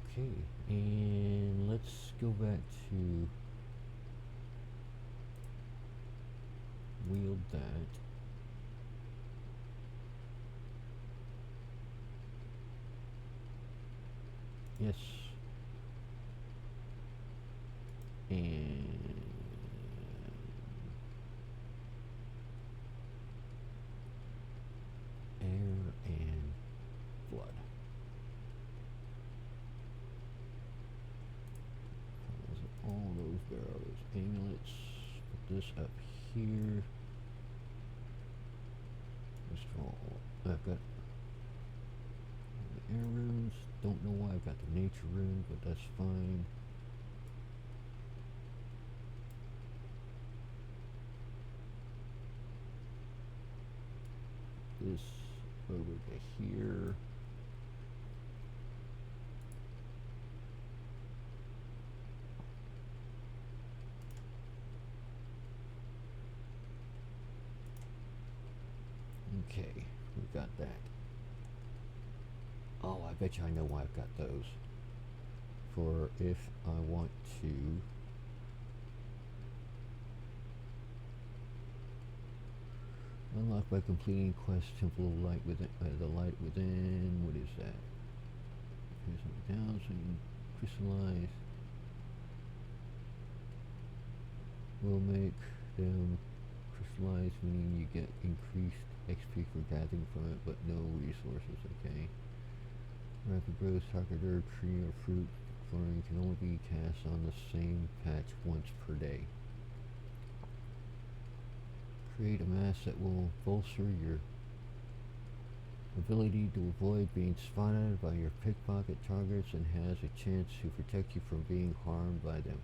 Okay, and let's go back to wield that. Yes. And air and blood. All those barrels, amulets. Put this up here. Let's draw. I've got the air runes. Don't know why I've got the nature rune, but that's fine. This over to here. Okay, we've got that. Oh, I bet you I know why I've got those. For if I want to unlock by completing quest Temple of Light within the light within. What is that? Here's something down so you can crystallize. Will make them crystallize, meaning you get increased XP for gathering from it, but no resources. Okay. Rapid growth, target herb, tree, or fruit flowering can only be cast on the same patch once per day. Create a mask that will bolster your ability to avoid being spotted by your pickpocket targets and has a chance to protect you from being harmed by them.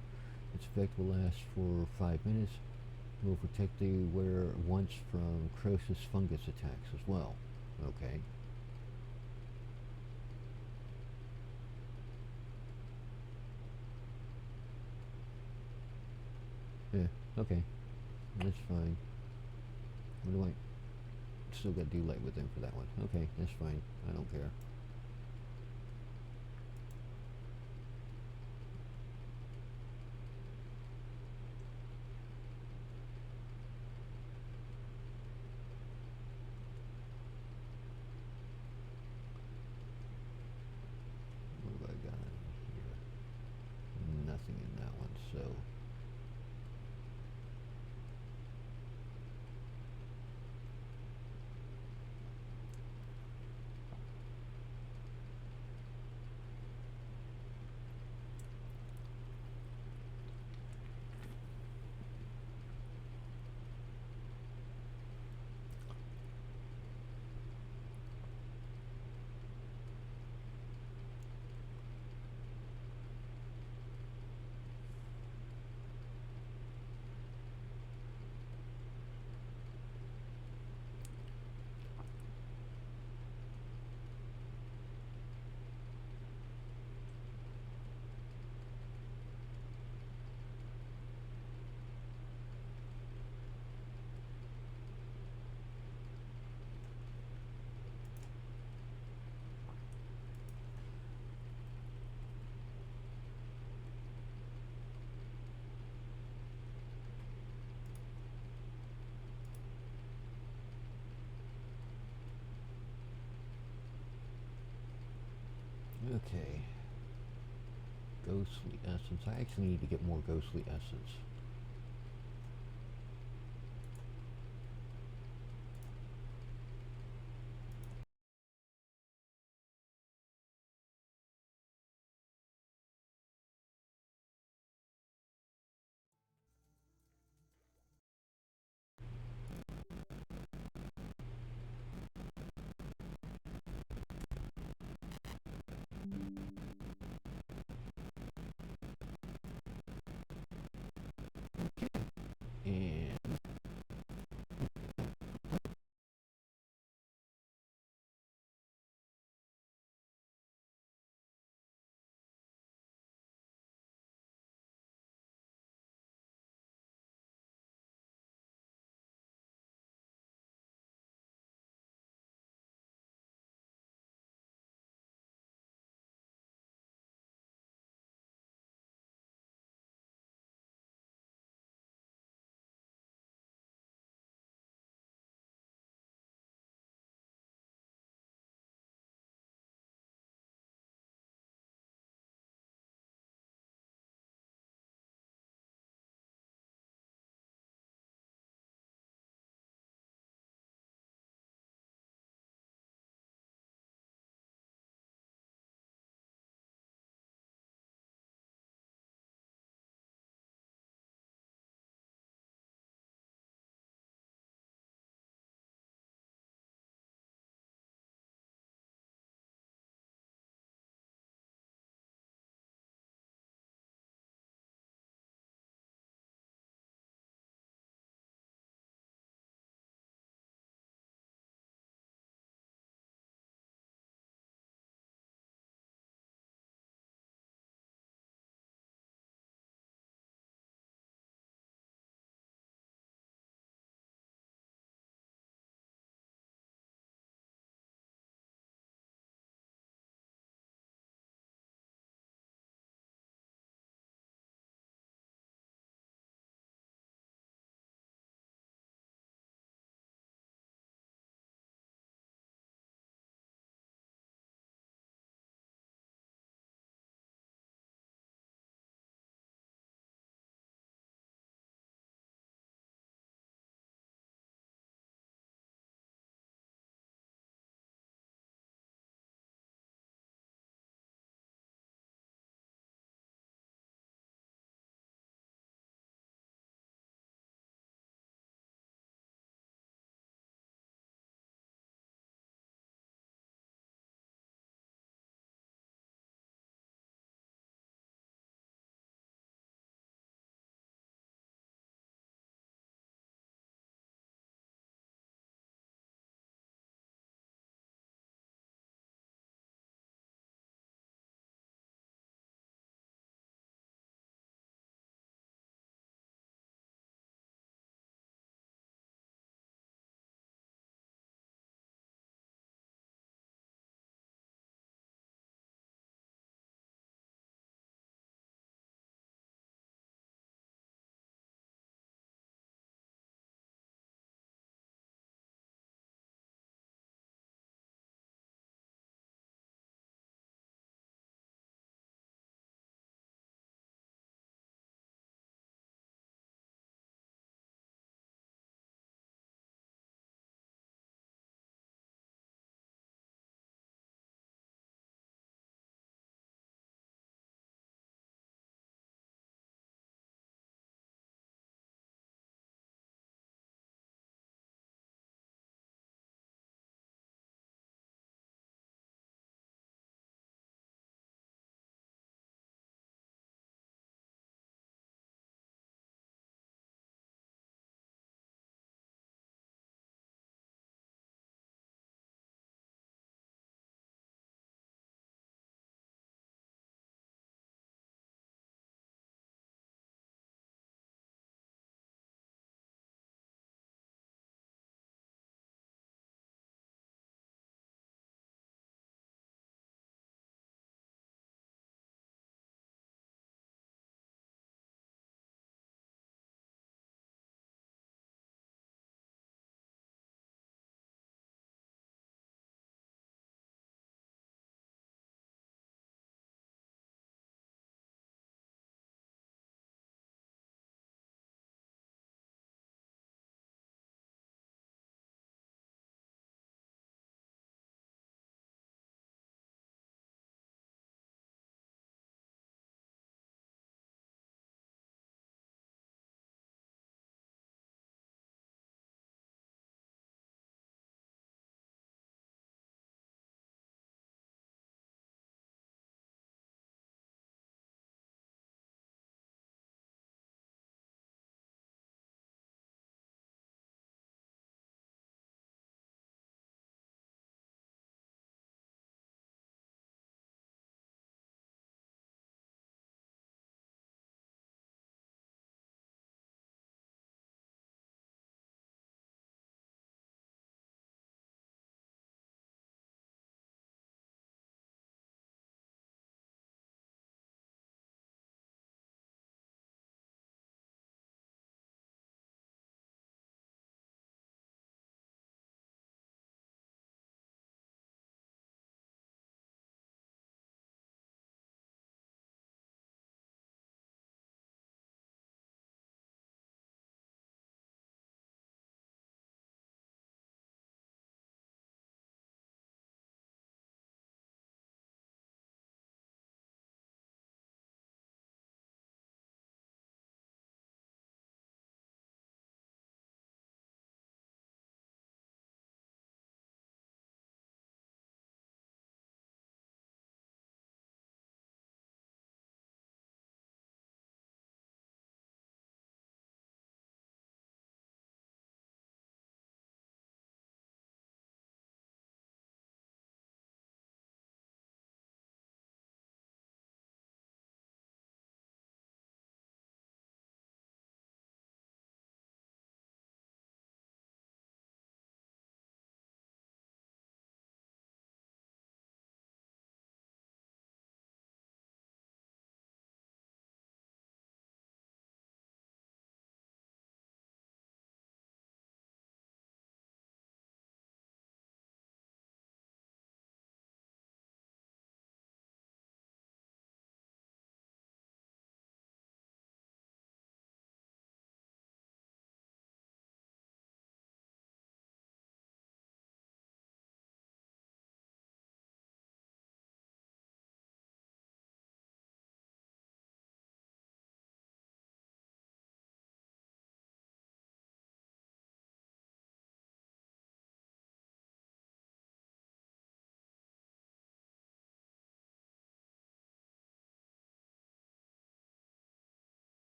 Its effect will last for 5 minutes. It will protect the wearer once from Croesus fungus attacks as well. Okay. Yeah, okay. That's fine. What do I... Still got to do light with them for that one. Okay, that's fine. I don't care. What have I got here? Nothing in that one, so... Okay. Ghostly essence. I actually need to get more ghostly essence. And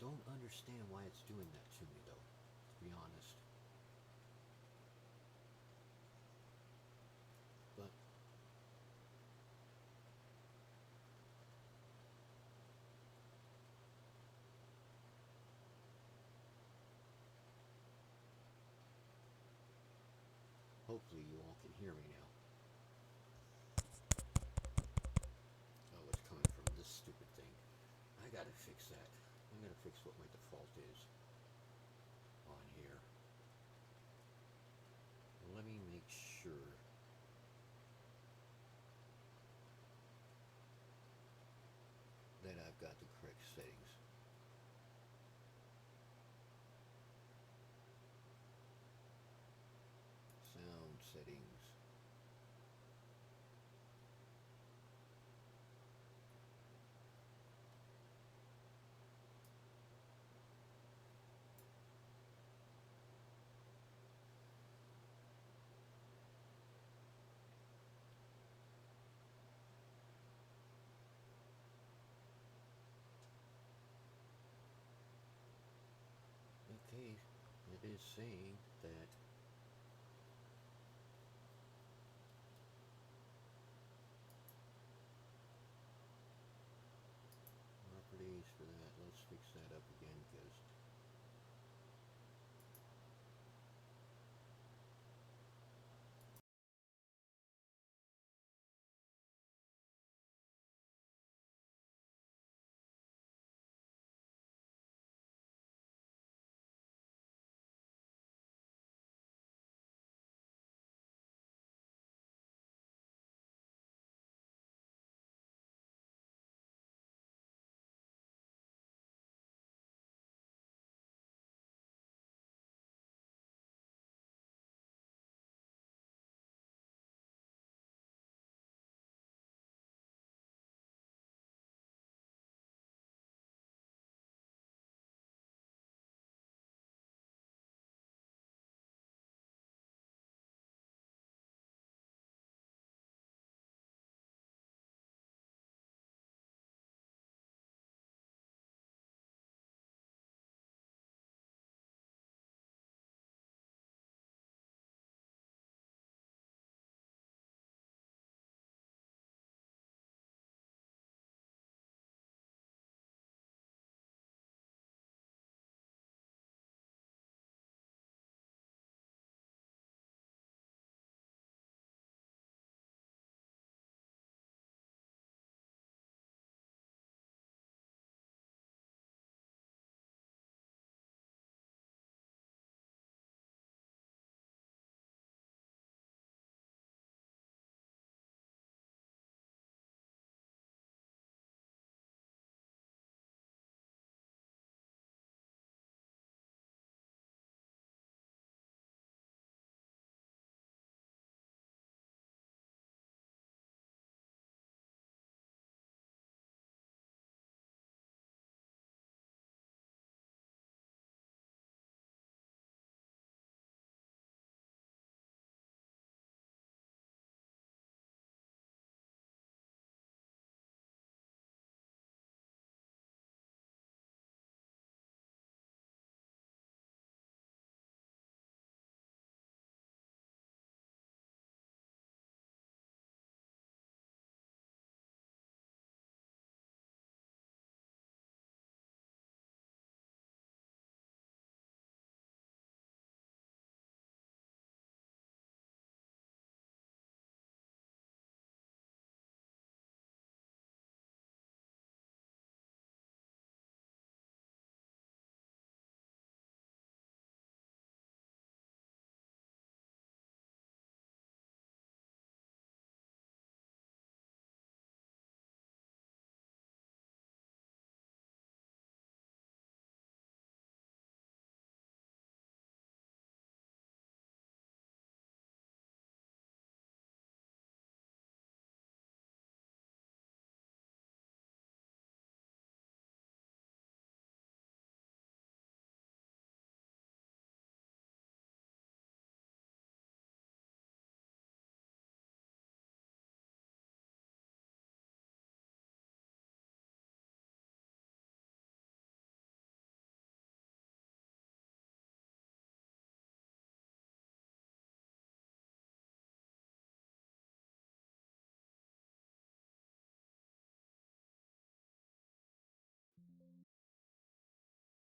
don't understand why it's doing that to me, though, to be honest. But hopefully you all can hear me now. Oh, it's coming from this stupid thing. I gotta fix that. I gotta fix what my default is on here. Let me make sure that I've got the correct settings. Sound settings. Okay, it is saying that properties for that. Let's fix that up again because